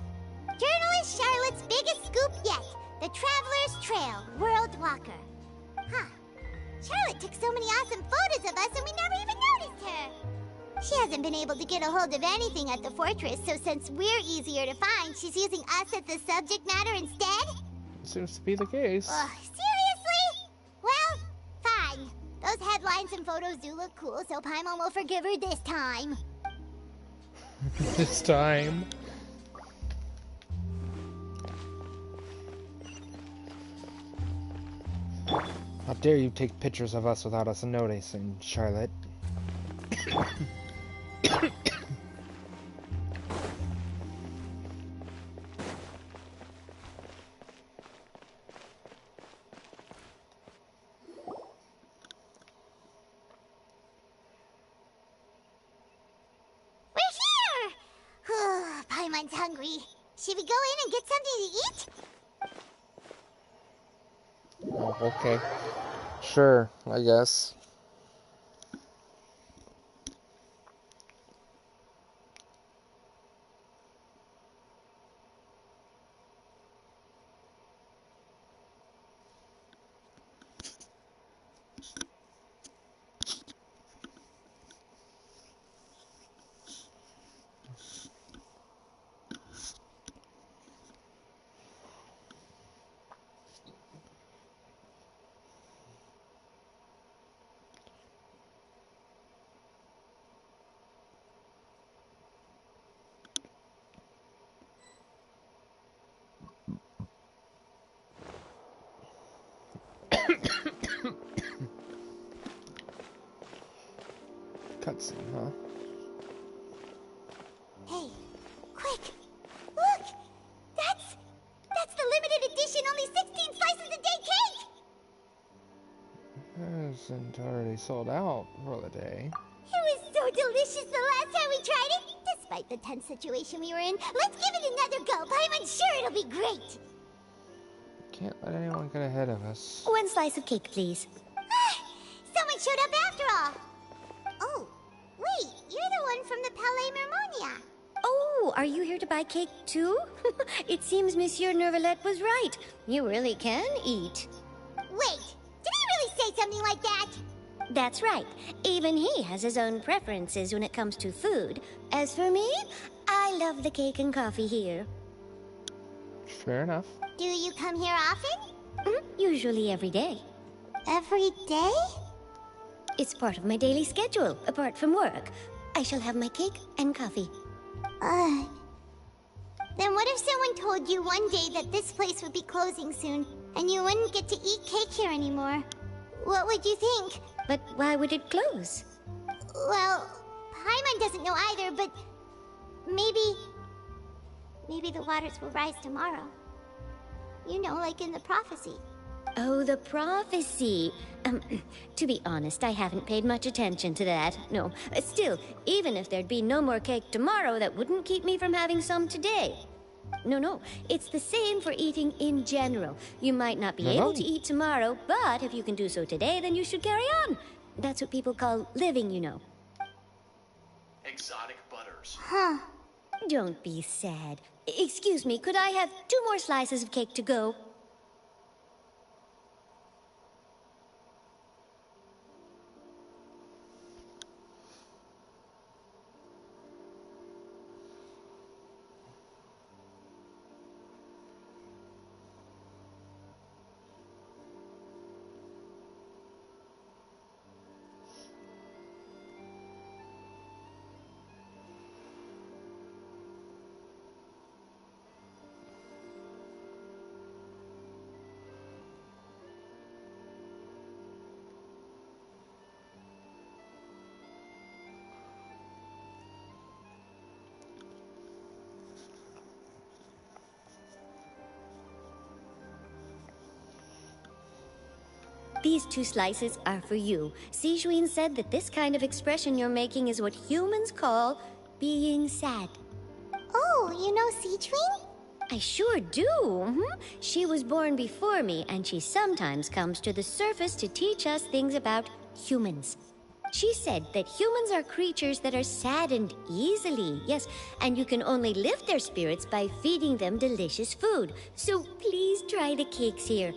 Speaker 5: Journalist Charlotte's biggest scoop yet, the Traveler's Trail, World Walker. Huh. Charlotte took so many awesome photos of us and we never even noticed her. She hasn't been able to get a hold of anything at the fortress, so since we're easier to find, she's using us as the subject matter instead?
Speaker 2: Seems to be the case.
Speaker 5: Seriously? Well, fine. Those headlines and photos do look cool, so Paimon will forgive her this time.
Speaker 2: This time. How dare you take pictures of us without us noticing, Charlotte?
Speaker 5: Paimon's hungry. Should we go in and get something to eat?
Speaker 2: Oh, okay. Sure, I guess. Cutscene, huh?
Speaker 5: Hey, quick! Look! That's the limited edition only 16 slices a day cake!
Speaker 2: Isn't already sold out for the day.
Speaker 5: It was so delicious the last time we tried it! Despite the tense situation we were in, let's give it another go! I'm sure it'll be great!
Speaker 2: Can't let anyone get ahead of us.
Speaker 8: One slice of cake, please.
Speaker 5: Someone showed up after all! Oh, wait, you're the one from the Palais Mermonia.
Speaker 8: Oh, are you here to buy cake too? It seems Monsieur Nervalette was right. You really can eat.
Speaker 5: Wait, did he really say something like that?
Speaker 8: That's right. Even he has his own preferences when it comes to food. As for me, I love the cake and coffee here.
Speaker 2: Fair enough.
Speaker 5: Do you come here often?
Speaker 8: Usually every day.
Speaker 5: Every day?
Speaker 8: It's part of my daily schedule, apart from work. I shall have my cake and coffee.
Speaker 5: Then what if someone told you one day that this place would be closing soon, and you wouldn't get to eat cake here anymore? What would you think?
Speaker 8: But why would it close?
Speaker 5: Well, Paimon doesn't know either, but maybe the waters will rise tomorrow. You know, like in the prophecy.
Speaker 8: Oh, the prophecy. To be honest, I haven't paid much attention to that. No, still, even if there'd be no more cake tomorrow, that wouldn't keep me from having some today. No, it's the same for eating in general. You might not be able to eat tomorrow, but if you can do so today, then you should carry on. That's what people call living, you know.
Speaker 13: Exotic butters.
Speaker 5: Huh.
Speaker 8: Don't be sad. Excuse me, could I have 2 more slices of cake to go? These 2 slices are for you. Sijuin said that this kind of expression you're making is what humans call being sad.
Speaker 5: Oh, you know Sijuin?
Speaker 8: I sure do. She was born before me, and she sometimes comes to the surface to teach us things about humans. She said that humans are creatures that are saddened easily, yes, and you can only lift their spirits by feeding them delicious food. So please try the cakes here.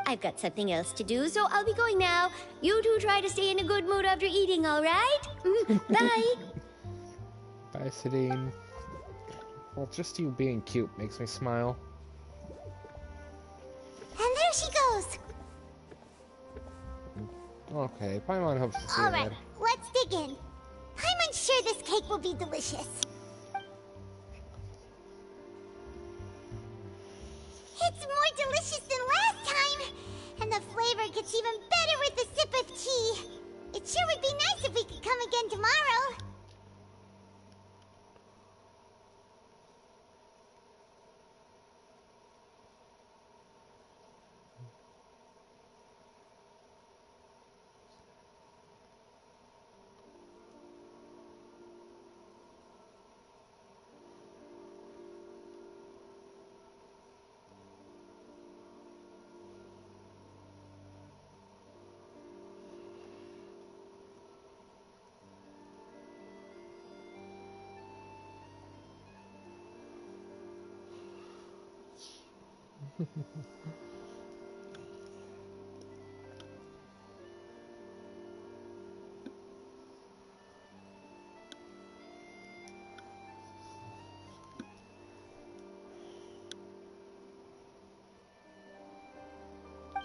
Speaker 8: I've got something else to do, so I'll be going now. You 2 try to stay in a good mood after eating, all right? Bye!
Speaker 2: Bye, Sidine. Well, just you being cute makes me smile.
Speaker 5: And there she goes!
Speaker 2: Okay, Paimon hopes to see you
Speaker 5: Alright,
Speaker 2: later.
Speaker 5: let's dig in. Paimon's sure this cake will be delicious. It's more delicious than last time! And the flavor gets even better with a sip of tea. It sure would be nice if we could come again tomorrow.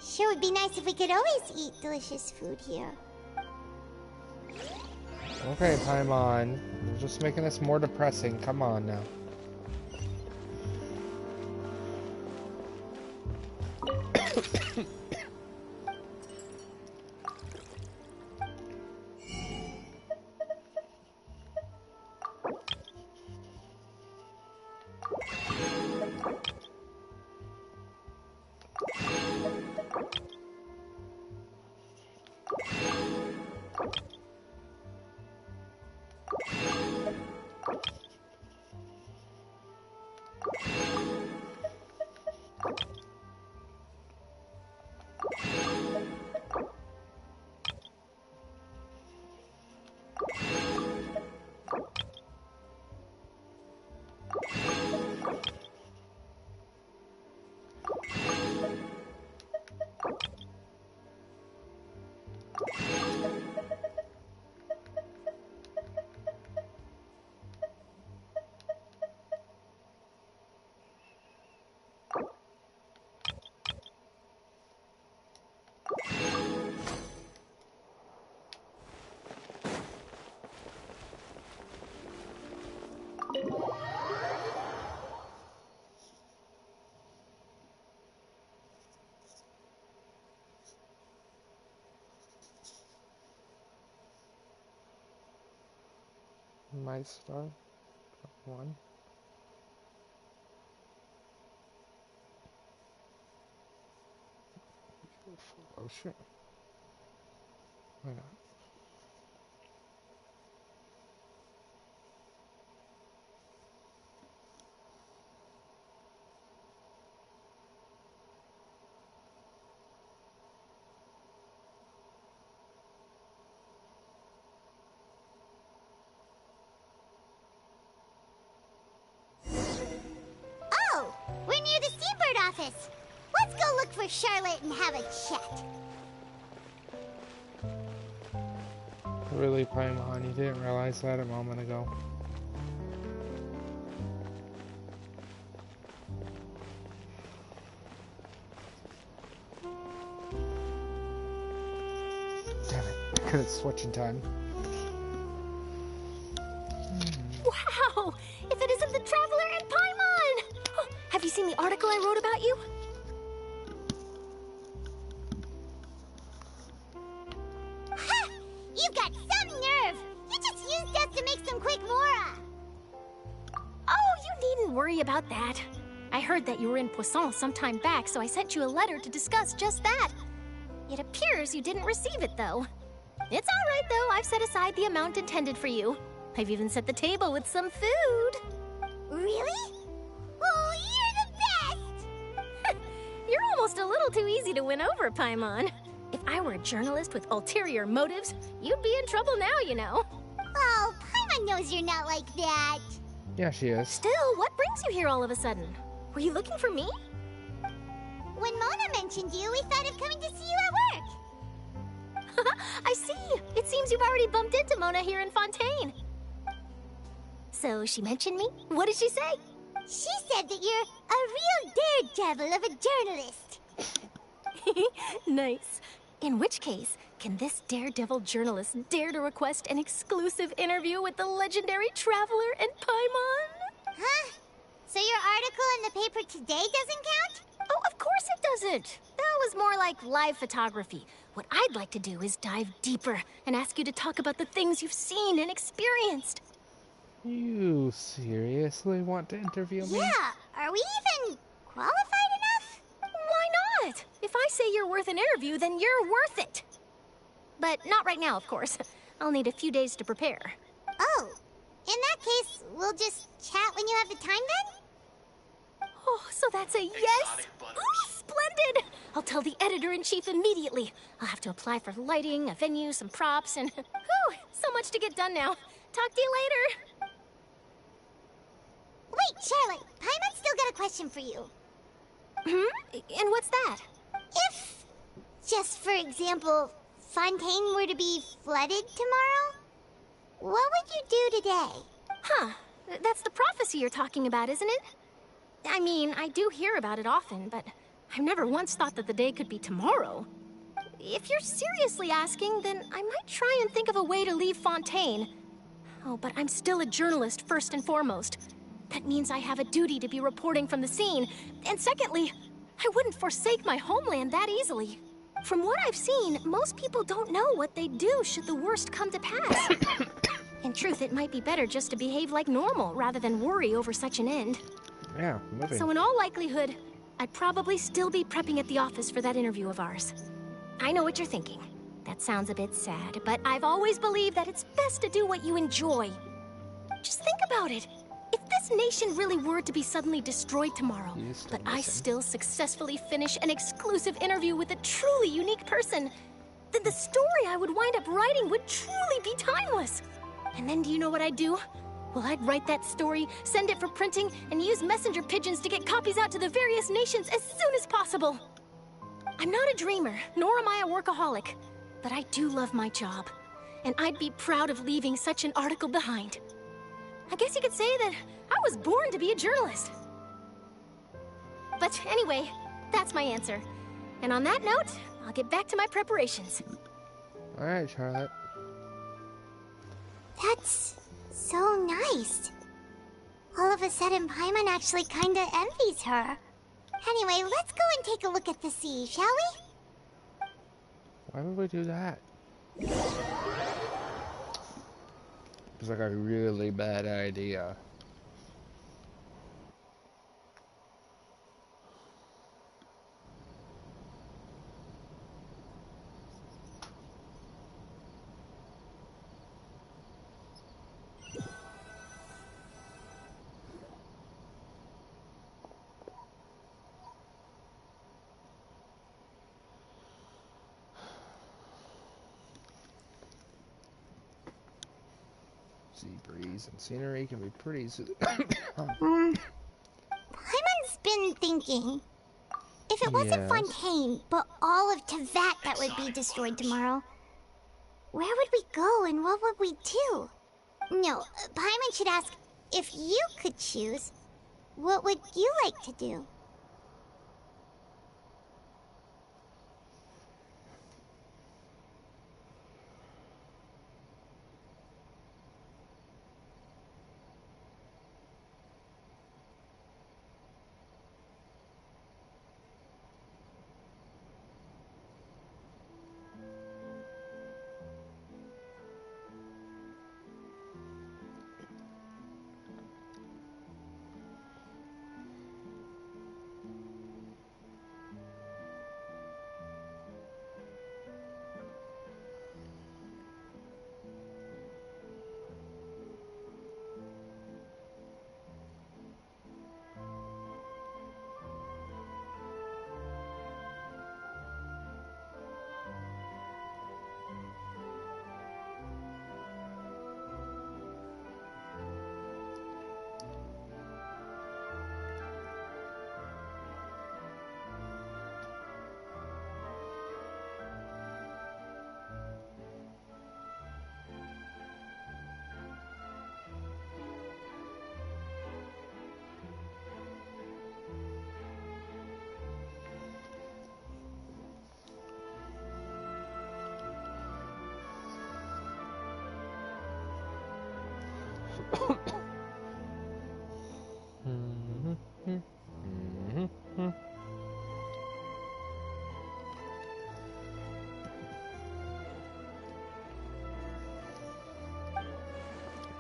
Speaker 5: Sure would be nice if we could always eat delicious food here.
Speaker 2: Okay, Paimon. You're just making this more depressing. Come on now. My star. One. Oh shit. Why not?
Speaker 5: Oh, we're near the Seabird office. Let's go look for Charlotte and have a chat.
Speaker 2: Really, Paimon, you didn't realize that a moment ago. Damn it, because it's switching time.
Speaker 16: Wow! If it isn't the Traveler and Paimon! Oh, have you seen the article I wrote about you?
Speaker 5: Ha! You've got some nerve! You just used us to make some quick mora!
Speaker 16: Oh, you needn't worry about that. I heard that you were in Poisson some time back, so I sent you a letter to discuss just that. It appears you didn't receive it, though. It's all right, though. I've set aside the amount intended for you. I've even set the table with some food.
Speaker 5: Really? Oh, you're the best!
Speaker 16: You're almost a little too easy to win over, Paimon. If I were a journalist with ulterior motives, you'd be in trouble now, you know.
Speaker 5: Oh, Paimon knows you're not like that.
Speaker 2: Yeah, she is.
Speaker 16: Still, what brings you here all of a sudden? Were you looking for me?
Speaker 5: When Mona mentioned you, we thought of coming to see you at work.
Speaker 16: I see. It seems you've already bumped into Mona here in Fontaine. So she mentioned me? What did she say?
Speaker 5: She said that you're a real daredevil of a journalist.
Speaker 16: Nice. In which case, can this daredevil journalist dare to request an exclusive interview with the legendary Traveler and Paimon?
Speaker 5: Huh? So your article in the paper today doesn't count?
Speaker 16: Oh, of course it doesn't. That was more like live photography. What I'd like to do is dive deeper and ask you to talk about the things you've seen and experienced.
Speaker 2: You seriously want to interview me?
Speaker 5: Yeah, are we even qualified enough?
Speaker 16: Why not? If I say you're worth an interview, then you're worth it. But not right now, of course. I'll need a few days to prepare.
Speaker 5: Oh, in that case, we'll just chat when you have the time then?
Speaker 16: Oh, so that's a yes? Oh, splendid! I'll tell the editor-in-chief immediately. I'll have to apply for lighting, a venue, some props, and... Whew, so much to get done now. Talk to you later.
Speaker 5: Wait, Charlotte, Paimon's still got a question for you.
Speaker 16: And what's that?
Speaker 5: If, just for example, Fontaine were to be flooded tomorrow, what would you do today?
Speaker 16: Huh, that's the prophecy you're talking about, isn't it? I mean, I do hear about it often, but I've never once thought that the day could be tomorrow. If you're seriously asking, then I might try and think of a way to leave Fontaine. Oh, but I'm still a journalist first and foremost. That means I have a duty to be reporting from the scene. And secondly, I wouldn't forsake my homeland that easily. From what I've seen, most people don't know what they'd do should the worst come to pass. In truth, it might be better just to behave like normal rather than worry over such an end.
Speaker 2: Yeah, moving.
Speaker 16: So in all likelihood, I'd probably still be prepping at the office for that interview of ours. I know what you're thinking. That sounds a bit sad, but I've always believed that it's best to do what you enjoy. Just think about it. If this nation really were to be suddenly destroyed tomorrow, but I still successfully finish an exclusive interview with a truly unique person, then the story I would wind up writing would truly be timeless. And then do you know what I'd do? Well, I'd write that story, send it for printing, and use messenger pigeons to get copies out to the various nations as soon as possible. I'm not a dreamer, nor am I a workaholic, but I do love my job, and I'd be proud of leaving such an article behind. I guess you could say that I was born to be a journalist. But anyway, that's my answer. And on that note, I'll get back to my preparations.
Speaker 2: All right, Charlotte.
Speaker 5: That's so nice. All of a sudden, Paimon actually kinda envies her. Anyway, let's go and take a look at the sea, shall we?
Speaker 2: Why would we do that? It's like a really bad idea. Sea breeze and scenery can be pretty
Speaker 5: Paimon's been thinking. If it wasn't
Speaker 2: Yes.
Speaker 5: Fontaine, but all of Tevat that would be destroyed tomorrow, where would we go and what would we do? No, Paimon should ask, if you could choose, what would you like to do?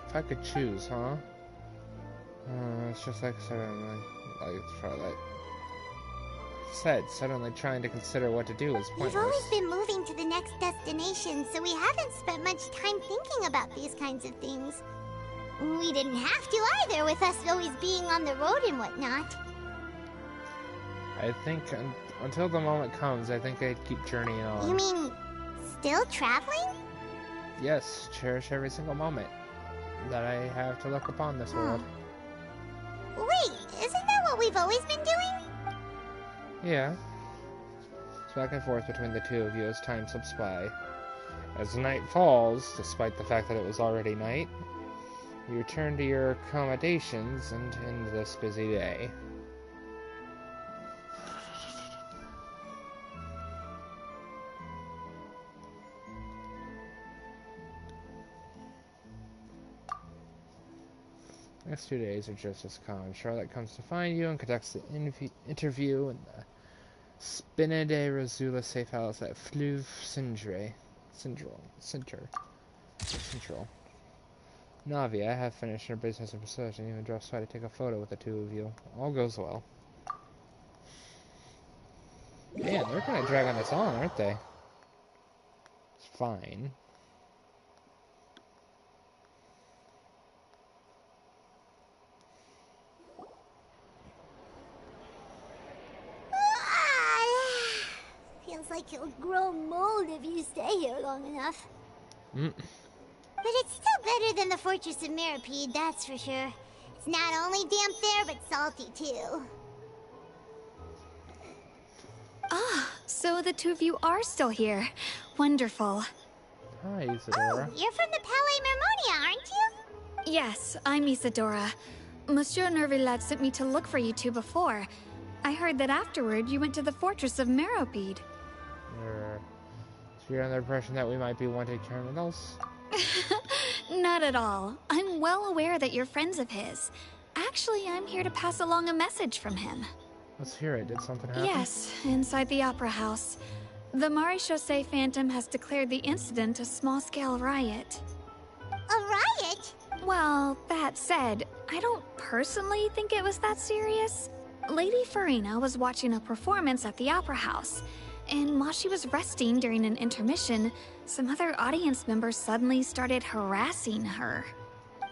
Speaker 2: If I could choose, huh? It's just like suddenly, like Charlotte said, suddenly trying to consider what to do is pointless.
Speaker 5: We've always been moving to the next destination, so we haven't spent much time thinking about these kinds of things. We didn't have to either, with us always being on the road and whatnot.
Speaker 2: I think until the moment comes, I think I'd keep journeying on.
Speaker 5: You mean, still traveling?
Speaker 2: Yes, cherish every single moment that I have to look upon this world.
Speaker 5: Wait, isn't that what we've always been doing?
Speaker 2: Yeah. It's back and forth between the two of you as time slips by. As night falls, despite the fact that it was already night, you return to your accommodations and end this busy day. Next 2 days are just as calm. Charlotte comes to find you and conducts the interview in the Spina de Rosula safe house at Fleuve Central. Navi, I have finished her business of research and even drops by to take a photo with the two of you. All goes well. Man, they're gonna drag on this on, aren't they? It's fine.
Speaker 5: Feels like you'll grow mold if you stay here long enough. But it's still better than the Fortress of Meropide, that's for sure. It's not only damp there, but salty too.
Speaker 19: Ah, so the two of you are still here. Wonderful.
Speaker 2: Hi, Isadora.
Speaker 5: Oh, you're from the Palais Mermonia, aren't you?
Speaker 19: Yes, I'm Isadora. Monsieur Nervillet sent me to look for you two before. I heard that afterward you went to the Fortress of Meropide.
Speaker 2: So you're under the impression that we might be wanted criminals?
Speaker 19: Not at all. I'm well aware that you're friends of his. Actually, I'm here to pass along a message from him.
Speaker 2: Let's hear it. Did something happen?
Speaker 19: Yes, inside the Opera House. The Maréchaussée Phantom has declared the incident a small-scale riot.
Speaker 5: A riot?
Speaker 6: Well, that said, I don't personally think it was that serious. Lady Farina was watching a performance at the Opera House, and while she was resting during an intermission, some other audience members suddenly started harassing her,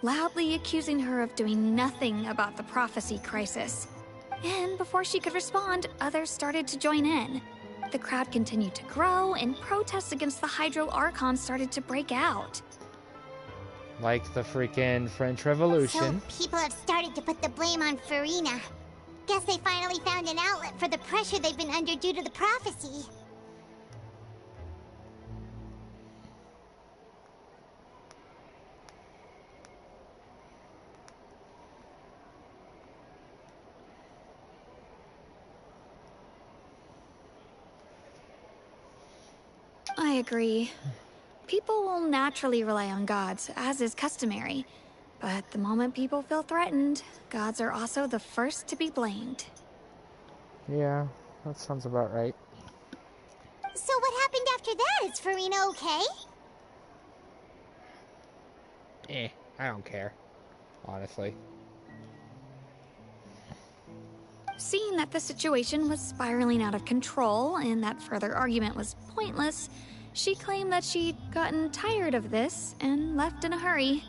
Speaker 6: loudly accusing her of doing nothing about the prophecy crisis. And before she could respond, others started to join in. The crowd continued to grow, and protests against the Hydro Archon started to break out.
Speaker 2: Like the freaking French Revolution.
Speaker 5: So people have started to put the blame on Farina. Guess they finally found an outlet for the pressure they've been under due to the prophecy.
Speaker 6: I agree. People will naturally rely on gods, as is customary. But the moment people feel threatened, gods are also the first to be blamed.
Speaker 2: Yeah, that sounds about right.
Speaker 5: So what happened after that? Is Farina okay?
Speaker 2: I don't care. Honestly.
Speaker 6: Seeing that the situation was spiraling out of control and that further argument was pointless, she claimed that she'd gotten tired of this and left in a hurry.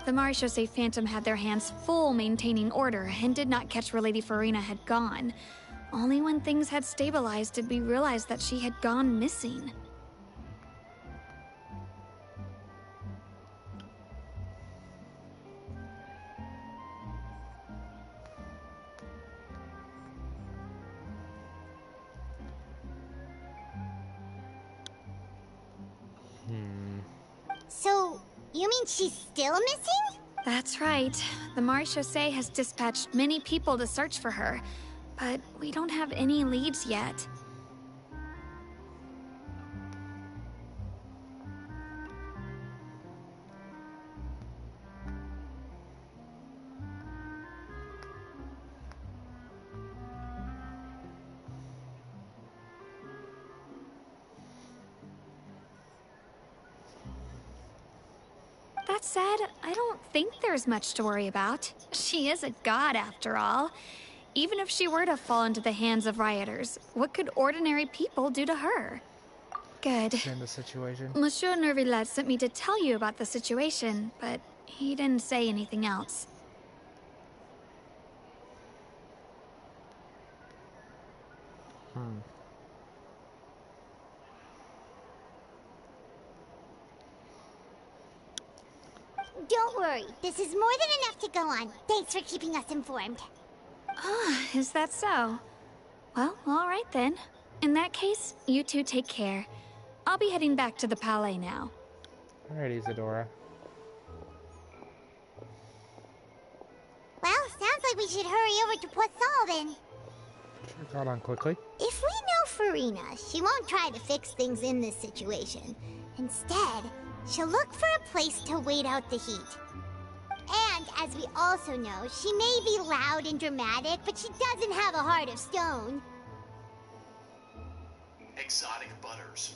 Speaker 6: The Marechaussee Phantom had their hands full maintaining order and did not catch where Lady Farina had gone. Only when things had stabilized did we realize that she had gone missing.
Speaker 5: So, you mean she's still missing?
Speaker 6: That's right. The Marechaussee has dispatched many people to search for her, but we don't have any leads yet. That said, I don't think there's much to worry about. She is a god, after all. Even if she were to fall into the hands of rioters, what could ordinary people do to her? Good.
Speaker 2: In the situation.
Speaker 6: Monsieur Nervillet sent me to tell you about the situation, but he didn't say anything else.
Speaker 5: Don't worry, this is more than enough to go on. Thanks for keeping us informed.
Speaker 6: Ah, is that so? Well, all right then. In that case, you two take care. I'll be heading back to the Palais now.
Speaker 2: Alrighty, Zadora.
Speaker 5: Well, sounds like we should hurry over to Poisson then.
Speaker 2: Sure, got on quickly.
Speaker 5: If we know Farina, she won't try to fix things in this situation. Instead, she'll look for a place to wait out the heat. And, as we also know, she may be loud and dramatic, but she doesn't have a heart of stone.
Speaker 13: Exotic butters.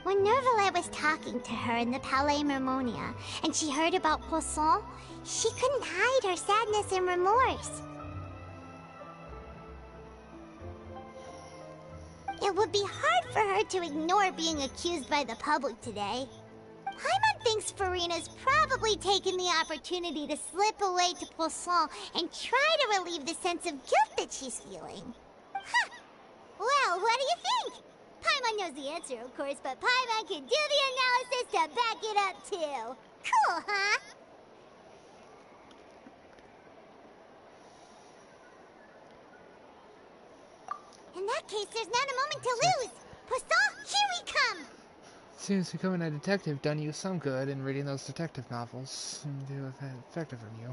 Speaker 5: When Nervillet was talking to her in the Palais Mermonia, and she heard about Poisson, she couldn't hide her sadness and remorse. It would be hard for her to ignore being accused by the public today. Paimon thinks Farina's probably taken the opportunity to slip away to Poisson and try to relieve the sense of guilt that she's feeling. Huh. Well, what do you think? Paimon knows the answer, of course, but Paimon can do the analysis to back it up, too. Cool, huh? In that case, there's not a moment to lose. Poisson, here we come!
Speaker 2: Seems becoming a detective done you some good in reading those detective novels. Seem to have had effective on you.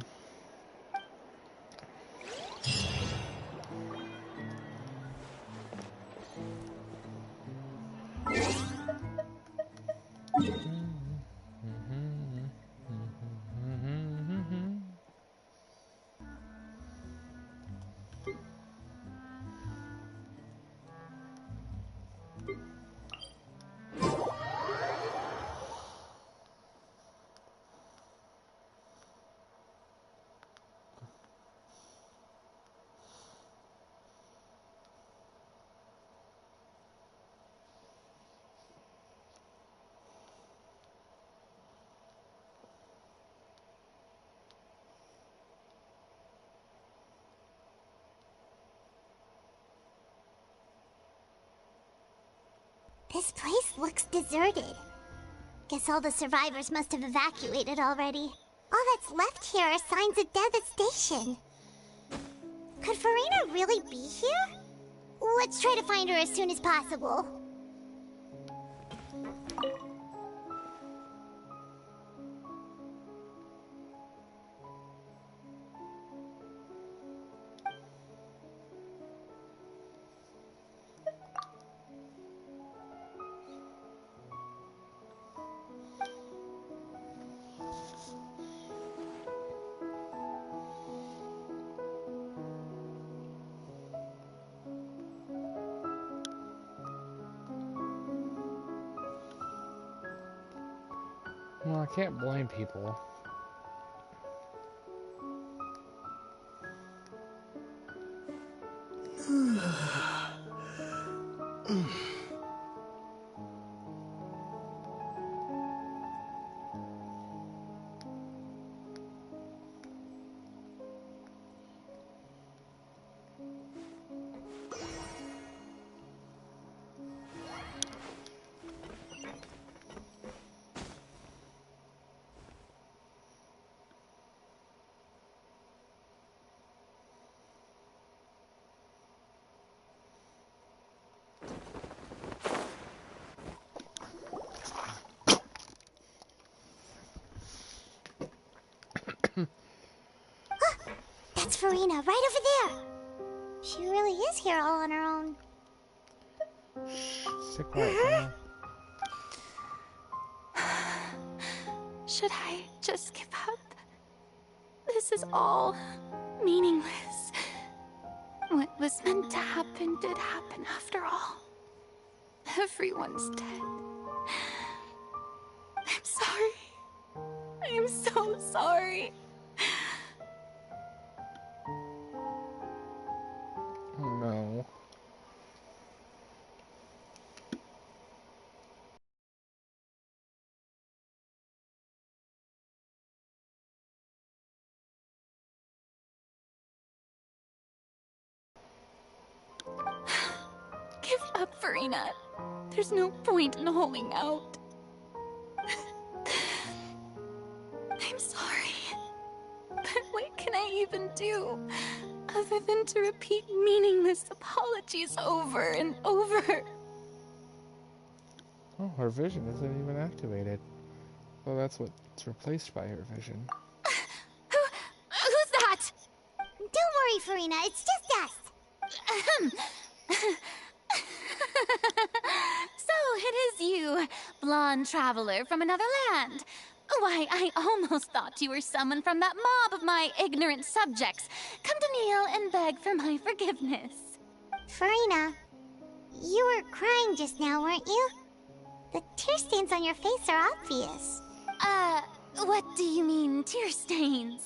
Speaker 5: This place looks deserted. Guess all the survivors must have evacuated already. All that's left here are signs of devastation. Could Farina really be here? Let's try to find her as soon as possible.
Speaker 2: Well, I can't blame people.
Speaker 5: That's Farina, right over there. She really is here all on her own.
Speaker 2: Stay quiet for now.
Speaker 9: Should I just give up? This is all meaningless. What was meant to happen did happen after all. Everyone's dead. I'm sorry. I am so sorry.
Speaker 2: Oh no.
Speaker 9: Give up, Farina. There's no point in holding out. I'm sorry. But what can I even do other than to repeat meaningless apologies over and over?
Speaker 2: Oh, her vision isn't even activated. Well, that's what's replaced by her vision.
Speaker 9: Who's that?
Speaker 5: Don't worry, Farina. It's just us.
Speaker 1: So it is you, blonde traveler from another land. Why, I almost thought you were someone from that mob of my ignorant subjects. Come to kneel and beg for my forgiveness.
Speaker 5: Farina, you were crying just now, weren't you? The tear stains on your face are obvious.
Speaker 1: What do you mean, tear stains?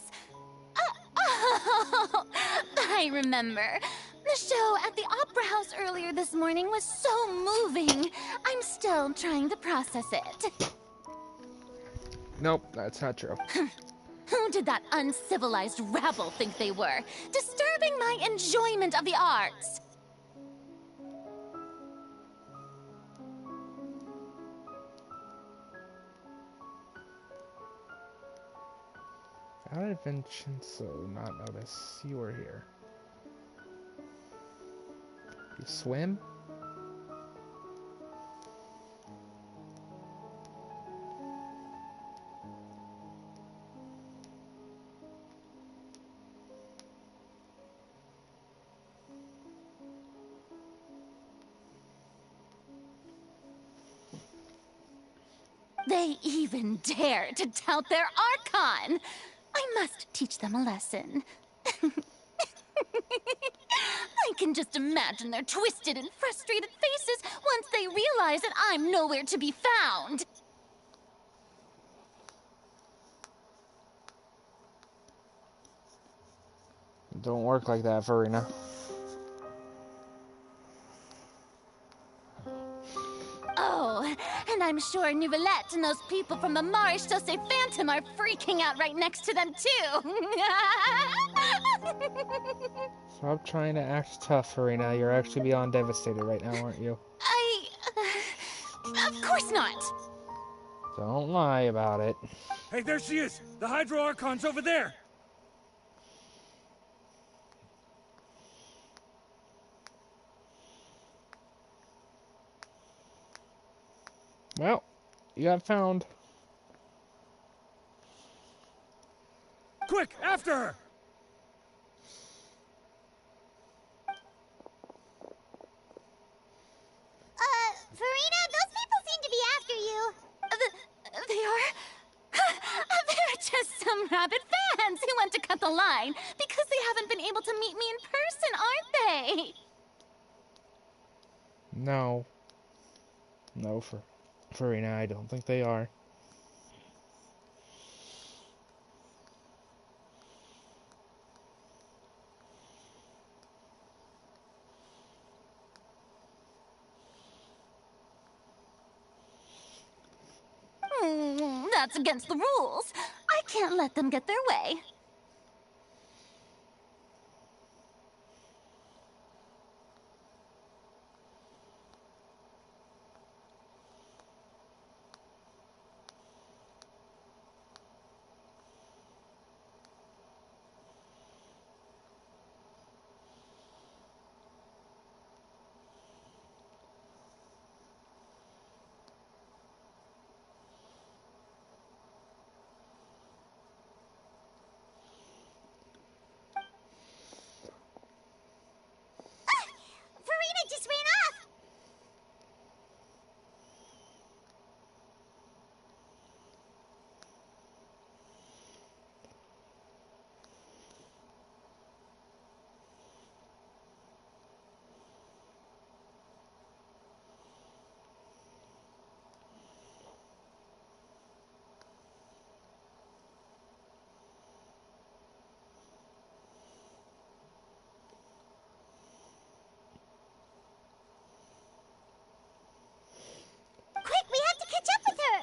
Speaker 1: Oh, I remember. The show at the Opera House earlier this morning was so moving. I'm still trying to process it.
Speaker 2: Nope, that's not true.
Speaker 1: Who did that uncivilized rabble think they were? Disturbing my enjoyment of the arts!
Speaker 2: How did Vincenzo not notice you were here? You swim?
Speaker 1: They even dare to tout their Archon! I must teach them a lesson. I can just imagine their twisted and frustrated faces once they realize that I'm nowhere to be found.
Speaker 2: Don't work like that, Verena.
Speaker 1: Oh, and I'm sure Nouvellette and those people from the Marche Chaussee Phantom are freaking out right next to them, too.
Speaker 2: Stop trying to act tough, Verena. You're actually beyond devastated right now, aren't you?
Speaker 1: Of course not.
Speaker 2: Don't lie about it.
Speaker 14: Hey, there she is! The Hydro Archon's over there!
Speaker 2: Well, you got found.
Speaker 14: Quick, after her!
Speaker 5: Farina, those people seem to be after you.
Speaker 1: They are... They're just some rabid fans who want to cut the line because they haven't been able to meet me in person, aren't they?
Speaker 2: No. No, Verena, I don't think they are.
Speaker 1: That's against the rules. I can't let them get their way.
Speaker 5: Farina just ran off! Quick, we have to catch up with her!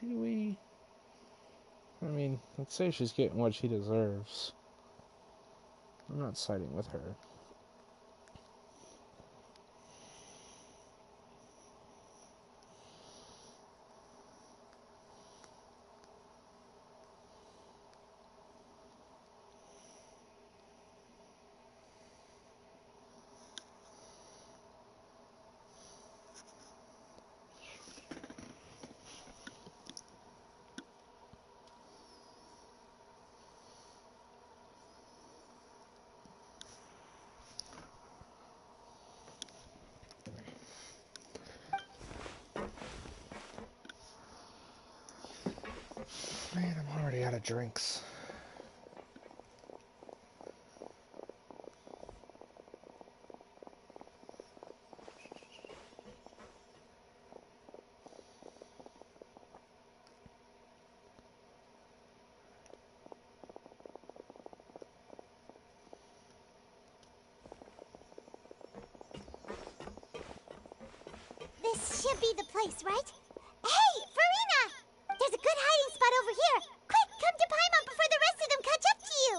Speaker 2: Do we? I mean, let's say she's getting what she deserves. I'm not siding with her. Man, I'm already out of drinks.
Speaker 5: This should be the place, right? Hey, Farina! There's a good hiding spot over here. Quick, come to Paimon before the rest of them catch up to you.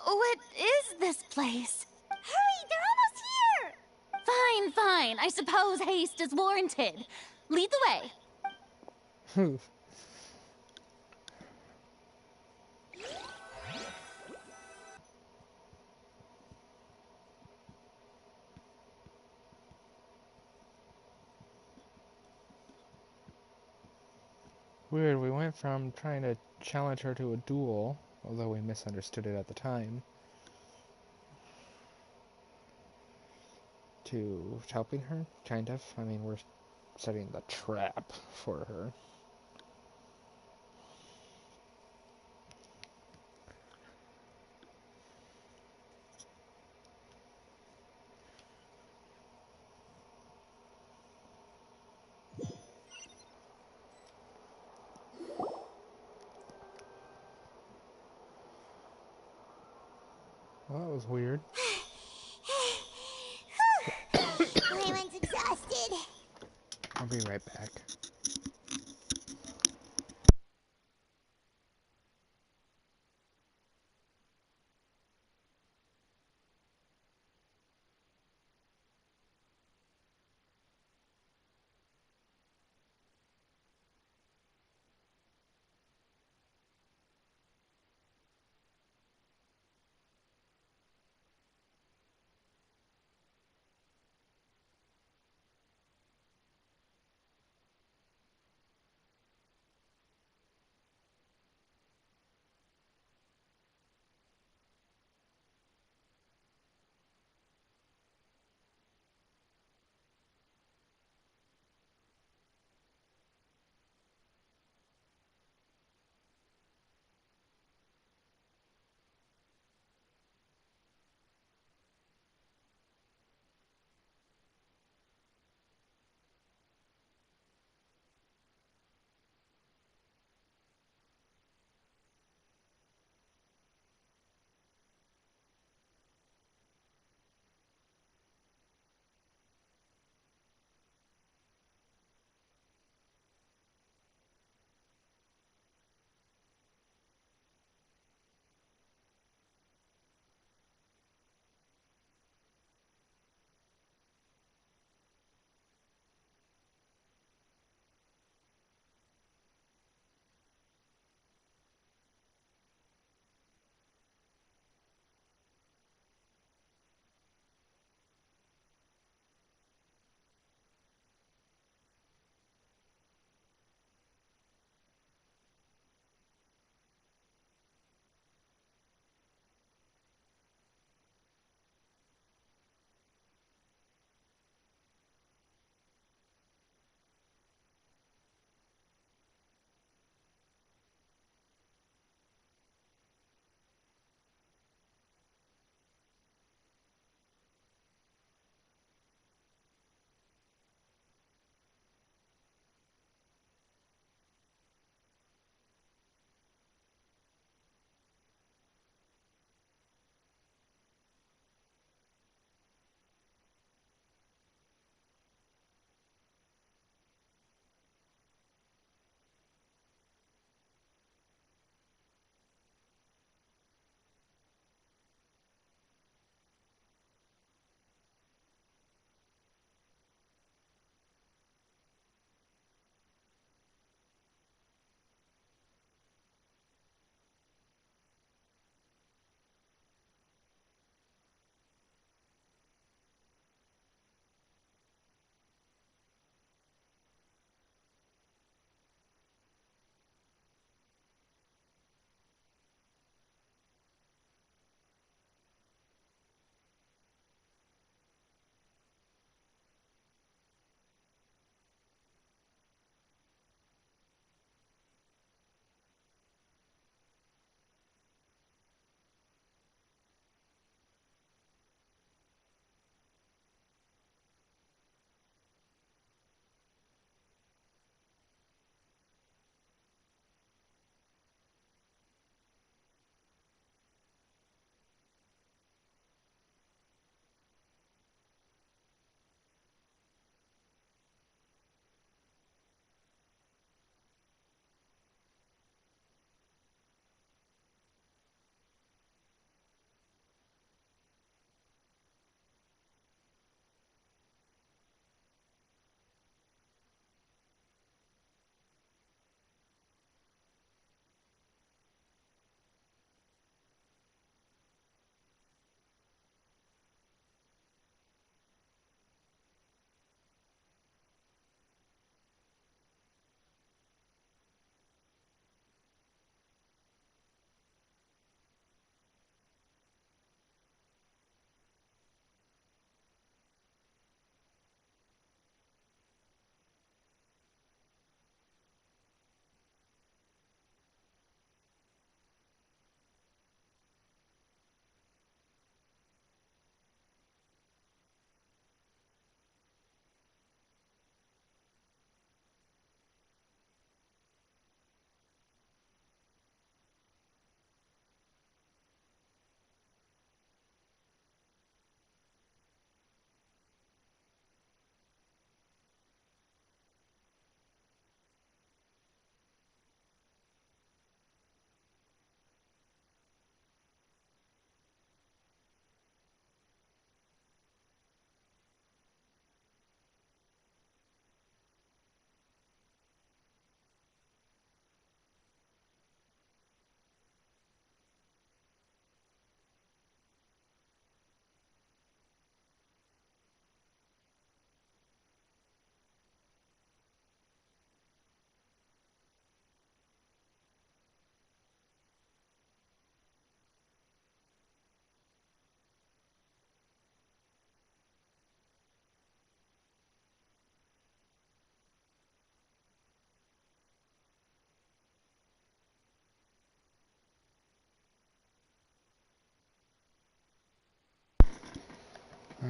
Speaker 1: What is this place?
Speaker 5: Hurry, they're almost here.
Speaker 1: Fine, fine. I suppose haste is warranted. Lead the way.
Speaker 2: Weird, we went from trying to challenge her to a duel, although we misunderstood it at the time, to helping her, kind of. I mean, we're setting the trap for her. Well, that was weird.
Speaker 5: Everyone's exhausted.
Speaker 2: I'll be right back.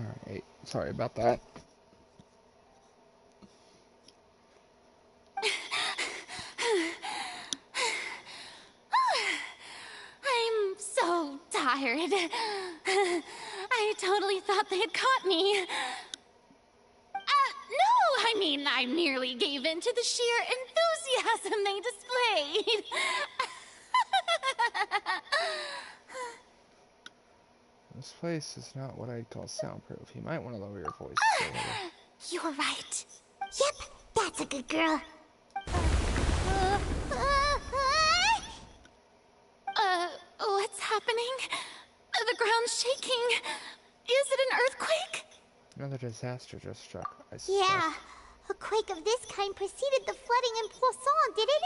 Speaker 2: Alright, sorry about that.
Speaker 1: I'm so tired. I totally thought they had caught me. No, I mean, I merely gave in to the sheer enthusiasm they displayed.
Speaker 2: This place is not what I'd call soundproof. You might want to lower your voice a little.
Speaker 5: You're right. Yep, that's a good girl.
Speaker 1: What's happening? The ground's shaking. Is it an earthquake?
Speaker 2: Another disaster just struck. I
Speaker 5: Yeah, a quake of this kind preceded the flooding in Poisson, didn't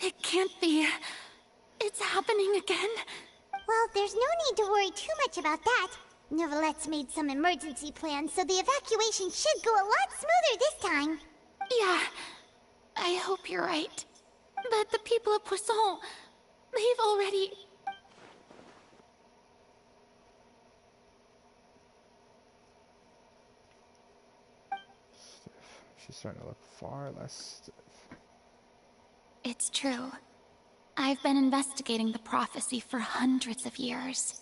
Speaker 5: it?
Speaker 1: It can't be. It's happening again.
Speaker 5: Well, there's no need to worry too much about that. Neverlette's made some emergency plans, so the evacuation should go a lot smoother this time.
Speaker 1: Yeah, I hope you're right. But the people of Poisson, they've already...
Speaker 2: Stiff. She's starting to look far less stiff.
Speaker 1: It's true. I've been investigating the prophecy for hundreds of years.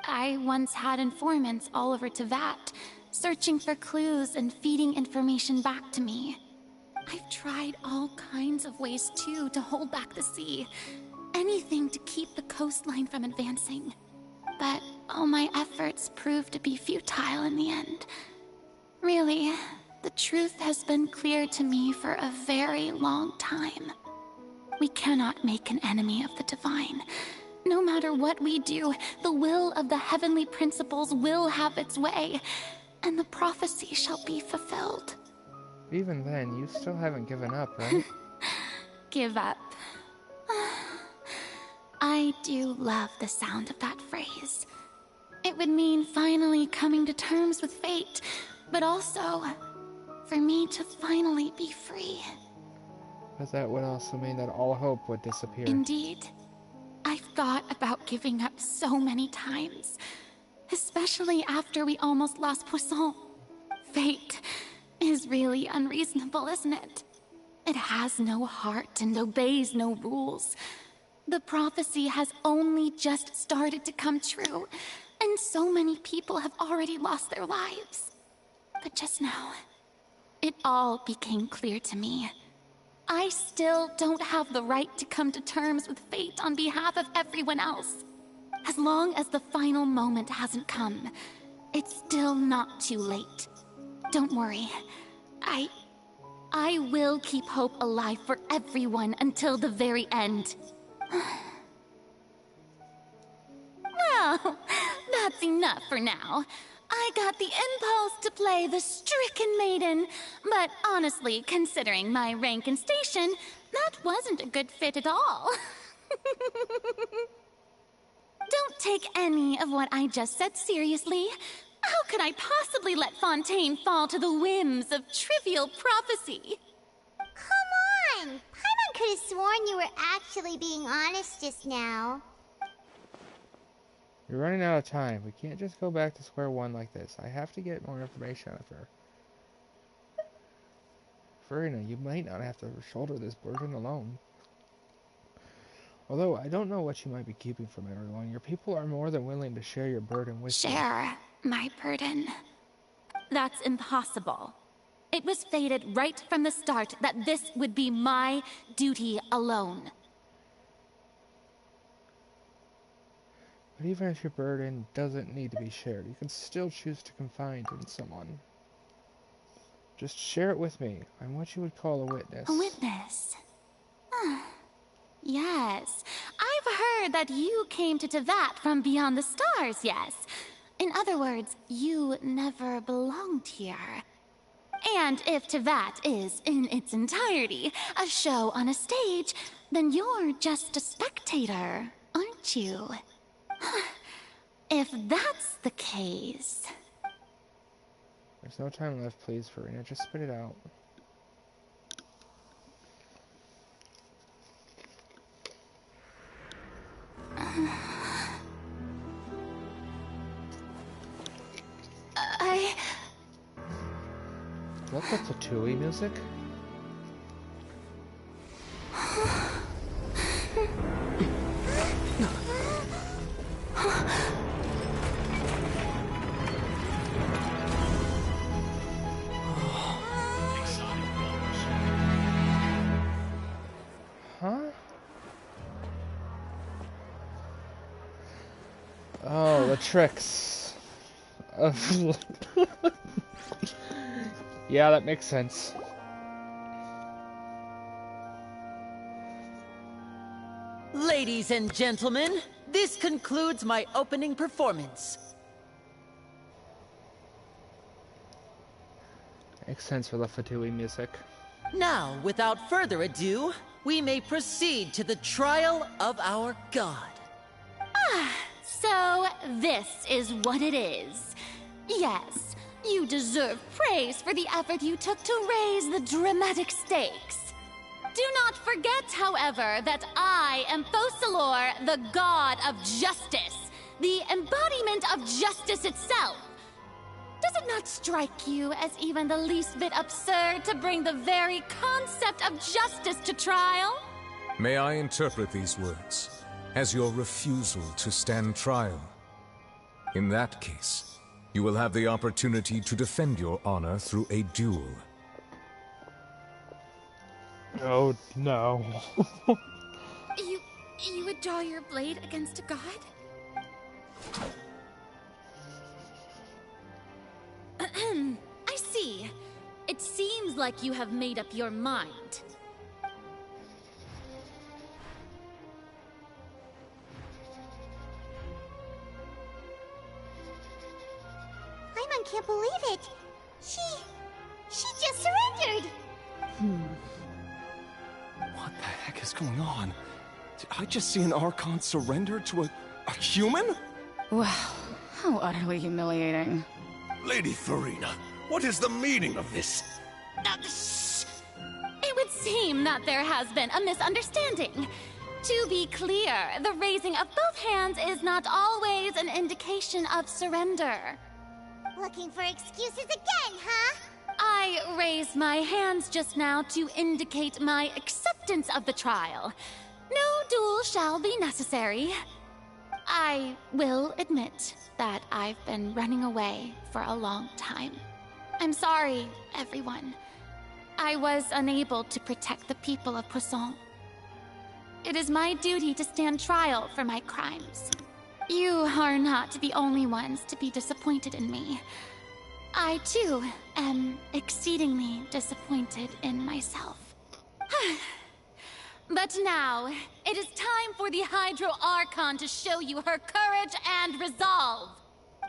Speaker 1: I once had informants all over Tevat, searching for clues and feeding information back to me. I've tried all kinds of ways, too, to hold back the sea. Anything to keep the coastline from advancing. But all my efforts proved to be futile in the end. Really, the truth has been clear to me for a very long time. We cannot make an enemy of the divine. No matter what we do, the will of the heavenly principles will have its way, and the prophecy shall be fulfilled.
Speaker 2: Even then, you still haven't given up, right?
Speaker 1: Give up. I do love the sound of that phrase. It would mean finally coming to terms with fate, but also for me to finally be free.
Speaker 2: But that would also mean that all hope would disappear.
Speaker 1: Indeed. I've thought about giving up so many times, especially after we almost lost Poisson. Fate is really unreasonable, isn't it? It has no heart and obeys no rules. The prophecy has only just started to come true, and so many people have already lost their lives. But just now, it all became clear to me. I still don't have the right to come to terms with fate on behalf of everyone else. As long as the final moment hasn't come, it's still not too late. Don't worry. I will keep hope alive for everyone until the very end. Well, that's enough for now. I got the impulse to play the stricken maiden, but honestly, considering my rank and station, that wasn't a good fit at all. Don't take any of what I just said seriously. How could I possibly let Fontaine fall to the whims of trivial prophecy?
Speaker 5: Come on! Paimon could have sworn you were actually being honest just now.
Speaker 2: You're running out of time. We can't just go back to square one like this. I have to get more information out of her. Farina, you might not have to shoulder this burden alone. Although, I don't know what you might be keeping from everyone. Your people are more than willing to share your burden with you.
Speaker 1: Share my burden? That's impossible. It was fated right from the start that this would be my duty alone.
Speaker 2: But even if your burden doesn't need to be shared, you can still choose to confide in someone. Just share it with me. I'm what you would call a witness.
Speaker 1: A witness? Yes. I've heard that you came to Tevat from beyond the stars, yes. In other words, you never belonged here. And if Tevat is, in its entirety, a show on a stage, then you're just a spectator, aren't you? If that's the case...
Speaker 2: There's no time left, please, Farina. Just spit it out. Is that the Fatui music? Huh? Oh, the tricks. Yeah, that makes sense.
Speaker 20: Ladies and gentlemen, this concludes my opening performance.
Speaker 2: Makes sense for the Fatui music.
Speaker 20: Now, without further ado, we may proceed to the trial of our god.
Speaker 1: So this is what it is. Yes, you deserve praise for the effort you took to raise the dramatic stakes. Do not forget, however, that I am Focalor, the god of justice, the embodiment of justice itself. Does it not strike you as even the least bit absurd to bring the very concept of justice to trial?
Speaker 12: May I interpret these words as your refusal to stand trial? In that case, you will have the opportunity to defend your honor through a duel.
Speaker 2: Oh, no.
Speaker 1: You would draw your blade against a god? I see. It seems like you have made up your mind.
Speaker 5: Paimon can't believe it. She just surrendered.
Speaker 13: What the heck is going on? Did I just see an Archon surrender to a human?
Speaker 24: Wow, how utterly humiliating.
Speaker 13: Lady Farina, what is the meaning of this?
Speaker 1: It would seem that there has been a misunderstanding. To be clear, the raising of both hands is not always an indication of surrender.
Speaker 5: Looking for excuses again, huh?
Speaker 1: I raised my hands just now to indicate my acceptance of the trial. No duel shall be necessary. I will admit that I've been running away for a long time. I'm sorry, everyone. I was unable to protect the people of Poisson. It is my duty to stand trial for my crimes. You are not the only ones to be disappointed in me. I, too, am exceedingly disappointed in myself. But now, it is time for the Hydro Archon to show you her courage and resolve.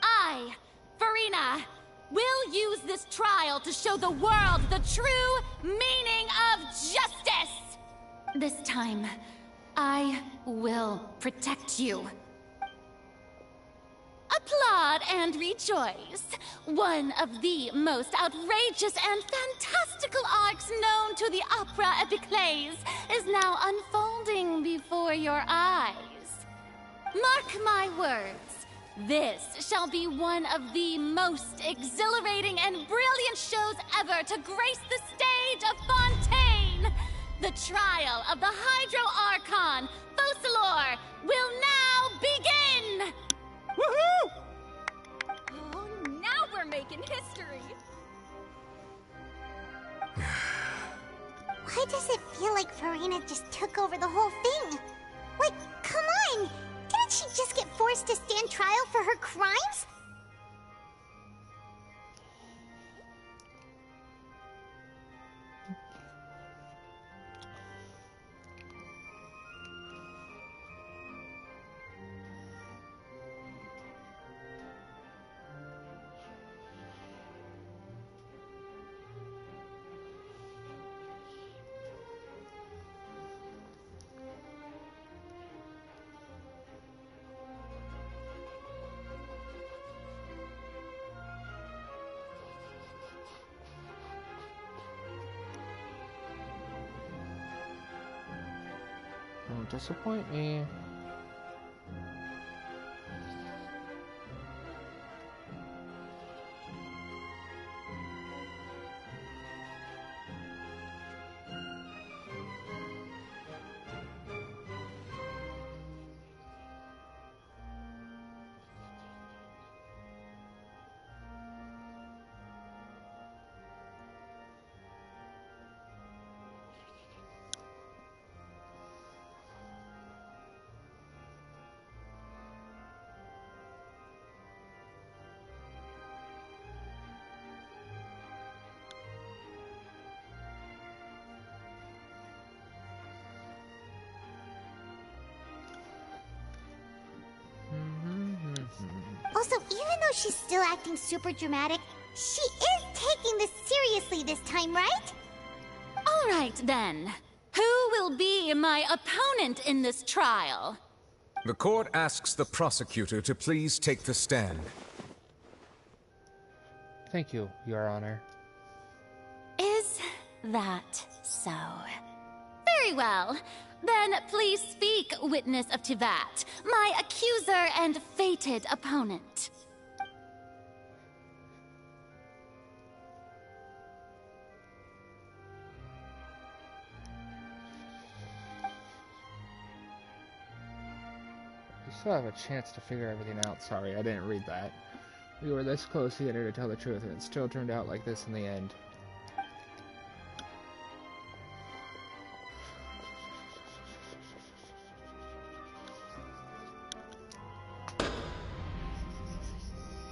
Speaker 1: I, Farina, will use this trial to show the world the true meaning of justice! This time, I will protect you. Applaud and rejoice. One of the most outrageous and fantastical arcs known to the opera epiclese is now unfolding before your eyes. Mark my words, this shall be one of the most exhilarating and brilliant shows ever to grace the stage of Fontaine. The trial of the Hydro Archon, Focalor, will now begin!
Speaker 19: Woohoo! Oh, now we're making history!
Speaker 5: Why does it feel like Farina just took over the whole thing? Like, come on! Didn't she just get forced to stand trial for her crimes?
Speaker 2: Don't disappoint me.
Speaker 5: Also, even though she's still acting super dramatic, she is taking this seriously this time, right?
Speaker 1: All right, then. Who will be my opponent in this trial?
Speaker 12: The court asks the prosecutor to please take the stand.
Speaker 2: Thank you, Your Honor.
Speaker 1: Is that so? Very well. Then please speak, witness of Tivat, my accuser and fated opponent.
Speaker 2: You still have a chance to figure everything out. Sorry, I didn't read that. We were this close to getting her to tell the truth, and it still turned out like this in the end.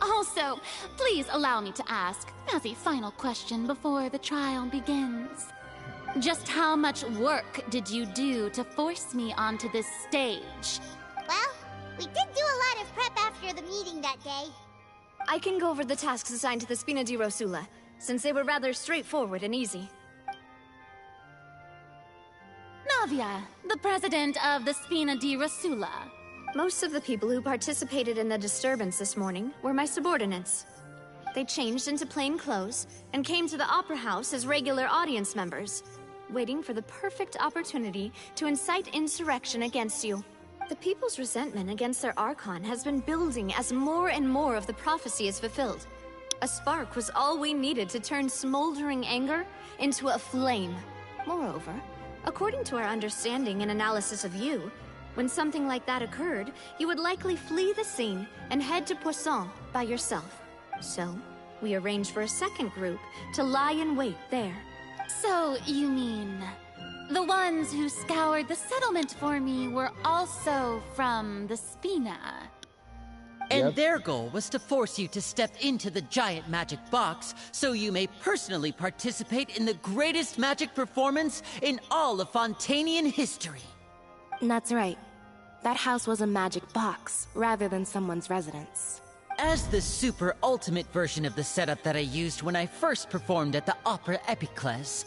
Speaker 1: Also, please allow me to ask, as a final question before the trial begins. Just how much work did you do to force me onto this stage?
Speaker 5: Well, we did do a lot of prep after the meeting that day.
Speaker 19: I can go over the tasks assigned to the Spina di Rosula, since they were rather straightforward and easy.
Speaker 1: Navia, the president of the Spina di Rosula.
Speaker 19: Most of the people who participated in the disturbance this morning were my subordinates. They changed into plain clothes and came to the Opera House as regular audience members, waiting for the perfect opportunity to incite insurrection against you. The people's resentment against their Archon has been building as more and more of the prophecy is fulfilled. A spark was all we needed to turn smoldering anger into a flame. Moreover, according to our understanding and analysis of you, when something like that occurred, you would likely flee the scene and head to Poisson by yourself. So, we arranged for a second group to lie in wait there.
Speaker 1: So, you mean... the ones who scoured the settlement for me were also from the Spina?
Speaker 20: And their goal was to force you to step into the giant magic box so you may personally participate in the greatest magic performance in all of Fontainian history.
Speaker 15: That's right. That house was a magic box, rather than someone's residence.
Speaker 20: As the super ultimate version of the setup that I used when I first performed at the Opera Epiclese.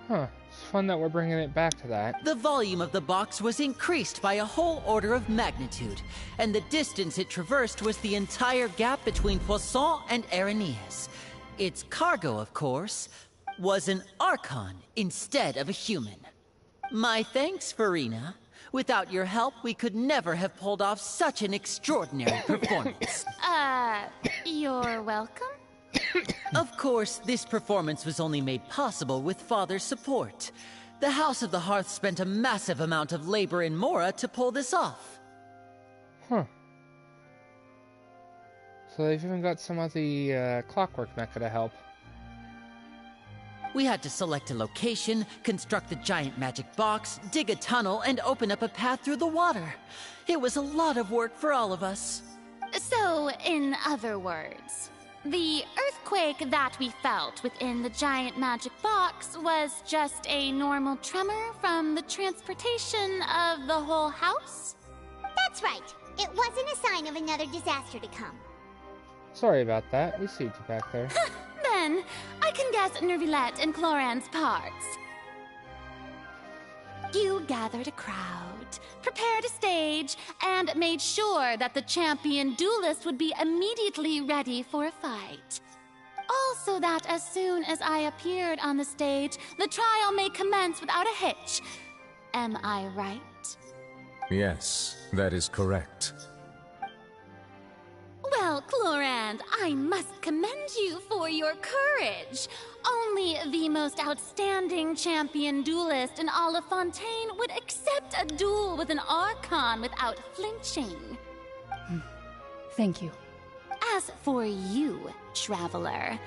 Speaker 2: Huh. It's fun that we're bringing it back to that.
Speaker 20: The volume of the box was increased by a whole order of magnitude, and the distance it traversed was the entire gap between Poisson and Araneas. Its cargo, of course, was an Archon instead of a human. My thanks, Farina. Without your help, we could never have pulled off such an extraordinary performance.
Speaker 1: You're welcome?
Speaker 20: Of course, this performance was only made possible with Father's support. The House of the Hearth spent a massive amount of labor in Mora to pull this off.
Speaker 2: Huh. So they've even got some of the clockwork mecha to help.
Speaker 20: We had to select a location, construct the giant magic box, dig a tunnel, and open up a path through the water. It was a lot of work for all of us.
Speaker 1: So, in other words, the earthquake that we felt within the giant magic box was just a normal tremor from the transportation of the whole house?
Speaker 5: That's right. It wasn't a sign of another disaster to come.
Speaker 2: Sorry about that. We see you back there.
Speaker 1: Then, I can guess Nervilette and Cloran's parts. You gathered a crowd, prepared a stage, and made sure that the champion duelist would be immediately ready for a fight. Also that as soon as I appeared on the stage, the trial may commence without a hitch. Am I right?
Speaker 12: Yes, that is correct.
Speaker 1: Well, Clorand, I must commend you for your courage. Only the most outstanding champion duelist in all of Fontaine would accept a duel with an Archon without flinching.
Speaker 24: Thank you.
Speaker 1: As for you, Traveler,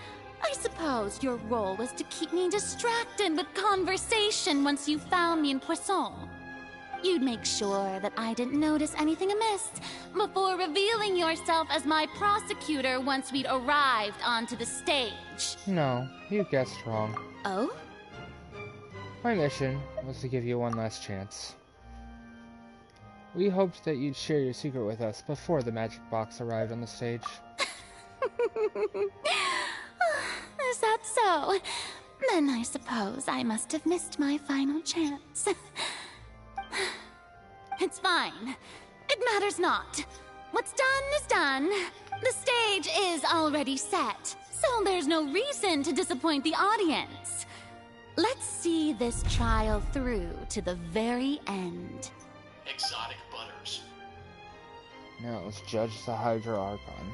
Speaker 1: I suppose your role was to keep me distracted with conversation once you found me in Poisson. You'd make sure that I didn't notice anything amiss before revealing yourself as my prosecutor once we'd arrived onto the stage.
Speaker 2: No, you guessed wrong.
Speaker 1: Oh?
Speaker 2: My mission was to give you one last chance. We hoped that you'd share your secret with us before the magic box arrived on the stage.
Speaker 9: Is that so? Then I suppose I must have missed my final chance.
Speaker 1: It's fine. It matters not. What's done is done. The stage is already set, so there's no reason to disappoint the audience. Let's see this trial through to the very end.
Speaker 17: Exotic butters.
Speaker 2: Now let's judge the Hydro Archon.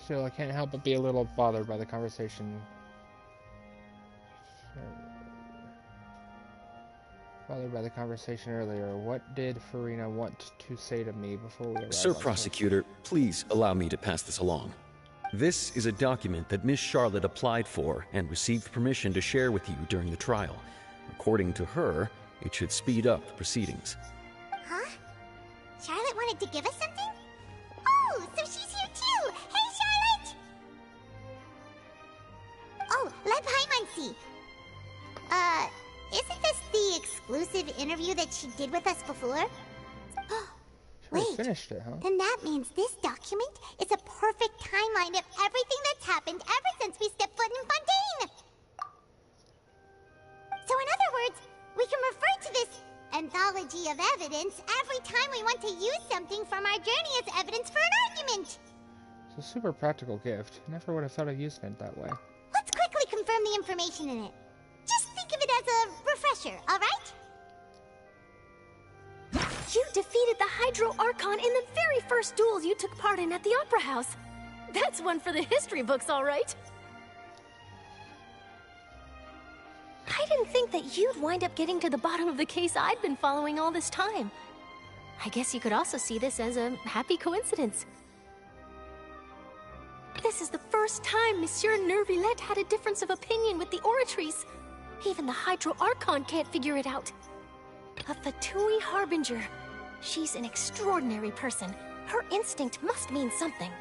Speaker 2: Still, I can't help but be a little bothered by the conversation. Bothered by the conversation earlier. What did Farina want to say to me before we arrived?
Speaker 17: Sir Prosecutor, please allow me to pass this along. This is a document that Miss Charlotte applied for and received permission to share with you during the trial. According to her, it should speed up the proceedings.
Speaker 5: Huh? Charlotte wanted to give us something? Oh, so she's here too! Hey, Charlotte! Oh, Leb Hymancy! Isn't this the exclusive interview that she did with us before? Wait,
Speaker 2: finished it, huh?
Speaker 5: Then that means this document is a perfect timeline of everything that's happened ever since we stepped foot in Fontaine! So in other words, we can refer to this anthology of evidence every time we want to use something from our journey as evidence for an argument!
Speaker 2: It's a super practical gift. Never would have thought of using it that way.
Speaker 5: Let's quickly confirm the information in it. Just think of it as a refresher, alright?
Speaker 16: You defeated the Hydro Archon in the very first duel you took part in at the Opera House. That's one for the history books, all right. I didn't think that you'd wind up getting to the bottom of the case I'd been following all this time. I guess you could also see this as a happy coincidence. This is the first time Monsieur Nervillette had a difference of opinion with the Oratrice. Even the Hydro Archon can't figure it out. A Fatui Harbinger. She's an extraordinary person. Her instinct must mean something.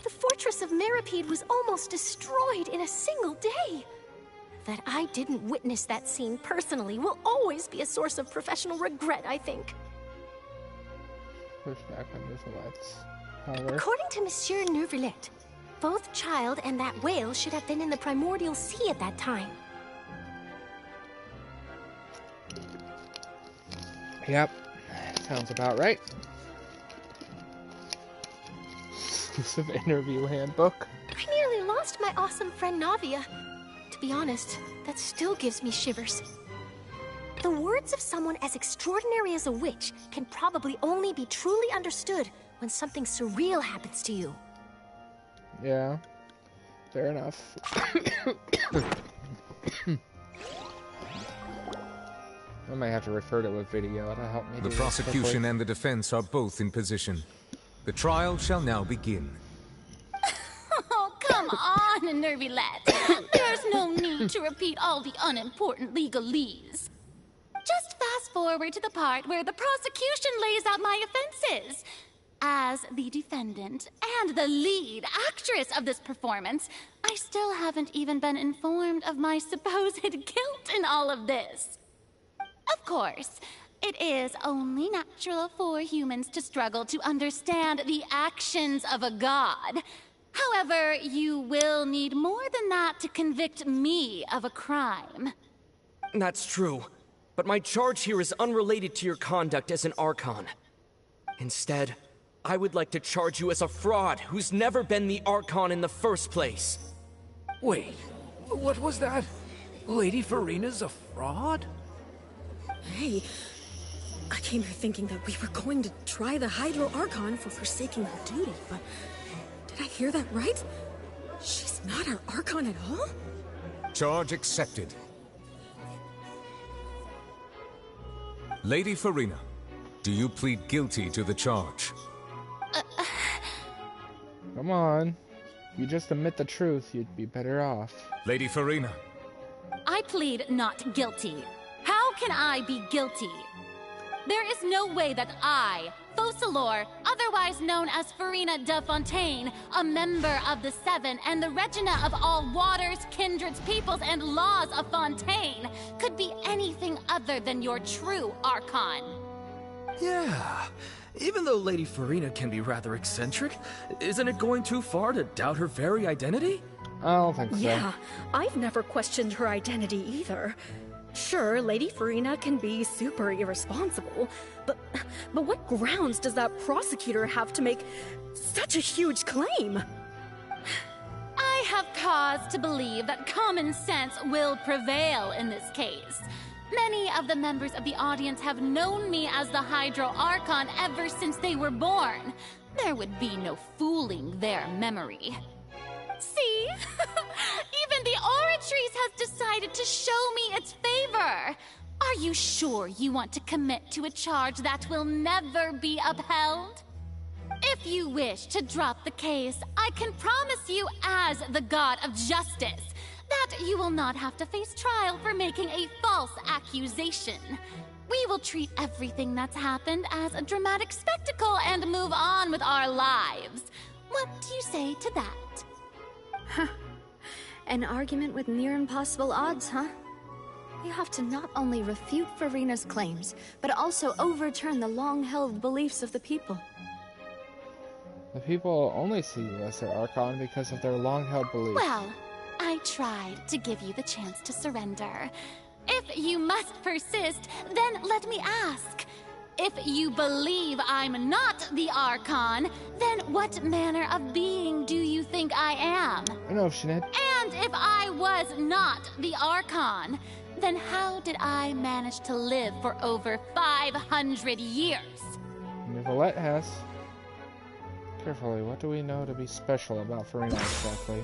Speaker 16: The fortress of Meripede was almost destroyed in a single day. That I didn't witness that scene personally will always be a source of professional regret, I think.
Speaker 2: push back on Nicolette's power.
Speaker 16: According to Monsieur Neuvillette, both child and that whale should have been in the primordial sea at that time.
Speaker 2: Yep, sounds about right. Exclusive interview handbook.
Speaker 16: I nearly lost my awesome friend Navia. To be honest, that still gives me shivers. The words of someone as extraordinary as a witch can probably only be truly understood when something surreal happens to you.
Speaker 2: Yeah, fair enough. I might have to refer to a video to help me.
Speaker 12: The prosecution and the defense are both in position. The trial shall now begin.
Speaker 1: Oh, come on, Neuvillette. There's no need to repeat all the unimportant legalese. Just fast forward to the part where the prosecution lays out my offenses. As the defendant and the lead actress of this performance, I still haven't even been informed of my supposed guilt in all of this. Of course, it is only natural for humans to struggle to understand the actions of a god. However, you will need more than that to convict me of a crime.
Speaker 10: That's true, but my charge here is unrelated to your conduct as an Archon. Instead, I would like to charge you as a fraud who's never been the Archon in the first place.
Speaker 3: Wait, what was that? Lady Farina's a fraud?
Speaker 18: Hey, I came here thinking that we were going to try the Hydro Archon for forsaking her duty, but did I hear that right? She's not our Archon at all?
Speaker 12: Charge accepted. Lady Farina, do you plead guilty to the charge?
Speaker 2: Come on. If you just admit the truth, you'd be better off.
Speaker 12: Lady Farina.
Speaker 1: I plead not guilty. How can I be guilty? There is no way that I, Focalor, otherwise known as Farina de Fontaine, a member of the Seven and the Regina of all waters, kindreds, peoples, and laws of Fontaine, could be anything other than your true Archon.
Speaker 3: Yeah. Even though Lady Farina can be rather eccentric, isn't it going too far to doubt her very identity?
Speaker 2: I don't think so.
Speaker 18: Yeah, I've never questioned her identity either. Sure, Lady Farina can be super irresponsible, but what grounds does that prosecutor have to make such a huge claim?
Speaker 1: I have cause to believe that common sense will prevail in this case. Many of the members of the audience have known me as the Hydro Archon ever since they were born. There would be no fooling their memory. See? Even the Oratrice has decided to show me its favor. Are you sure you want to commit to a charge that will never be upheld? If you wish to drop the case, I can promise you as the God of Justice that you will not have to face trial for making a false accusation. We will treat everything that's happened as a dramatic spectacle and move on with our lives. What do you say to that?
Speaker 6: Huh. An argument with near impossible odds, huh? You have to not only refute Farina's claims, but also overturn the long-held beliefs of the people.
Speaker 2: The people only see you as their Archon because of their long-held beliefs.
Speaker 1: Well, I tried to give you the chance to surrender. If you must persist, then let me ask. If you believe I'm not the Archon, then what manner of being do you think I am?
Speaker 2: An Oceanid.
Speaker 1: And if I was not the Archon, then how did I manage to live for over 500 years?
Speaker 2: Nicolette has. Carefully, what do we know to be special about Farina exactly?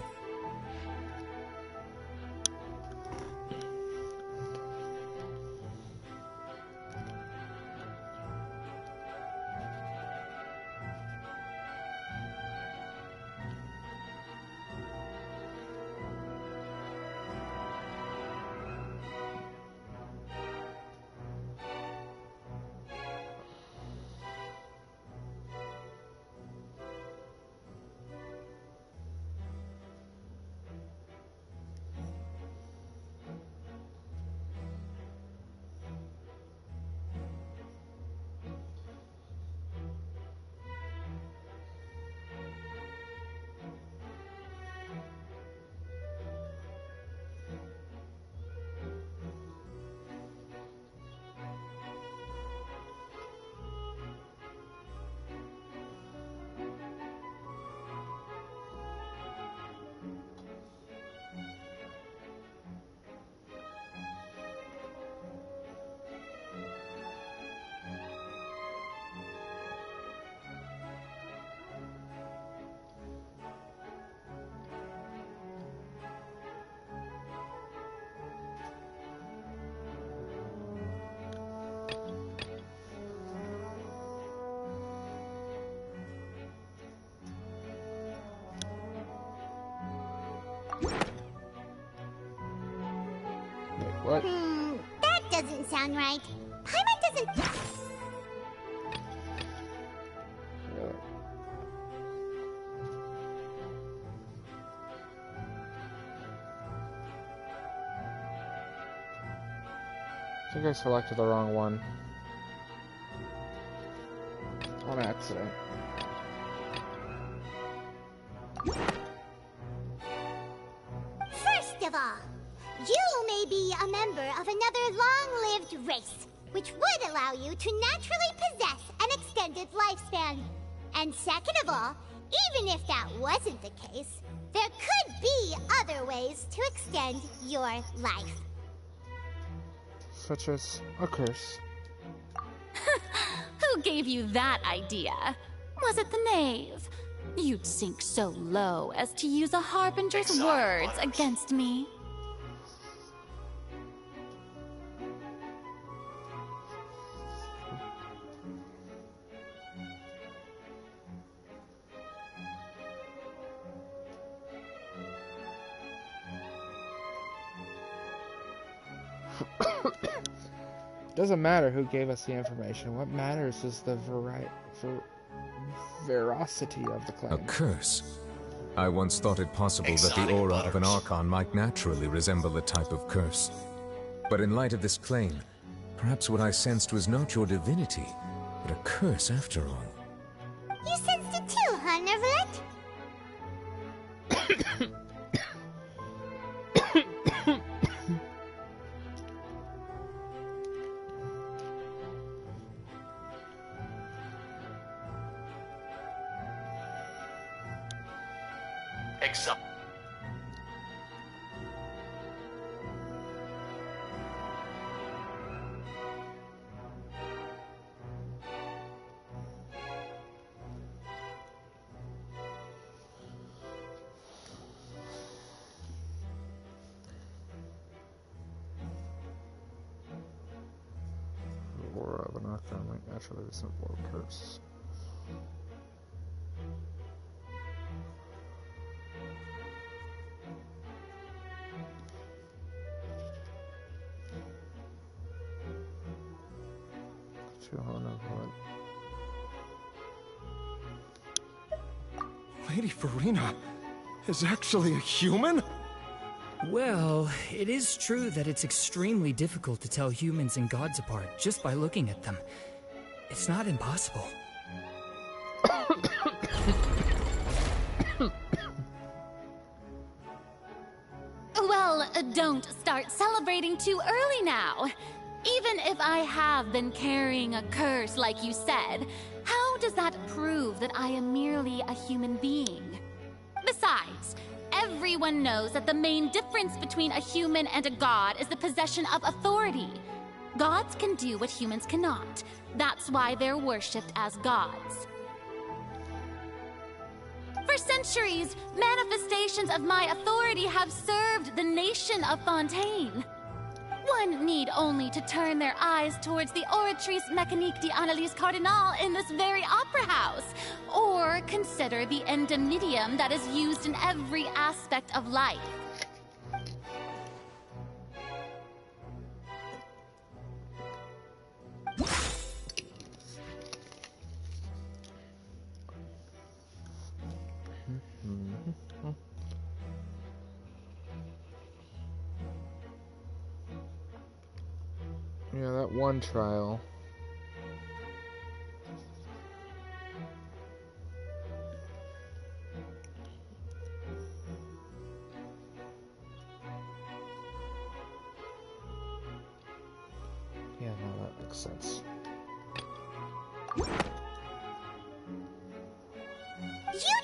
Speaker 2: What?
Speaker 5: That doesn't sound right. Paimon doesn't...
Speaker 2: Really? I think I selected the wrong one. On accident.
Speaker 5: First of all, you may be a member of another long-lived race, which would allow you to naturally possess an extended lifespan. And second of all, even if that wasn't the case, there could be other ways to extend your life.
Speaker 2: Such as a curse.
Speaker 1: Who gave you that idea? Was it the knave? You'd sink so low as to use a harbinger's words against me.
Speaker 2: Doesn't matter who gave us the information. What matters is the veracity of the claim.
Speaker 12: A curse? I once thought it possible that the aura of an Archon might naturally resemble a type of curse. But in light of this claim, perhaps what I sensed was not your divinity, but a curse after all.
Speaker 5: You sensed it too, huh, Neverlet?
Speaker 2: The aura of an Archon might naturally resemble a curse.
Speaker 13: Lady Farina is actually a human?
Speaker 3: Well, it is true that it's extremely difficult to tell humans and gods apart just by looking at them. It's not impossible.
Speaker 1: Well, don't start celebrating too early now. Even if I have been carrying a curse like you said, how does that prove that I am merely a human being? Besides, everyone knows that the main difference between a human and a god is the possession of authority. Gods can do what humans cannot. That's why they're worshipped as gods. For centuries, manifestations of my authority have served the nation of Fontaine. One need only to turn their eyes towards the Oratrice Mécanique d'Analyse Cardinal in this very opera house, or consider the endemnitium that is used in every aspect of life.
Speaker 2: Yeah, that one trial. Yeah, no, that makes sense.
Speaker 5: You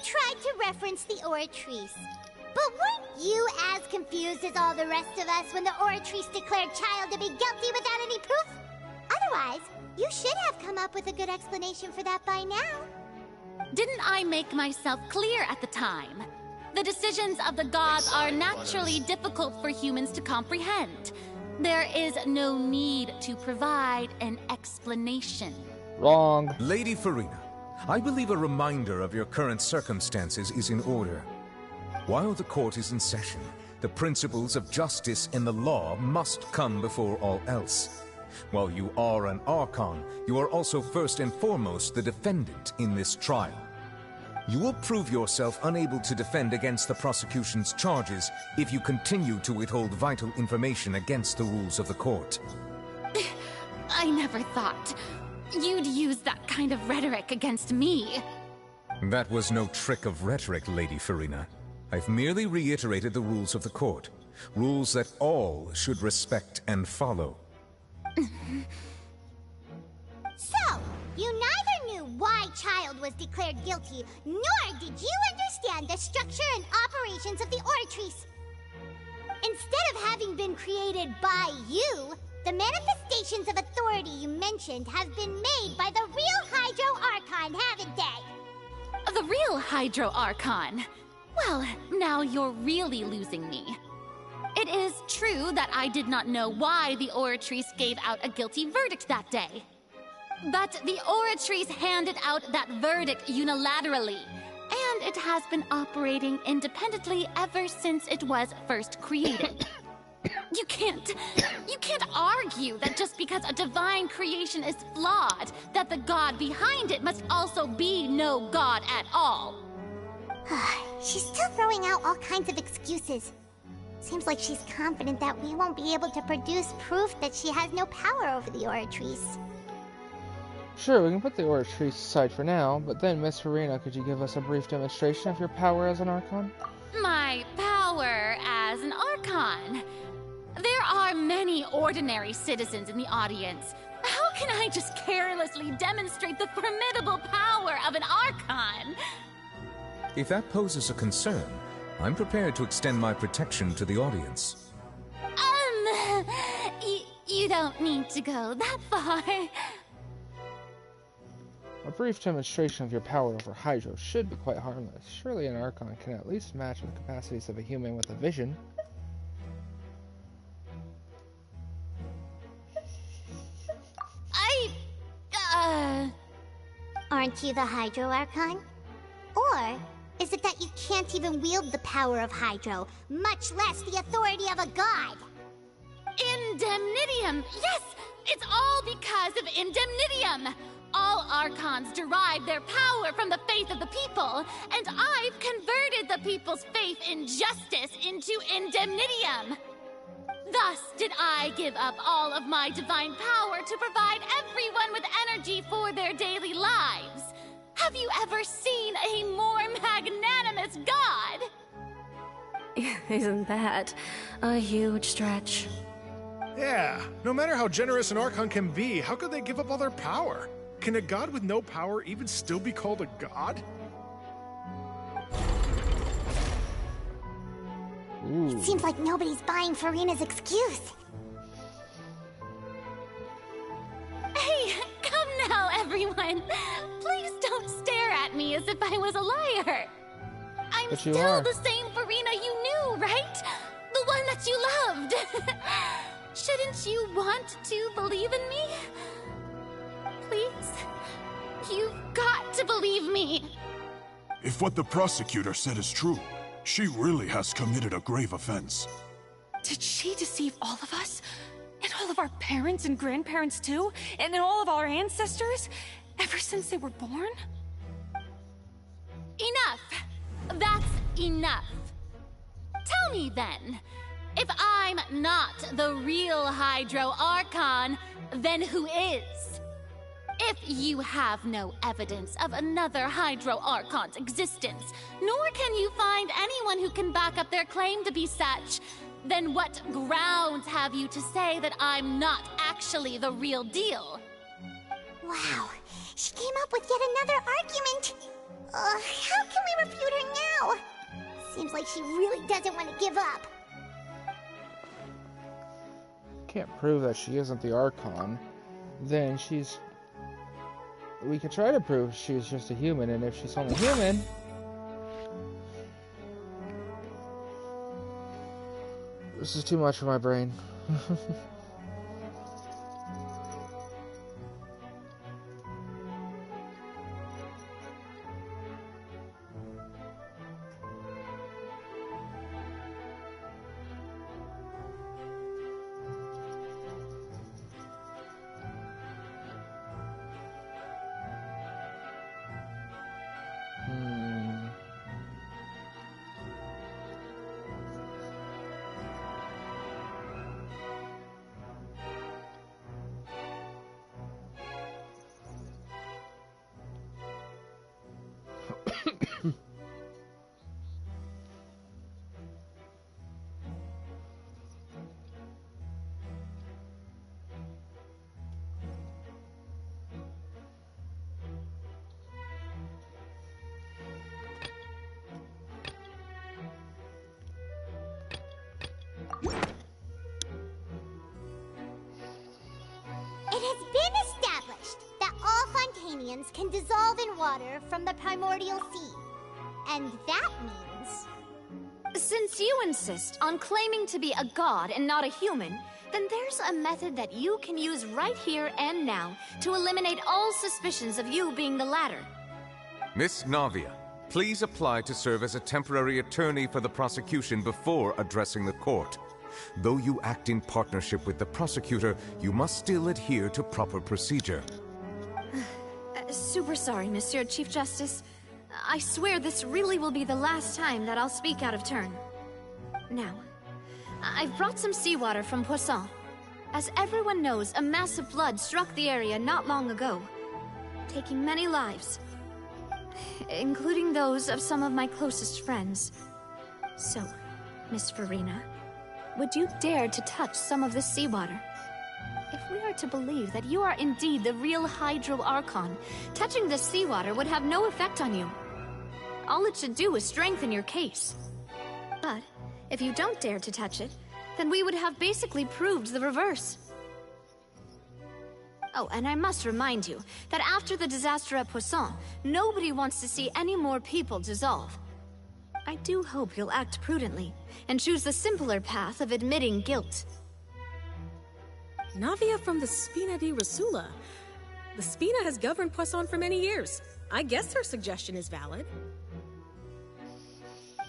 Speaker 5: tried to reference the Oratrice. But weren't you as confused as all the rest of us when the Oratrice declared Child to be guilty without any proof? Otherwise, you should have come up with a good explanation for that by now.
Speaker 1: Didn't I make myself clear at the time? The decisions of the gods are naturally difficult for humans to comprehend. There is no need to provide an explanation.
Speaker 2: Wrong.
Speaker 12: Lady Farina, I believe a reminder of your current circumstances is in order. While the court is in session, the principles of justice and the law must come before all else. While you are an Archon, you are also first and foremost the defendant in this trial. You will prove yourself unable to defend against the prosecution's charges if you continue to withhold vital information against the rules of the court.
Speaker 1: I never thought you'd use that kind of rhetoric against me.
Speaker 12: That was no trick of rhetoric, Lady Farina. I've merely reiterated the rules of the court. Rules that all should respect and follow.
Speaker 5: So, you neither knew why Child was declared guilty, nor did you understand the structure and operations of the Oratrice. Instead of having been created by you, the manifestations of authority you mentioned have been made by the real Hydro Archon, haven't they?
Speaker 1: The real Hydro Archon? Well, now you're really losing me. It is true that I did not know why the Oratrice gave out a guilty verdict that day. But the Oratrice handed out that verdict unilaterally, and it has been operating independently ever since it was first created. You can't argue that just because a divine creation is flawed, that the god behind it must also be no god at all.
Speaker 5: She's still throwing out all kinds of excuses. Seems like she's confident that we won't be able to produce proof that she has no power over the Oratrice.
Speaker 2: Sure, we can put the Oratrice aside for now, but then, Miss Farina, could you give us a brief demonstration of your power as an Archon?
Speaker 1: My power as an Archon? There are many ordinary citizens in the audience. How can I just carelessly demonstrate the formidable power of an Archon?
Speaker 12: If that poses a concern, I'm prepared to extend my protection to the audience.
Speaker 1: You don't need to go that far.
Speaker 2: A brief demonstration of your power over Hydro should be quite harmless. Surely an Archon can at least match the capacities of a human with a vision.
Speaker 5: Aren't you the Hydro Archon? Or is it that you can't even wield the power of Hydro, much less the authority of a god?
Speaker 1: Indemnitium! Yes! It's all because of Indemnitium! All Archons derive their power from the faith of the people, and I've converted the people's faith in justice into Indemnitium! Thus did I give up all of my divine power to provide everyone with energy for their daily lives. Have you ever seen a more magnanimous god?
Speaker 18: Isn't that a huge stretch?
Speaker 7: Yeah, no matter how generous an Archon can be, how could they give up all their power? Can a god with no power even still be called a god?
Speaker 5: It seems like nobody's buying Farina's excuse.
Speaker 1: Hey, come now, everyone. Please don't stare at me as if I was a liar. I'm
Speaker 2: But you
Speaker 1: still
Speaker 2: are.
Speaker 1: the same Farina you knew, right? The one that you loved. Shouldn't you want to believe in me? Please? You've got to believe me.
Speaker 11: If what the prosecutor said is true, she really has committed a grave offense.
Speaker 18: Did she deceive all of us? And all of our parents and grandparents too? And all of our ancestors? Ever since they were born?
Speaker 1: Enough. That's enough. Tell me then, if I'm not the real Hydro Archon, then who is? If you have no evidence of another Hydro Archon's existence, nor can you find anyone who can back up their claim to be such, then what grounds have you to say that I'm not actually the real deal?
Speaker 5: Wow, she came up with yet another argument. How can we refute her now? Seems like she really doesn't want to give up.
Speaker 2: Can't prove that she isn't the Archon. Then she's... We could try to prove she's just a human, and if she's only human... This is too much for my brain.
Speaker 5: humans can dissolve in water from the primordial sea. And that means...
Speaker 19: Since you insist on claiming to be a god and not a human, then there's a method that you can use right here and now to eliminate all suspicions of you being the latter.
Speaker 12: Miss Navia, please apply to serve as a temporary attorney for the prosecution before addressing the court. Though you act in partnership with the prosecutor, you must still adhere to proper procedure.
Speaker 19: Super sorry, Monsieur Chief Justice. I swear this really will be the last time that I'll speak out of turn. Now, I've brought some seawater from Poisson. As everyone knows, a massive flood struck the area not long ago, taking many lives, including those of some of my closest friends. So, Miss Farina, would you dare to touch some of this seawater? If we are to believe that you are indeed the real Hydro Archon, touching this seawater would have no effect on you. All it should do is strengthen your case. But if you don't dare to touch it, then we would have basically proved the reverse. Oh, and I must remind you that after the disaster at Poisson, nobody wants to see any more people dissolve. I do hope you'll act prudently and choose the simpler path of admitting guilt.
Speaker 18: Navia from the Spina di Rasula. The Spina has governed Poisson for many years. I guess her suggestion is valid.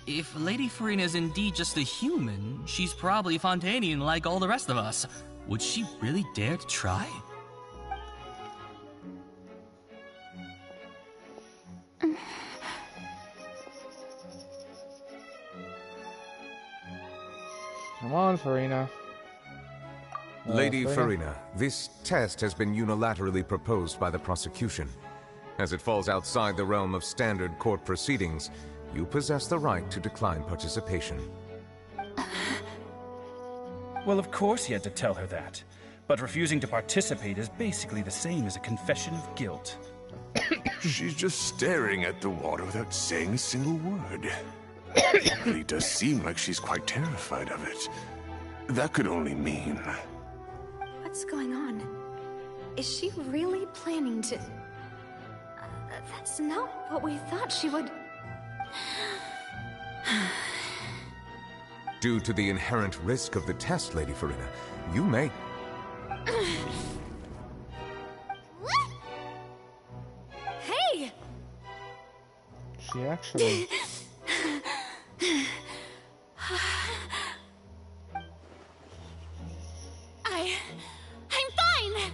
Speaker 3: If Lady Farina is indeed just a human, she's probably Fontainian like all the rest of us. Would she really dare to try?
Speaker 2: Come on, Farina.
Speaker 12: Lady Farina, this test has been unilaterally proposed by the prosecution. As it falls outside the realm of standard court proceedings, you possess the right to decline participation.
Speaker 14: Well, of course he had to tell her that. But refusing to participate is basically the same as a confession of guilt.
Speaker 11: She's just staring at the water without saying a single word. It really does seem like she's quite terrified of it. That could only mean...
Speaker 19: What's going on? Is she really planning to... that's not what we thought she would...
Speaker 12: Due to the inherent risk of the test, Lady Farina, you may...
Speaker 19: Hey!
Speaker 2: She actually...
Speaker 1: I'm fine!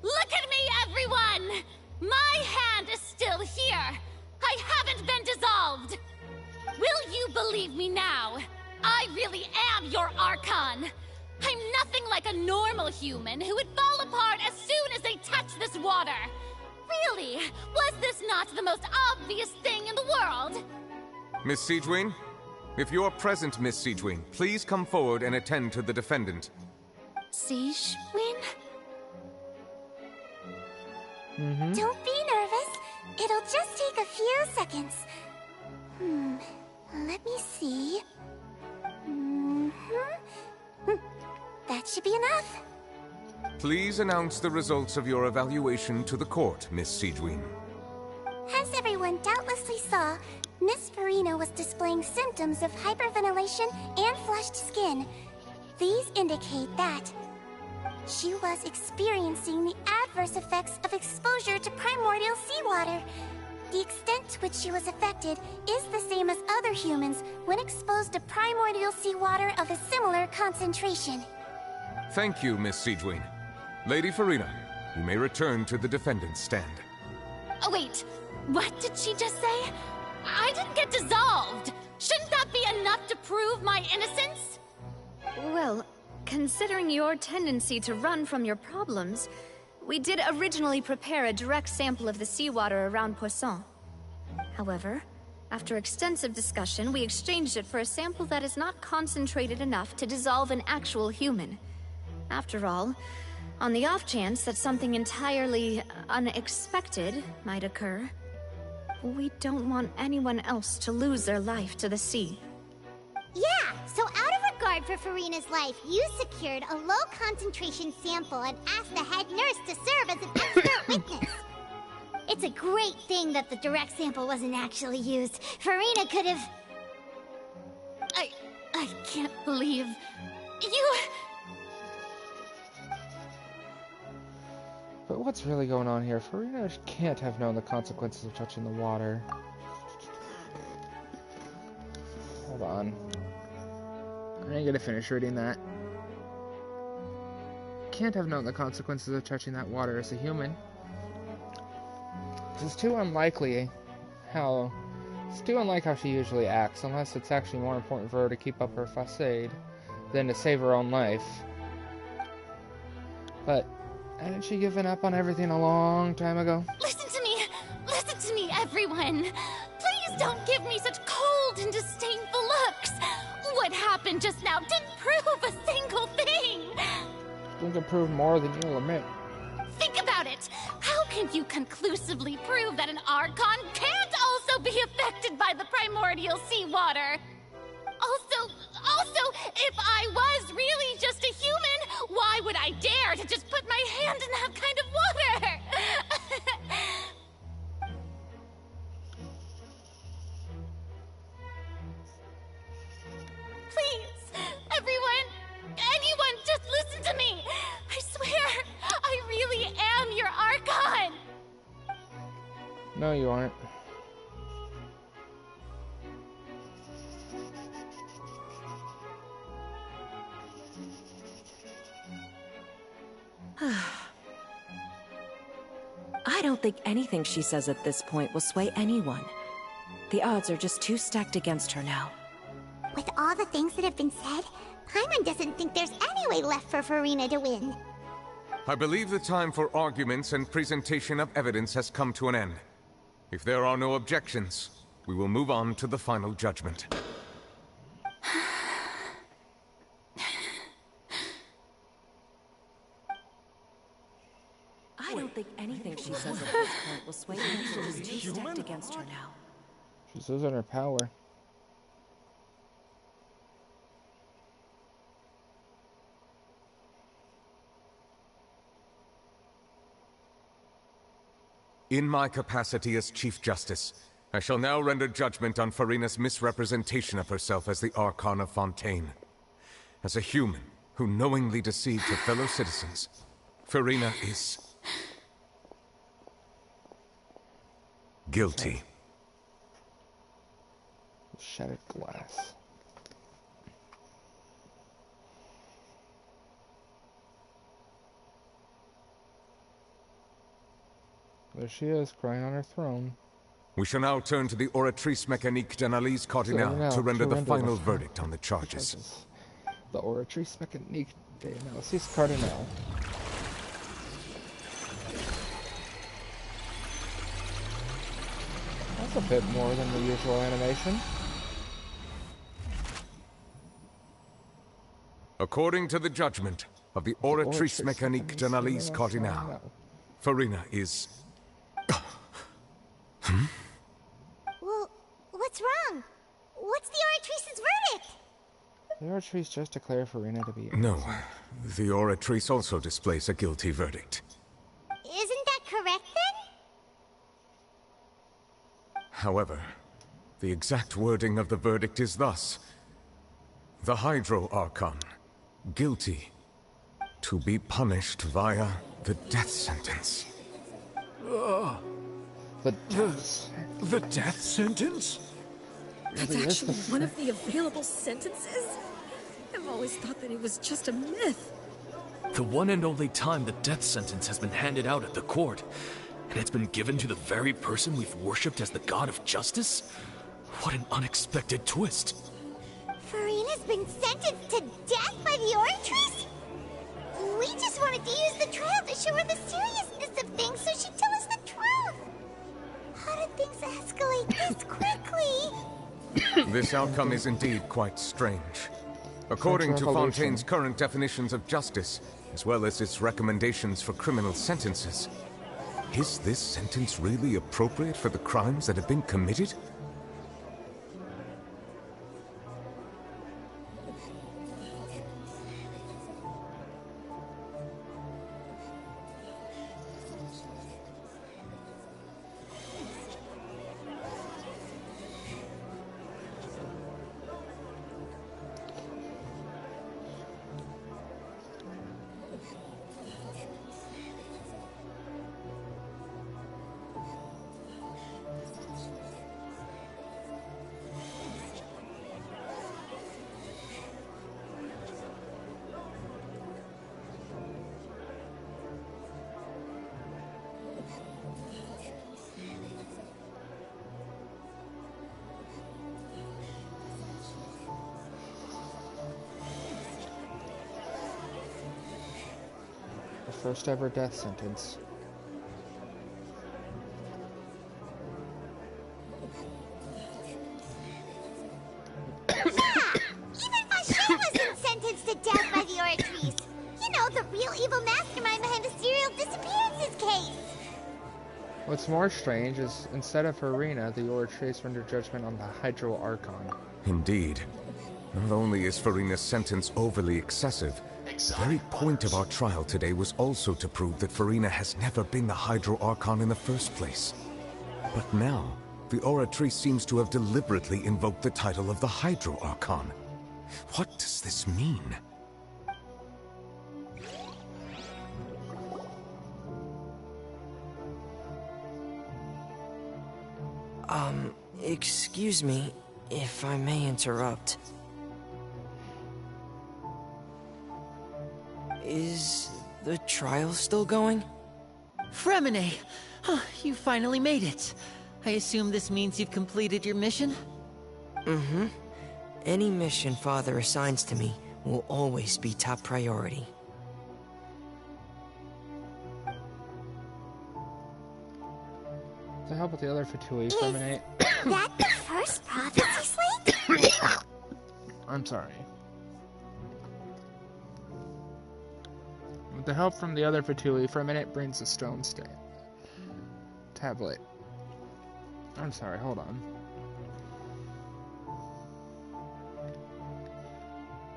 Speaker 1: Look at me, everyone! My hand is still here! I haven't been dissolved! Will you believe me now? I really am your Archon! I'm nothing like a normal human who would fall apart as soon as they touch this water! Really? Was this not the most obvious thing in the world?
Speaker 12: Miss Siegewin? If you're present, Miss Siegewin, please come forward and attend to the defendant.
Speaker 5: Siegewin?
Speaker 2: Mm-hmm.
Speaker 5: Don't be nervous. It'll just take a few seconds. Let me see. That should be enough.
Speaker 12: Please announce the results of your evaluation to the court, Miss Siegewin.
Speaker 5: As everyone doubtlessly saw, Miss Farina was displaying symptoms of hyperventilation and flushed skin. These indicate that she was experiencing the adverse effects of exposure to primordial seawater. The extent to which she was affected is the same as other humans when exposed to primordial seawater of a similar concentration.
Speaker 12: Thank you, Miss Siegewin. Lady Farina, you may return to the defendant's stand.
Speaker 1: Oh, wait. What did she just say? I didn't get dissolved! Shouldn't that be enough to prove my innocence?
Speaker 19: Well, considering your tendency to run from your problems, we did originally prepare a direct sample of the seawater around Poisson. However, after extensive discussion, we exchanged it for a sample that is not concentrated enough to dissolve an actual human. After all, on the off chance that something entirely unexpected might occur, we don't want anyone else to lose their life to the sea.
Speaker 5: Yeah, so out of regard for Farina's life, you secured a low-concentration sample and asked the head nurse to serve as an expert witness. It's a great thing that the direct sample wasn't actually used. Farina could have...
Speaker 1: I can't believe... You...
Speaker 2: But what's really going on here? Farina can't have known the consequences of touching the water. Hold on. I ain't gonna finish reading that. Can't have known the consequences of touching that water as a human. It's too unlike how she usually acts, unless it's actually more important for her to keep up her facade than to save her own life. But hadn't she given up on everything a long time ago?
Speaker 1: Listen to me, everyone! Please don't give me such cold and disdainful looks! What happened just now didn't prove a single thing!
Speaker 2: I think it proved more than you'll admit.
Speaker 1: Think about it! How can you conclusively prove that an Archon can't also be affected by the primordial seawater? Also, if I was really just a human, why would I dare to just put my hand in that kind of water? Please, anyone, just listen to me! I swear, I really am your Archon!
Speaker 2: No, you aren't.
Speaker 4: I don't think anything she says at this point will sway anyone. The odds are just too stacked against her now.
Speaker 5: With all the things that have been said, Paimon doesn't think there's any way left for Farina to win.
Speaker 12: I believe the time for arguments and presentation of evidence has come to an end. If there are no objections, we will move on to the final judgment.
Speaker 4: I don't think anything she says at this point will sway anyone. She's too stacked against her now.
Speaker 2: She's losing her power.
Speaker 12: In my capacity as Chief Justice, I shall now render judgment on Farina's misrepresentation of herself as the Archon of Fontaine. As a human who knowingly deceived her fellow citizens, Farina is... guilty.
Speaker 2: Shattered glass. There she is, crying on her throne.
Speaker 12: We shall now turn to the Oratrice Mécanique d'Analyse Cardinale to render the final verdict on the charges.
Speaker 2: The Oratrice Mécanique d'Analyse Cardinale. That's a bit more than the usual animation.
Speaker 12: According to the judgment of the Oratrice Mécanique d'Analyse Cardinale, Farina is...
Speaker 5: Well, what's wrong? What's the Oratrice's verdict?
Speaker 2: The Oratrice just declared Farina to be innocent.
Speaker 12: No, the Oratrice also displays a guilty verdict.
Speaker 5: Isn't that correct, then?
Speaker 12: However, the exact wording of the verdict is thus. The Hydro Archon, guilty, to be punished via the death sentence.
Speaker 11: The death sentence?
Speaker 18: That's actually one of the available sentences? I've always thought that it was just a myth.
Speaker 3: The one and only time the death sentence has been handed out at the court, and it's been given to the very person we've worshipped as the god of justice? What an unexpected twist.
Speaker 5: Farina's been sentenced to death by the Oratrice? We just wanted to use the trial to show her the seriousness of things so she'd tell us the truth. How did things escalate this quickly?
Speaker 12: This outcome is indeed quite strange. According to Fontaine's current definitions of justice, as well as its recommendations for criminal sentences, is this sentence really appropriate for the crimes that have been committed?
Speaker 2: first ever death sentence.
Speaker 5: Even Fontaine wasn't sentenced to death by the Oratrice. You know, the real evil mastermind behind the serial disappearances case.
Speaker 2: What's more strange is, instead of Farina, the Oratrice rendered judgment on the Hydro Archon.
Speaker 12: Indeed. Not only is Farina's sentence overly excessive, the very point of our trial today was also to prove that Farina has never been the Hydro Archon in the first place. But now, the Oratrice seems to have deliberately invoked the title of the Hydro Archon. What does this mean?
Speaker 10: Excuse me, if I may interrupt. Is the trial still going?
Speaker 20: Fremine! Oh, you finally made it. I assume this means you've completed your mission?
Speaker 10: Mm-hmm. Any mission Father assigns to me will always be top priority.
Speaker 2: To help with the other Fatui, Fremine.
Speaker 5: That the first prophecy slate?
Speaker 2: I'm sorry. With the help from the other Fatui, for a minute brings a stone tablet. I'm sorry, hold on.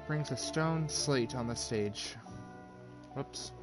Speaker 2: Brings a stone slate on the stage. Whoops.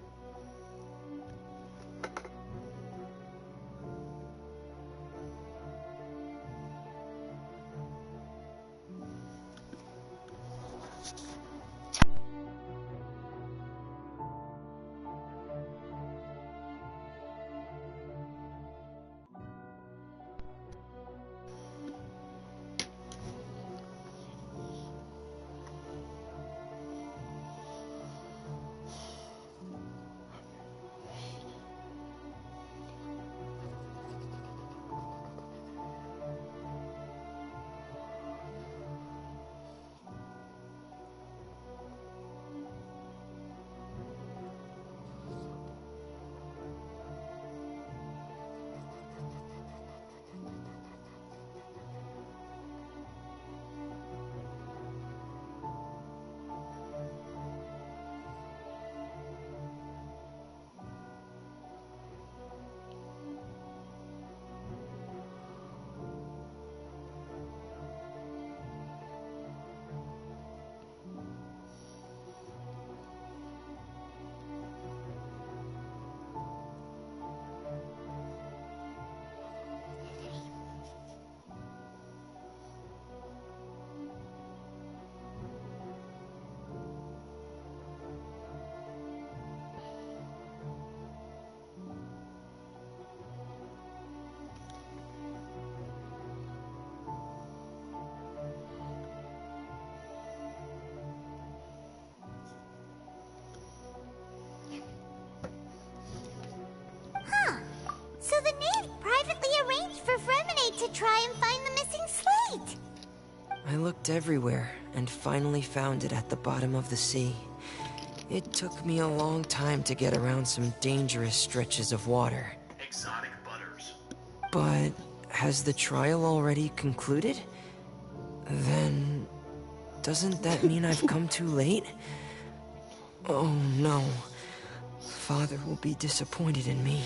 Speaker 5: So the knave privately arranged for Fremine to try and find the missing slate.
Speaker 10: I looked everywhere and finally found it at the bottom of the sea. It took me a long time to get around some dangerous stretches of water.
Speaker 8: Exotic butters.
Speaker 10: But has the trial already concluded? Then doesn't that mean I've come too late? Oh no. Father will be disappointed in me.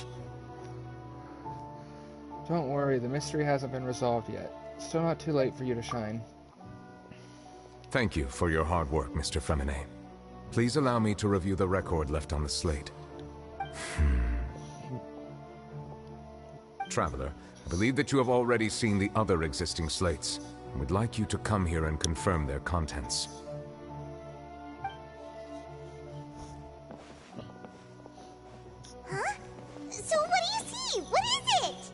Speaker 2: Don't worry, the mystery hasn't been resolved yet. Still not too late for you to shine.
Speaker 12: Thank you for your hard work, Mr. Fremine. Please allow me to review the record left on the slate. Traveler, I believe that you have already seen the other existing slates, and would like you to come here and confirm their contents.
Speaker 5: Huh? So what do you see? What is it?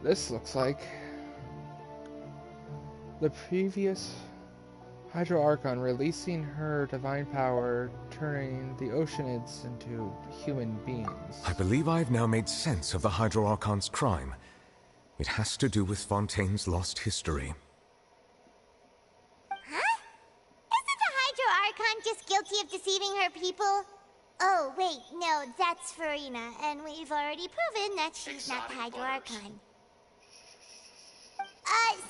Speaker 2: This looks like the previous Hydro Archon releasing her divine power, turning the Oceanids into human beings.
Speaker 12: I believe I've now made sense of the Hydro Archon's crime. It has to do with Fontaine's lost history.
Speaker 5: Huh? Isn't the Hydro Archon just guilty of deceiving her people? Oh, wait, no, that's Farina, and we've already proven that she's not the Hydro Archon.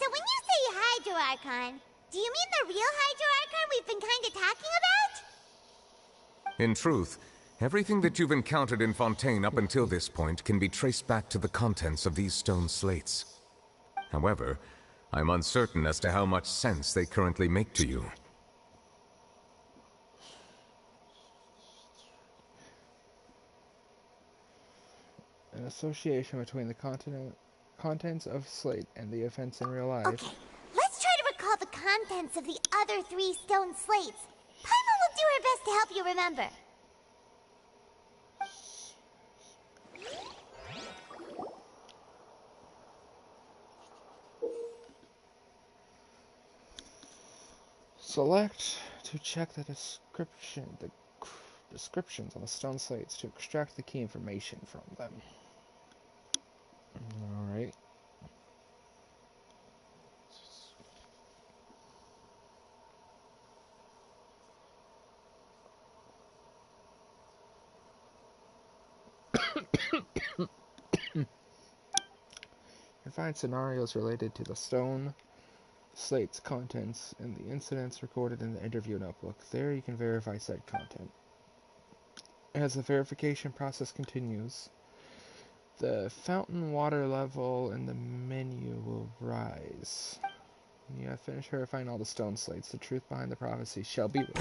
Speaker 5: So when you say Hydro Archon, do you mean the real Hydro Archon we've been kinda talking about?
Speaker 12: In truth, everything that you've encountered in Fontaine up until this point can be traced back to the contents of these stone slates. However, I'm uncertain as to how much sense they currently make to you.
Speaker 2: An association between the contents of slate and the events in real life.
Speaker 5: Okay, let's try to recall the contents of the other 3 stone slates. Paimon will do her best to help you remember.
Speaker 2: Select to check the descriptions on the stone slates to extract the key information from them. Alright. You find scenarios related to the stone slate's contents and the incidents recorded in the interview notebook. There you can verify said content. As the verification process continues, the fountain water level in the menu will rise. When you have finished verifying all the stone slates, the truth behind the prophecy shall be revealed.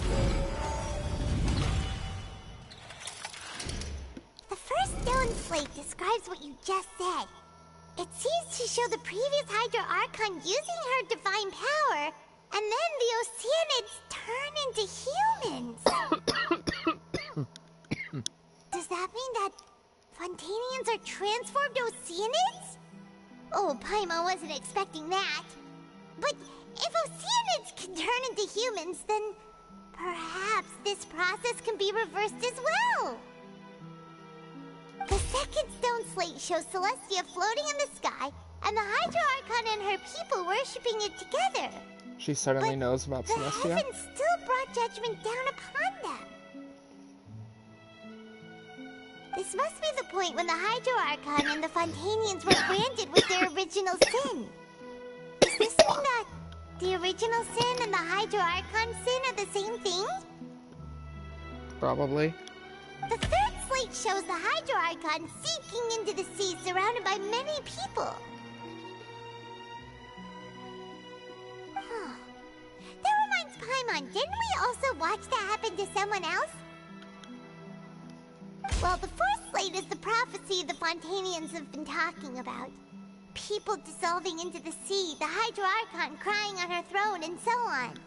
Speaker 5: The first stone slate describes what you just said. It seems to show the previous Hydro Archon using her divine power, and then the Oceanids turn into humans. Does that mean that Fontainians are transformed Oceanids? Oh, Paimon wasn't expecting that. But if Oceanids can turn into humans, then perhaps this process can be reversed as well. The second stone slate shows Celestia floating in the sky, and the Hydro Archon and her people worshipping it together.
Speaker 2: She certainly knows about
Speaker 5: The
Speaker 2: Celestia.
Speaker 5: heavens still brought judgment down upon them. This must be the point when the Hydro Archon and the Fontainians were branded with their original sin. Does this mean that the original sin and the Hydro Archon sin are the same thing?
Speaker 2: Probably.
Speaker 5: The third slate shows the Hydro Archon sinking into the sea surrounded by many people. That reminds Paimon, didn't we also watch that happen to someone else? Well, the fourth slate is the prophecy the Fontainians have been talking about. People dissolving into the sea, the Hydro Archon crying on her throne, and so on.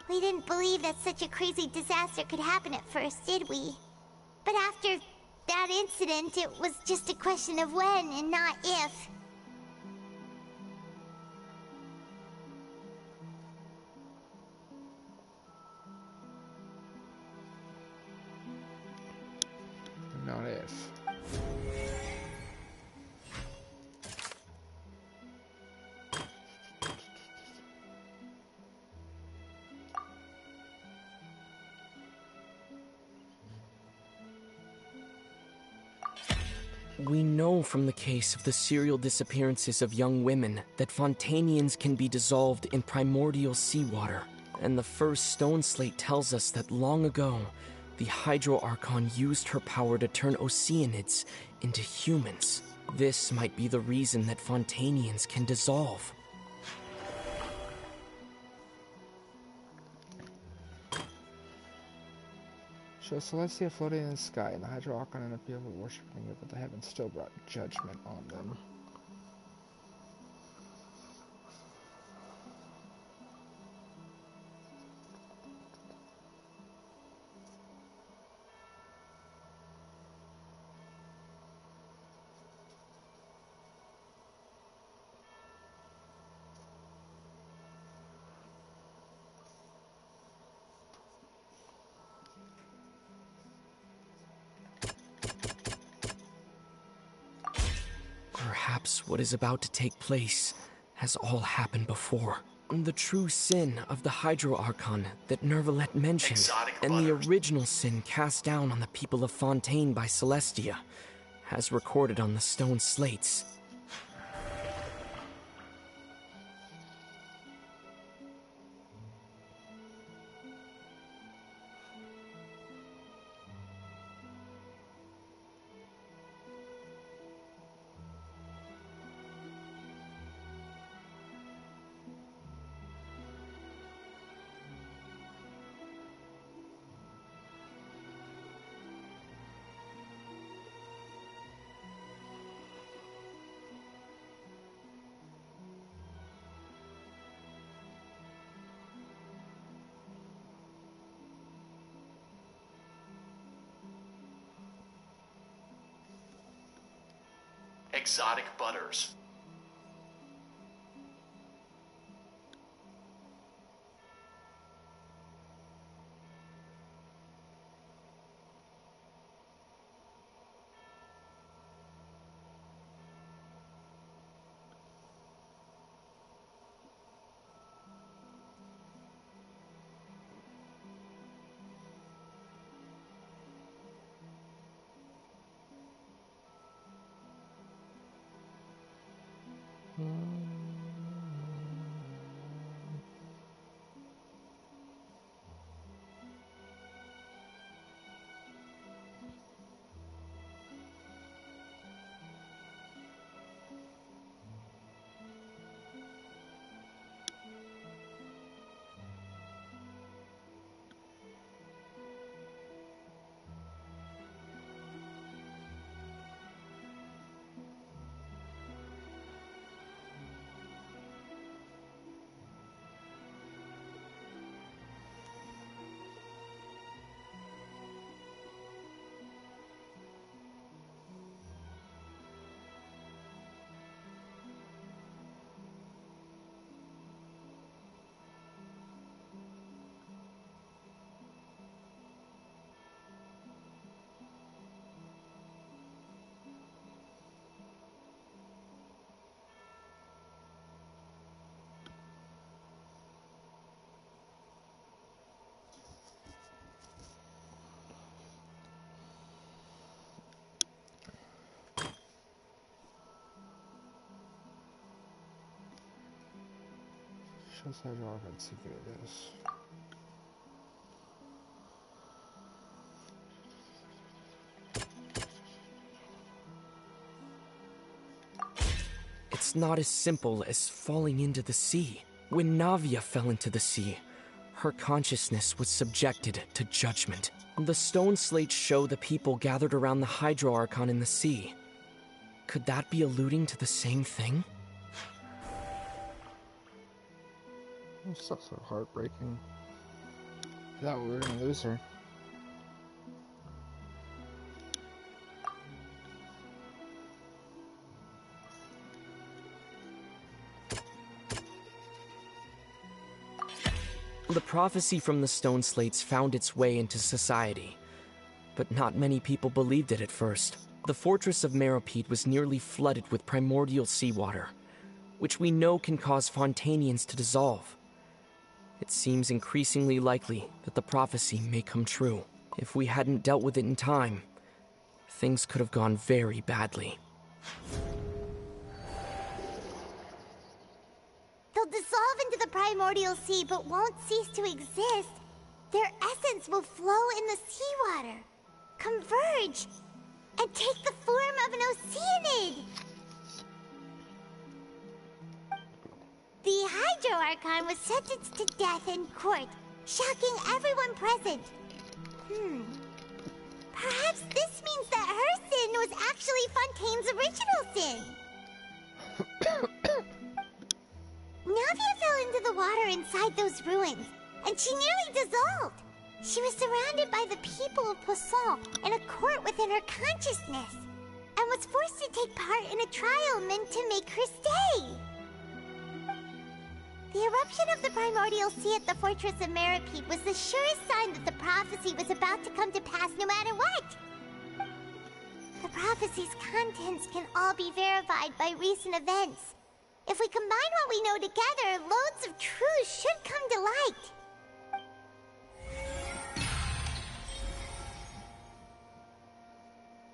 Speaker 5: We didn't believe that such a crazy disaster could happen at first, did we? But after that incident, it was just a question of when and not if.
Speaker 2: Not if.
Speaker 10: We know from the case of the serial disappearances of young women that Fontainians can be dissolved in primordial seawater. And the first stone slate tells us that long ago, the Hydro Archon used her power to turn Oceanids into humans. This might be the reason that Fontainians can dissolve.
Speaker 2: Shows Celestia floating in the sky, and the Hydro Archon and the people worshipping it, but the heavens still brought judgment on them.
Speaker 10: Perhaps what is about to take place has all happened before. The true sin of the Hydro Archon that Nervalette mentioned, and the original sin cast down on the people of Fontaine by Celestia, has recorded on the stone slates.
Speaker 8: Exotic butters.
Speaker 2: Shows how dark and secret it is.
Speaker 10: It's not as simple as falling into the sea. When Navia fell into the sea, her consciousness was subjected to judgment. The stone slates show the people gathered around the Hydro Archon in the sea. Could that be alluding to the same thing?
Speaker 2: It's so heartbreaking. I thought we were gonna lose her.
Speaker 10: The prophecy from the stone slates found its way into society, but not many people believed it at first. The fortress of Meropide was nearly flooded with primordial seawater, which we know can cause Fontainians to dissolve. It seems increasingly likely that the prophecy may come true. If we hadn't dealt with it in time, things could have gone very badly.
Speaker 5: They'll dissolve into the primordial sea but won't cease to exist. Their essence will flow in the seawater, converge, and take the form of an oceanid. The Hydro Archon was sentenced to death in court, shocking everyone present. Perhaps this means that her sin was actually Fontaine's original sin. Navia fell into the water inside those ruins, and she nearly dissolved. She was surrounded by the people of Poisson in a court within her consciousness, and was forced to take part in a trial meant to make her stay. The eruption of the primordial sea at the fortress of Meropide was the surest sign that the prophecy was about to come to pass no matter what. The prophecy's contents can all be verified by recent events. If we combine what we know together, loads of truths should come to light.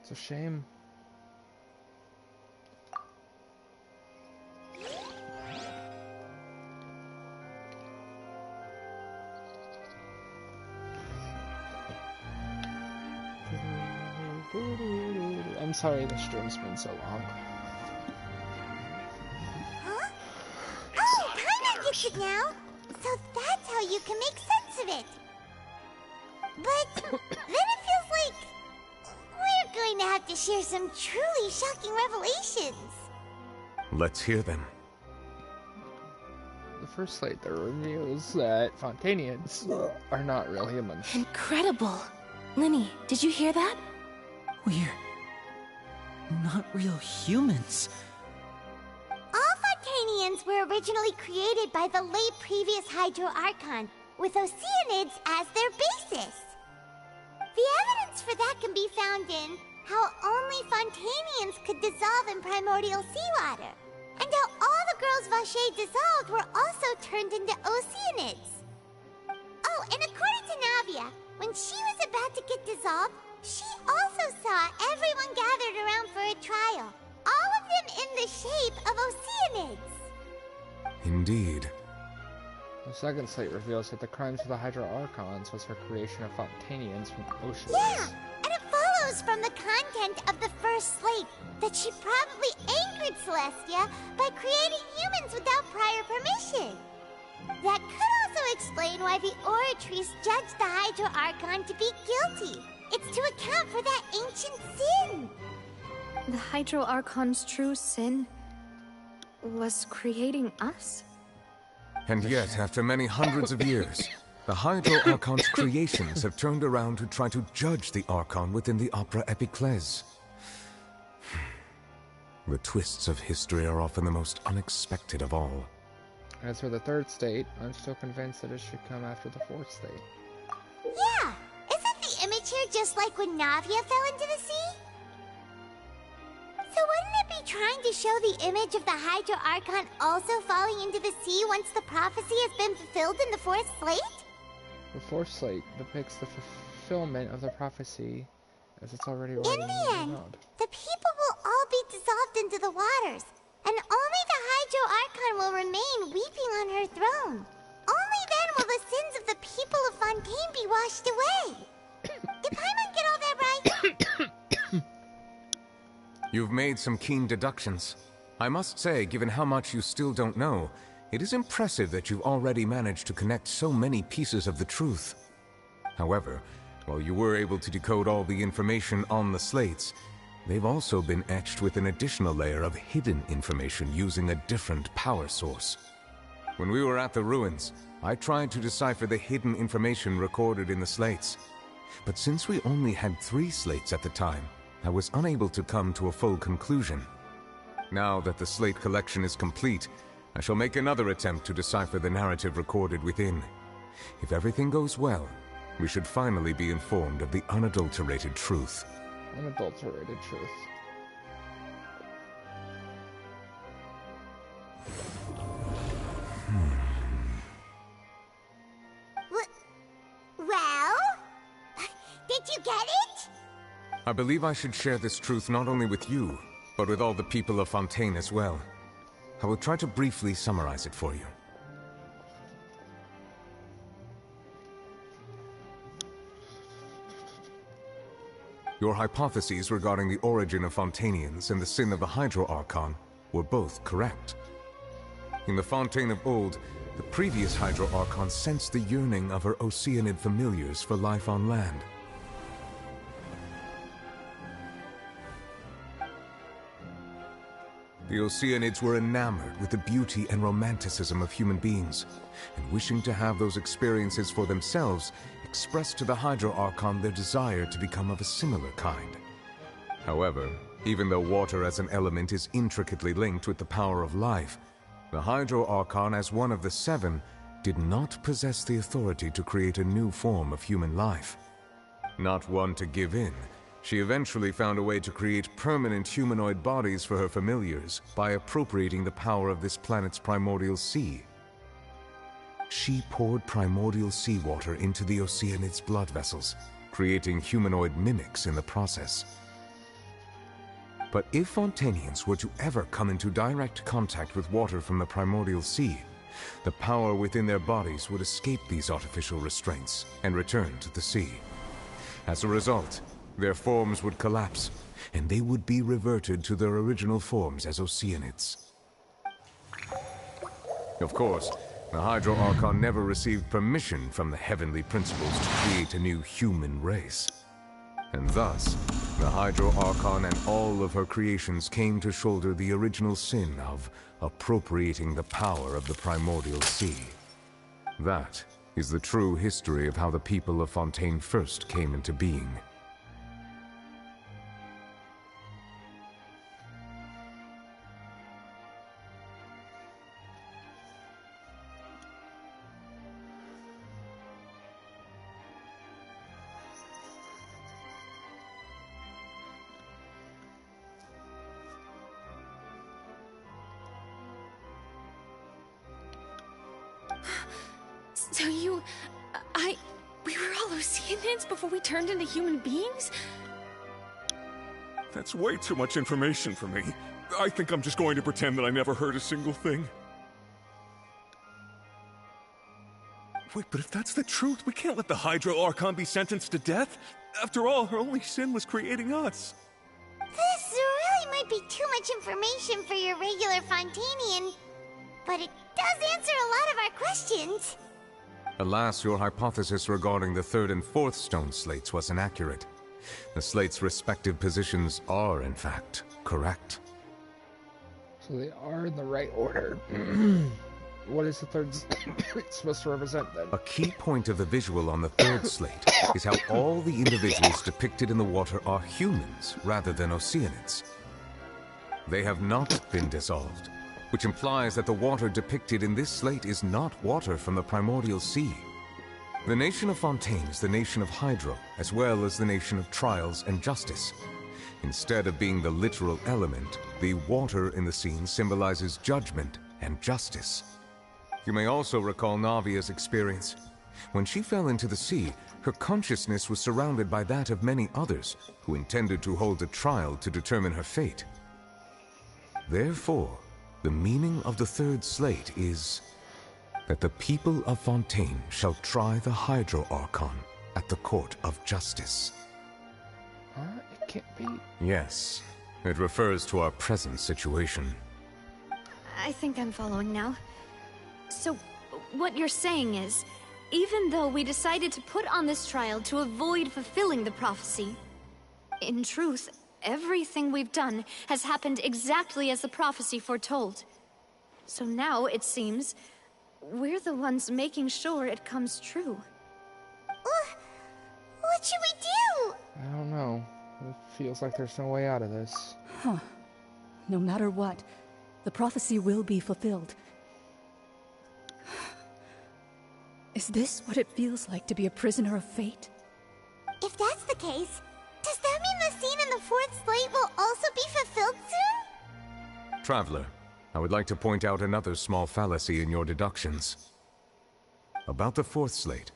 Speaker 2: It's a shame. I'm sorry the stream's been so long.
Speaker 5: Huh? Oh, Paimon gets it now! So that's how you can make sense of it! But then it feels like we're going to have to share some truly shocking revelations.
Speaker 12: Let's hear them.
Speaker 2: The first slate that reveals that Fontainians are not real humans.
Speaker 16: Incredible! Linny, did you hear that?
Speaker 20: We're not real humans.
Speaker 5: All Fontainians were originally created by the late previous Hydro Archon, with Oceanids as their basis. The evidence for that can be found in how only Fontainians could dissolve in primordial seawater, and how all the girls Vacher dissolved were also turned into Oceanids. Oh, and according to Navia, when she was about to get dissolved, she also saw everyone gathered around for a trial, all of them in the shape of Oceanids.
Speaker 12: Indeed.
Speaker 2: The second slate reveals that the crimes of the Hydro Archons was her creation of Fontainians from oceans.
Speaker 5: Yeah, and it follows from the content of the first slate that she probably angered Celestia by creating humans without prior permission. That could also explain why the Oratrice judged the Hydro Archon to be guilty. It's to account for that ancient sin.
Speaker 6: The Hydro Archon's true sin was creating us?
Speaker 12: And yet, after many hundreds of years, the Hydro Archon's creations have turned around to try to judge the Archon within the Opera Epiclese. The twists of history are often the most unexpected of all.
Speaker 2: As for the third state, I'm still convinced that it should come after the fourth state.
Speaker 5: Yeah, isn't the image here just like when Navia fell into the sea? So wouldn't it be trying to show the image of the Hydro Archon also falling into the sea once the prophecy has been fulfilled in the fourth slate?
Speaker 2: The fourth slate depicts the fulfillment of the prophecy as it's already
Speaker 5: In
Speaker 2: written
Speaker 5: the end,
Speaker 2: out.
Speaker 5: the people will all be dissolved into the waters, and only the Hydro Archon will remain weeping on her throne. Only then will the sins of the people of Fontaine be washed away. Did Paimon get all that right?
Speaker 12: You've made some keen deductions. I must say, given how much you still don't know, it is impressive that you've already managed to connect so many pieces of the truth. However, while you were able to decode all the information on the slates, they've also been etched with an additional layer of hidden information using a different power source. When we were at the ruins, I tried to decipher the hidden information recorded in the slates. But since we only had 3 slates at the time, I was unable to come to a full conclusion. Now that the slate collection is complete, I shall make another attempt to decipher the narrative recorded within. If everything goes well, we should finally be informed of the unadulterated truth.
Speaker 2: Unadulterated truth.
Speaker 5: Well? Did you get it?
Speaker 12: I believe I should share this truth not only with you, but with all the people of Fontaine as well. I will try to briefly summarize it for you. Your hypotheses regarding the origin of Fontainians and the sin of the Hydro Archon were both correct. In the Fontaine of old, the previous Hydro Archon sensed the yearning of her Oceanid familiars for life on land. The Oceanids were enamored with the beauty and romanticism of human beings, and wishing to have those experiences for themselves, expressed to the Hydro Archon their desire to become of a similar kind. However, even though water as an element is intricately linked with the power of life, the Hydro Archon, as one of the 7, did not possess the authority to create a new form of human life. Not one to give in, She eventually found a way to create permanent humanoid bodies for her familiars by appropriating the power of this planet's primordial sea. She poured primordial seawater into the Oceanids' blood vessels, creating humanoid mimics in the process. But if Fontainians were to ever come into direct contact with water from the primordial sea, the power within their bodies would escape these artificial restraints and return to the sea. As a result, their forms would collapse, and they would be reverted to their original forms as Oceanids. Of course, the Hydro Archon never received permission from the heavenly principles to create a new human race. And thus, the Hydro Archon and all of her creations came to shoulder the original sin of appropriating the power of the primordial sea. That is the true history of how the people of Fontaine first came into being.
Speaker 18: So we were all Oceanids before we turned into human beings?
Speaker 11: That's way too much information for me. I think I'm just going to pretend that I never heard a single thing. Wait, but if that's the truth, we can't let the Hydro Archon be sentenced to death. After all, her only sin was creating us.
Speaker 5: This really might be too much information for your regular Fontainian, but it does answer a lot of our questions.
Speaker 12: Alas, your hypothesis regarding the third and fourth stone slates was inaccurate. The slates' respective positions are, in fact, correct.
Speaker 2: So they are in the right order. What is the third slate supposed to represent then?
Speaker 12: A key point of the visual on the third slate is how all the individuals depicted in the water are humans rather than Oceanids. They have not been dissolved, which implies that the water depicted in this slate is not water from the primordial sea. The nation of Fontaine is the nation of Hydro, as well as the nation of trials and justice. Instead of being the literal element, the water in the scene symbolizes judgment and justice. You may also recall Navia's experience. When she fell into the sea, her consciousness was surrounded by that of many others who intended to hold a trial to determine her fate. Therefore, the meaning of the third slate is that the people of Fontaine shall try the Hydro Archon at the court of justice.
Speaker 2: It can't be.
Speaker 12: Yes, it refers to our present situation.
Speaker 6: I think I'm following now. So, what you're saying is, even though we decided to put on this trial to avoid fulfilling the prophecy, in truth, everything we've done has happened exactly as the prophecy foretold. So now, it seems, we're the ones making sure it comes true.
Speaker 5: What should we do?
Speaker 2: I don't know. It feels like there's no way out of this.
Speaker 24: Huh. No matter what, the prophecy will be fulfilled. Is this what it feels like to be a prisoner of fate?
Speaker 5: If that's the case, does that mean the scene in the fourth slate will also be fulfilled soon?
Speaker 12: Traveler, I would like to point out another small fallacy in your deductions. About the fourth slate,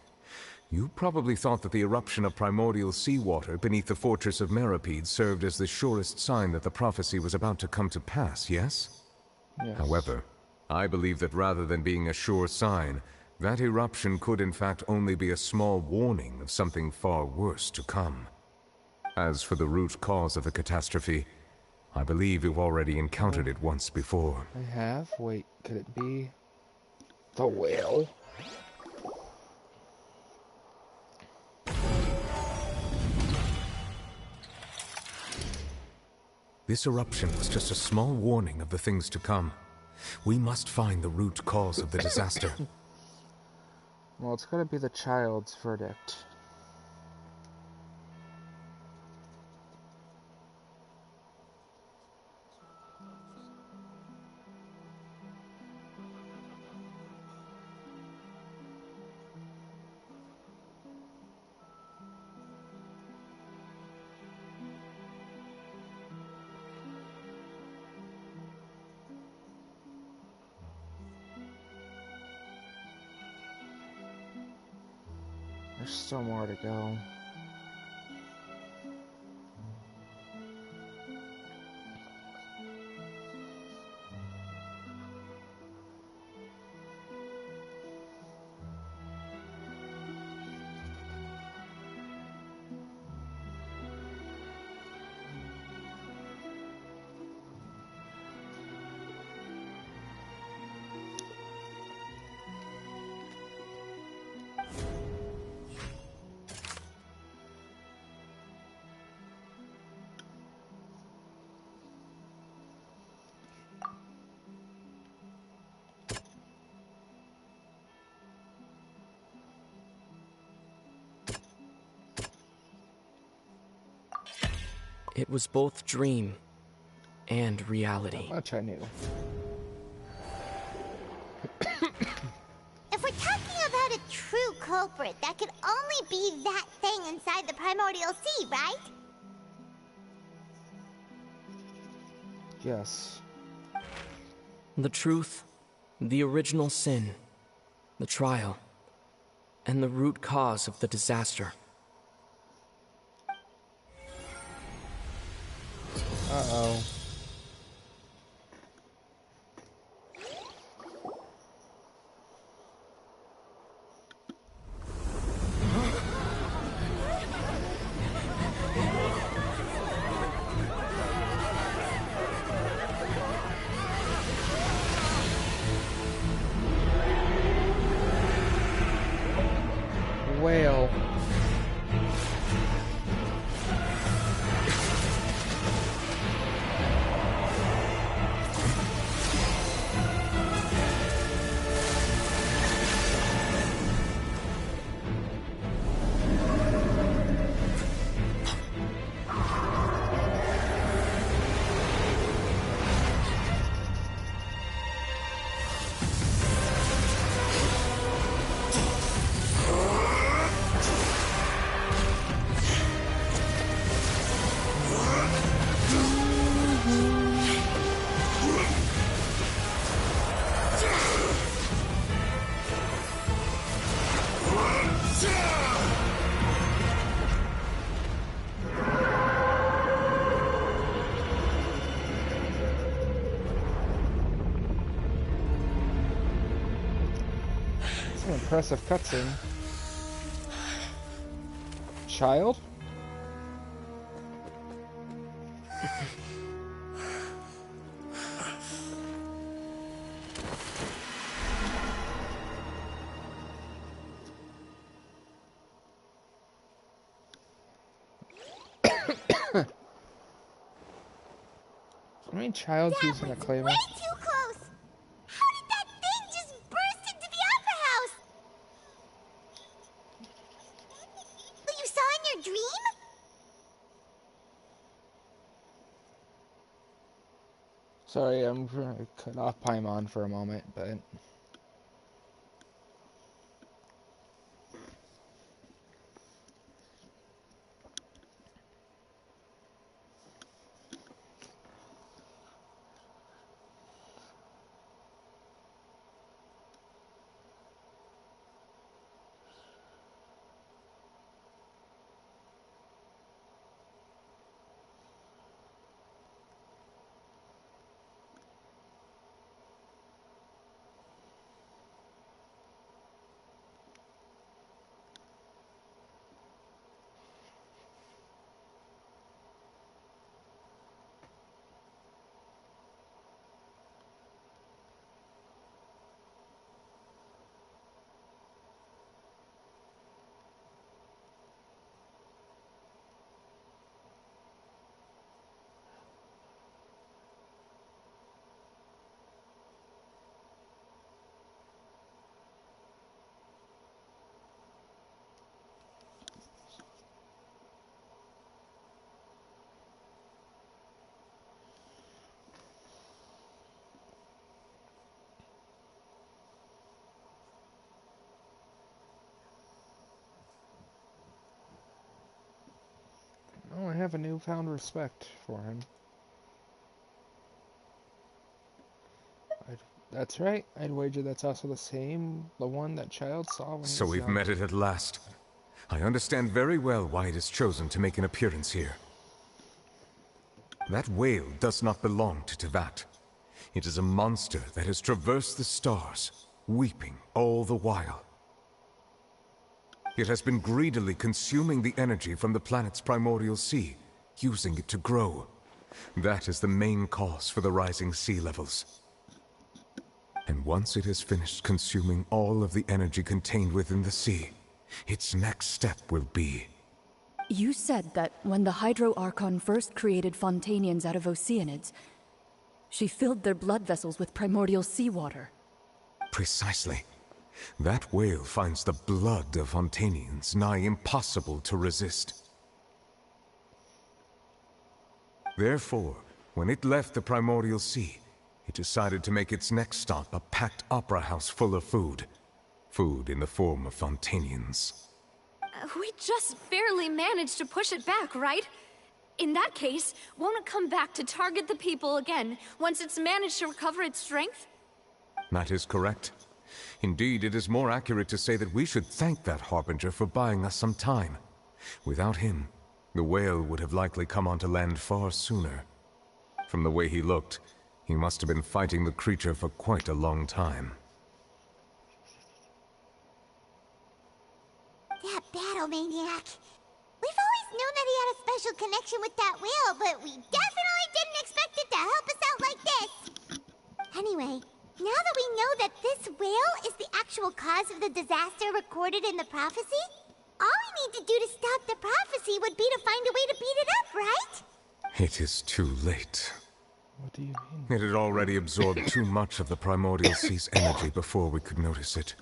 Speaker 12: you probably thought that the eruption of primordial seawater beneath the fortress of Meripede served as the surest sign that the prophecy was about to come to pass, yes?
Speaker 2: Yes.
Speaker 12: However, I believe that rather than being a sure sign, that eruption could in fact only be a small warning of something far worse to come. As for the root cause of the catastrophe, I believe you've already encountered it once before.
Speaker 2: I have? Wait, could it be the whale?
Speaker 12: This eruption was just a small warning of the things to come. We must find the root cause of the disaster.
Speaker 2: Well, it's gonna be the child's verdict. There's still more to go.
Speaker 10: It was both dream and reality.
Speaker 2: How much I knew.
Speaker 5: If we're talking about a true culprit, that could only be that thing inside the primordial sea, right?
Speaker 2: Yes.
Speaker 10: The truth, the original sin, the trial, and the root cause of the disaster.
Speaker 2: Uh-oh. Whale. Impressive cutscene. Child? I mean, child using a claymore.
Speaker 5: Way too close! How did that thing just burst into the opera house? What you saw in your dream?
Speaker 2: Sorry, I'm gonna cut off Paimon for a moment, but... Oh, I have a newfound respect for him. That's right. I'd wager that's also the one that child saw when he
Speaker 12: So
Speaker 2: was
Speaker 12: we've
Speaker 2: young.
Speaker 12: met it at last. I understand very well why it is chosen to make an appearance here. That whale does not belong to Tevat. It is a monster that has traversed the stars, weeping all the while. It has been greedily consuming the energy from the planet's primordial sea, using it to grow. That is the main cause for the rising sea levels. And once it has finished consuming all of the energy contained within the sea, its next step will be...
Speaker 24: You said that when the Hydro Archon first created Fontainians out of Oceanids, she filled their blood vessels with primordial seawater.
Speaker 12: Precisely. That whale finds the blood of Fontainians nigh impossible to resist. Therefore, when it left the primordial sea, it decided to make its next stop a packed opera house full of food. Food in the form of Fontainians.
Speaker 6: We just barely managed to push it back, right? In that case, won't it come back to target the people again, once it's managed to recover its strength?
Speaker 12: That is correct. Indeed, it is more accurate to say that we should thank that Harbinger for buying us some time. Without him, the whale would have likely come onto land far sooner. From the way he looked, he must have been fighting the creature for quite a long time.
Speaker 5: That battle maniac. We've always known that he had a special connection with that whale, but we definitely didn't expect it to help us out like this. Anyway, now that we know that this whale is the actual cause of the disaster recorded in the prophecy, all we need to do to stop the prophecy would be to find a way to beat it up, right?
Speaker 12: It is too late.
Speaker 2: What do you mean?
Speaker 12: It had already absorbed too much of the primordial sea's energy before we could notice it.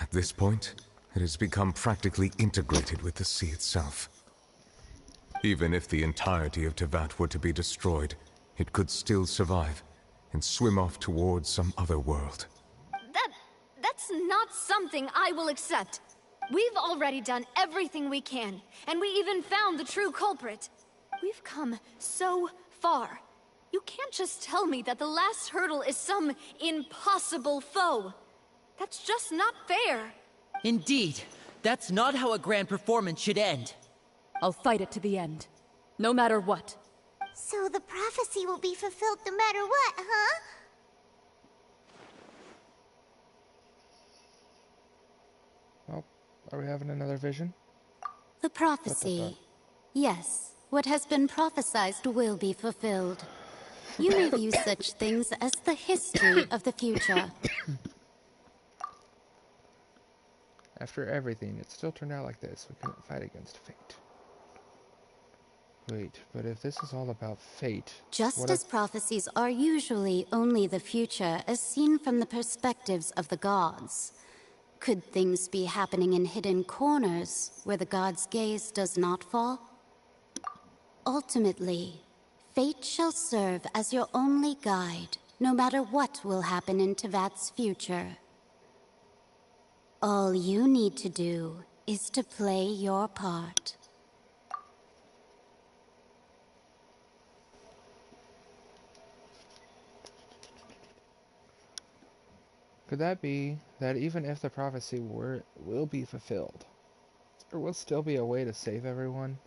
Speaker 12: At this point, it has become practically integrated with the sea itself. Even if the entirety of Tevat were to be destroyed, it could still survive and swim off towards some other world.
Speaker 6: That's not something I will accept. We've already done everything we can, and we even found the true culprit. We've come so far. You can't just tell me that the last hurdle is some impossible foe. That's just not fair.
Speaker 20: Indeed. That's not how a grand performance should end.
Speaker 24: I'll fight it to the end. No matter what.
Speaker 5: So the prophecy will be fulfilled no matter what, huh?
Speaker 2: Well, are we having another vision?
Speaker 15: The prophecy. Yes, what has been prophesied will be fulfilled. You may view such things as the history of the future.
Speaker 2: After everything, it still turned out like this. We couldn't fight against fate. Wait, but if this is all about fate...
Speaker 15: Just as prophecies are usually only the future as seen from the perspectives of the gods, could things be happening in hidden corners where the gods' gaze does not fall? Ultimately, fate shall serve as your only guide, no matter what will happen in Tevat's future. All you need to do is to play your part.
Speaker 2: Could that be that even if the prophecy will be fulfilled, there will still be a way to save everyone?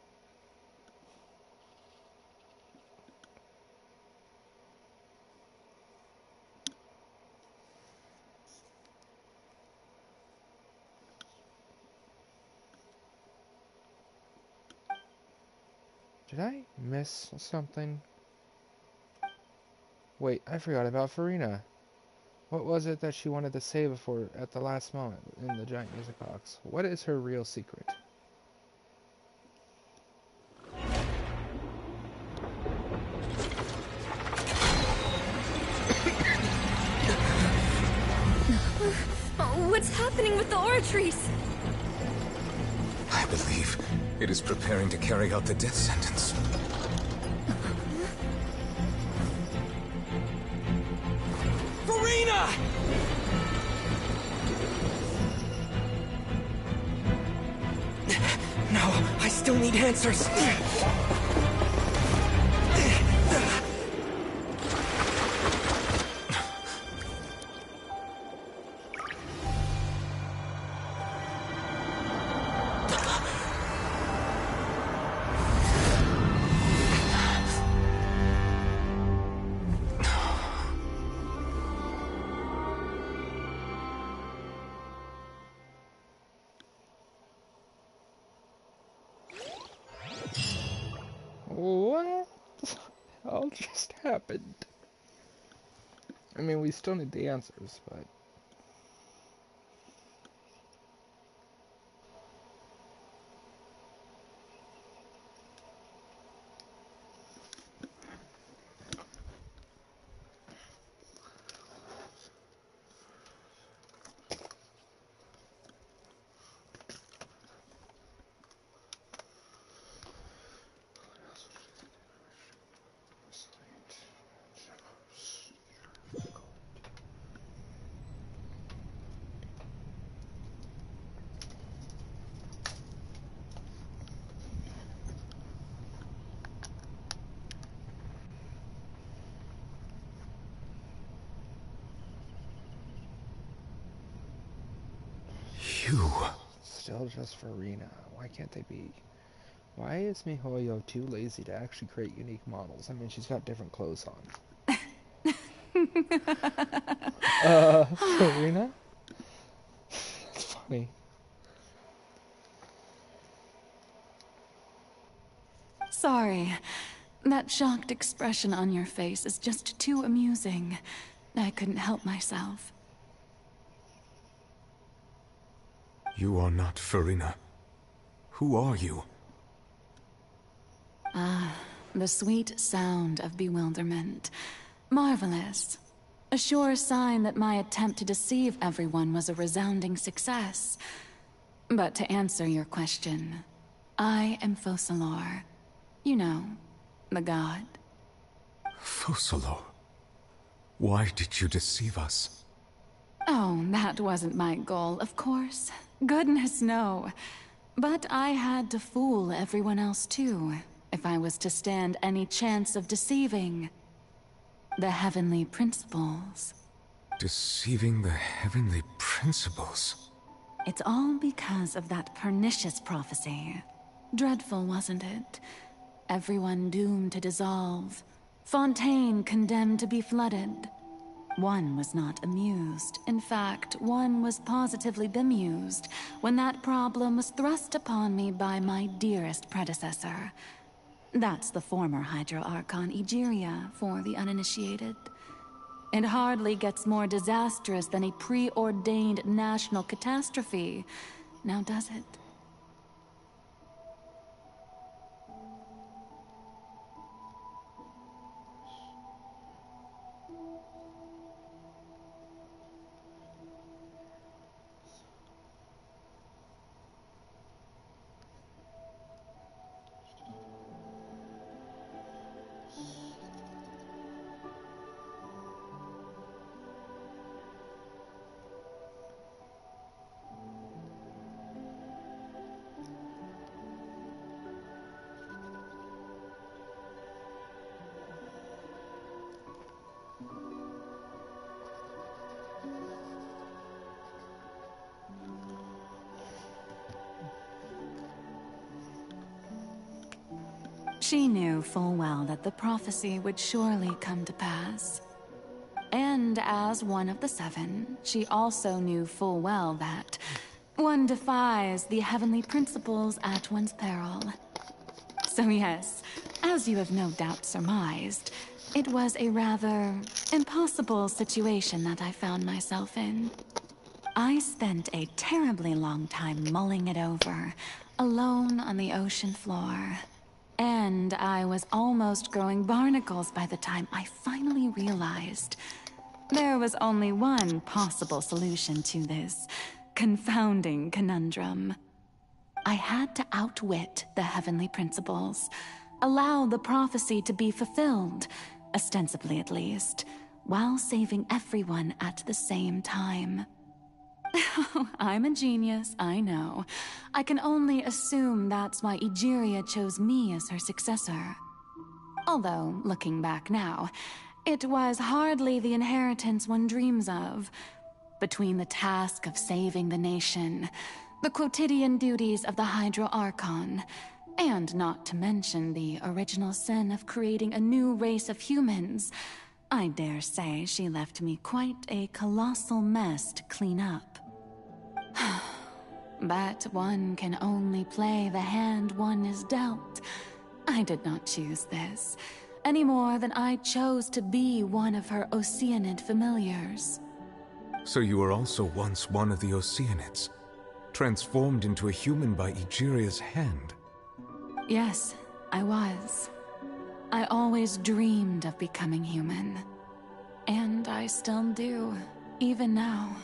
Speaker 2: Did I miss something? Wait, I forgot about Farina. What was it that she wanted to say before, at the last moment, in the giant music box? What is her real secret?
Speaker 6: What's happening with the oratories?
Speaker 12: I believe it is preparing to carry out the death sentence.
Speaker 10: Farina! No, I still need answers.
Speaker 2: hell just happened? I mean, we still need the answers, but...
Speaker 12: You...
Speaker 2: Still just Farina. Why can't they be... Why is MiHoYo too lazy to actually create unique models? I mean, she's got different clothes on. Farina? That's funny.
Speaker 9: Sorry. That shocked expression on your face is just too amusing. I couldn't help myself.
Speaker 12: You are not Farina. Who are you?
Speaker 9: Ah, the sweet sound of bewilderment. Marvelous. A sure sign that my attempt to deceive everyone was a resounding success. But to answer your question, I am Focalor. You know, the god.
Speaker 12: Focalor? Why did you deceive us?
Speaker 9: Oh, that wasn't my goal, of course. Goodness, no. But I had to fool everyone else too, if I was to stand any chance of deceiving the heavenly principles.
Speaker 12: Deceiving the heavenly principles?
Speaker 9: It's all because of that pernicious prophecy. Dreadful, wasn't it? Everyone doomed to dissolve. Fontaine condemned to be flooded. One was not amused. In fact, one was positively bemused when that problem was thrust upon me by my dearest predecessor. That's the former Hydro Archon Egeria, for the uninitiated. It hardly gets more disastrous than a preordained national catastrophe, now does it? She knew full well that the prophecy would surely come to pass. And as one of the seven, she also knew full well that one defies the heavenly principles at one's peril. So yes, as you have no doubt surmised, it was a rather impossible situation that I found myself in. I spent a terribly long time mulling it over, alone on the ocean floor. And I was almost growing barnacles by the time I finally realized there was only one possible solution to this confounding conundrum. I had to outwit the heavenly principles, allow the prophecy to be fulfilled, ostensibly at least, while saving everyone at the same time. I'm a genius, I know. I can only assume that's why Egeria chose me as her successor. Although, looking back now, it was hardly the inheritance one dreams of. Between the task of saving the nation, the quotidian duties of the Hydro Archon, and not to mention the original sin of creating a new race of humans, I dare say she left me quite a colossal mess to clean up. But one can only play the hand one is dealt. I did not choose this, any more than I chose to be one of her Oceanid familiars.
Speaker 12: So you were also once one of the Oceanids, transformed into a human by Egeria's hand.
Speaker 9: Yes, I was. I always dreamed of becoming human. And I still do, even now.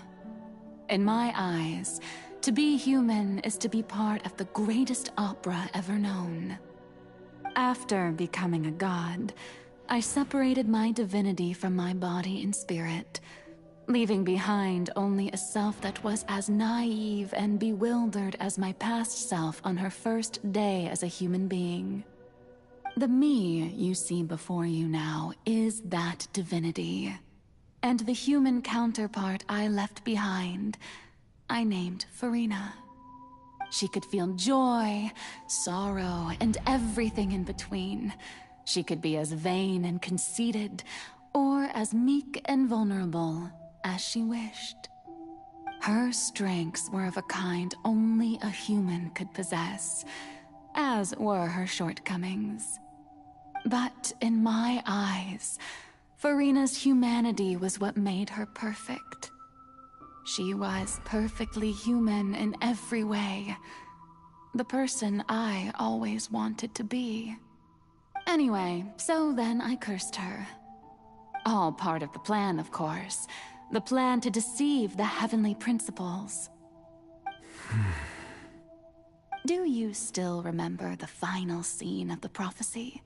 Speaker 9: In my eyes, to be human is to be part of the greatest opera ever known. After becoming a god, I separated my divinity from my body and spirit, leaving behind only a self that was as naive and bewildered as my past self on her first day as a human being. The me you see before you now is that divinity. And the human counterpart I left behind, I named Farina. She could feel joy, sorrow, and everything in between. She could be as vain and conceited, or as meek and vulnerable as she wished. Her strengths were of a kind only a human could possess, as were her shortcomings. But in my eyes, Farina's humanity was what made her perfect. She was perfectly human in every way. The person I always wanted to be. Anyway, so then I cursed her. All part of the plan, of course. The plan to deceive the heavenly principles. Do you still remember the final scene of the prophecy?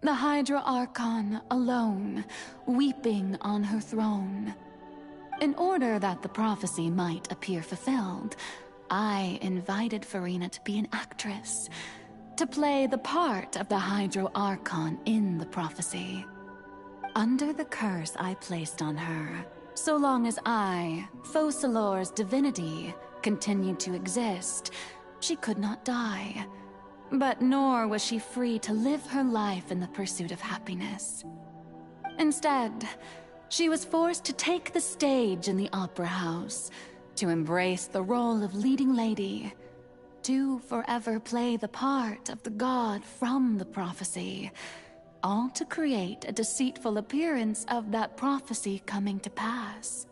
Speaker 9: The Hydra Archon, alone, weeping on her throne. In order that the prophecy might appear fulfilled, I invited Farina to be an actress, to play the part of the Hydro Archon in the prophecy. Under the curse I placed on her, so long as I, Focalor's divinity, continued to exist, she could not die. But nor was she free to live her life in the pursuit of happiness. Instead, she was forced to take the stage in the opera house, to embrace the role of leading lady, to forever play the part of the god from the prophecy, all to create a deceitful appearance of that prophecy coming to pass.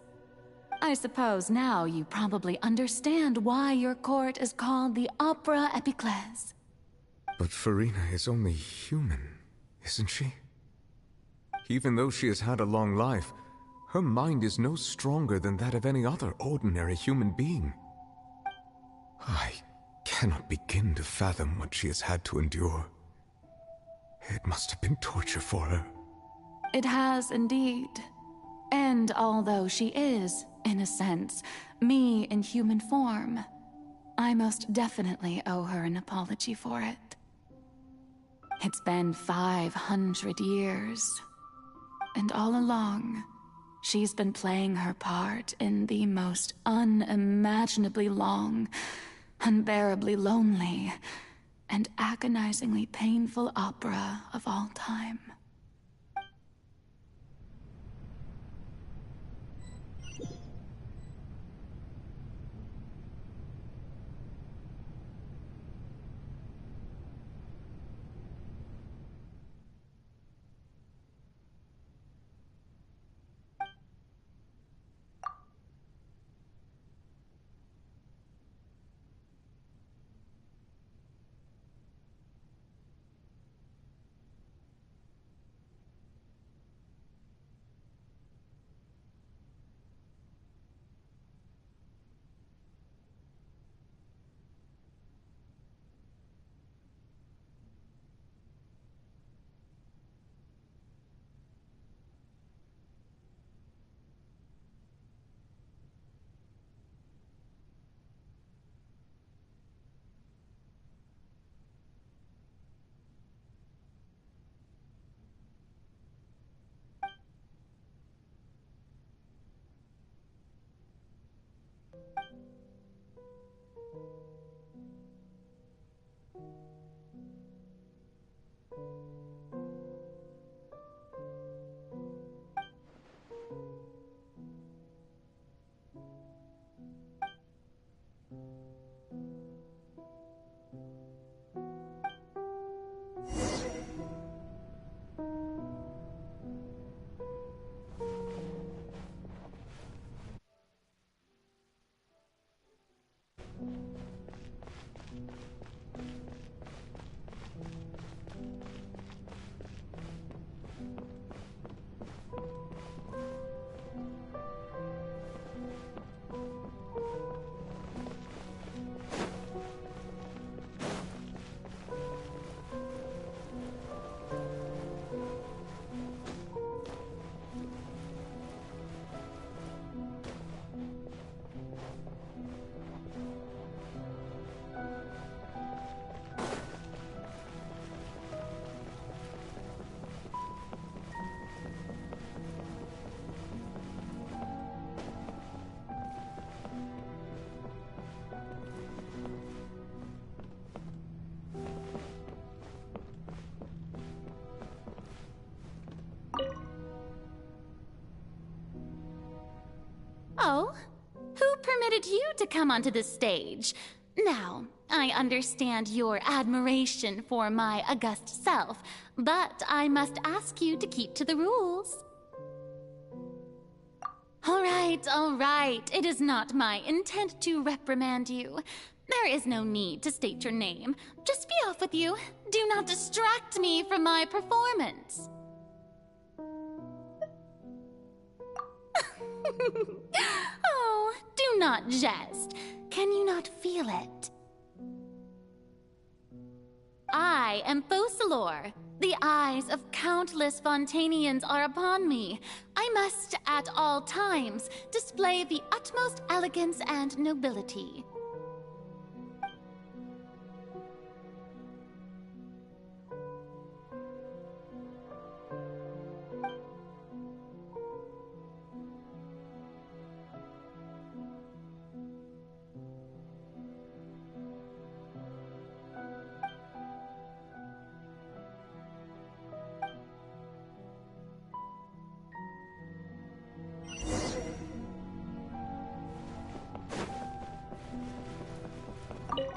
Speaker 9: I suppose now you probably understand why your court is called the Opera Epiclese.
Speaker 12: But Farina is only human, isn't she? Even though she has had a long life, her mind is no stronger than that of any other ordinary human being. I cannot begin to fathom what she has had to endure. It must have been torture for her.
Speaker 9: It has indeed. And although she is, in a sense, me in human form, I most definitely owe her an apology for it. It's been 500 years. And all along, she's been playing her part in the most unimaginably long, unbearably lonely, and agonizingly painful opera of all time.
Speaker 1: Oh? Who permitted you to come onto the stage? Now, I understand your admiration for my august self, but I must ask you to keep to the rules. All right. It is not my intent to reprimand you. There is no need to state your name. Just be off with you. Do not distract me from my performance. Oh, do not jest. Can you not feel it? I am Focalor. The eyes of countless Fontainians are upon me. I must, at all times, display the utmost elegance and nobility.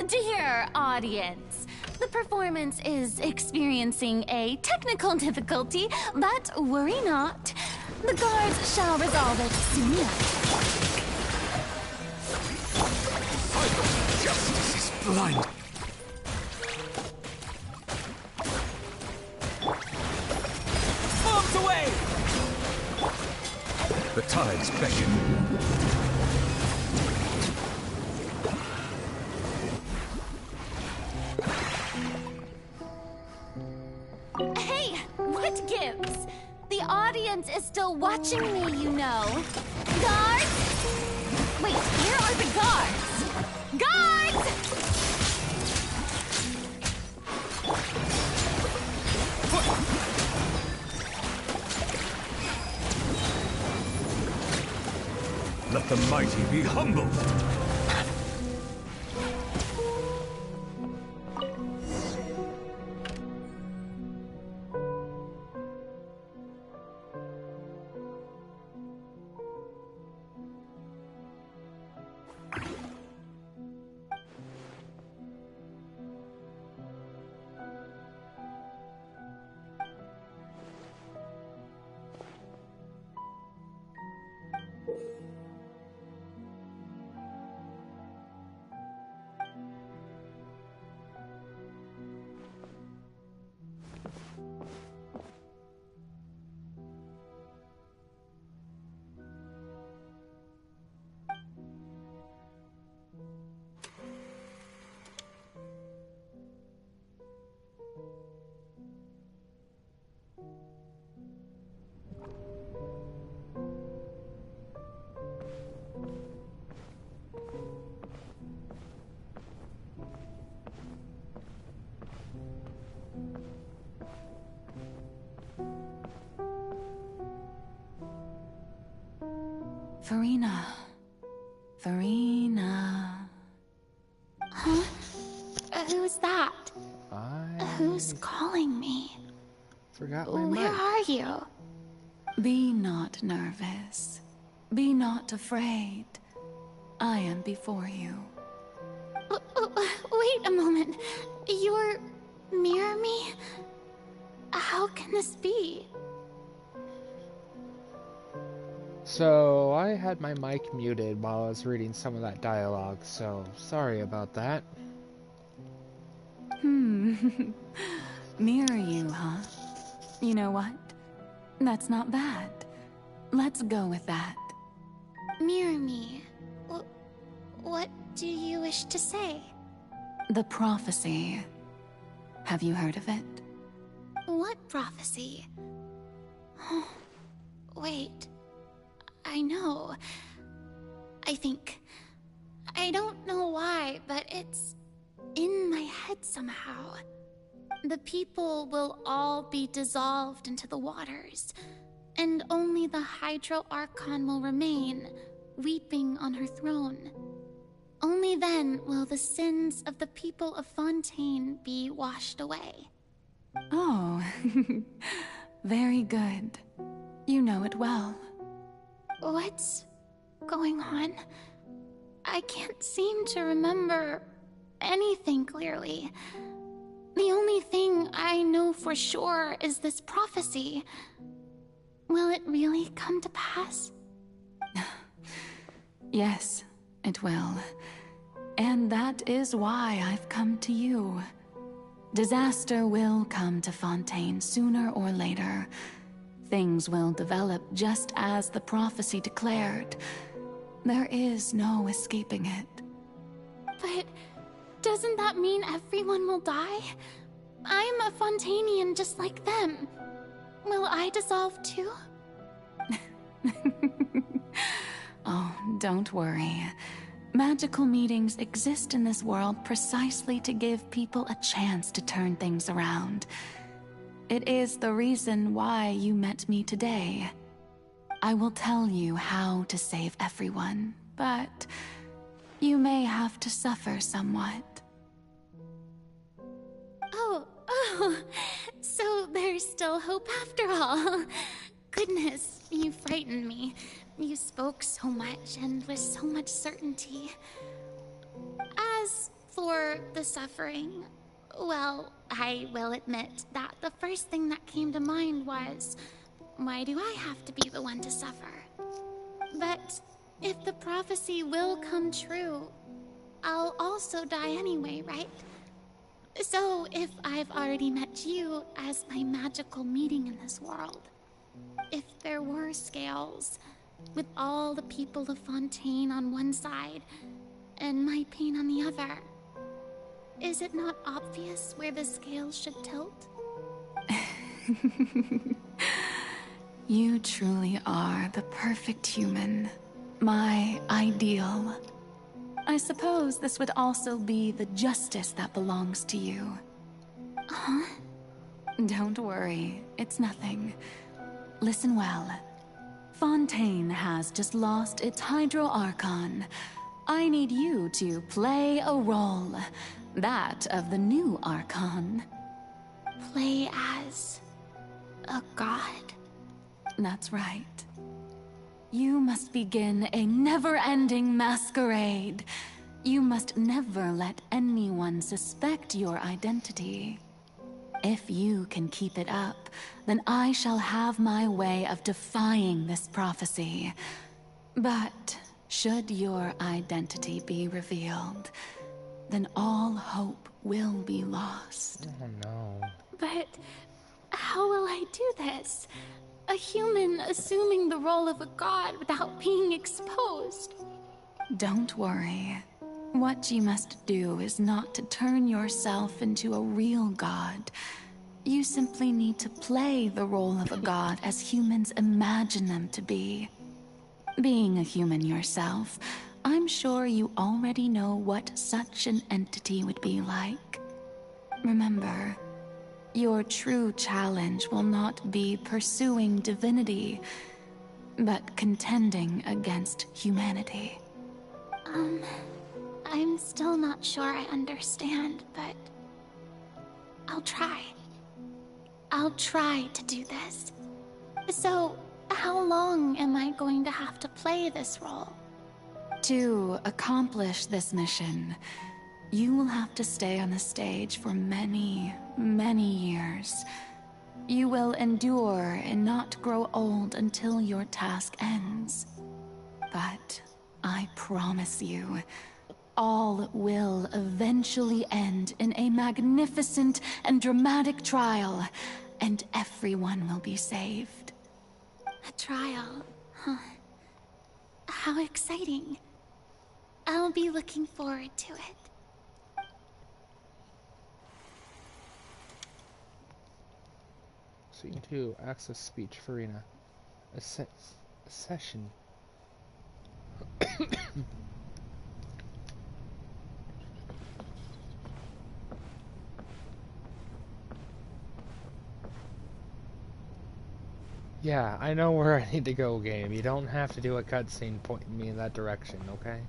Speaker 1: Dear audience, the performance is experiencing a technical difficulty, but worry not. The guards shall resolve it soon enough.
Speaker 11: Justice is blind.
Speaker 10: Bombs away!
Speaker 12: The tides beckon.
Speaker 1: Hey, what gives? The audience is still watching me, you know. Guards! Wait, where are the guards? Guards!
Speaker 12: Let the mighty be humbled.
Speaker 9: Farina.
Speaker 1: Huh? Who's that? Who's calling me?
Speaker 2: Forgot my
Speaker 1: Where
Speaker 2: mic.
Speaker 1: are you?
Speaker 9: Be not nervous. Be not afraid. I am before you.
Speaker 1: Wait a moment. You're mirror me? How can this be?
Speaker 2: So, I had my mic muted while I was reading some of that dialogue, so sorry about that.
Speaker 9: Mirror you, huh? You know what? That's not bad. Let's go with that.
Speaker 1: Mirror me. What do you wish to say?
Speaker 9: The prophecy. Have you heard of it?
Speaker 1: What prophecy? Oh, wait. I know. I think. I don't know why, but it's in my head somehow. The people will all be dissolved into the waters, and only the Hydro Archon will remain, weeping on her throne. Only then will the sins of the people of Fontaine be washed away.
Speaker 9: Oh, very good. You know it well.
Speaker 1: going on. I can't seem to remember anything clearly. The only thing I know for sure is this prophecy. Will it really come to pass?
Speaker 9: Yes, it will. And that is why I've come to you. Disaster will come to Fontaine sooner or later. Things will develop just as the prophecy declared. There is no escaping it.
Speaker 1: But doesn't that mean everyone will die? I'm a Fontainian just like them. Will I dissolve too?
Speaker 9: Oh, don't worry. Magical meetings exist in this world precisely to give people a chance to turn things around. It is the reason why you met me today. I will tell you how to save everyone, but you may have to suffer somewhat.
Speaker 1: Oh, so there's still hope after all. Goodness, you frightened me. You spoke so much and with so much certainty. As for the suffering, well, I will admit that the first thing that came to mind was, why do I have to be the one to suffer? But if the prophecy will come true, I'll also die anyway, right? So if I've already met you as my magical meeting in this world, if there were scales, with all the people of Fontaine on one side, and my pain on the other, is it not obvious where the scales should tilt?
Speaker 9: You truly are the perfect human. My ideal. I suppose this would also be the justice that belongs to you.
Speaker 1: Huh?
Speaker 9: Don't worry, it's nothing. Listen well. Fontaine has just lost its Hydro Archon. I need you to play a role. That of the new Archon.
Speaker 1: Play as a god?
Speaker 9: That's right. You must begin a never-ending masquerade. You must never let anyone suspect your identity. If you can keep it up, then I shall have my way of defying this prophecy. But should your identity be revealed, then all hope will be lost.
Speaker 2: Oh no.
Speaker 1: But how will I do this? A human assuming the role of a god without being exposed.
Speaker 9: Don't worry. What you must do is not to turn yourself into a real god. You simply need to play the role of a god as humans imagine them to be. Being a human yourself, I'm sure you already know what such an entity would be like. Remember, your true challenge will not be pursuing divinity, but contending against humanity.
Speaker 1: I'm still not sure I understand, but I'll try. I'll try to do this. So, how long am I going to have to play this role?
Speaker 9: To accomplish this mission, you will have to stay on the stage for many, many years. You will endure and not grow old until your task ends. But I promise you, all will eventually end in a magnificent and dramatic trial, and everyone will be saved.
Speaker 1: A trial, huh? How exciting. I'll be looking forward to it.
Speaker 2: Scene 2, access speech, Farina. A session. Yeah, I know where I need to go, game. You don't have to do a cutscene pointing me in that direction, okay?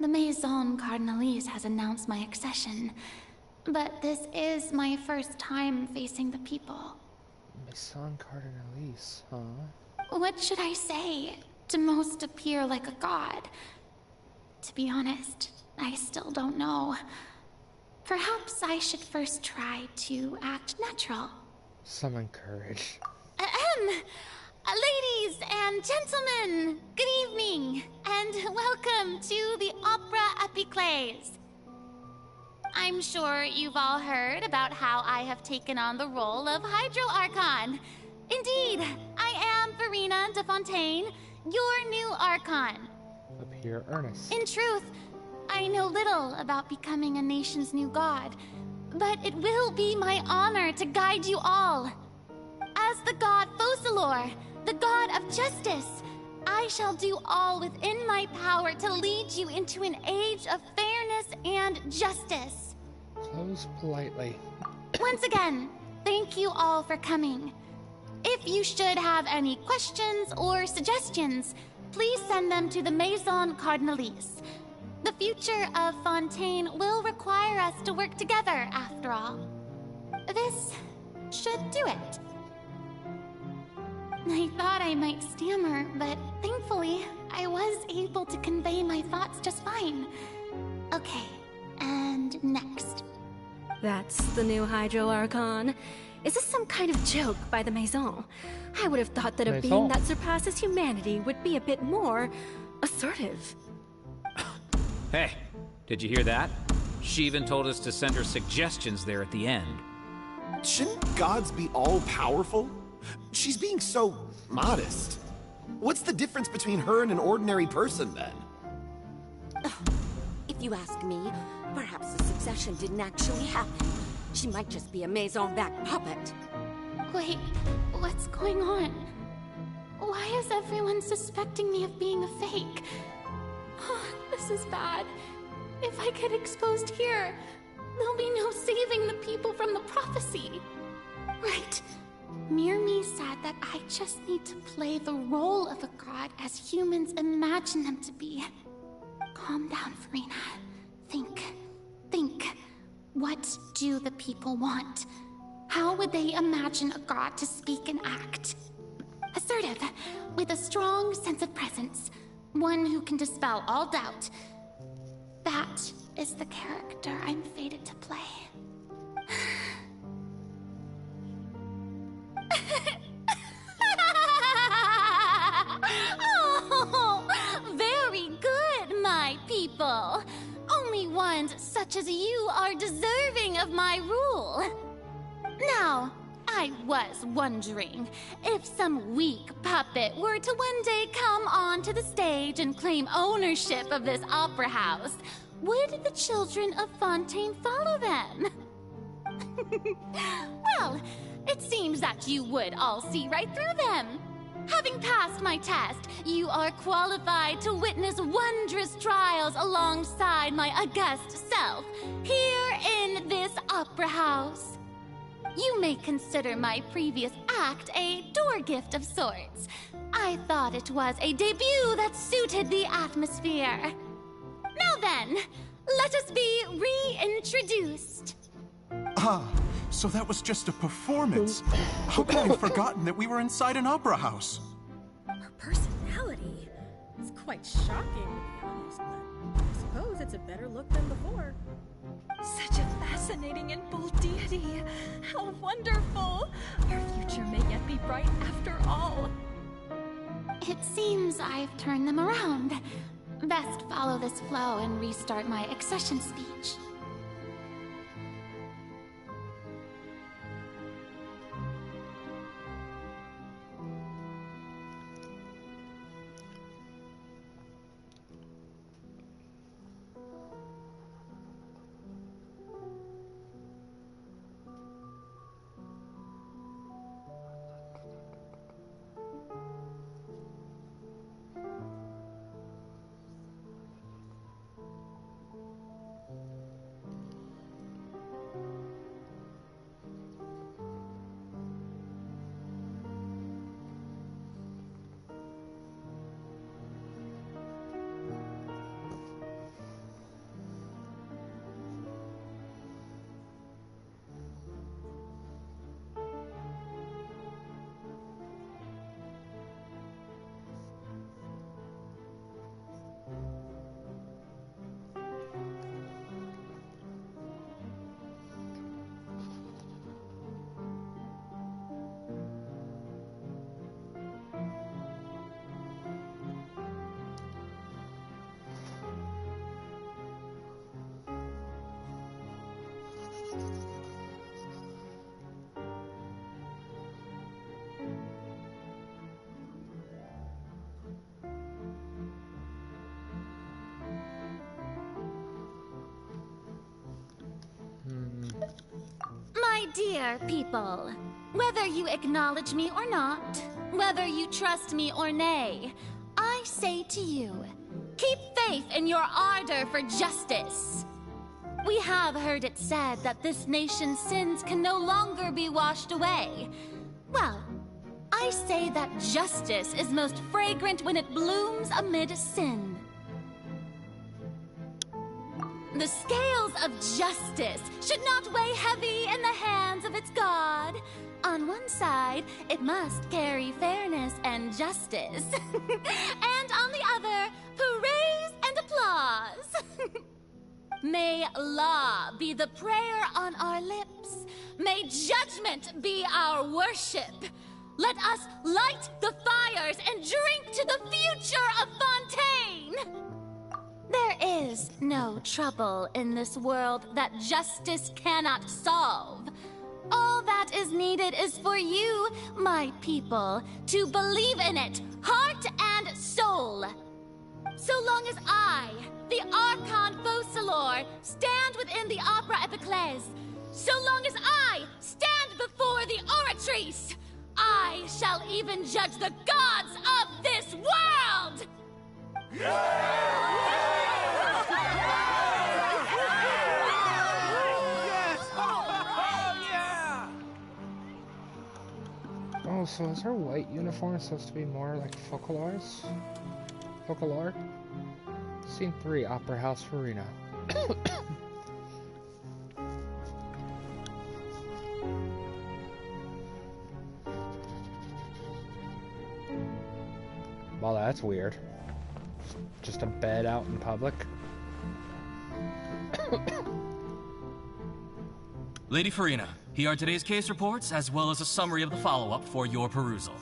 Speaker 1: The Maison Cardinalise has announced my accession, but this is my first time facing the people.
Speaker 2: Maison Cardinalise, huh?
Speaker 1: What should I say to most appear like a god? To be honest, I still don't know. Perhaps I should first try to act natural.
Speaker 2: Summon courage.
Speaker 1: Ladies and gentlemen, good evening, and welcome to the Opera Epiclese. I'm sure you've all heard about how I have taken on the role of Hydro Archon. Indeed, I am Verena de Fontaine, your new Archon.
Speaker 2: Appear earnest.
Speaker 1: In truth, I know little about becoming a nation's new god, but it will be my honor to guide you all. As the god Focalor, the god of justice, I shall do all within my power to lead you into an age of fairness and justice.
Speaker 2: Close politely.
Speaker 1: Once again, thank you all for coming. If you should have any questions or suggestions, please send them to the Maison Cardinalise. The future of Fontaine will require us to work together, after all. This should do it. I thought I might stammer, but thankfully, I was able to convey my thoughts just fine. Okay, and next.
Speaker 18: That's the new Hydro Archon. Is this some kind of joke by the Maison? I would have thought that a being that surpasses humanity would be a bit more assertive.
Speaker 17: Hey, did you hear that? She even told us to send her suggestions there at the end.
Speaker 21: Shouldn't gods be all-powerful? She's being so modest. What's the difference between her and an ordinary person, then?
Speaker 22: If you ask me, perhaps the succession didn't actually happen. She might just be a Maison-backed puppet.
Speaker 1: Wait, what's going on? Why is everyone suspecting me of being a fake? Oh, this is bad. If I get exposed here, there'll be no saving the people from the prophecy. Right. Mirmi said that I just need to play the role of a god as humans imagine them to be. Calm down, Verena. Think. What do the people want? How would they imagine a god to speak and act? Assertive, with a strong sense of presence. One who can dispel all doubt. That is the character I'm fated to play. Oh, very good, my people. Only ones such as you are deserving of my rule. Now, I was wondering if some weak puppet were to one day come onto the stage and claim ownership of this opera house, would the children of Fontaine follow them? Well, it seems that you would all see right through them. Having passed my test, you are qualified to witness wondrous trials alongside my august self, here in this opera house. You may consider my previous act a door gift of sorts. I thought it was a debut that suited the atmosphere. Now then, let us be reintroduced.
Speaker 13: Ah, so that was just a performance. How could I have forgotten that we were inside an opera house?
Speaker 18: Her personality. It's quite shocking, to be honest, but I suppose it's a better look than before.
Speaker 23: Such a fascinating and bold deity. How wonderful! Our future may yet be bright after all.
Speaker 1: It seems I've turned them around. Best follow this flow and restart my accession speech. dear people, whether you acknowledge me or not, whether you trust me or nay, I say to you, keep faith in your ardor for justice. We have heard it said that this nation's sins can no longer be washed away. Well, I say that justice is most fragrant when it blooms amid sin. The scales of justice should not weigh heavy in the hands of its God. On one side, it must carry fairness and justice. And on the other, praise and applause. May law be the prayer on our lips. May judgment be our worship. Let us light the fires and drink to the future of Fontaine. There is no trouble in this world that justice cannot solve. All that is needed is for you, my people, to believe in it, heart and soul. So long as I, the Archon Focalor, stand within the Opera Epiclese, so long as I stand before the Oratrice, I shall even judge the gods of this world!
Speaker 2: Oh, so is her white uniform supposed to be more like Focalor's? Focalar? Scene 3, Opera House Arena. Well, that's weird. Just a bed out in public.
Speaker 4: Lady Farina, here are today's case reports, as well as a summary of the follow-up for your perusal.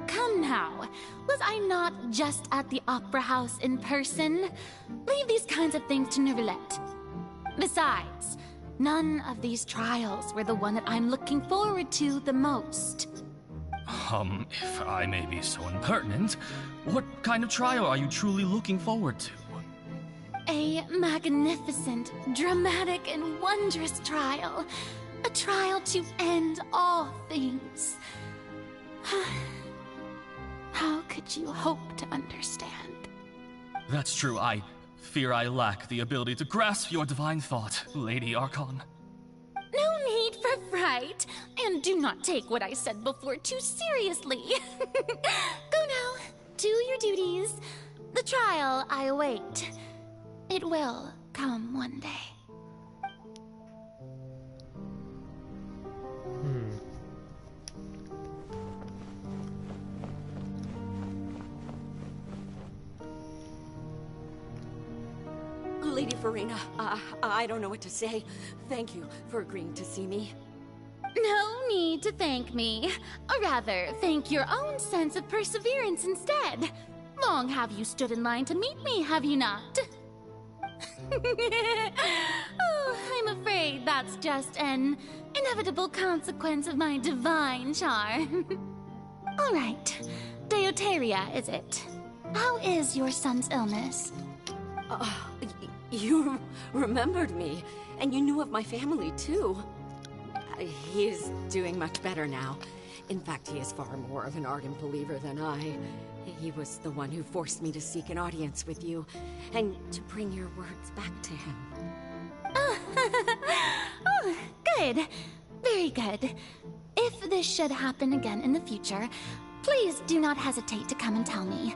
Speaker 1: Come now. Was I not just at the Opera House in person? Leave these kinds of things to Neuvillette. Besides, none of these trials were the one that I'm looking forward to the most.
Speaker 4: If I may be so impertinent, what kind of trial are you truly looking forward to?
Speaker 1: A magnificent, dramatic, and wondrous trial. A trial to end all things. How could you hope to understand?
Speaker 4: That's true. I fear I lack the ability to grasp your divine thought, Lady Archon.
Speaker 1: No need for fright, and do not take what I said before too seriously. Go now, do your duties. The trial I await. It will come one day.
Speaker 22: Lady Farina, I don't know what to say. Thank you for agreeing to see me.
Speaker 1: No need to thank me. Or rather, thank your own sense of perseverance instead. Long have you stood in line to meet me, have you not? Oh, I'm afraid that's just an inevitable consequence of my divine charm. All right, Deoteria, is it? How is your son's illness?
Speaker 22: You remembered me, and you knew of my family, too. He is doing much better now. In fact, he is far more of an ardent believer than I. He was the one who forced me to seek an audience with you, and to bring your words back to him.
Speaker 1: Oh, good. Very good. If this should happen again in the future, please do not hesitate to come and tell me.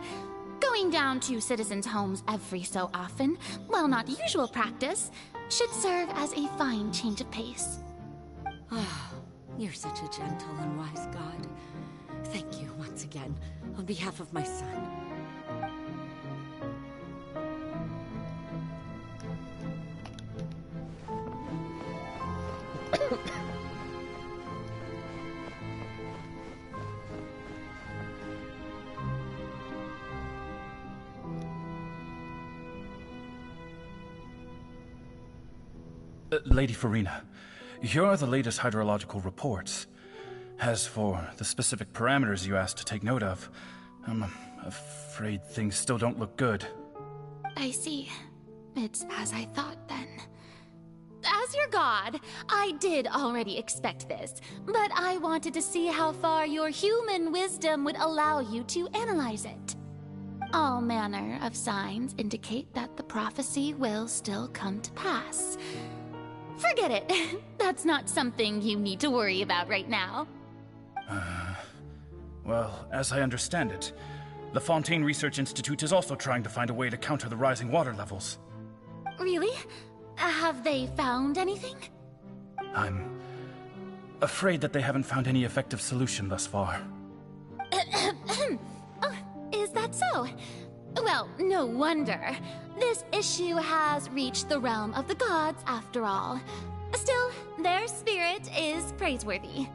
Speaker 1: Going down to citizens' homes every so often, while not usual practice, should serve as a fine change of pace.
Speaker 22: You're such a gentle and wise god. Thank you once again, on behalf of my son.
Speaker 4: Lady Farina, here are the latest hydrological reports. As for the specific parameters you asked to take note of, I'm afraid things still don't look good.
Speaker 1: I see. It's as I thought, then. As your god, I did already expect this, but I wanted to see how far your human wisdom would allow you to analyze it. All manner of signs indicate that the prophecy will still come to pass. Forget it. That's not something you need to worry about right now.
Speaker 4: Well, as I understand it, the Fontaine Research Institute is also trying to find a way to counter the rising water levels.
Speaker 1: Really? Have they found anything?
Speaker 4: I'm afraid that they haven't found any effective solution thus far.
Speaker 1: Oh, is that so? Well, no wonder. This issue has reached the realm of the gods, after all. Still, their spirit is praiseworthy.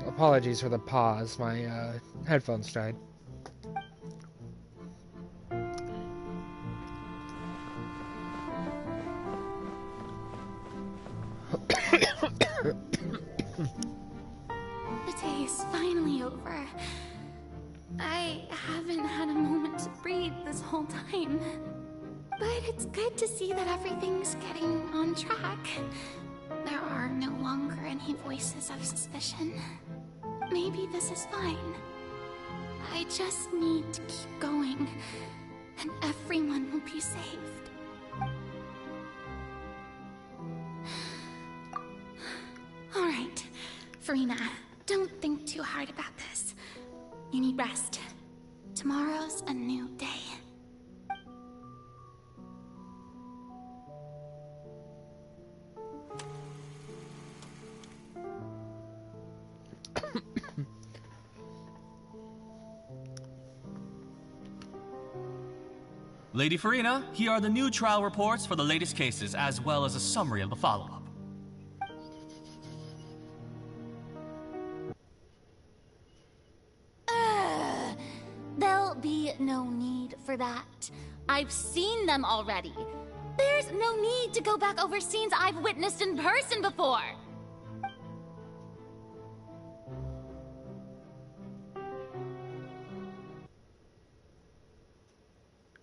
Speaker 2: Apologies for the pause, my headphones died.
Speaker 1: The day is finally over. I haven't had a moment to breathe this whole time. But it's good to see that everything's getting on track. There are no longer any voices of suspicion. Maybe this is fine. I just need to keep going, and everyone will be saved. All right, Farina, don't think too hard about this. You need rest. Tomorrow's a new day.
Speaker 3: Lady Farina, here are the new trial reports for the latest cases, as well as a summary of the follow-up.
Speaker 1: There'll be no need for that. I've seen them already. There's no need to go back over scenes I've witnessed in person before.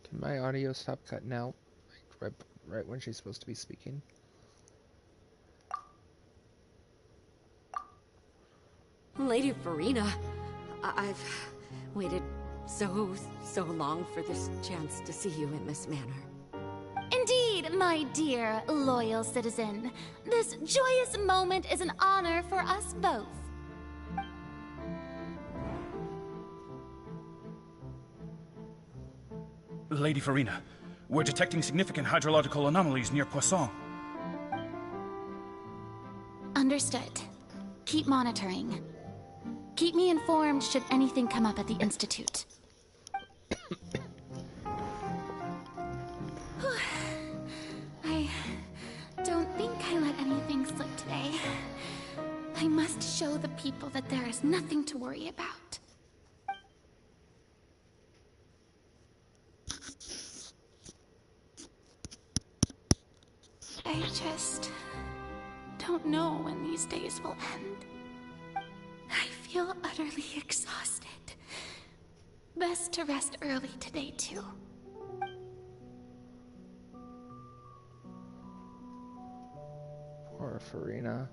Speaker 2: Can my audio stop cutting out? Like right when she's supposed to be speaking?
Speaker 22: Lady Farina, I've waited so long for this chance to see you in this manner.
Speaker 1: Indeed, My dear, loyal citizen, this joyous moment is an honor for us both.
Speaker 4: Lady Farina, we're detecting significant hydrological anomalies near Poisson.
Speaker 1: Understood. Keep monitoring. Keep me informed should anything come up at the Institute. I don't think I let anything slip today. I must show the people that there is nothing to worry about. I just don't know when these days will end. I feel utterly exhausted. Best to rest early today, too.
Speaker 2: Poor Farina.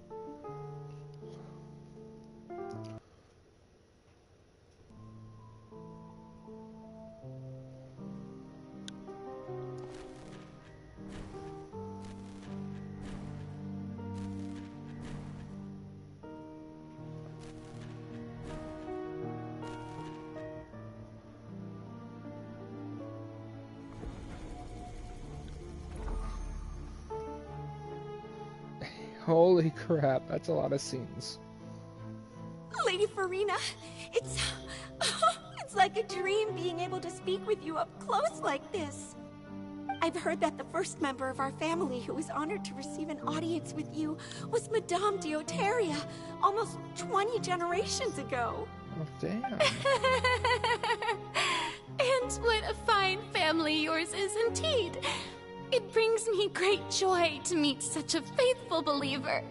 Speaker 2: Holy crap, that's a lot of scenes.
Speaker 22: Lady Farina, it's like a dream being able to speak with you up close like this. I've heard that the first member of our family who was honored to receive an audience with you was Madame Dioteria, almost 20 generations ago.
Speaker 2: Oh, damn.
Speaker 1: And what a fine family yours is indeed. It brings me great joy to meet such a faithful believer,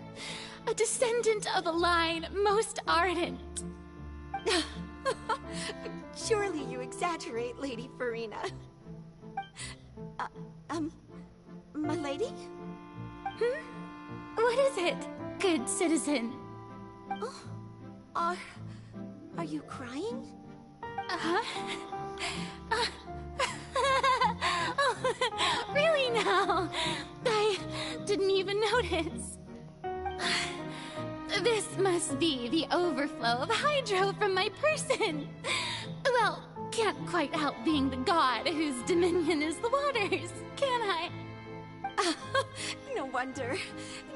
Speaker 1: a descendant of a line most ardent.
Speaker 22: Surely you exaggerate, Lady Farina. My lady?
Speaker 1: What is it, good citizen?
Speaker 22: Oh, are you crying?
Speaker 1: Oh, really now? I didn't even notice. This must be the overflow of hydro from my person. Well, can't quite help being the god whose dominion is the waters, can I?
Speaker 22: No wonder.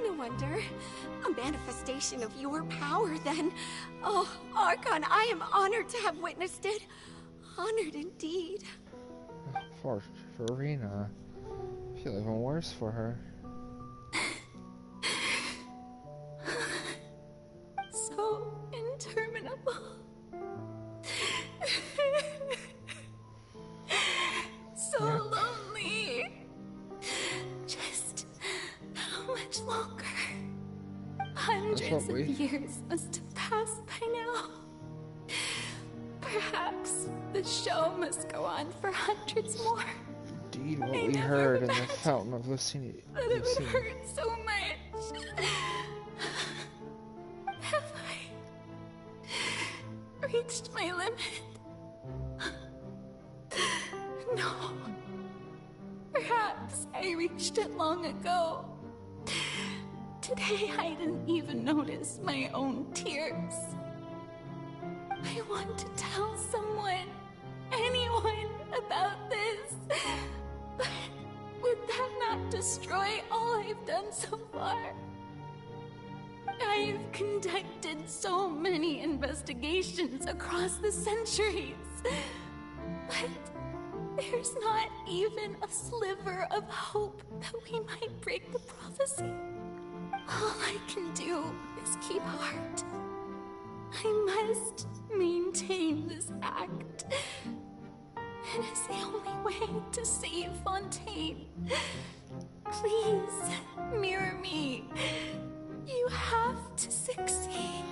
Speaker 22: No wonder. A manifestation of your power, then. Oh, Archon, I am honored to have witnessed it. Honored indeed.
Speaker 2: Poor Farina. I feel even worse for her.
Speaker 1: So interminable. So lonely. Just how much longer? Hundreds of years must have passed by now. Perhaps the show must go on for hundreds more.
Speaker 2: Indeed, what we heard in the Fountain of Lucini.
Speaker 1: But it would hurt so much. Have I reached my limit? No. Perhaps I reached it long ago. Today I didn't even notice my own tears. I want to tell someone, anyone, about this. But would that not destroy all I've done so far? I've conducted so many investigations across the centuries. But there's not even a sliver of hope that we might break the prophecy. All I can do is keep heart. I must maintain this act. It is the only way to save Fontaine. Please, mirror me. You have to succeed.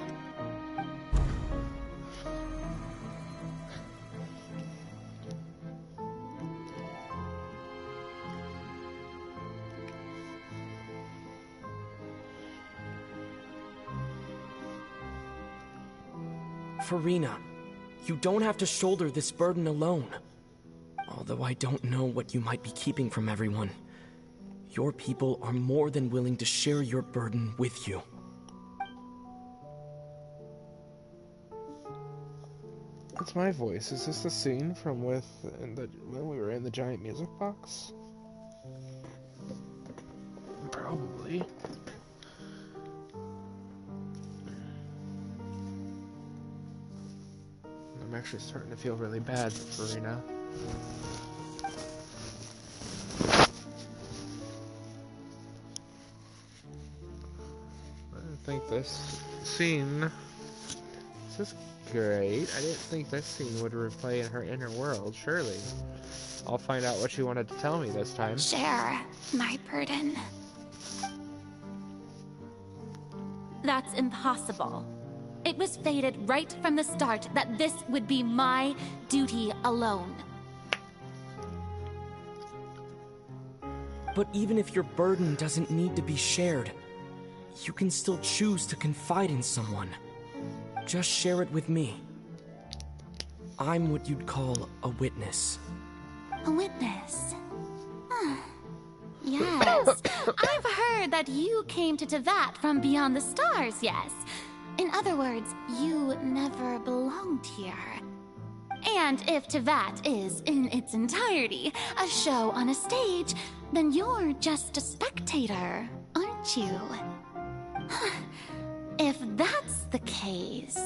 Speaker 10: Farina, you don't have to shoulder this burden alone. Although I don't know what you might be keeping from everyone. your people are more than willing to share your burden with you.
Speaker 2: That's my voice. Is this the scene from when we were in the giant music box? Probably. I'm actually starting to feel really bad for Farina. I didn't think this scene... This is great. I didn't think this scene would replay in her inner world, surely. I'll find out what she wanted to tell me this time.
Speaker 6: Share my burden.
Speaker 1: That's impossible. It was fated right from the start that this would be my duty alone.
Speaker 10: But even if your burden doesn't need to be shared, you can still choose to confide in someone. Just share it with me. I'm what you'd call a witness.
Speaker 1: A witness? Yes. I've heard that you came to Tevat from beyond the stars, yes. In other words, you never belonged here. And if Tevat is, in its entirety, a show on a stage, then you're just a spectator, aren't you? If that's the case...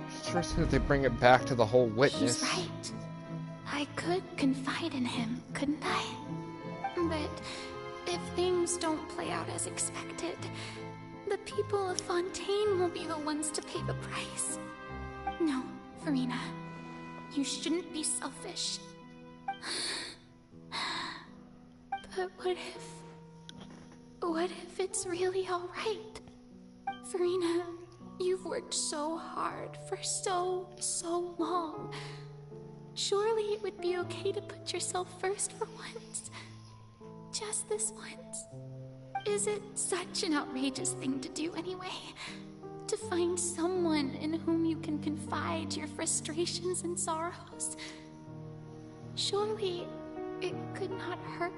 Speaker 2: It's interesting that they bring it back to the whole witness.
Speaker 6: He's right. I could confide in him, couldn't I? But if things don't play out as expected, the people of Fontaine will be the ones to pay the price. No, Farina. You shouldn't be selfish. But what if it's really alright? Farina, you've worked so hard for so long. Surely it would be okay to put yourself first for once. Just this once. Is it such an outrageous thing to do anyway? To find someone in whom you can confide your frustrations and sorrows? Surely it could not hurt.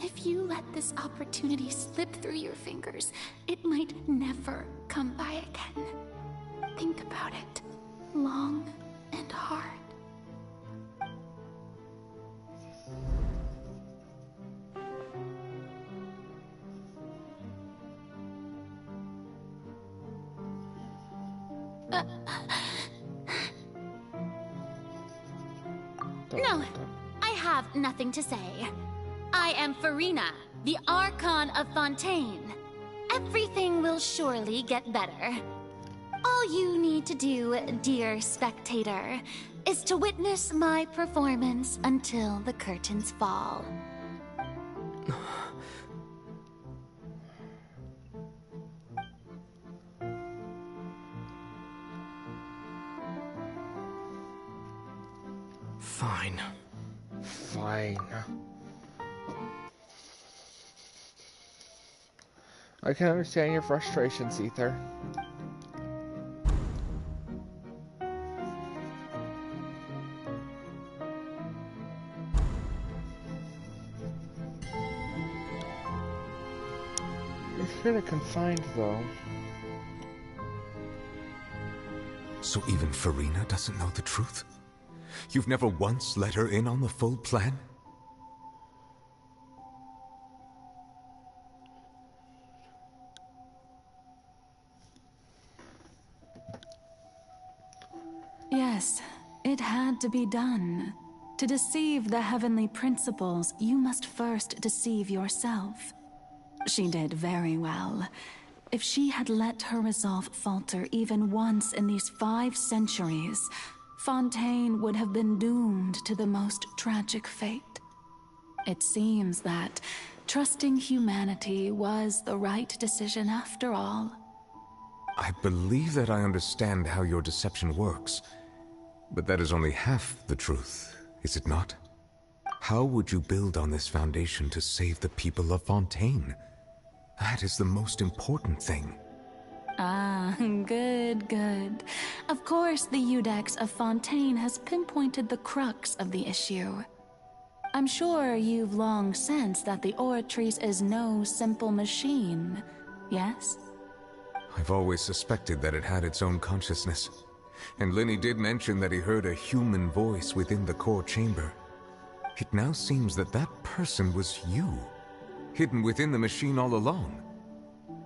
Speaker 6: If you let this opportunity slip through your fingers, it might never come by again. Think about it long and hard.
Speaker 1: No, I have nothing to say. I am Farina, the Archon of Fontaine. Everything will surely get better. All you need to do, dear spectator, is to witness my performance until the curtains fall.
Speaker 10: Fine.
Speaker 2: Fine. I can understand your frustrations, Ether. You're kind of confined, though.
Speaker 12: So even Farina doesn't know the truth? You've never once let her in on the full plan?
Speaker 9: Yes, it had to be done. To deceive the heavenly principles, you must first deceive yourself. She did very well. If she had let her resolve falter even once in these 5 centuries, Fontaine would have been doomed to the most tragic fate. It seems that trusting humanity was the right decision after all.
Speaker 12: I believe that I understand how your deception works, but that is only half the truth, is it not? How would you build on this foundation to save the people of Fontaine? That is the most important thing.
Speaker 9: Ah, good, good. Of course, the Iudex of Fontaine has pinpointed the crux of the issue. I'm sure you've long sensed that the Oratrice is no simple machine, yes?
Speaker 12: I've always suspected that it had its own consciousness. And Lenny did mention that he heard a human voice within the core chamber. It now seems that that person was you, hidden within the machine all along.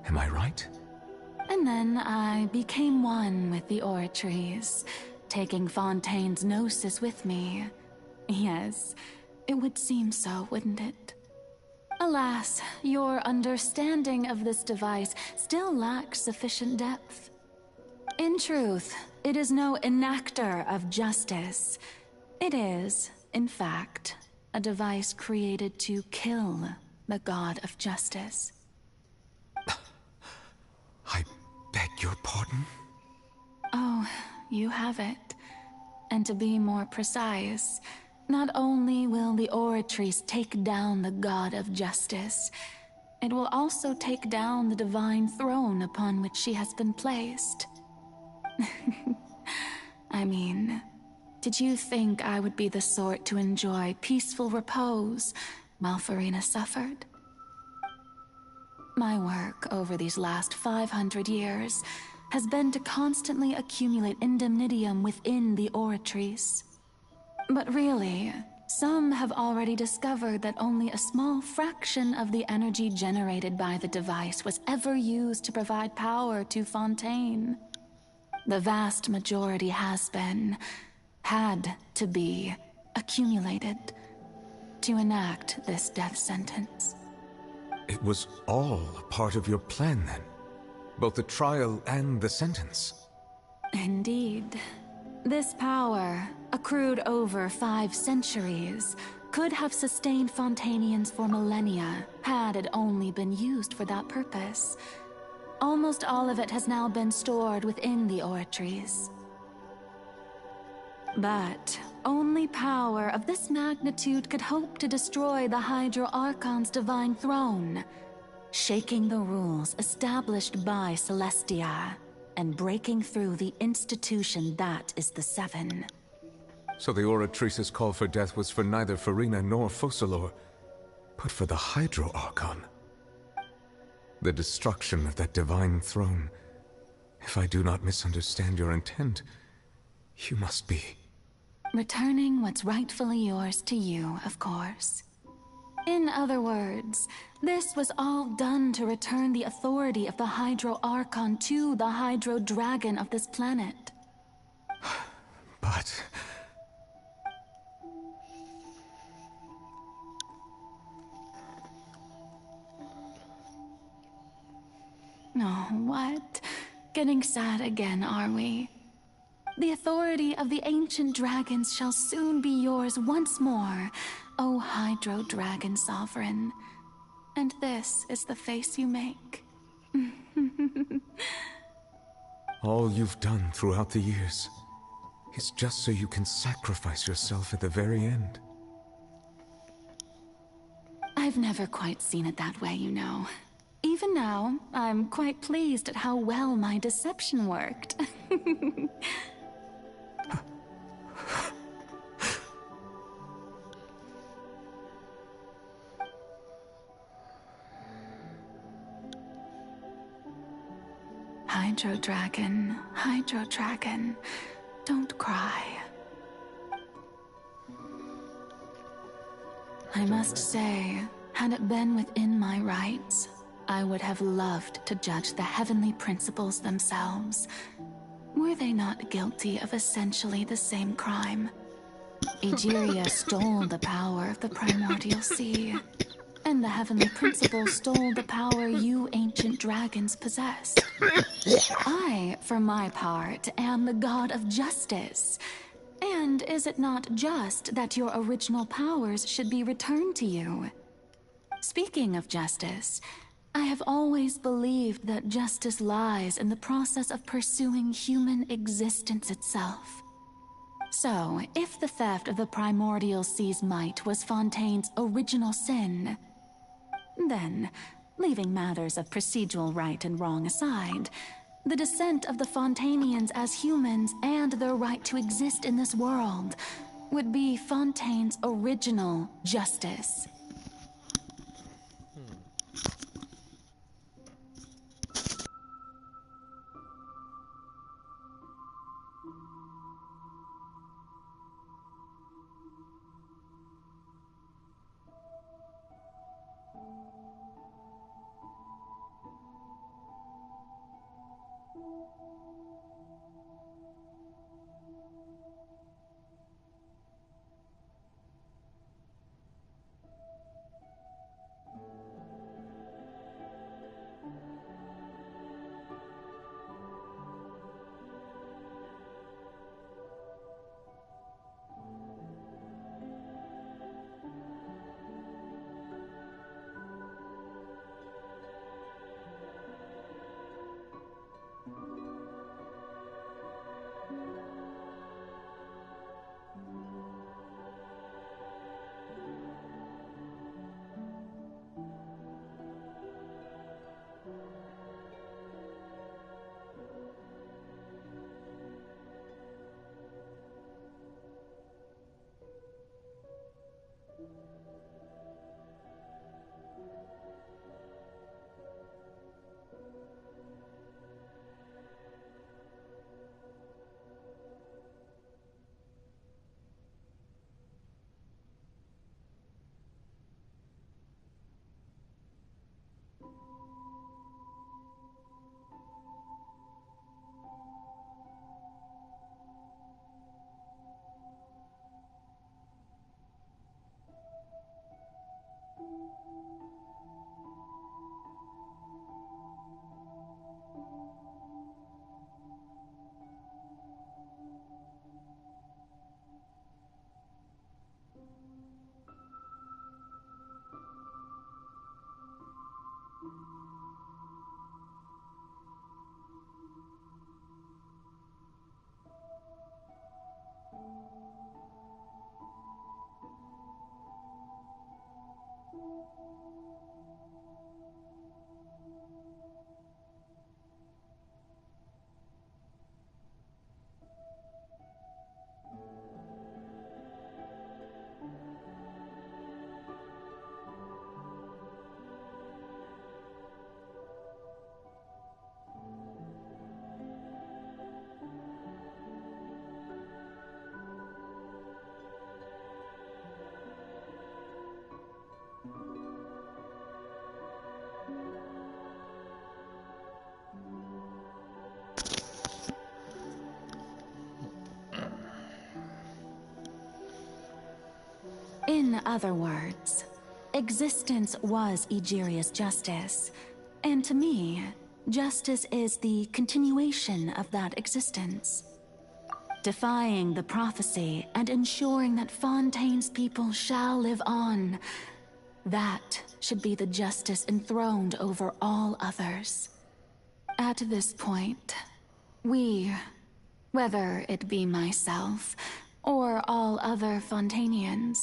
Speaker 12: Am I right?
Speaker 9: And then I became one with the Oratrice, taking Fontaine's gnosis with me. Yes, it would seem so, wouldn't it? Alas, your understanding of this device still lacks sufficient depth. In truth, it is no enactor of justice. It is, in fact, a device created to kill the god of justice.
Speaker 12: I beg your pardon?
Speaker 9: Oh, you have it. And to be more precise, not only will the Oratrice take down the god of justice, it will also take down the divine throne upon which she has been placed. I mean, did you think I would be the sort to enjoy peaceful repose while Furina suffered? My work over these last 500 years has been to constantly accumulate indemnitium within the Oratrice. But really, some have already discovered that only a small fraction of the energy generated by the device was ever used to provide power to Fontaine. The vast majority has been, had to be, accumulated to enact this death sentence.
Speaker 12: It was all part of your plan, then? Both the trial and the sentence?
Speaker 9: Indeed. This power, accrued over 5 centuries, could have sustained Fontainians for millennia, had it only been used for that purpose. Almost all of it has now been stored within the Oratrice. But only power of this magnitude could hope to destroy the Hydro Archon's divine throne, shaking the rules established by Celestia, and breaking through the institution that is the Seven.
Speaker 12: So the Oratrice's call for death was for neither Furina nor Focalor, but for the Hydro Archon. The destruction of that divine throne. If I do not misunderstand your intent, you must be...
Speaker 9: Returning what's rightfully yours to you, of course. In other words, this was all done to return the authority of the Hydro Archon to the Hydro Dragon of this planet.
Speaker 12: But...
Speaker 9: Oh, what? Getting sad again, are we? The authority of the ancient dragons shall soon be yours once more, O Hydro Dragon Sovereign. And this is the face you make.
Speaker 12: All you've done throughout the years is just so you can sacrifice yourself at the very end.
Speaker 9: I've never quite seen it that way, you know. Even now, I'm quite pleased at how well my deception worked. Hydro Dragon, don't cry. I must say, had it been within my rights, I would have loved to judge the heavenly principles themselves. Were they not guilty of essentially the same crime? Egeria stole the power of the primordial sea, and the heavenly principles stole the power you ancient dragons possess. I, for my part, am the god of justice. And is it not just that your original powers should be returned to you? Speaking of justice, I have always believed that justice lies in the process of pursuing human existence itself. So, if the theft of the primordial sea's might was Fontaine's original sin, then, leaving matters of procedural right and wrong aside, the descent of the Fontainians as humans and their right to exist in this world would be Fontaine's original justice. In other words, existence was Egeria's justice, and to me, justice is the continuation of that existence. Defying the prophecy and ensuring that Fontaine's people shall live on, that should be the justice enthroned over all others. At this point, we, whether it be myself or all other Fontainians,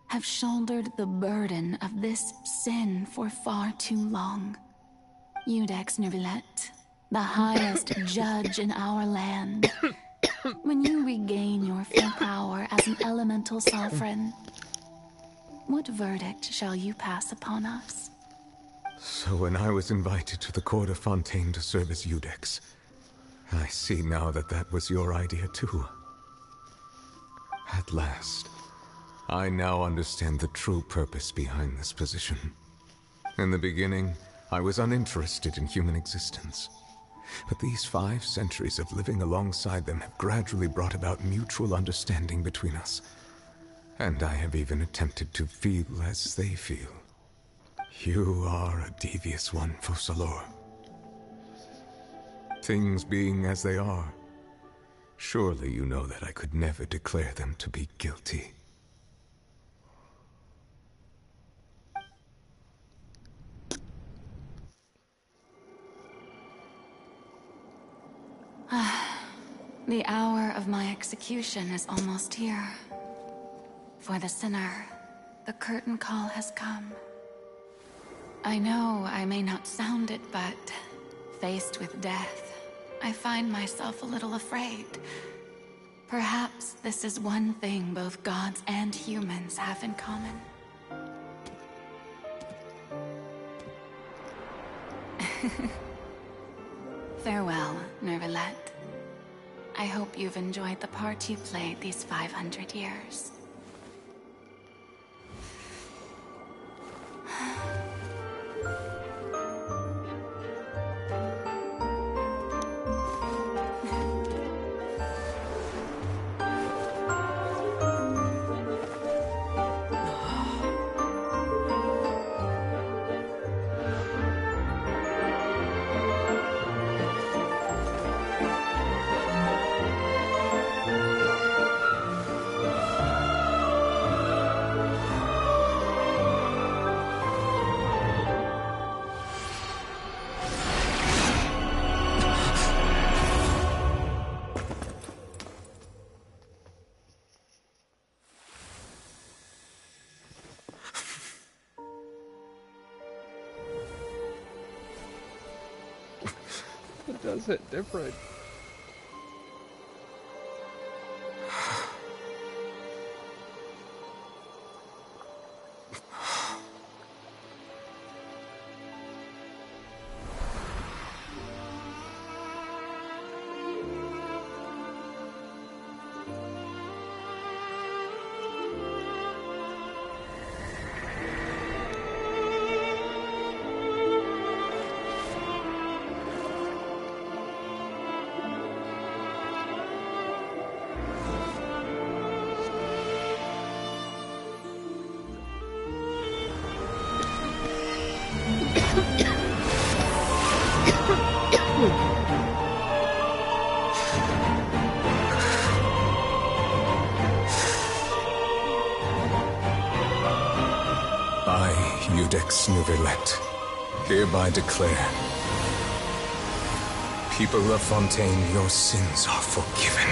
Speaker 9: have shouldered the burden of this sin for far too long. Iudex Nervillet, the highest judge in our land, when you regain your full power as an elemental sovereign, what verdict shall you pass upon us?
Speaker 12: So when I was invited to the court of Fontaine to serve as Iudex, I see now that that was your idea too. At last, I now understand the true purpose behind this position. In the beginning, I was uninterested in human existence. But these 5 centuries of living alongside them have gradually brought about mutual understanding between us. And I have even attempted to feel as they feel. You are a devious one, Focalors. Things being as they are, surely you know that I could never declare them to be guilty.
Speaker 9: The hour of my execution is almost here. For the sinner, the curtain call has come. I know I may not sound it, but faced with death, I find myself a little afraid. Perhaps this is one thing both gods and humans have in common. Farewell, Nervalette. I hope you've enjoyed the part you played these 500 years.
Speaker 2: It does it different.
Speaker 12: I, Eudex Nervalette, hereby declare, people of Fontaine, your sins are forgiven.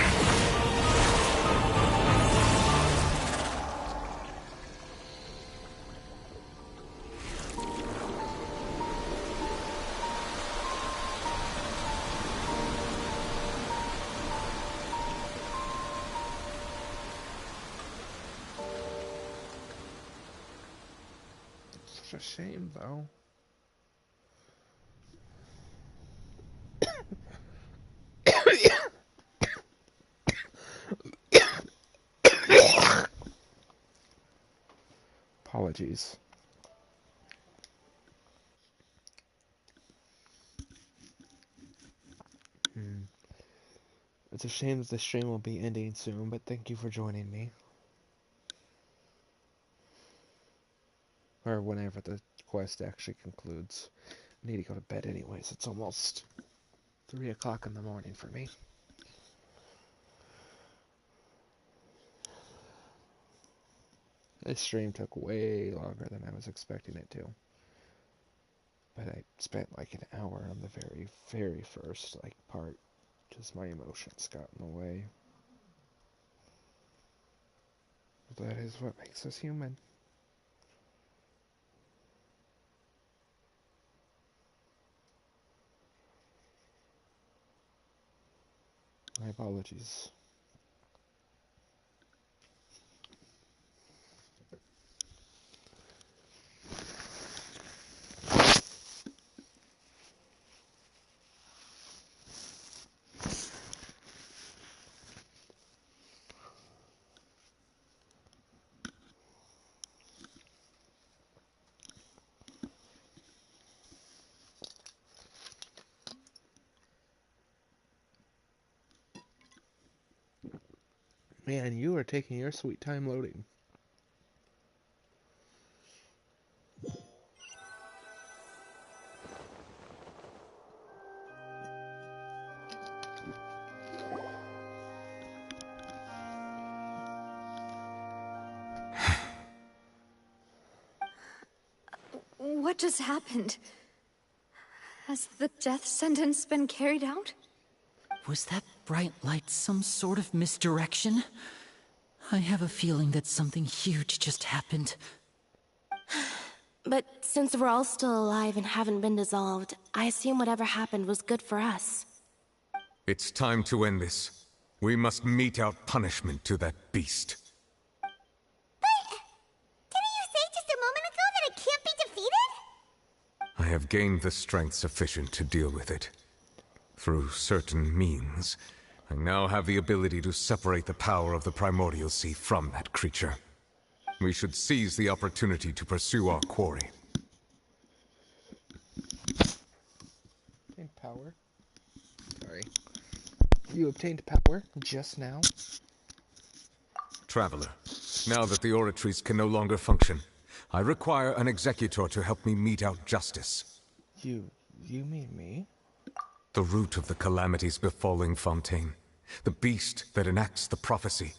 Speaker 2: Such a shame, though. Apologies. It's a shame that the stream will be ending soon, but thank you for joining me. Or whenever the quest actually concludes. I need to go to bed anyways. It's almost 3 o'clock in the morning for me. This stream took way longer than I was expecting it to. But I spent like an hour on the very, very first part. Just my emotions got in the way. But that is what makes us human. My apologies. Man, you are taking your sweet time loading.
Speaker 6: What just happened? Has the death sentence been carried out?
Speaker 20: Was that bright light some sort of misdirection? I have a feeling that something huge just happened.
Speaker 7: But since we're all still alive and haven't been dissolved, I assume whatever happened was good for us.
Speaker 12: It's time to end this. We must mete out punishment to that beast.
Speaker 5: Didn't you say just a moment ago that it can't be defeated?
Speaker 12: I have gained the strength sufficient to deal with it. Through certain means, I now have the ability to separate the power of the Primordial Sea from that creature. We should seize the opportunity to pursue our quarry.
Speaker 2: Obtained power. Sorry. You obtained power just now?
Speaker 12: Traveler, now that the oratories can no longer function, I require an executor to help me mete out justice.
Speaker 2: You mean me?
Speaker 12: The root of the calamities befalling Fontaine. The beast that enacts the prophecy.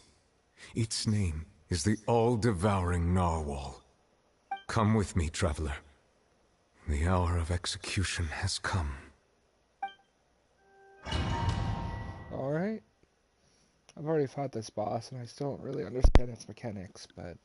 Speaker 12: Its name is the all-devouring Narwhal. Come with me, traveler. The hour of execution has come.
Speaker 2: Alright. I've already fought this boss, and I still don't really understand its mechanics, but...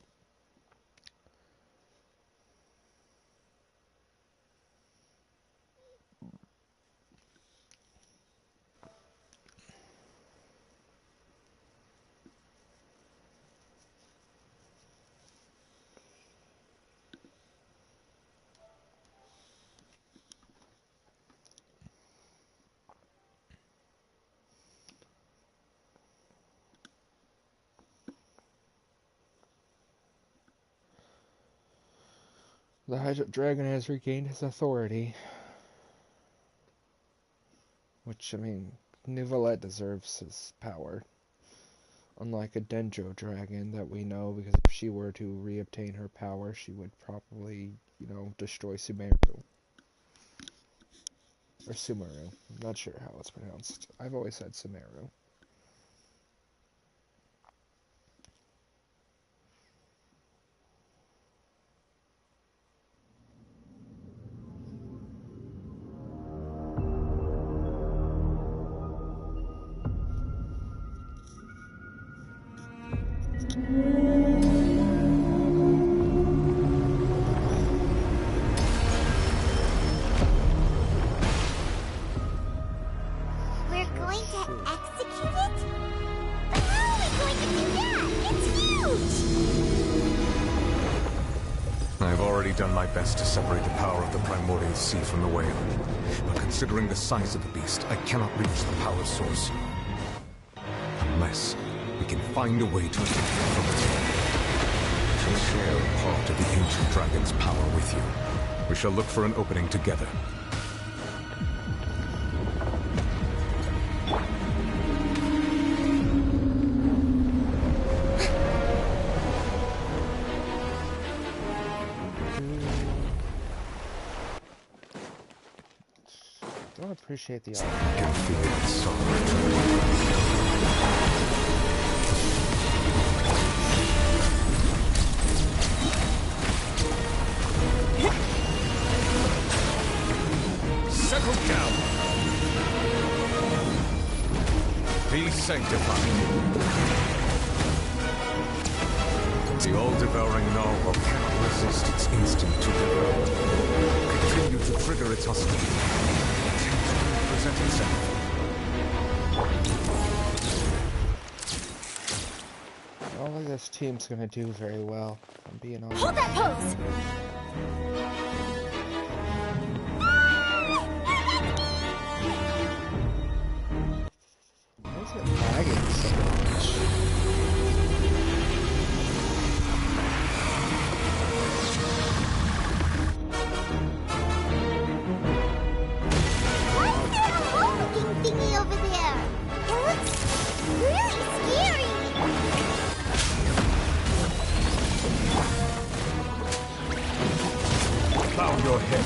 Speaker 2: The Hydra Dragon has regained his authority. Which, I mean, Neuvillette deserves his power. Unlike a Dendro Dragon that we know, because if she were to reobtain her power, she would probably, you know, destroy Sumeru. Or Sumeru. I'm not sure how it's pronounced. I've always said Sumeru.
Speaker 12: Done my best to separate the power of the Primordial Sea from the whale. But considering the size of the beast, I cannot reach the power source. Unless we can find a way to take it from its head. I shall share a part of the ancient dragon's power with you. We shall look for an opening together.
Speaker 2: I don't appreciate the offer.
Speaker 12: I can feel it so
Speaker 11: Settle down.
Speaker 12: Be sanctified. The all-devouring Narwhal cannot resist its instinct to devour. Continue to trigger its hostility. Present itself.
Speaker 2: I don't think this team's gonna do very well, if I'm being honest.
Speaker 5: Hold that pose!
Speaker 2: Why is it lagging so much?
Speaker 5: Thingy over there. It looks really scary.
Speaker 12: Bow your head.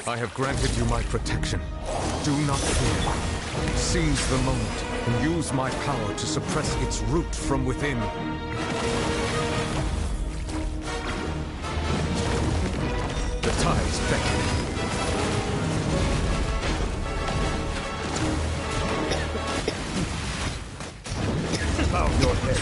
Speaker 12: I have granted you my protection. Do not fear. Seize the moment and use my power to suppress its root from within. The tides beckon. Bow your head.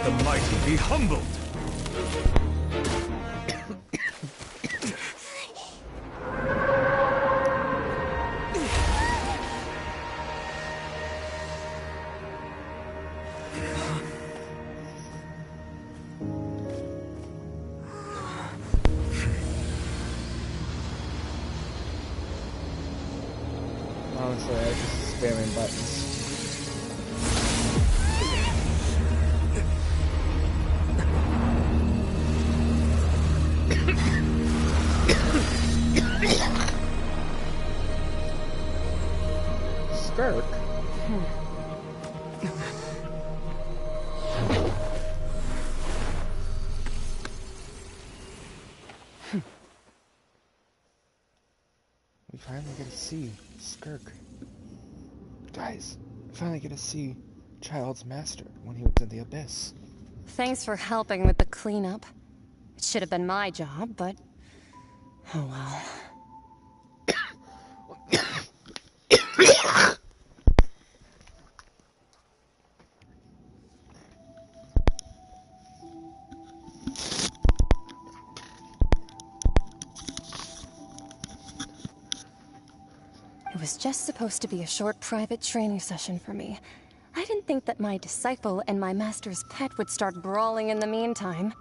Speaker 8: the mighty be humbled.
Speaker 2: Honestly, I was just spamming buttons. Skirk? We finally get to see Skirk. Guys, we finally get to see Child's master when he was in the abyss.
Speaker 14: Thanks for helping with the cleanup. It should have been my job, but... oh well. It was just supposed to be a short private training session for me. I didn't think that my disciple and my master's pet would start brawling in the meantime.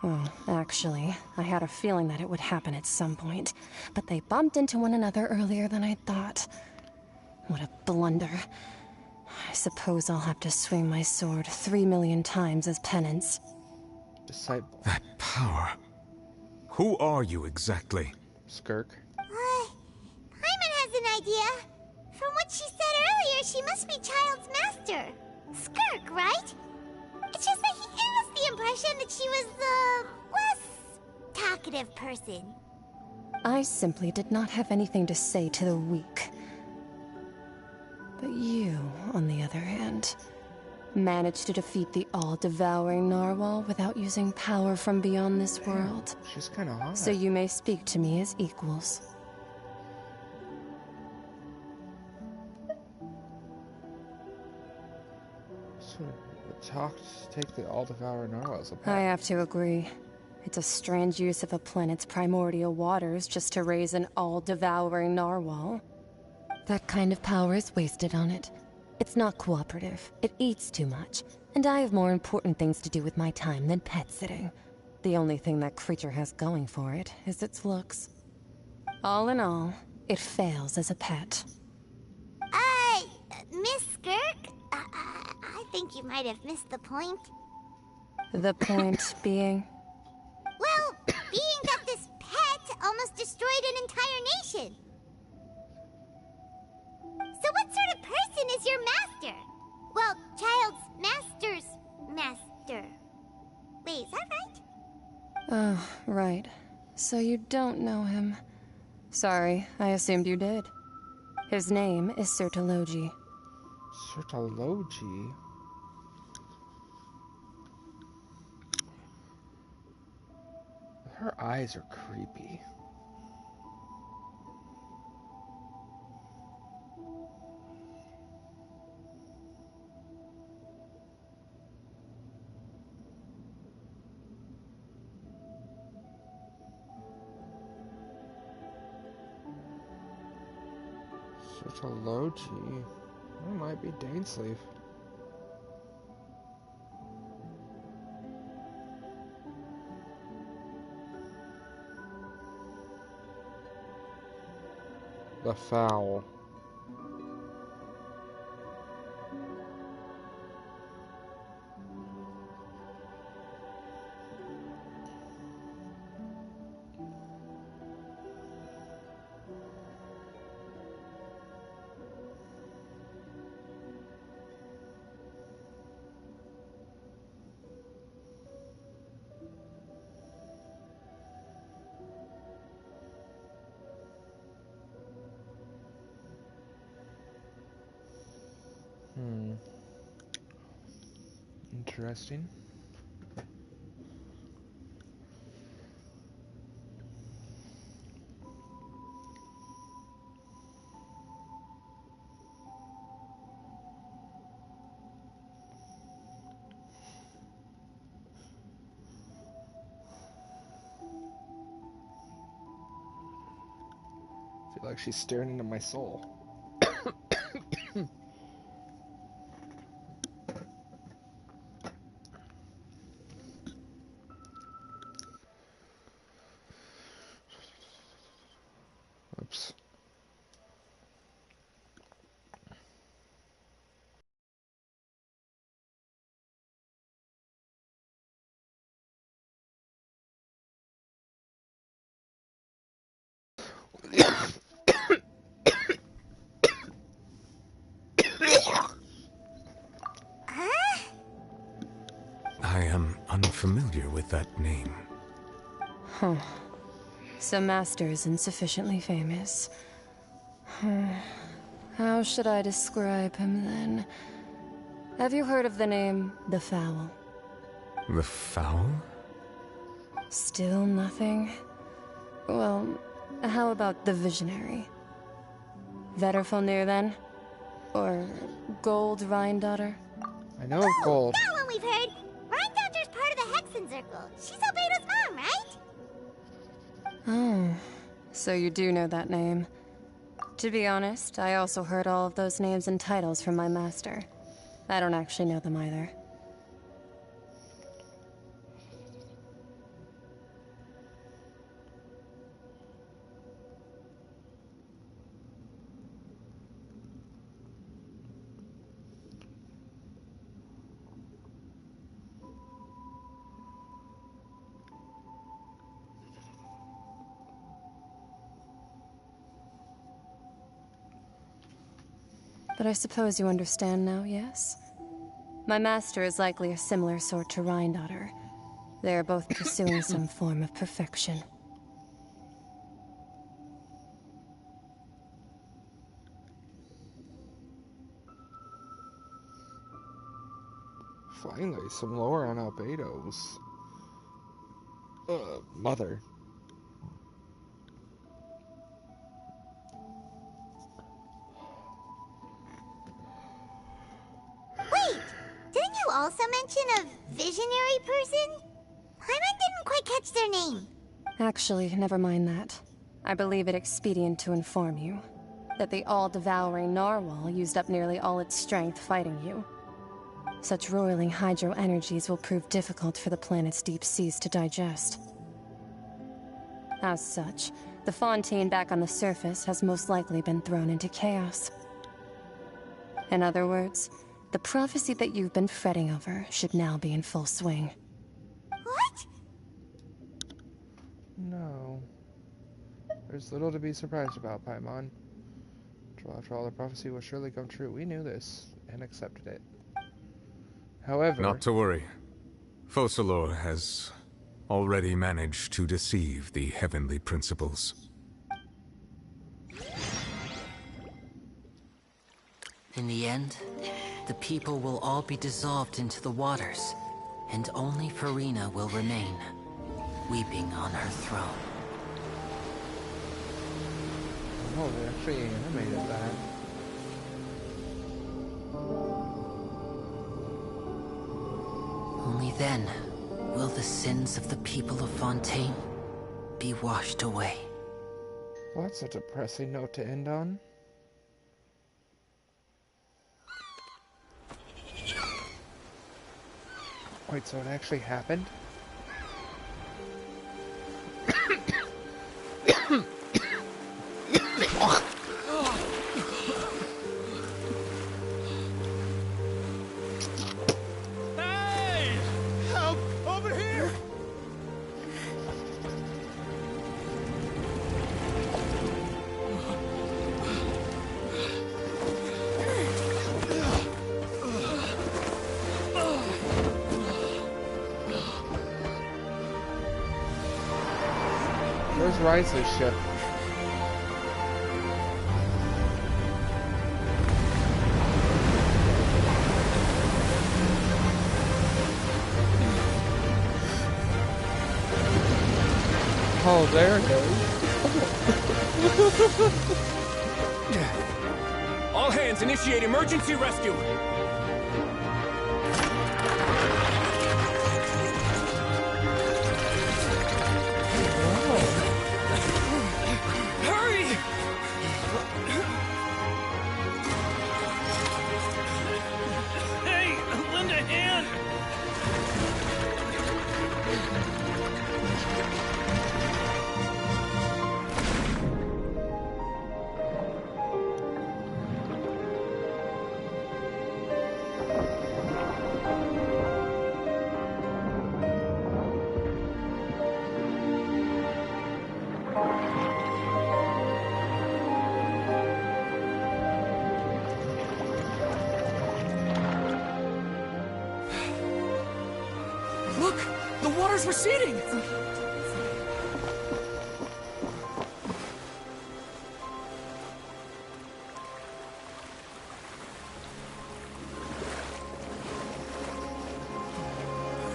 Speaker 14: Well, actually, I had a feeling that it would happen at some point, but they bumped into one another earlier than I thought. What a blunder. I suppose I'll have to swing my sword 3 million times as penance.
Speaker 2: Disciple.
Speaker 12: That power. Who are you exactly?
Speaker 2: Skirk.
Speaker 5: Paimon has an idea. From what she said earlier, she must be Child's master. Skirk, right? It's just that he gave us the impression that she was the less talkative person.
Speaker 14: I simply did not have anything to say to the weak. But you, on the other hand, managed to defeat the all-devouring narwhal without using power from beyond this world.
Speaker 2: She's kind of hot.
Speaker 14: So you may speak to me as equals.
Speaker 2: Take the all-devouring narwhals apart.
Speaker 14: I have to agree. It's a strange use of a planet's primordial waters just to raise an all-devouring narwhal. That kind of power is wasted on it. It's not cooperative. It eats too much. And I have more important things to do with my time than pet sitting. The only thing that creature has going for it is its looks. All in all, it fails as a pet.
Speaker 5: Miss Skirk? I think you might have missed the point.
Speaker 14: The point being?
Speaker 5: Well, being that this pet almost destroyed an entire nation. So what sort of person is your master? Well, Child's master's master. Wait, is that right?
Speaker 14: Oh, right. So you don't know him. Sorry, I assumed you did. His name is Sertologi.
Speaker 2: Sertologi? Her eyes are creepy. Sertologi? That might be Dainsleif. The fowl. Interesting. like she's staring into my soul. Oops.
Speaker 12: I am unfamiliar with that name.
Speaker 14: Huh. So Master isn't sufficiently famous. How should I describe him then? Have you heard of the name The Fowl?
Speaker 12: The Fowl?
Speaker 14: Still nothing? Well, how about the Visionary? Vetterfalnir then? Or Gold Rhine-daughter?
Speaker 2: I know of Gold.
Speaker 5: That one we've heard. Rhine-daughter's part of the Hexen Circle. She's Albedo's mom, right?
Speaker 14: Oh, so you do know that name. To be honest, I also heard all of those names and titles from my master. I don't actually know them either. But I suppose you understand now, yes? My master is likely a similar sort to Rhine-daughter. They are both pursuing some form of perfection.
Speaker 2: Finally, some lore on Albedo's mother.
Speaker 5: Wait! Didn't you also mention a visionary person? Paimon didn't quite catch their name.
Speaker 14: Actually, never mind that. I believe it expedient to inform you that the all-devouring narwhal used up nearly all its strength fighting you. Such roiling hydro energies will prove difficult for the planet's deep seas to digest. As such, the Fontaine back on the surface has most likely been thrown into chaos. In other words, the prophecy that you've been fretting over should now be in full swing.
Speaker 5: What?
Speaker 2: No. There's little to be surprised about, Paimon. After all, the prophecy will surely come true. We knew this, and accepted it. However...
Speaker 12: Not to worry. Focalor has already managed to deceive the heavenly principles.
Speaker 20: In the end, the people will all be dissolved into the waters, and only Farina will remain, weeping on her throne.
Speaker 2: Oh, they actually animated that.
Speaker 20: Only then will the sins of the people of Fontaine be washed away.
Speaker 2: Well, that's a depressing note to end on. Wait, so it actually happened?
Speaker 13: Hey! Help! Over here!
Speaker 2: Where's Rise's ship? Oh, there it is.
Speaker 10: All hands, initiate emergency rescue!
Speaker 13: Hurry!
Speaker 10: The water's receding!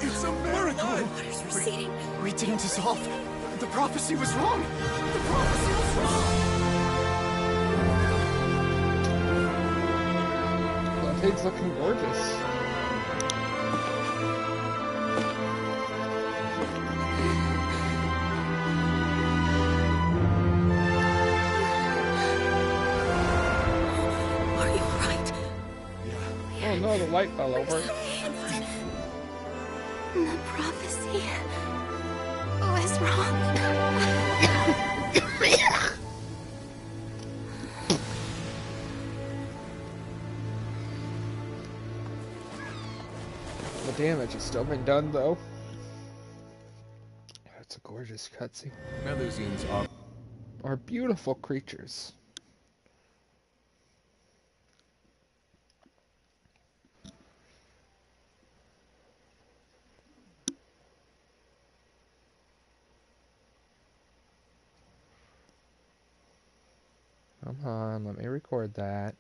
Speaker 21: It's a miracle!
Speaker 18: Water's receding.
Speaker 21: We didn't dissolve. The prophecy was wrong. The prophecy was wrong.
Speaker 2: Fontaine's looking gorgeous.
Speaker 18: Are you right?
Speaker 2: Oh no, the light fell over.
Speaker 6: The prophecy was wrong.
Speaker 2: The damage has still been done, though. That's a gorgeous cutscene.
Speaker 12: Melusians
Speaker 2: are beautiful creatures. Come on, let me record that.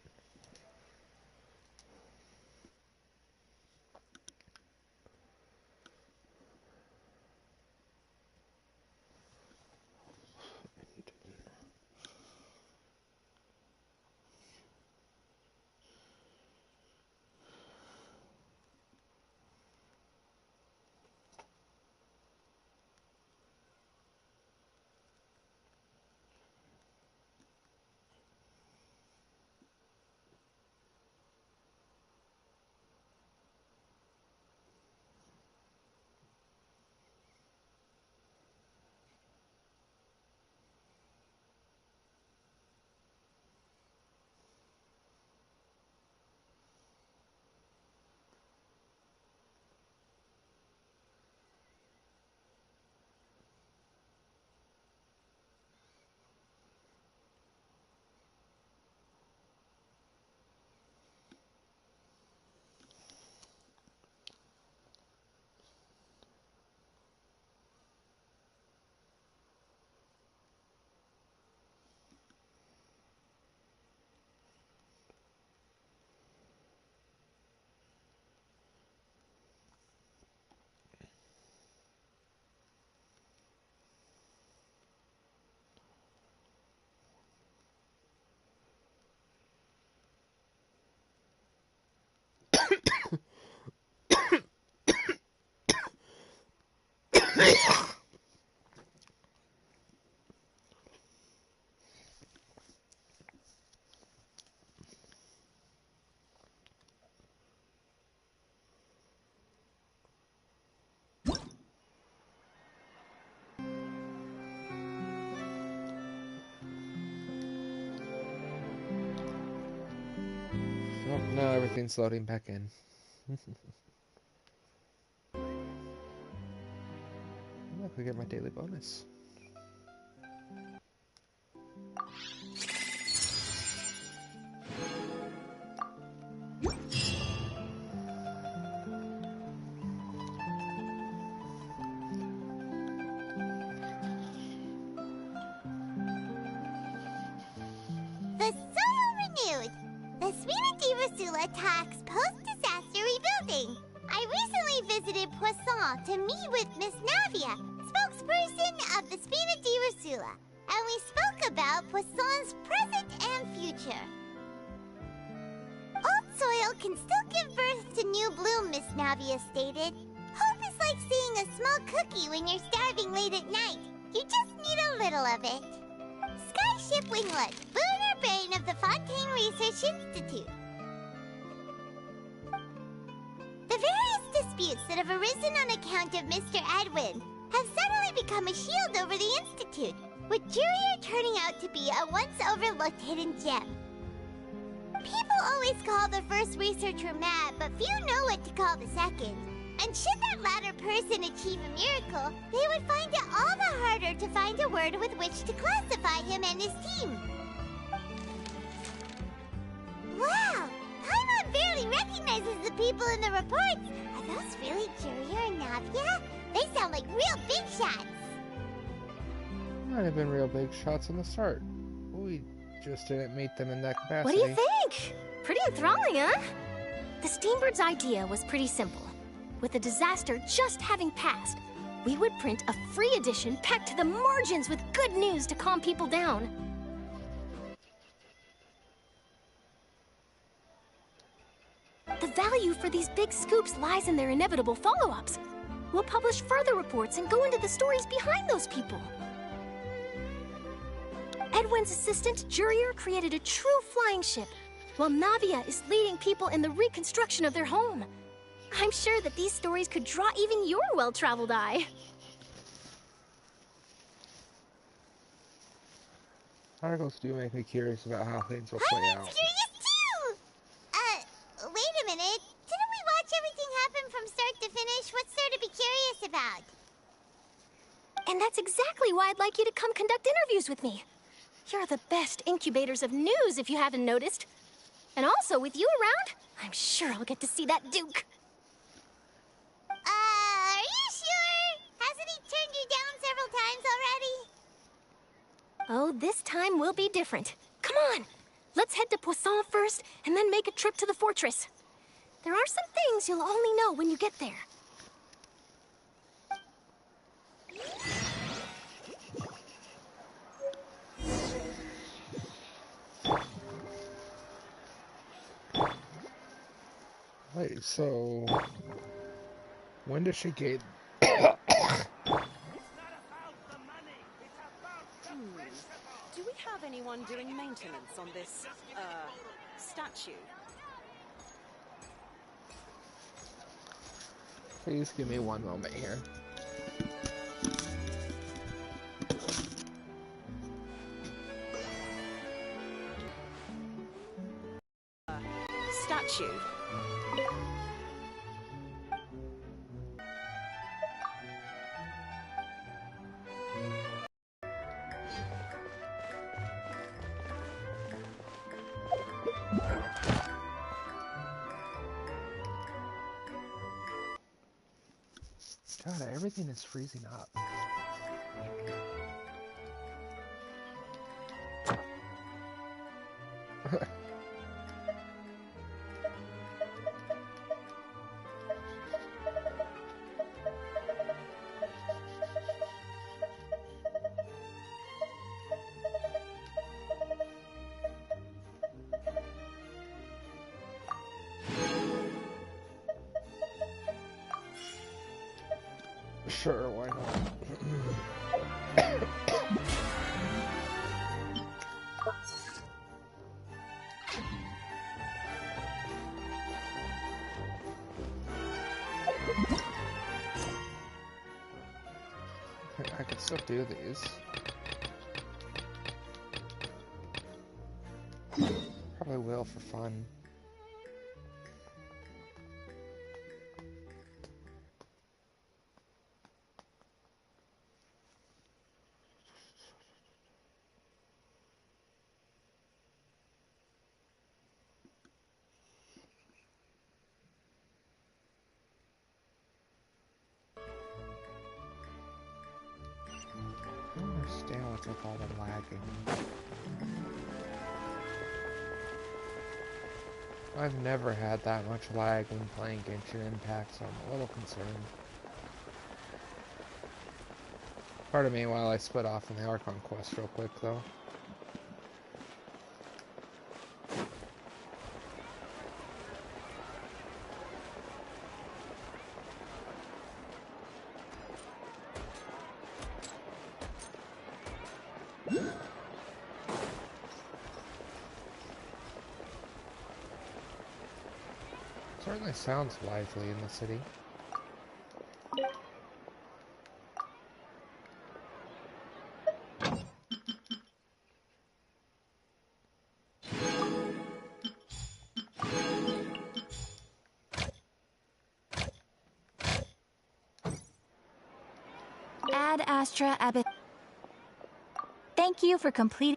Speaker 2: Oh, now everything's loading back in. I could get my daily bonus.
Speaker 5: The Soil renewed. The Spirit Divasula attacks post-disaster rebuilding. I recently visited Poisson to meet with Miss Navia, spokesperson of the Spirit Divasula, and we spoke about Poisson's present and future. Old soil can still give birth to new bloom, Miss Navia stated. Hope is like seeing a small cookie when you're starving late at night. You just need a little of it. Skyship Winglet, lunar brain of the Fontaine Research Institute. The various disputes that have arisen on account of Mr. Edwin have suddenly become a shield over the Institute, with Jurier turning out to be a once-overlooked hidden gem. People always call the first researcher mad, but few know what to call the second. And should that latter person achieve a miracle, they would find it all the harder to find a word with which to classify him and his team. Wow! Paimon barely recognizes the people in the reports. Are those really Juria and Navia? They sound like real big shots.
Speaker 2: Might have been real big shots on the start. We just didn't meet them in that capacity.
Speaker 8: What do you think? Pretty enthralling, huh? The Steambird's idea was pretty simple. With the disaster just having passed, we would print a free edition packed to the margins with good news to calm people down. The value for these big scoops lies in their inevitable follow-ups. We'll publish further reports and go into the stories behind those people. Edwin's assistant, Jurier, created a true flying ship, while Navia is leading people in the reconstruction of their home. I'm sure that these stories could draw even your well-traveled eye.
Speaker 2: Articles do make me curious about how things will play out.
Speaker 5: I'm curious too! Wait a minute. Didn't we watch everything happen from start to finish? What's there to be curious about?
Speaker 8: And that's exactly why I'd like you to come conduct interviews with me. You're the best incubators of news, if you haven't noticed. And also, with you around, I'm sure I'll get to see that Duke.
Speaker 5: Are you sure? Hasn't he turned you down several times already?
Speaker 8: Oh, this time will be different. Come on, let's head to Poisson first, and then make a trip to the fortress. There are some things you'll only know when you get there.
Speaker 2: Wait, so when does she get?
Speaker 16: Do we have anyone doing maintenance on this, statue?
Speaker 2: Please give me one moment here.
Speaker 16: Statue.
Speaker 2: God, everything is freezing up. Sure, why not? I can still do these. Probably will for fun. Understand what's with all the lagging. I've never had that much lag when playing Genshin Impact, so I'm a little concerned. Pardon me while I split off on the Archon quest real quick, though. Certainly sounds lively in the city.
Speaker 6: Ad Astra Abbot. Thank you for completing.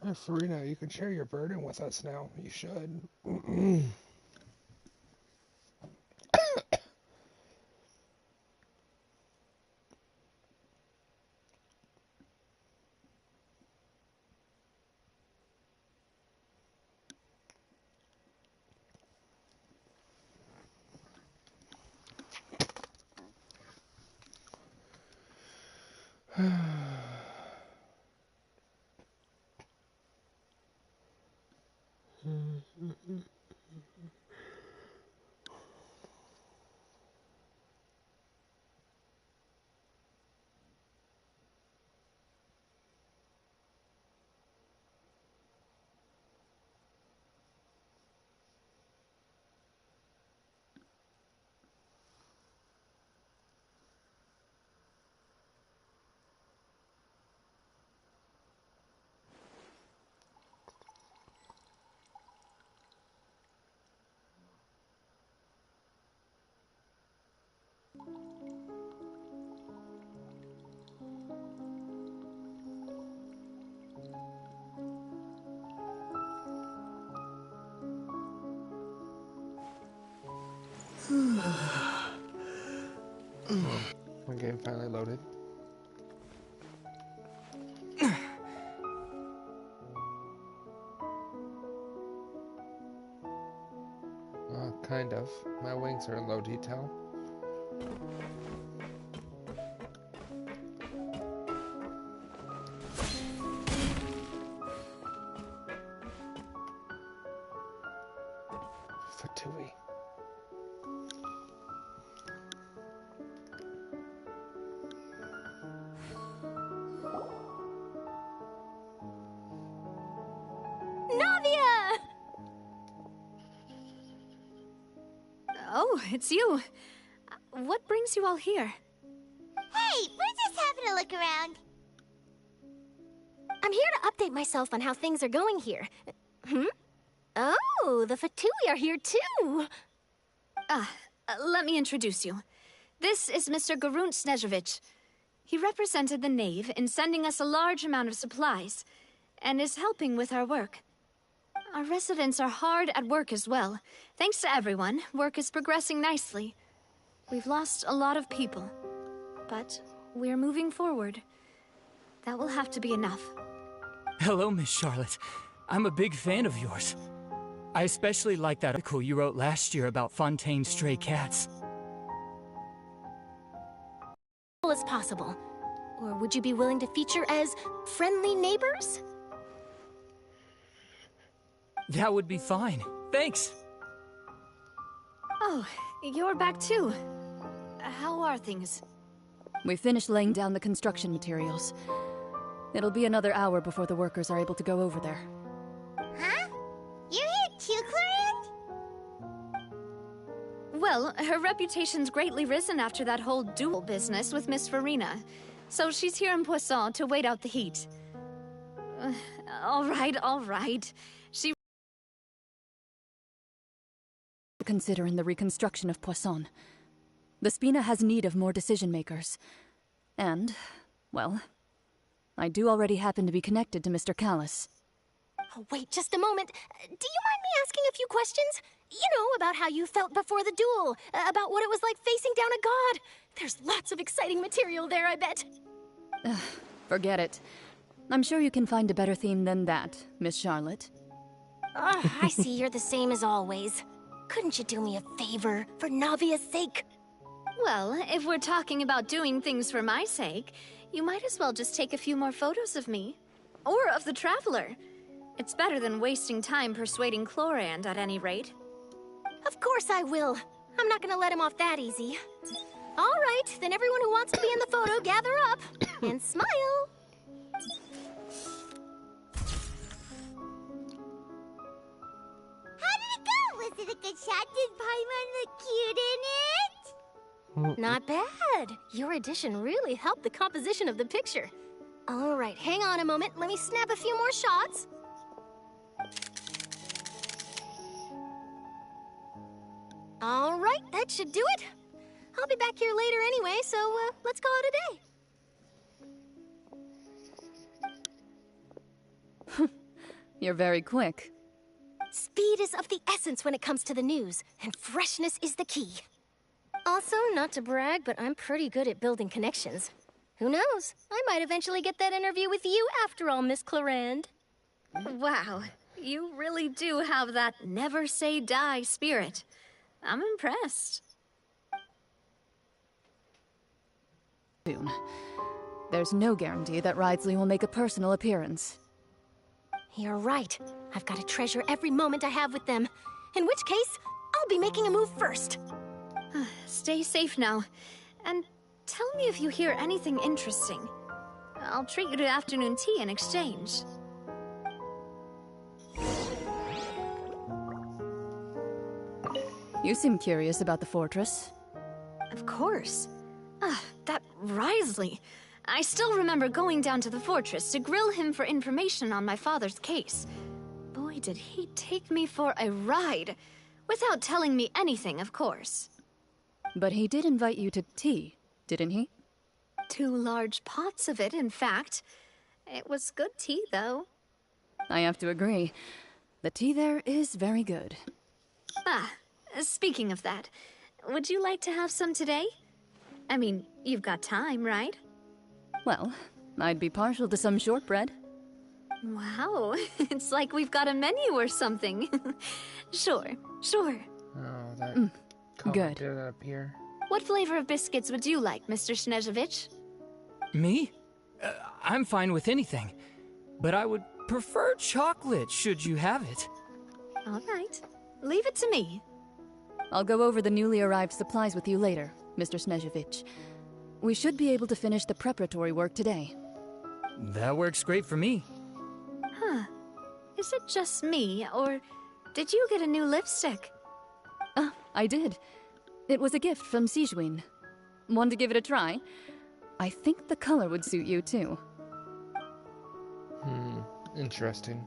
Speaker 2: Hey, Farina, you can share your burden with us now. You should. My game finally loaded. Kind of. My wings are in low detail. Fatui.
Speaker 6: Navia! Oh, it's you. What brings you all here?
Speaker 5: Hey, we're just having a look around.
Speaker 8: I'm here to update myself on how things are going here. Oh, the Fatui are here too!
Speaker 6: Let me introduce you. This is Mr. Garunt Snežević. He represented the Knave in sending us a large amount of supplies, and is helping with our work. Our residents are hard at work as well. Thanks to everyone, work is progressing nicely. We've lost a lot of people, but we're moving forward. That will have to be enough.
Speaker 10: Hello, Miss Charlotte. I'm a big fan of yours. I especially like that article you wrote last year about Fontaine's stray cats.
Speaker 8: As possible. Or would you be willing to feature as friendly neighbors?
Speaker 10: That would be fine. Thanks.
Speaker 6: Oh, you're back too. How are things?
Speaker 15: We finished laying down the construction materials. It'll be another hour before the workers are able to go over there.
Speaker 5: Huh? You're here too, Clarant?
Speaker 6: Well, her reputation's greatly risen after that whole duel business with Miss Farina. So she's here in Poisson to wait out the heat. All right. She...
Speaker 15: Considering the reconstruction of Poisson. The Spina has need of more decision-makers. And, well, I do already happen to be connected to Mr. Callis.
Speaker 8: Oh, wait just a moment. Do you mind me asking a few questions? You know, about how you felt before the duel, about what it was like facing down a god. There's lots of exciting material there, I bet.
Speaker 15: Forget it. I'm sure you can find a better theme than that, Miss Charlotte.
Speaker 8: I see you're the same as always. Couldn't you do me a favor, for Navia's sake?
Speaker 6: Well, if we're talking about doing things for my sake, you might as well just take a few more photos of me. Or of the Traveler. It's better than wasting time persuading Chlorand, at any rate.
Speaker 8: Of course I will. I'm not gonna let him off that easy. All right, then everyone who wants to be in the photo, gather up. And smile.
Speaker 5: How did it go? Was it a good shot? Did Paimon look cute in it?
Speaker 8: Not bad. Your addition really helped the composition of the picture. All right, hang on a moment. Let me snap a few more shots. All right, that should do it. I'll be back here later anyway, so let's call it a day.
Speaker 15: You're very quick.
Speaker 8: Speed is of the essence when it comes to the news, and freshness is the key. Also, not to brag, but I'm pretty good at building connections. Who knows? I might eventually get that interview with you after all, Miss Chlorand.
Speaker 6: Wow, you really do have that never say die spirit. I'm impressed.
Speaker 15: Soon. There's no guarantee that Ridsley will make a personal appearance.
Speaker 8: You're right. I've got to treasure every moment I have with them. In which case, I'll be making a move first.
Speaker 6: Stay safe now. And tell me if you hear anything interesting. I'll treat you to afternoon tea in exchange.
Speaker 15: You seem curious about the fortress.
Speaker 6: Of course. That Wriothesley. I still remember going down to the fortress to grill him for information on my father's case. Boy, did he take me for a ride. Without telling me anything, of course.
Speaker 15: But he did invite you to tea, didn't he?
Speaker 6: 2 large pots of it, in fact. It was good tea, though.
Speaker 15: I have to agree. The tea there is very good.
Speaker 6: Speaking of that, would you like to have some today? I mean, you've got time, right?
Speaker 15: Well, I'd be partial to some shortbread.
Speaker 6: Wow, it's like we've got a menu or something. Sure.
Speaker 2: Oh, that
Speaker 15: good.
Speaker 2: Did it appear?
Speaker 6: What flavor of biscuits would you like, Mr. Snezhevich?
Speaker 10: Me? I'm fine with anything. But I would prefer chocolate, should you have it.
Speaker 6: All right. Leave it to me.
Speaker 15: I'll go over the newly arrived supplies with you later, Mr. Snezhevich. We should be able to finish the preparatory work today.
Speaker 10: That works great for me.
Speaker 6: Is it just me, or did you get a new lipstick?
Speaker 15: I did. It was a gift from Sigewinne. Want to give it a try? I think the color would suit you, too.
Speaker 2: Interesting.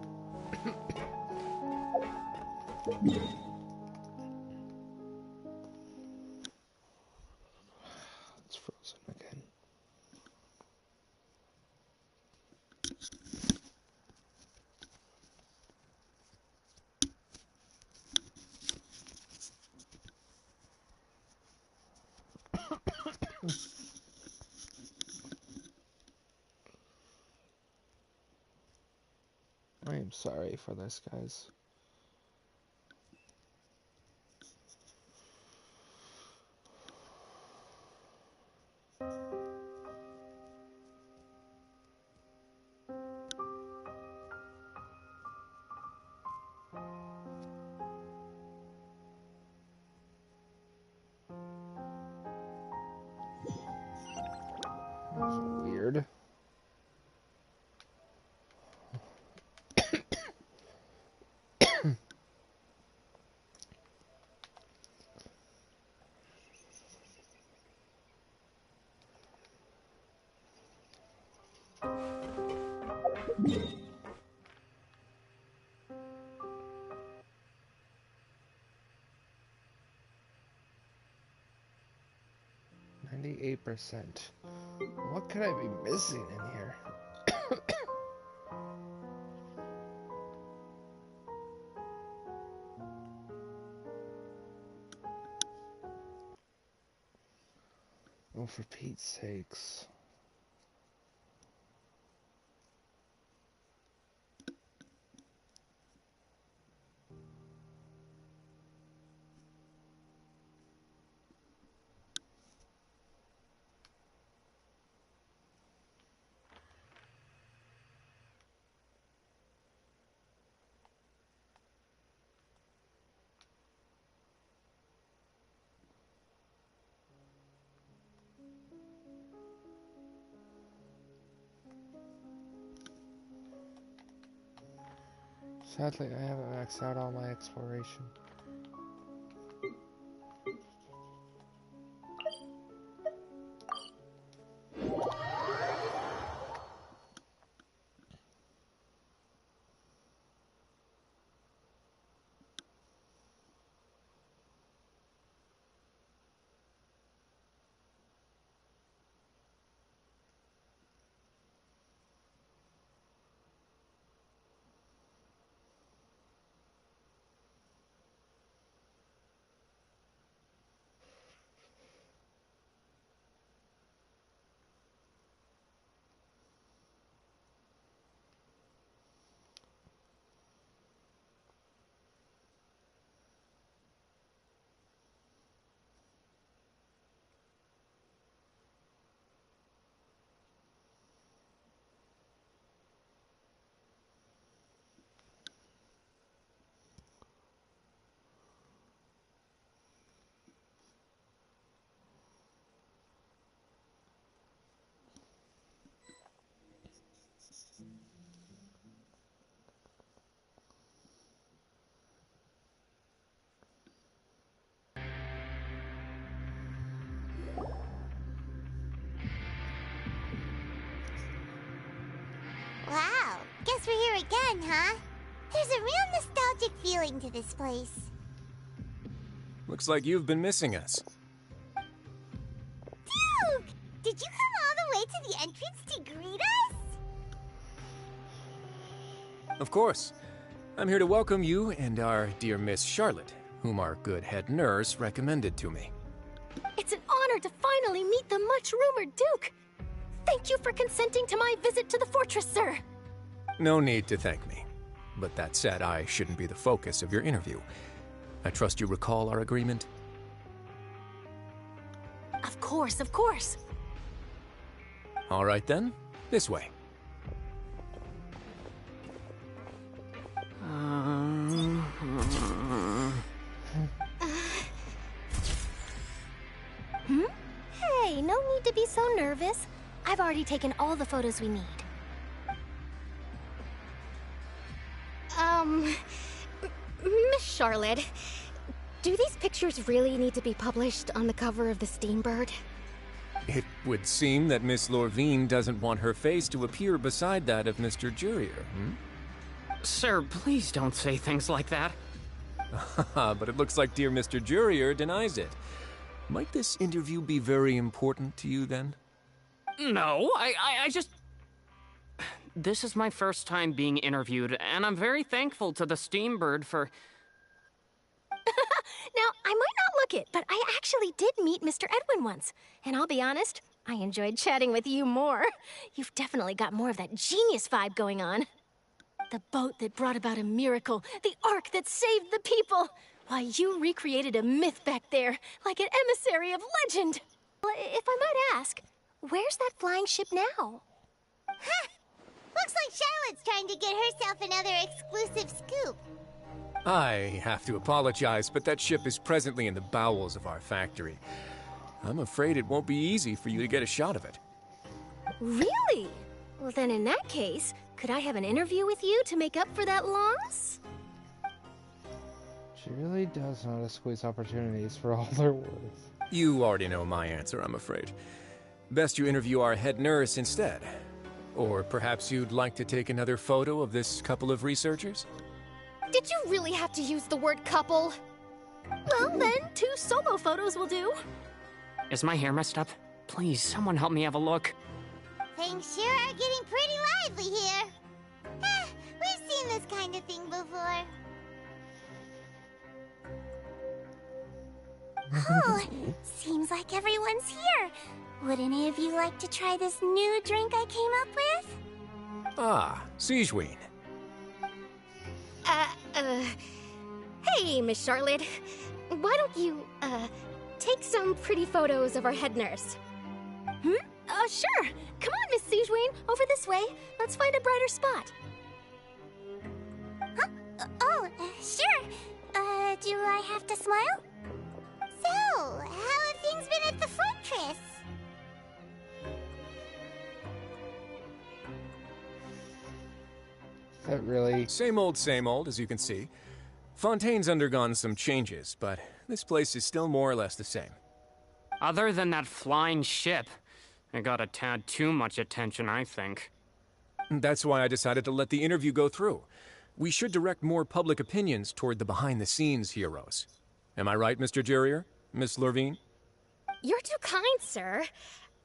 Speaker 2: It's frozen again. I am sorry for this, guys. That's weird. %. What could I be missing in here? for Pete's sakes. Sadly, I haven't maxed out all my exploration.
Speaker 5: Wow, guess we're here again, huh? There's a real nostalgic feeling to this place.
Speaker 17: Looks like you've been missing us.
Speaker 5: Duke! Did you come all the way to the entrance to greet us?
Speaker 17: Of course. I'm here to welcome you and our dear Miss Charlotte, whom our good head nurse recommended to me.
Speaker 8: It's an honor to finally meet the much-rumored Duke. Thank you for consenting to my visit to the fortress, sir.
Speaker 17: No need to thank me. But that said, I shouldn't be the focus of your interview. I trust you recall our agreement?
Speaker 8: Of course, of course.
Speaker 17: All right then, this way.
Speaker 8: Hey, no need to be so nervous. I've already taken all the photos we need. Miss Charlotte, do these pictures really need to be published on the cover of the Steambird?
Speaker 17: It would seem that Miss Lorvine doesn't want her face to appear beside that of Mr. Jurier,
Speaker 19: Sir, please don't say things like that.
Speaker 17: But it looks like dear Mr. Jurier denies it. Might this interview be very important to you, then?
Speaker 19: No, I just... This is my first time being interviewed, and I'm very thankful to the Steambird for...
Speaker 8: Now, I might not look it, but I actually did meet Mr. Edwin once. And I'll be honest, I enjoyed chatting with you more. You've definitely got more of that genius vibe going on. The boat that brought about a miracle, the ark that saved the people. Why, you recreated a myth back there, like an emissary of legend. If I might ask, where's that flying ship now?
Speaker 5: Huh! Looks like Charlotte's trying to get herself another exclusive scoop.
Speaker 17: I have to apologize, but that ship is presently in the bowels of our factory. I'm afraid it won't be easy for you to get a shot of it.
Speaker 8: Really? Well, then in that case, could I have an interview with you to make up for that loss?
Speaker 2: She really does know how to squeeze opportunities for all they're worth.
Speaker 17: You already know my answer, I'm afraid. Best you interview our head nurse instead. Or perhaps you'd like to take another photo of this couple of researchers?
Speaker 8: Did you really have to use the word couple? Well, then, 2 solo photos will do.
Speaker 19: Is my hair messed up? Please, someone help me have a look.
Speaker 5: Things sure are getting pretty lively here. We've seen this kind of thing before. Oh, seems like everyone's here. Would any of you like to try this new drink I came up with?
Speaker 17: Ah, Sijuin.
Speaker 8: Hey, Miss Charlotte. Why don't you, take some pretty photos of our head nurse? Sure. Come on, Miss Sijuin. Over this way. Let's find a brighter spot.
Speaker 5: Huh? Sure. Do I have to smile? So, how have things been at the fortress?
Speaker 2: That really...
Speaker 17: Same old, as you can see. Fontaine's undergone some changes, but this place is still more or less the same.
Speaker 19: Other than that flying ship, it got a tad too much attention, I think.
Speaker 17: That's why I decided to let the interview go through. We should direct more public opinions toward the behind-the-scenes heroes. Am I right, Mr. Jurrier? Miss Lurvine?
Speaker 8: You're too kind, sir.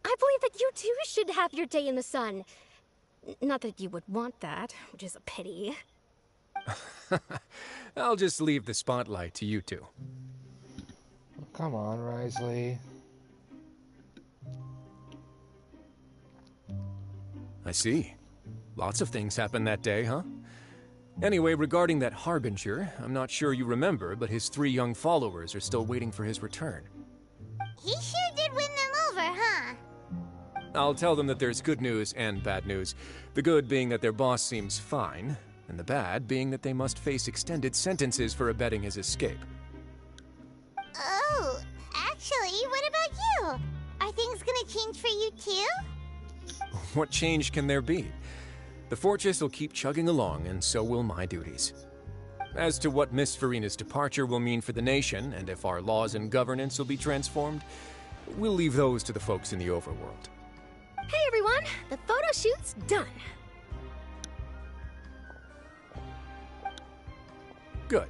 Speaker 8: I believe that you too should have your day in the sun. Not that you would want that, which is a pity.
Speaker 17: I'll just leave the spotlight to you two.
Speaker 2: Oh, come on, Risley.
Speaker 17: I see. Lots of things happened that day, huh? Anyway, regarding that Harbinger, I'm not sure you remember, but his 3 young followers are still waiting for his return.
Speaker 5: He sure did win them over, huh?
Speaker 17: I'll tell them that there's good news and bad news. The good being that their boss seems fine, and the bad being that they must face extended sentences for abetting his escape.
Speaker 5: Oh, actually, what about you? Are things gonna change for you too?
Speaker 17: What change can there be? The fortress will keep chugging along, and so will my duties. As to what Miss Furina's departure will mean for the nation, and if our laws and governance will be transformed, we'll leave those to the folks in the overworld.
Speaker 8: Hey everyone, the photo shoot's done.
Speaker 17: Good.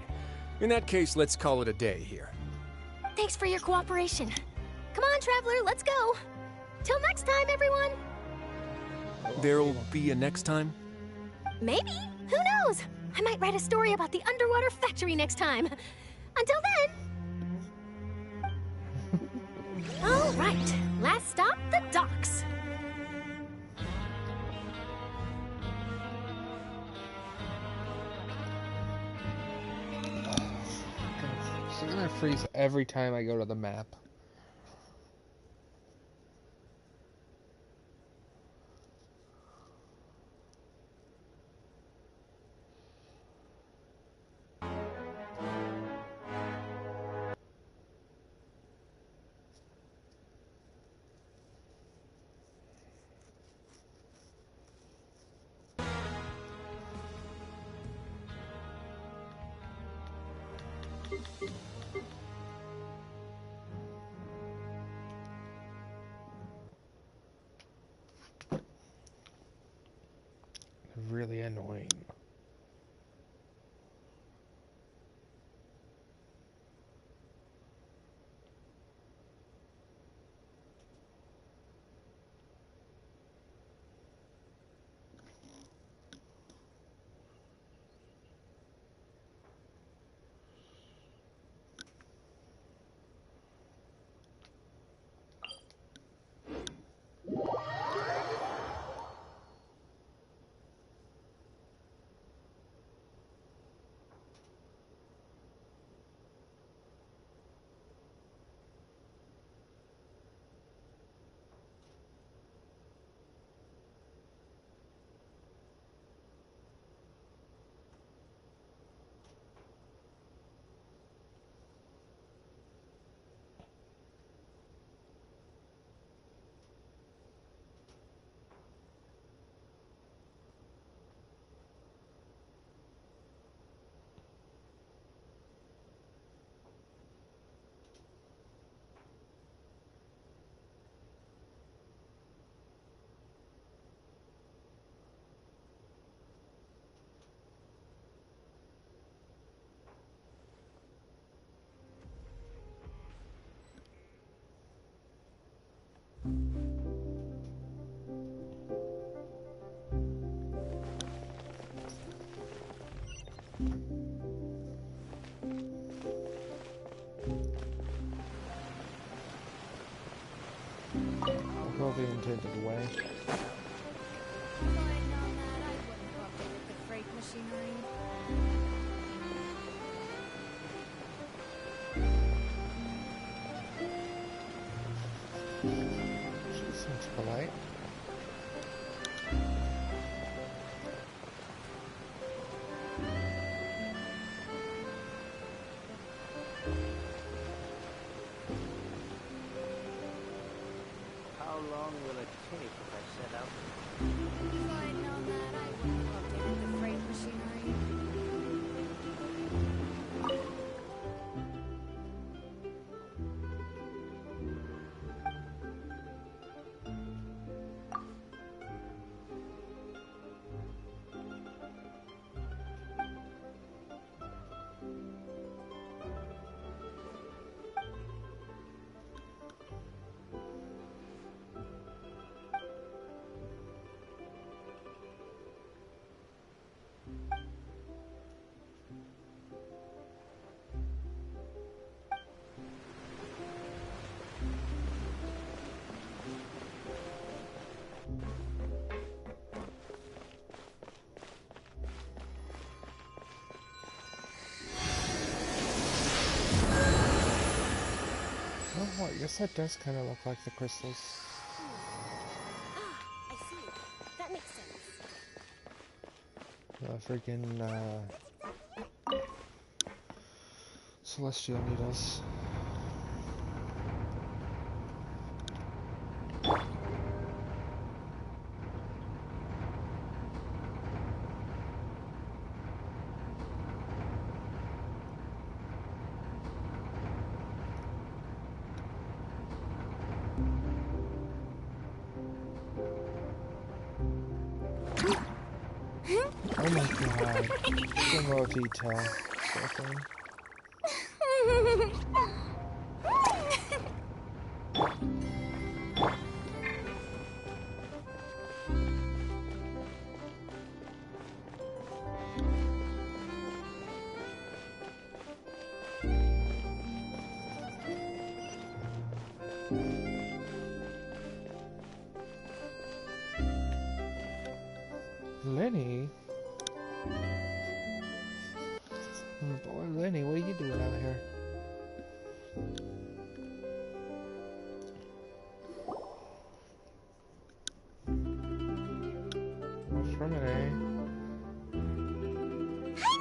Speaker 17: In that case, let's call it a day here.
Speaker 8: Thanks for your cooperation. Come on, Traveler, let's go. Till next time, everyone.
Speaker 17: There'll be a next time?
Speaker 8: Maybe. Who knows? I might write a story about the underwater factory next time. Until then. All right. Last stop, the docks.
Speaker 2: It's gonna freeze every time I go to the map. Really annoying.
Speaker 6: machinery.
Speaker 2: She seems polite.
Speaker 3: How long will it take if I set out?
Speaker 6: If I'd known that, I wouldn't have updated the freight machinery.
Speaker 2: Oh, I guess that does kind of look like the crystals.
Speaker 8: I see. That makes sense.
Speaker 2: Freaking, celestial needles. Oh my god. So more detail. So thing. Lenny? Oh boy, Lenny, what are you doing out here? What's from it, eh?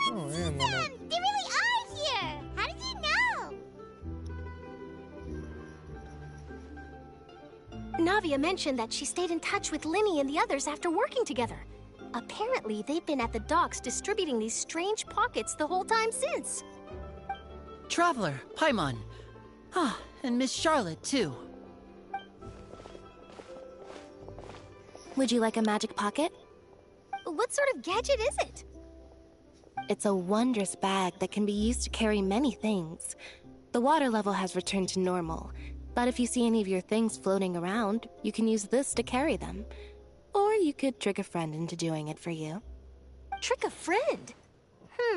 Speaker 2: Oh, and Lenny.
Speaker 5: They really are here! How did you know?
Speaker 8: Navia mentioned that she stayed in touch with Linny and the others after working together. Apparently, they've been at the docks distributing these strange pockets the whole time since.
Speaker 20: Traveler, Paimon. Ah, and Miss Charlotte, too.
Speaker 7: Would you like a magic pocket?
Speaker 8: What sort of gadget is it?
Speaker 7: It's a wondrous bag that can be used to carry many things. The water level has returned to normal, but if you see any of your things floating around, you can use this to carry them. Or you could trick a friend into doing it for you.
Speaker 8: Trick a friend? I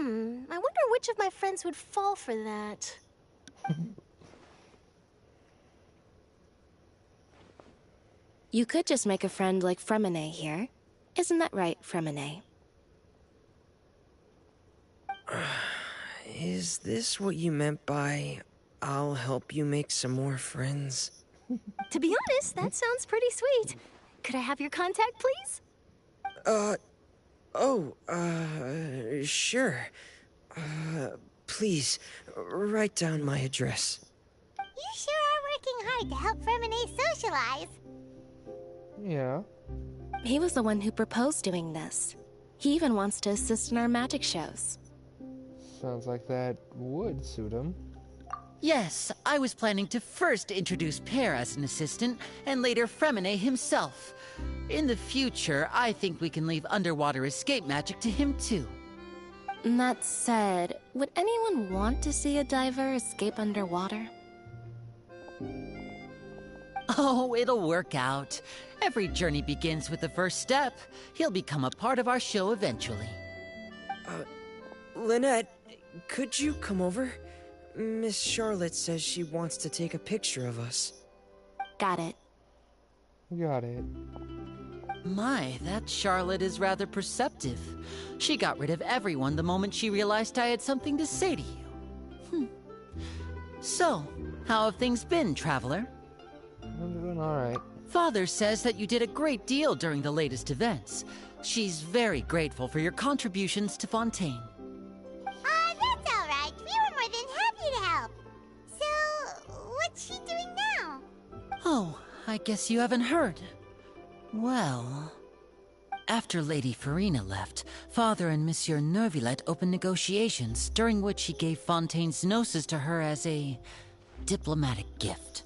Speaker 8: wonder which of my friends would fall for that.
Speaker 7: You could just make a friend like Fremine here. Isn't that right, Fremine?
Speaker 4: Is this what you meant by, I'll help you make some more friends?
Speaker 8: To be honest, that sounds pretty sweet. Could I have your contact, please?
Speaker 4: Sure. Please, write down my address.
Speaker 5: You sure are working hard to help Fremine socialize.
Speaker 2: Yeah.
Speaker 7: He was the one who proposed doing this. He even wants to assist in our magic shows.
Speaker 2: Sounds like that would suit him.
Speaker 20: Yes, I was planning to first introduce Pear as an assistant, and later Fremine himself. In the future, I think we can leave underwater escape magic to him too.
Speaker 7: That said, would anyone want to see a diver escape underwater?
Speaker 20: Oh, it'll work out. Every journey begins with the first step. He'll become a part of our show eventually.
Speaker 4: Lynette, could you come over? Miss Charlotte says she wants to take a picture of us.
Speaker 7: Got it.
Speaker 2: Got it.
Speaker 20: My, that Charlotte is rather perceptive. She got rid of everyone the moment she realized I had something to say to you. So, how have things been, Traveler?
Speaker 2: I'm doing alright.
Speaker 20: Father says that you did a great deal during the latest events. She's very grateful for your contributions to Fontaine.
Speaker 5: That's alright. We were more than happy to help. So, what's she doing now?
Speaker 20: Oh, I guess you haven't heard. Well, after Lady Farina left, Father and Monsieur Neuvillette opened negotiations, during which he gave Fontaine's gnosis to her as a diplomatic gift.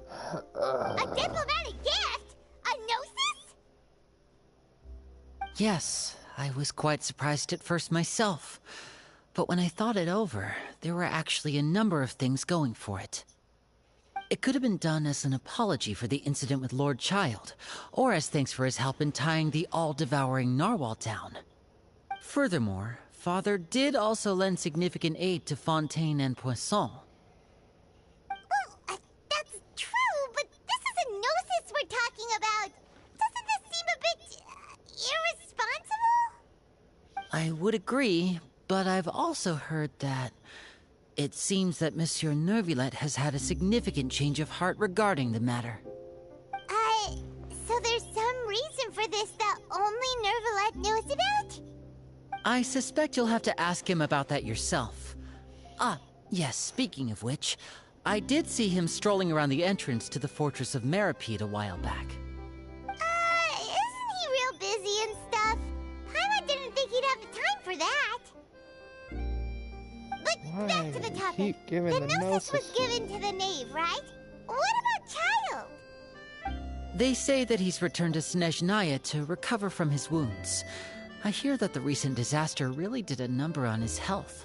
Speaker 5: A diplomatic gift? A gnosis?
Speaker 20: Yes, I was quite surprised at first myself. But when I thought it over, there were actually a number of things going for it. It could have been done as an apology for the incident with Lord Child, or as thanks for his help in tying the all-devouring narwhal down. Furthermore, Father did also lend significant aid to Fontaine and Poisson.
Speaker 5: Well, that's true, but this is a gnosis we're talking about. Doesn't this seem a bit irresponsible?
Speaker 20: I would agree, but I've also heard that it seems that Monsieur Neuvillette has had a significant change of heart regarding the matter.
Speaker 5: So there's some reason for this that only Neuvillette knows about?
Speaker 20: I suspect you'll have to ask him about that yourself. Ah, yes, speaking of which, I did see him strolling around the entrance to the Fortress of Meripede a while back.
Speaker 5: Isn't he real busy and stuff? Paimon didn't think he'd have the time for that. But back to the topic.
Speaker 2: Keep giving
Speaker 5: the
Speaker 2: the
Speaker 5: gnosis was given to the knave, right? What about Child?
Speaker 20: They say that he's returned to Snezhnaya to recover from his wounds. I hear that the recent disaster really did a number on his health.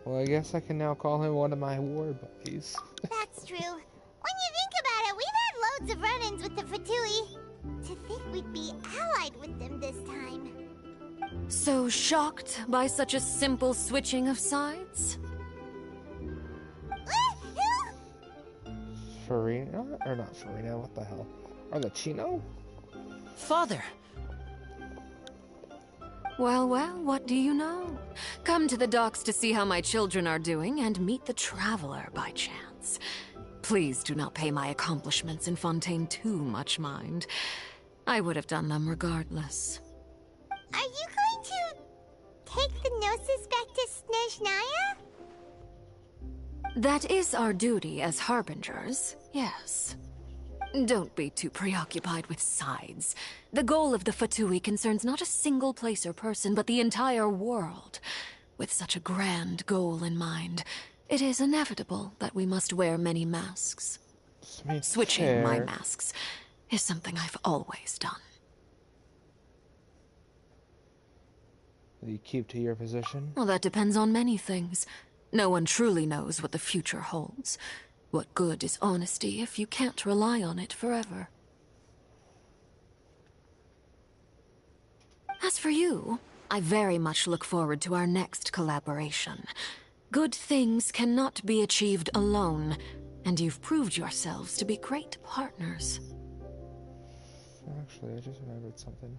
Speaker 2: Well, I guess I can now call him one of my war buddies.
Speaker 5: That's true. When you think about it, we've had loads of run-ins with the Fatui. To think we'd be allied with them this time.
Speaker 18: So shocked by such a simple switching of sides?
Speaker 2: Farina? Or not Farina, what the hell? Arlecchino?
Speaker 20: Father!
Speaker 18: Well, what do you know? Come to the docks to see how my children are doing and meet the Traveler by chance. Please do not pay my accomplishments in Fontaine too much mind. I would have done them regardless.
Speaker 5: Are you going to take the gnosis back to Snezhnaya?
Speaker 18: That is our duty as harbingers, yes. Don't be too preoccupied with sides. The goal of the Fatui concerns not a single place or person, but the entire world. With such a grand goal in mind, it is inevitable that we must wear many masks. Switching my masks is something I've always done.
Speaker 2: Will you keep to your position?
Speaker 18: Well, that depends on many things. No one truly knows what the future holds. What good is honesty if you can't rely on it forever? As for you, I very much look forward to our next collaboration. Good things cannot be achieved alone, and you've proved yourselves to be great partners.
Speaker 2: Actually, I just remembered something.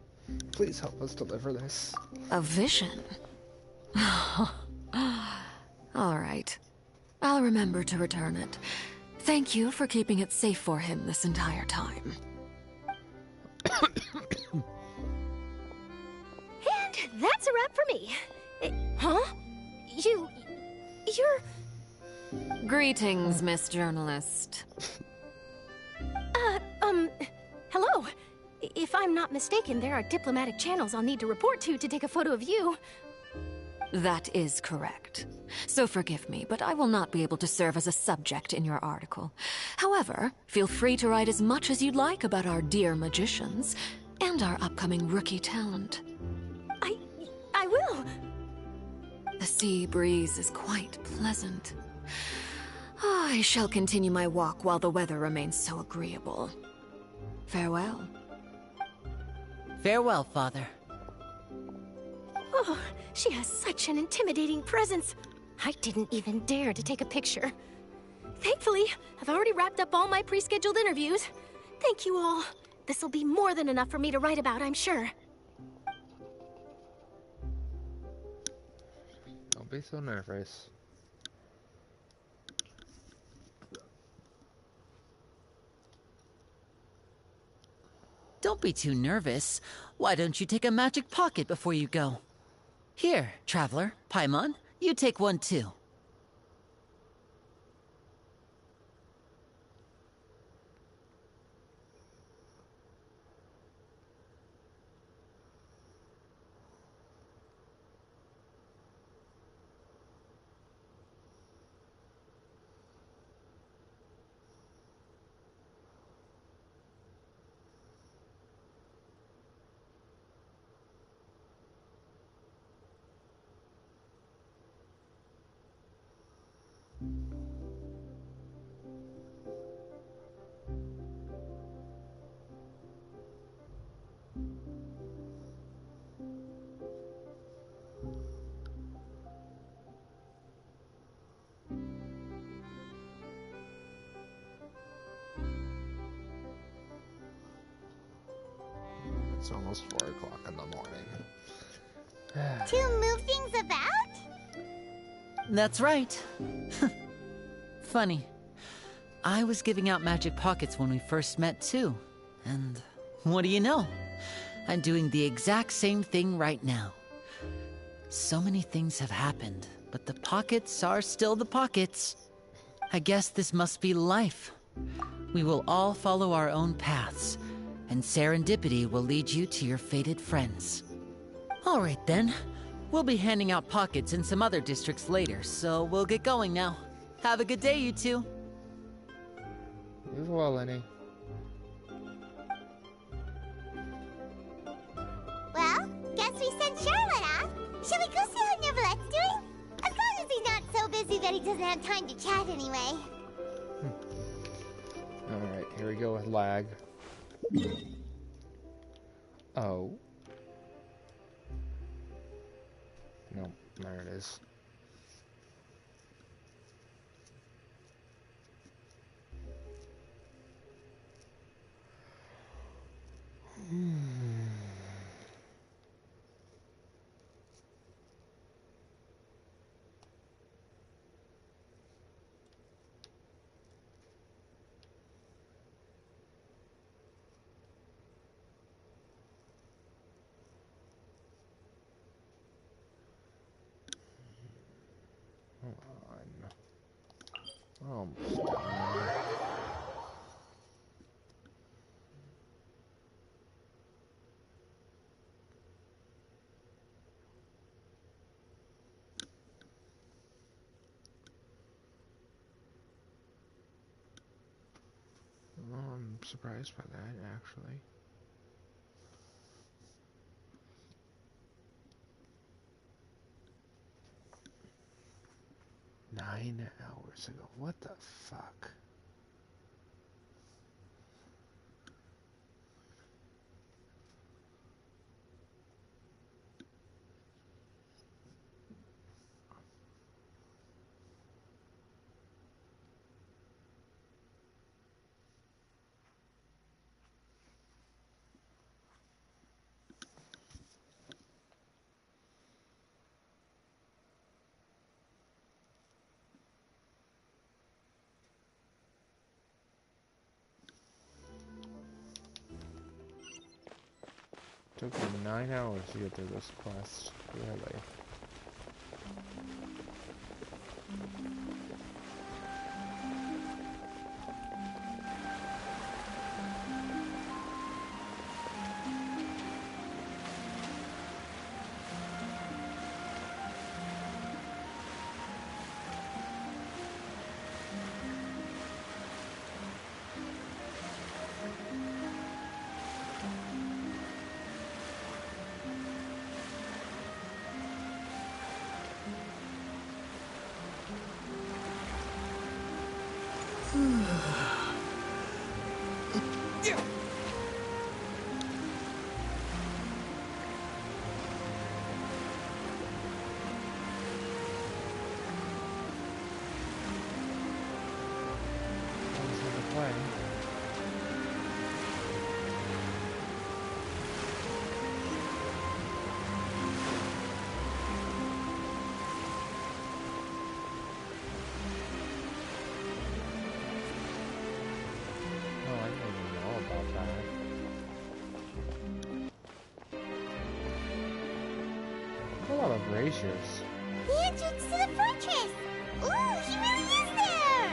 Speaker 2: Please help us deliver this.
Speaker 18: A vision? All right. I'll remember to return it. Thank you for keeping it safe for him this entire time.
Speaker 8: And that's a wrap for me. Huh? You're...
Speaker 18: Greetings, Miss Journalist.
Speaker 8: Hello. If I'm not mistaken, there are diplomatic channels I'll need to report to take a photo of you.
Speaker 18: That is correct. So forgive me, but I will not be able to serve as a subject in your article. However, feel free to write as much as you'd like about our dear magicians and our upcoming rookie talent.
Speaker 8: I will.
Speaker 18: The sea breeze is quite pleasant. I shall continue my walk while the weather remains so agreeable. Farewell.
Speaker 20: Farewell, Father.
Speaker 8: Oh, she has such an intimidating presence. I didn't even dare to take a picture. Thankfully, I've already wrapped up all my pre-scheduled interviews. Thank you all. This'll be more than enough for me to write about, I'm sure.
Speaker 2: Don't be so nervous.
Speaker 20: Don't be too nervous. Why don't you take a magic pocket before you go? Here, Traveler, Paimon, you take one too.
Speaker 2: It's almost 4 o'clock in the morning.
Speaker 5: To move things about?
Speaker 20: That's right. Funny. I was giving out magic pockets when we first met too. And what do you know? I'm doing the exact same thing right now. So many things have happened, but the pockets are still the pockets. I guess this must be life. We will all follow our own paths, and serendipity will lead you to your fated friends. All right then. We'll be handing out pockets in some other districts later, so we'll get going now. Have a good day, you two.
Speaker 2: You as well, Lenny.
Speaker 5: Well, guess we sent Charlotte off. Shall we go see how Neverlette's doing? As long as he's not so busy that he doesn't have time to chat anyway.
Speaker 2: Alright, here we go with lag. Oh. No, there it is. Almost done. I'm surprised by that, actually. Nine hours ago. What the fuck? Took me 9 hours to get through this quest. Really. A lot of braziers.
Speaker 5: The entrance to the fortress! Ooh, he really is there!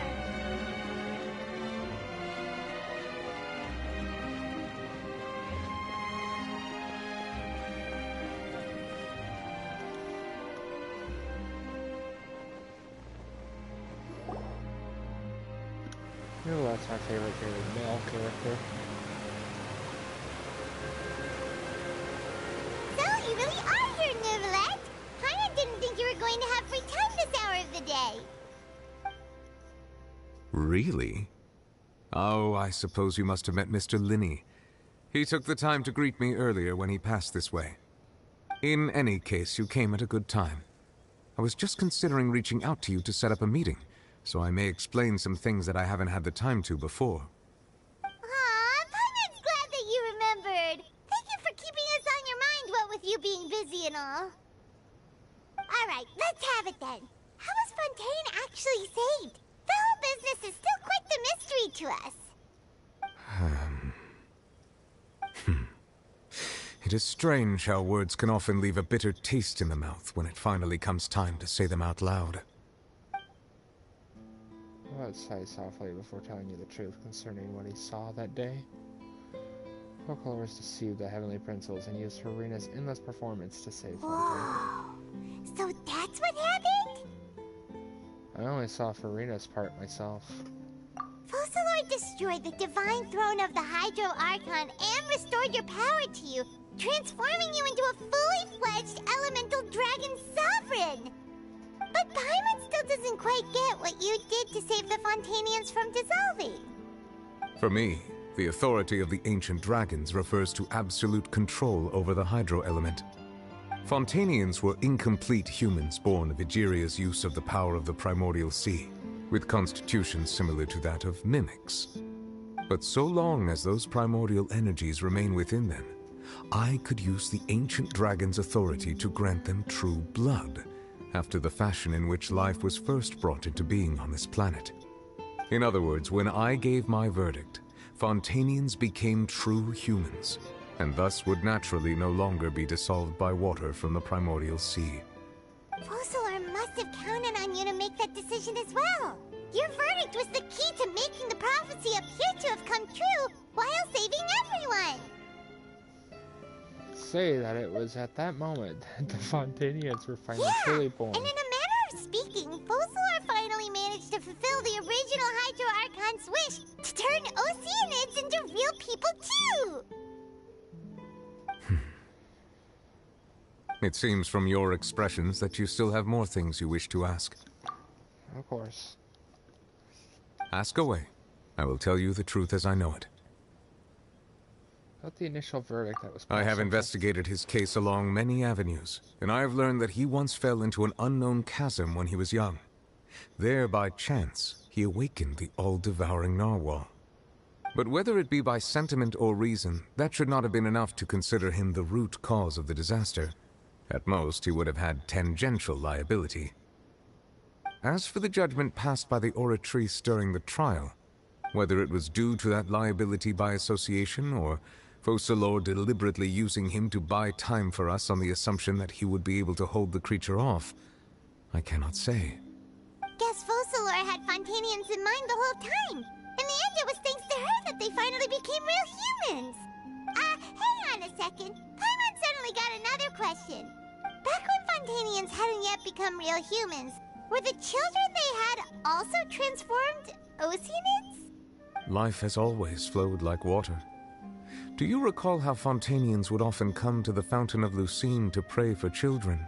Speaker 2: Ooh, that's my favorite male character.
Speaker 5: So, you really are here, Neuvillette! Paimon didn't think you were going to have free time this hour of the day.
Speaker 12: Really? Oh, I suppose you must have met Mr. Linney. He took the time to greet me earlier when he passed this way. In any case, you came at a good time. I was just considering reaching out to you to set up a meeting, so I may explain some things that I haven't had the time to before.
Speaker 5: Aw, Paimon's glad that you remembered. Thank you for keeping us on your mind, what with you being busy and all. Alright, let's have it then. How was Fontaine actually saved? The whole business is still quite the mystery to us.
Speaker 12: It is strange how words can often leave a bitter taste in the mouth when it finally comes time to say them out loud.
Speaker 2: Let's sigh softly before telling you the truth concerning what he saw that day. Folklore deceived the heavenly principles and used Farina's endless performance to save Fontaine.
Speaker 5: So that's what happened?
Speaker 2: I only saw Farina's part myself.
Speaker 5: Focalor destroyed the divine throne of the Hydro Archon and restored your power to you, transforming you into a fully fledged elemental dragon sovereign. But Paimon still doesn't quite get what you did to save the Fontainians from dissolving.
Speaker 12: For me, the authority of the ancient dragons refers to absolute control over the hydro element. Fontainians were incomplete humans born of Egeria's use of the power of the primordial sea, with constitutions similar to that of mimics. But so long as those primordial energies remain within them, I could use the ancient dragon's authority to grant them true blood, after the fashion in which life was first brought into being on this planet. In other words, when I gave my verdict, Fontainians became true humans, and thus would naturally no longer be dissolved by water from the primordial sea.
Speaker 5: Focalor must have counted on you to make that decision as well. Your verdict was the key to making the prophecy appear to have come true while saving everyone.
Speaker 2: Say that it was at that moment that the Fontainians were finally truly born.
Speaker 5: And in a manner of speaking, Focalor finally managed to fulfill the original Hydro Archon's wish to turn Oceanids into real people too!
Speaker 12: It seems from your expressions that you still have more things you wish to ask.
Speaker 2: Of course.
Speaker 12: Ask away. I will tell you the truth as I know it.
Speaker 2: About the initial verdict that was
Speaker 12: I have investigated his case along many avenues, and I have learned that he once fell into an unknown chasm when he was young. There, by chance, he awakened the all-devouring narwhal. But whether it be by sentiment or reason, that should not have been enough to consider him the root cause of the disaster. At most, he would have had tangential liability. As for the judgment passed by the Oratrice during the trial, whether it was due to that liability by association, or Focalor deliberately using him to buy time for us on the assumption that he would be able to hold the creature off, I cannot say.
Speaker 5: Guess Focalor had Fontainians in mind the whole time. In the end, it was thanks to her that they finally became real humans. Hang on a second. Paimon suddenly got another question. Back when Fontainians hadn't yet become real humans, were the children they had also transformed Oceanids?
Speaker 12: Life has always flowed like water. Do you recall how Fontainians would often come to the Fountain of Lucine to pray for children?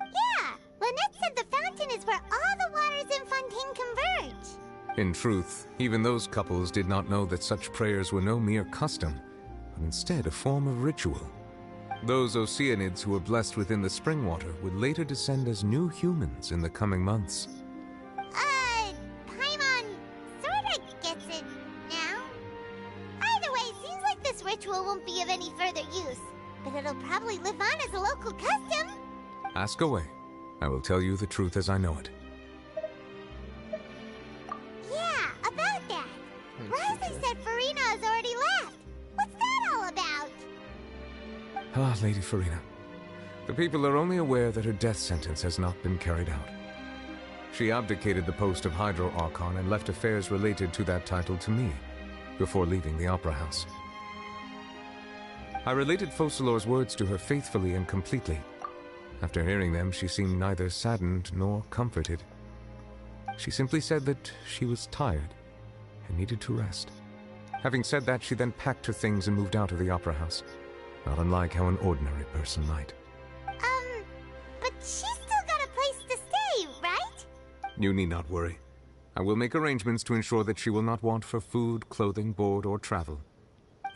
Speaker 5: Yeah, Lynette said the fountain is where all the waters in Fontaine converge.
Speaker 12: In truth, even those couples did not know that such prayers were no mere custom, but instead a form of ritual. Those Oceanids who were blessed within the spring water would later descend as new humans in the coming months.
Speaker 5: Paimon sorta gets it now. Either way, seems like this ritual won't be of any further use, but it'll probably live on as a local custom.
Speaker 12: Ask away. I will tell you the truth as I know it.
Speaker 5: Yeah, about that. Rosie said Farina has already left. What's that all about?
Speaker 12: Ah, Lady Farina. The people are only aware that her death sentence has not been carried out. She abdicated the post of Hydro Archon and left affairs related to that title to me, before leaving the Opera House. I related Focalor's words to her faithfully and completely. After hearing them, she seemed neither saddened nor comforted. She simply said that she was tired and needed to rest. Having said that, she then packed her things and moved out of the Opera House, not unlike how an ordinary person might.
Speaker 5: But she's still got a place to stay, right?
Speaker 12: You need not worry. I will make arrangements to ensure that she will not want for food, clothing, board, or travel.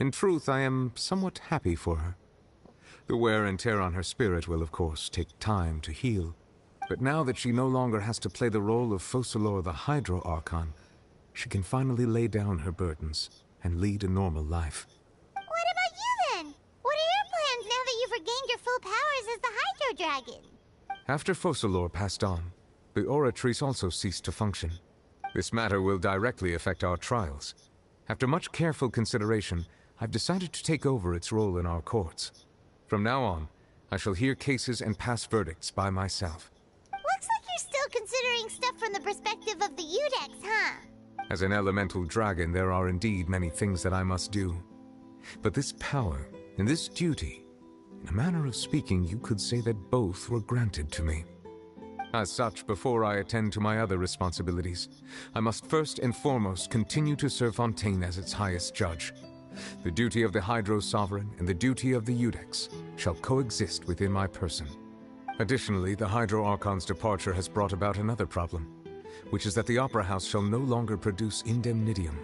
Speaker 12: In truth, I am somewhat happy for her. The wear and tear on her spirit will, of course, take time to heal. But now that she no longer has to play the role of Focalor the Hydro Archon, she can finally lay down her burdens and lead a normal life.
Speaker 5: What about you, then? What are your plans now that you've regained your full powers as the Hydro Dragon?
Speaker 12: After Focalor passed on, the Oratrice also ceased to function. This matter will directly affect our trials. After much careful consideration, I've decided to take over its role in our courts. From now on, I shall hear cases and pass verdicts by myself.
Speaker 5: Looks like you're still considering stuff from the perspective of the Udex, huh?
Speaker 12: As an elemental dragon, there are indeed many things that I must do. But this power and this duty, in a manner of speaking, you could say that both were granted to me. As such, before I attend to my other responsibilities, I must first and foremost continue to serve Fontaine as its highest judge. The duty of the Hydro Sovereign and the duty of the Udex shall coexist within my person. Additionally, the Hydro Archon's departure has brought about another problem, which is that the Opera House shall no longer produce indemnitium.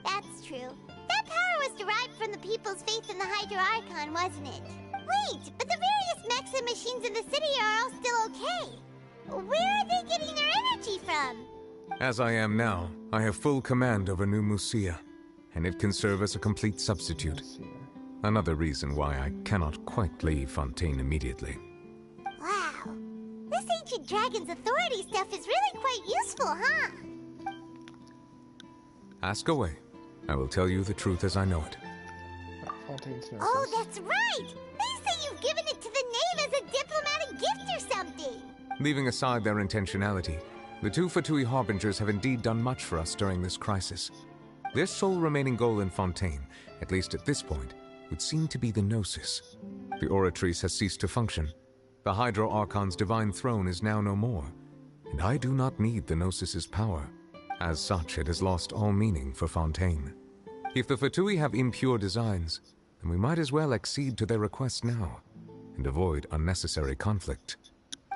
Speaker 5: That's true. That power was derived from the people's faith in the Hydro Archon, wasn't it? Wait, but the various mechs and machines in the city are all still okay. Where are they getting their energy from?
Speaker 12: As I am now, I have full command over New Musia, and it can serve as a complete substitute. Another reason why I cannot quite leave Fontaine immediately.
Speaker 5: Wow. This ancient dragon's authority stuff is really quite useful, huh?
Speaker 12: Ask away. I will tell you the truth as I know it.
Speaker 5: Oh, that's right! They say you've given it to the knave as a diplomatic gift or something!
Speaker 12: Leaving aside their intentionality, the two Fatui Harbingers have indeed done much for us during this crisis. Their sole remaining goal in Fontaine, at least at this point, would seem to be the Gnosis. The Oratrice has ceased to function. The Hydro Archon's divine throne is now no more, and I do not need the Gnosis's power. As such, it has lost all meaning for Fontaine. If the Fatui have impure designs, then we might as well accede to their request now, and avoid unnecessary conflict.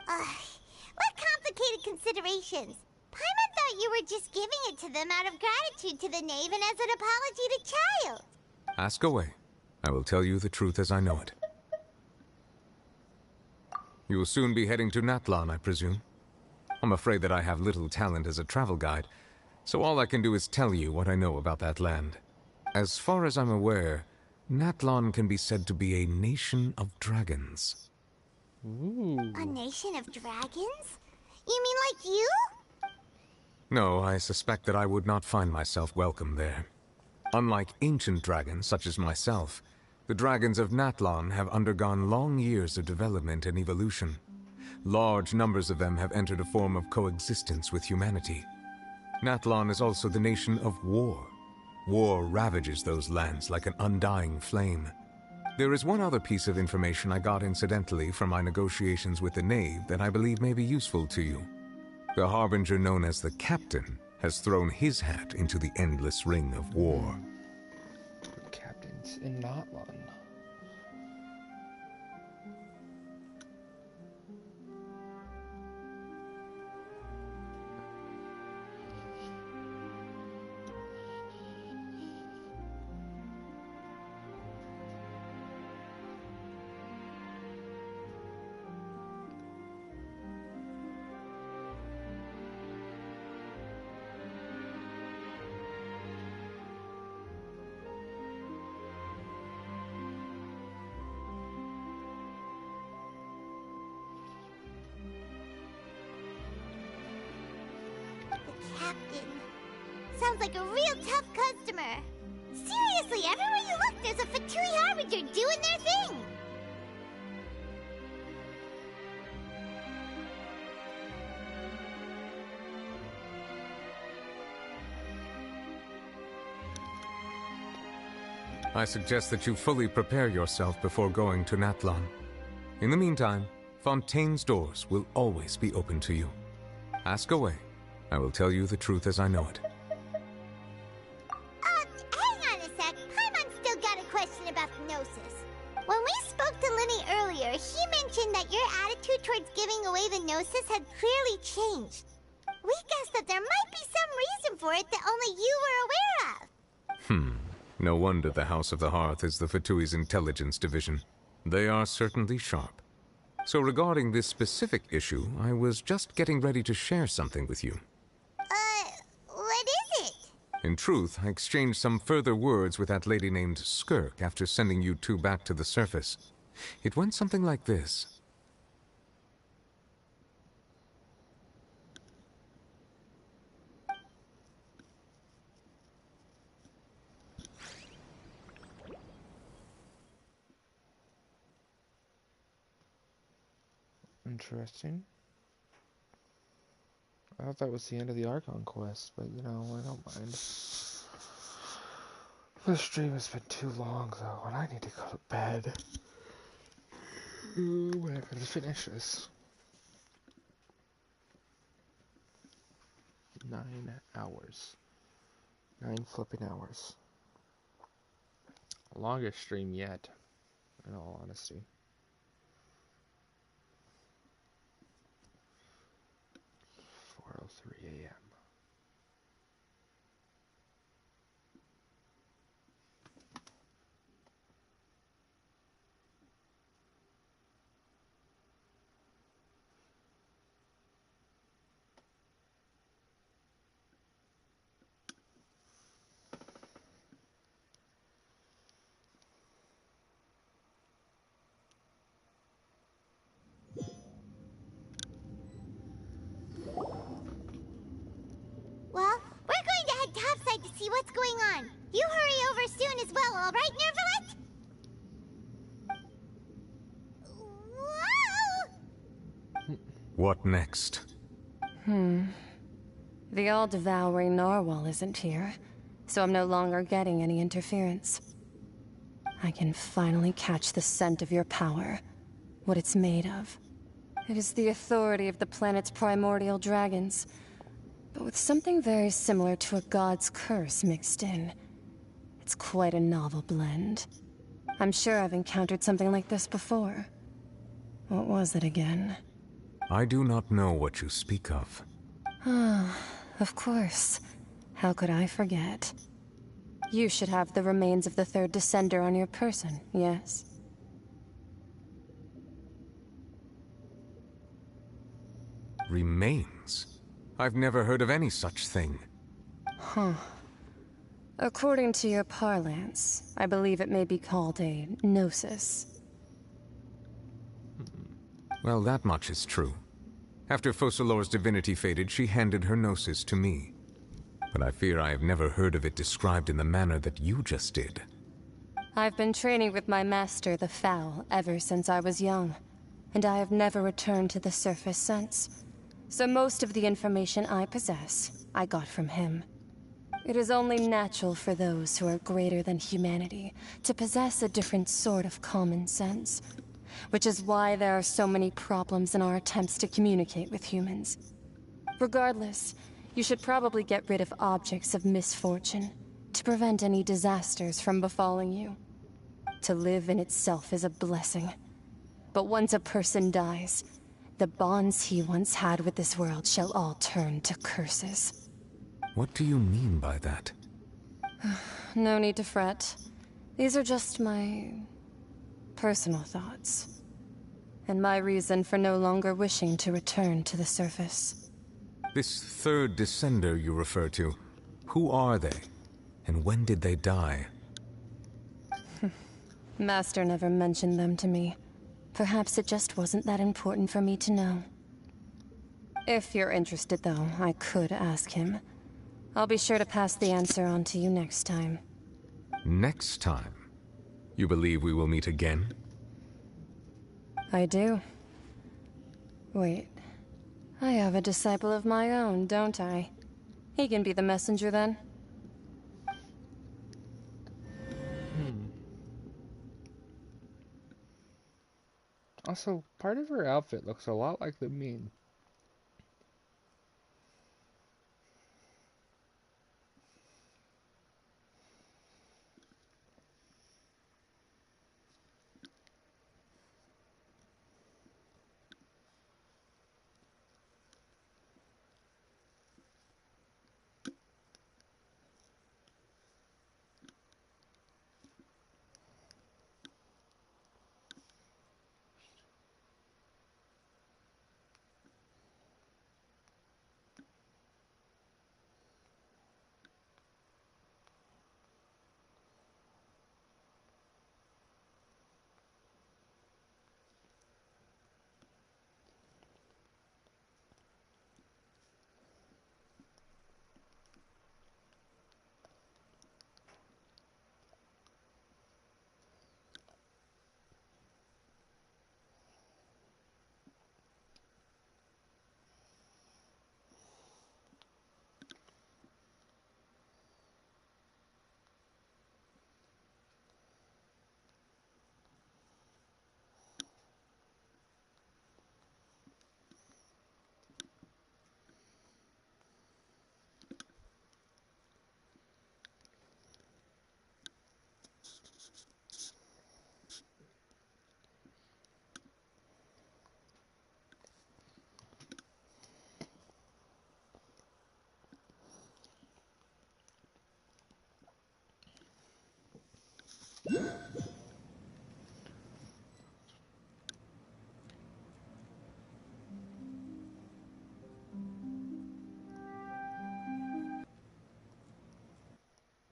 Speaker 5: What complicated considerations! Paimon thought you were just giving it to them out of gratitude to the knave and as an apology to Child.
Speaker 12: Ask away. I will tell you the truth as I know it. You will soon be heading to Natlan, I presume. I'm afraid that I have little talent as a travel guide, so all I can do is tell you what I know about that land. As far as I'm aware, Natlan can be said to be a nation of dragons.
Speaker 2: Ooh.
Speaker 5: A nation of dragons? You mean like you?
Speaker 12: No, I suspect that I would not find myself welcome there. Unlike ancient dragons such as myself, the dragons of Natlan have undergone long years of development and evolution. Large numbers of them have entered a form of coexistence with humanity. Natlan is also the nation of war. War ravages those lands like an undying flame. There is one other piece of information I got incidentally from my negotiations with the knave that I believe may be useful to you. The Harbinger known as the Captain has thrown his hat into the endless ring of war.
Speaker 2: Captains in Natlan.
Speaker 5: Captain. Sounds like a real tough customer. Seriously, everywhere you look, there's a Fatui Harbinger doing their thing.
Speaker 12: I suggest that you fully prepare yourself before going to Nathlon. In the meantime, Fontaine's doors will always be open to you. Ask away. I will tell you the truth as I know it.
Speaker 5: Hang on a sec. Paimon's still got a question about Gnosis. When we spoke to Linny earlier, he mentioned that your attitude towards giving away the Gnosis had clearly changed. We guessed that there might be some reason for it that only you were aware of.
Speaker 12: No wonder the House of the Hearth is the Fatui's intelligence division. They are certainly sharp. So regarding this specific issue, I was just getting ready to share something with you.
Speaker 5: What is it?
Speaker 12: In truth, I exchanged some further words with that lady named Skirk after sending you two back to the surface. It went something like this.
Speaker 2: Interesting. I thought that was the end of the Archon quest, but you know, I don't mind. This stream has been too long though, and I need to go to bed. When I gotta finish this. 9 hours. 9 flipping hours. Longest stream yet, in all honesty. 4:03 a.m.
Speaker 5: Well, we're going to head topside to see what's going on. You hurry over soon as well, all right, Nervalet? Whoa!
Speaker 12: What next?
Speaker 14: The all-devouring narwhal isn't here, so I'm no longer getting any interference. I can finally catch the scent of your power, what it's made of. It is the authority of the planet's primordial dragons, but with something very similar to a god's curse mixed in. It's quite a novel blend. I'm sure I've encountered something like this before. What was it again?
Speaker 12: I do not know what you speak of.
Speaker 14: Of course. How could I forget? You should have the remains of the third descender on your person, yes?
Speaker 12: Remains? I've never heard of any such thing.
Speaker 14: According to your parlance, I believe it may be called a gnosis.
Speaker 12: Well, that much is true. After Focalor's divinity faded, she handed her gnosis to me. But I fear I have never heard of it described in the manner that you just did.
Speaker 14: I've been training with my master, the Foul, ever since I was young, and I have never returned to the surface since. So most of the information I possess, I got from him. It is only natural for those who are greater than humanity to possess a different sort of common sense, which is why there are so many problems in our attempts to communicate with humans. Regardless, you should probably get rid of objects of misfortune to prevent any disasters from befalling you. To live in itself is a blessing. But once a person dies, the bonds he once had with this world shall all turn to curses.
Speaker 12: What do you mean by that?
Speaker 14: No need to fret. These are just my personal thoughts, and my reason for no longer wishing to return to the surface.
Speaker 12: This third descender you refer to, who are they? And when did they die?
Speaker 14: Master never mentioned them to me. Perhaps it just wasn't that important for me to know. If you're interested, though, I could ask him. I'll be sure to pass the answer on to you next time.
Speaker 12: Next time? You believe we will meet again?
Speaker 14: I do. Wait. I have a disciple of my own, don't I? He can be the messenger then.
Speaker 2: Also, part of her outfit looks a lot like the meme.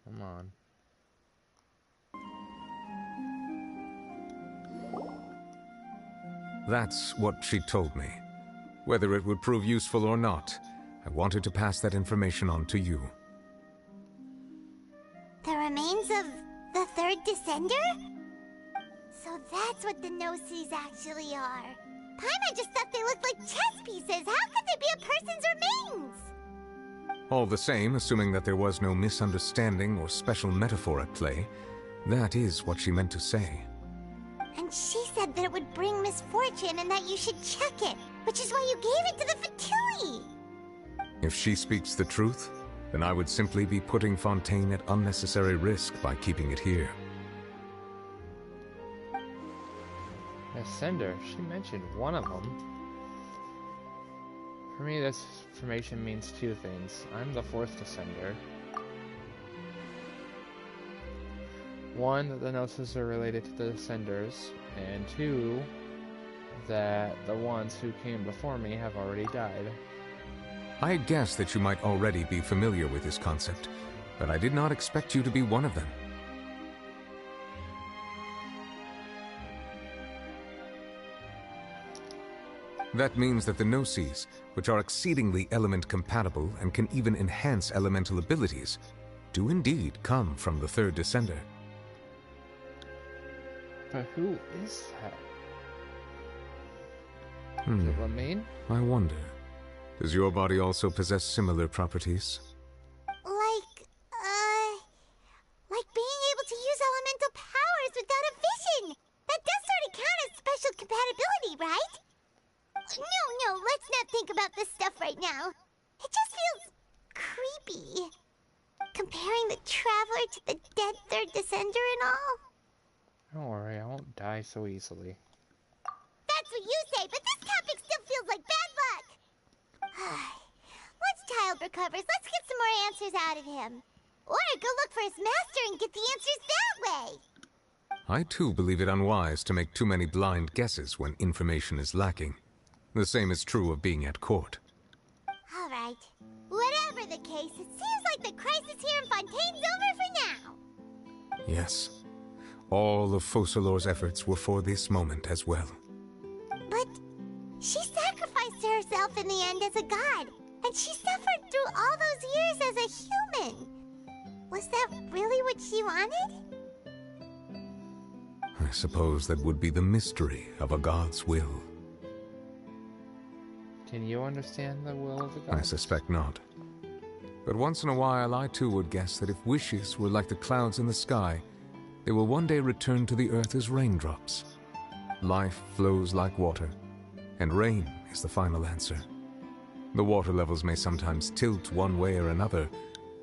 Speaker 2: Come on.
Speaker 12: That's what she told me. Whether it would prove useful or not, I wanted to pass that information on to you.
Speaker 5: The remains of the third descender? So that's what the no-sees actually are. Paimon just thought they looked like chess pieces. How could they be a person's remains?
Speaker 12: All the same, assuming that there was no misunderstanding or special metaphor at play, that is what she meant to say.
Speaker 5: And she said that it would bring misfortune and that you should check it, which is why you gave it to the Fatui.
Speaker 12: If she speaks the truth, then I would simply be putting Fontaine at unnecessary risk by keeping it here.
Speaker 2: Ascender, she mentioned one of them. For me, this information means two things. I'm the fourth Descender. One, that the Gnosis are related to the Descenders, and two, that the ones who came before me have already died.
Speaker 12: I guessed that you might already be familiar with this concept, but I did not expect you to be one of them. That means that the Gnosis, which are exceedingly element-compatible and can even enhance elemental abilities, do indeed come from the third Descender.
Speaker 2: But who is that? Is it Lamine?
Speaker 12: I wonder, does your body also possess similar properties?
Speaker 5: Like being able to use elemental powers without a vision. That does sort of count as special compatibility, right? No, let's not think about this stuff right now. It just feels creepy. Comparing the Traveler to the dead third Descender and all.
Speaker 2: Don't worry, I won't die so easily.
Speaker 5: That's what you say, but this topic still feels like bad luck. Once Child recovers, let's get some more answers out of him. Or go look for his master and get the answers that way.
Speaker 12: I too believe it unwise to make too many blind guesses when information is lacking. The same is true of being at court.
Speaker 5: All right. Whatever the case, it seems like the crisis here in Fontaine's over for now.
Speaker 12: Yes. All of Focalor's efforts were for this moment as well.
Speaker 5: But she sacrificed herself in the end as a god, and she suffered through all those years as a human. Was that really what she wanted?
Speaker 12: I suppose that would be the mystery of a god's will.
Speaker 2: Can you understand the will of the
Speaker 12: I
Speaker 2: gods?
Speaker 12: suspect not. But once in a while, I too would guess that if wishes were like the clouds in the sky, they will one day return to the earth as raindrops. Life flows like water, and rain is the final answer. The water levels may sometimes tilt one way or another,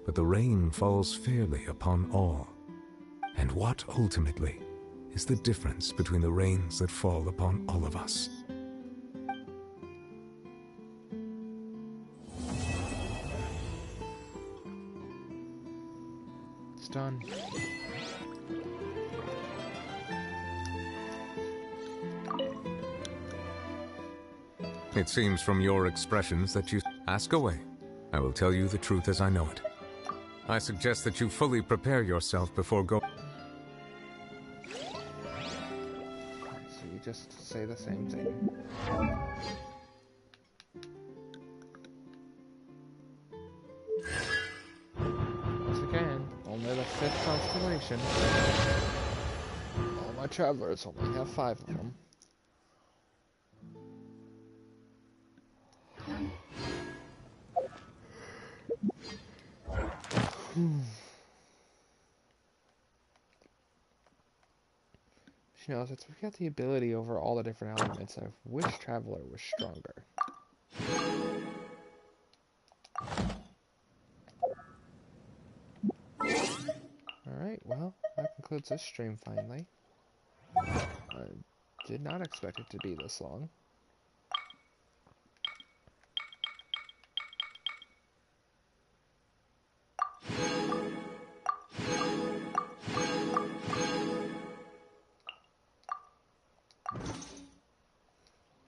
Speaker 12: but the rain falls fairly upon all. And what, ultimately, is the difference between the rains that fall upon all of us?
Speaker 2: It's done.
Speaker 12: It seems from your expressions that you ask away. I will tell you the truth as I know it. I suggest that you fully prepare yourself before going.
Speaker 2: So you just say the same thing. Once again, only the 5th constellation. All my travelers only have 5 of them. You know, since we've got the ability over all the different elements, I wish Traveler was stronger. Alright, well, that concludes this stream finally. I did not expect it to be this long.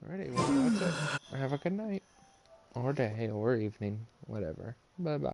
Speaker 2: Alrighty, well, that's it. Have a good night. Or day, or evening, whatever. Bye-bye.